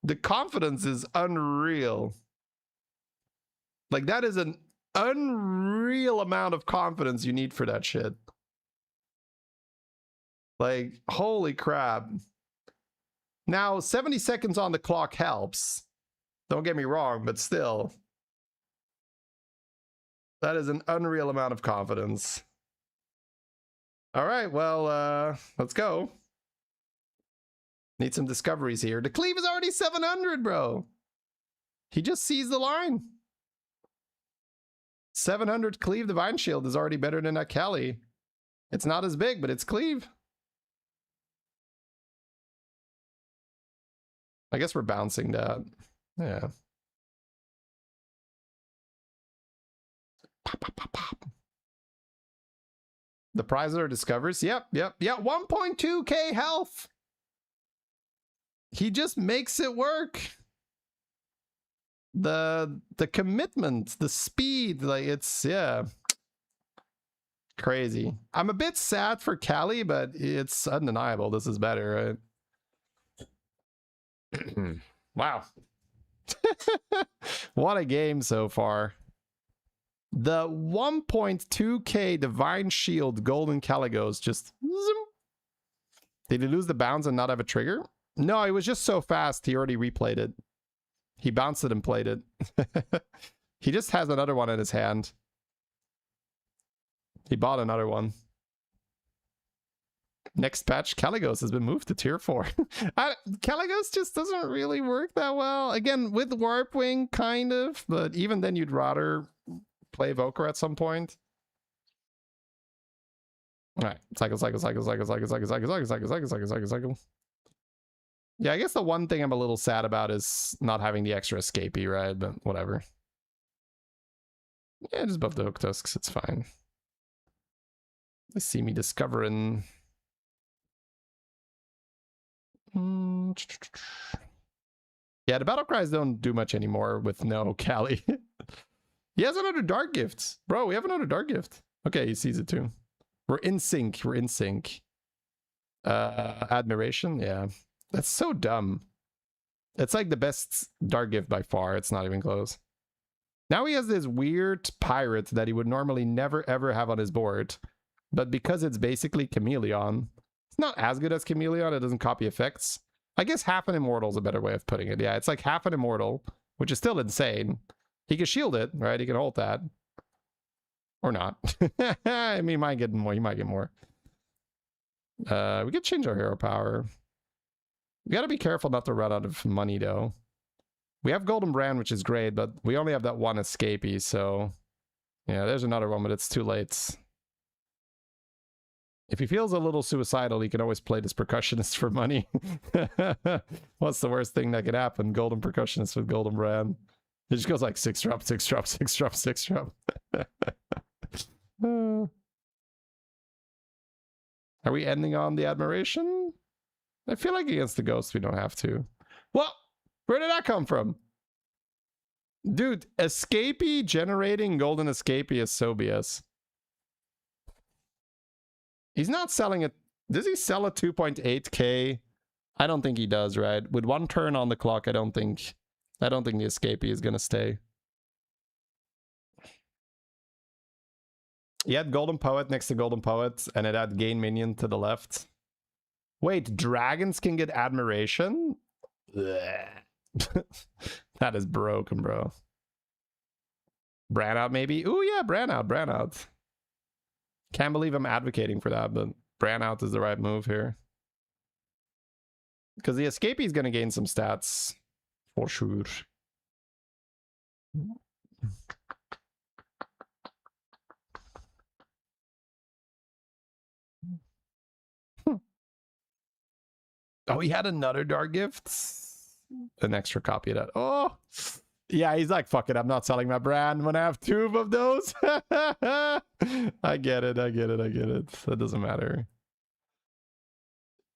The confidence is unreal. Like, that is an unreal amount of confidence you need for that shit. Like, holy crap. Now, 70 seconds on the clock helps. Don't get me wrong, but still. That is an unreal amount of confidence. All right, well, let's go. Need some discoveries here. The cleave is already 700, bro. He just sees the line. 700 cleave Divine Shield is already better than that Kelly. It's not as big, but it's cleave. I guess we're bouncing that. Yeah. Pop, pop, pop, pop. The prizes are discovers. Yep. 1.2k health. He just makes it work. The commitment, the speed, like it's, yeah. Crazy. I'm a bit sad for Callie, but it's undeniable. This is better, right? Wow. What a game so far. The 1.2k Divine Shield Golden Caligos just... Zoom. Did he lose the bounds and not have a trigger? No, it was just so fast, he already replayed it. He bounced it and played it. He just has another one in his hand. He bought another one. Next patch, Caligos has been moved to tier 4. Caligos just doesn't really work that well. Again, with Warp Wing, kind of. But even then, you'd rather play Evoker at some point. Alright. Cycle. Yeah, I guess the one thing I'm a little sad about is not having the extra escapee, right? But whatever. Yeah, just buff the Hook Tusks. It's fine. They see me discovering... Yeah, the battle cries don't do much anymore with no Callie. He has another dark gift. Bro, we have another dark gift. Okay, he sees it too. We're in sync. We're in sync. Admiration? Yeah. That's so dumb. It's like the best dark gift by far. It's not even close. Now he has this weird pirate that he would normally never ever have on his board. But because it's basically Chameleon, it's not as good as Chameleon. It doesn't copy effects. I guess half an immortal is a better way of putting it. Yeah, it's like half an immortal, which is still insane. He can shield it, right? He can hold that. Or not. I mean, he might get more. He might get more. We could change our hero power. We gotta be careful not to run out of money, though. We have Golden Brand, which is great, but we only have that one escapee, so... Yeah, there's another one, but it's too late. If he feels a little suicidal, he can always play this Percussionist for money. What's the worst thing that could happen? Golden Percussionist with Golden Brand. It just goes like 6 drop, 6 drop, 6 drop, 6 drop. Are we ending on the admiration? I feel like against the ghost we don't have to. Well, where did that come from? Dude, escapee generating golden escapee is so BS. He's not selling it. Does he sell a 2.8k? I don't think he does, right? With one turn on the clock, I don't think the escapee is gonna stay. He had Golden Poet next to Golden Poet, and it had Gain Minion to the left. Wait, dragons can get admiration? That is broken, bro. Bran out, maybe? Ooh, yeah, Bran out. Can't believe I'm advocating for that, but Bran out is the right move here. Because the escapee is going to gain some stats. For sure. Oh, he had another dark gift? An extra copy of that. Oh! Yeah, he's like, fuck it, I'm not selling my brand when I have 2 of those. I get it. That doesn't matter.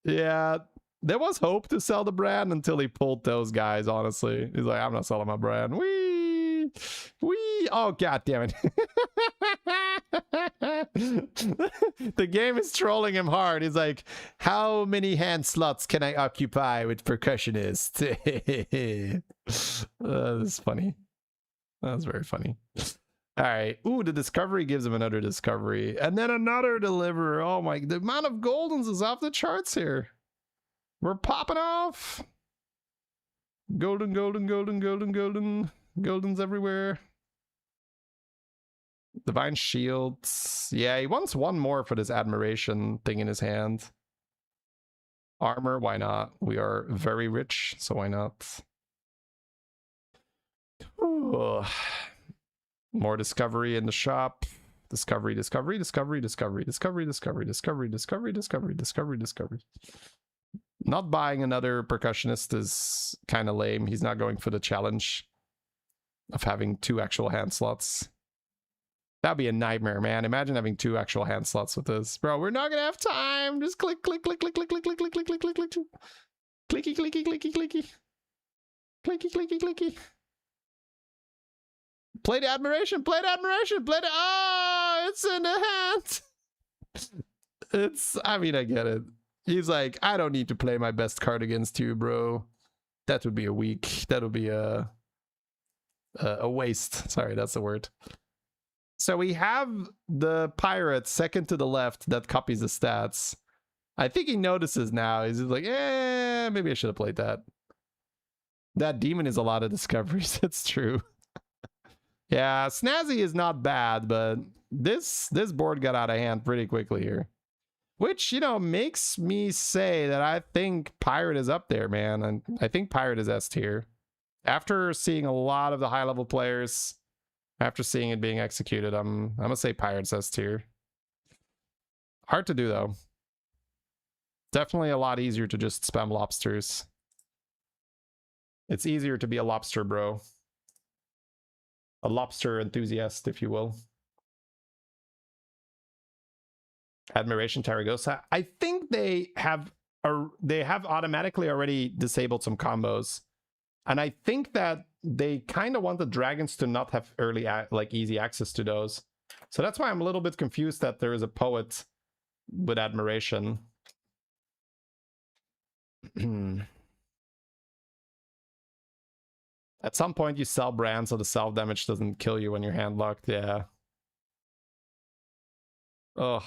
Yeah, there was hope to sell the brand until he pulled those guys, honestly. He's like, I'm not selling my brand. Wee! Oh, god damn it. The game is trolling him hard. He's like, how many hand slots can I occupy with Percussionist? This is funny. That was very funny. All right. Ooh, the discovery gives him another discovery. And then another deliver. Oh my, the amount of goldens is off the charts here. We're popping off. Golden, golden, golden, golden, golden. Goldens everywhere. Divine Shields. Yeah, he wants one more for this admiration thing in his hand. Armor, why not? We are very rich, so why not? Ooh. More discovery in the shop. Discovery, discovery, discovery, discovery, discovery, discovery, discovery, discovery, discovery, discovery, discovery. Not buying another percussionist is kind of lame. He's not going for the challenge of having 2 actual hand slots. That'd be a nightmare, man. Imagine having 2 actual hand slots with this. Bro, we're not gonna have time. Just click, click, click, click, click, click, click, click, click, click, click, click. Clicky, clicky, clicky, clicky. Clicky, clicky, clicky. Play the admiration, play the admiration, play the... Oh, it's in the hand. It's... I mean, I get it. He's like, I don't need to play my best card against you, bro. That would be a weak... That would be a waste. Sorry, that's the word. So we have the pirate second to the left that copies the stats. I think he notices now. He's like, eh, maybe I should have played that. That demon is a lot of discoveries. It's true. Yeah, Snazzy is not bad, but this board got out of hand pretty quickly here. Which, you know, makes me say that I think Pirate is up there, man. And I think Pirate is S tier. After seeing a lot of the high-level players, after seeing it being executed, I'm gonna say Pirate's S tier. Hard to do, though. Definitely a lot easier to just spam lobsters. It's easier to be a lobster bro. A lobster enthusiast, if you will. Admiration Taragosa. I think they have automatically already disabled some combos. And I think that they kind of want the dragons to not have early, easy access to those. So that's why I'm a little bit confused that there is a poet with admiration. At some point you sell brand so the self-damage doesn't kill you when you're hand-locked. Yeah. Ugh.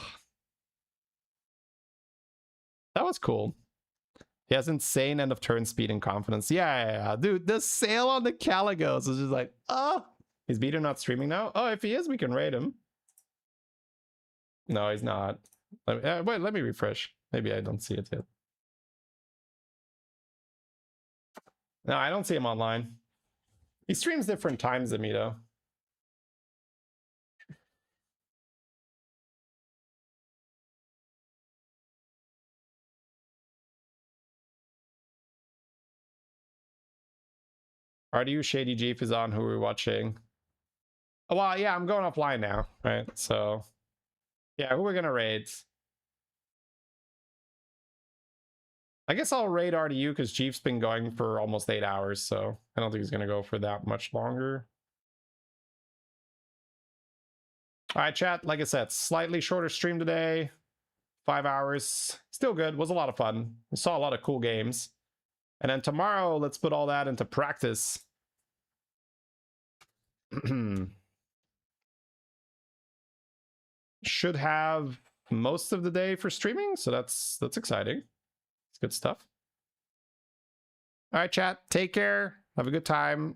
That was cool. He has insane end of turn speed and confidence. Yeah. Dude, the sale on the Caligos is just like, oh. Is Beater not streaming now? Oh, if he is, we can raid him. No, he's not. Wait, let me refresh. Maybe I don't see it yet. No, I don't see him online. He streams different times than me, though. RDU Shady Jeep is on who we're watching. Oh, well, yeah, I'm going offline now, right? So, yeah, who we're gonna raid? I guess I'll raid RDU because Jeep's been going for almost 8 hours, so I don't think he's gonna go for that much longer. All right, chat, like I said, slightly shorter stream today. 5 hours. Still good. Was a lot of fun. We saw a lot of cool games. And then tomorrow, let's put all that into practice. Should have most of the day for streaming, so that's exciting. It's good stuff. All right, chat. Take care. Have a good time.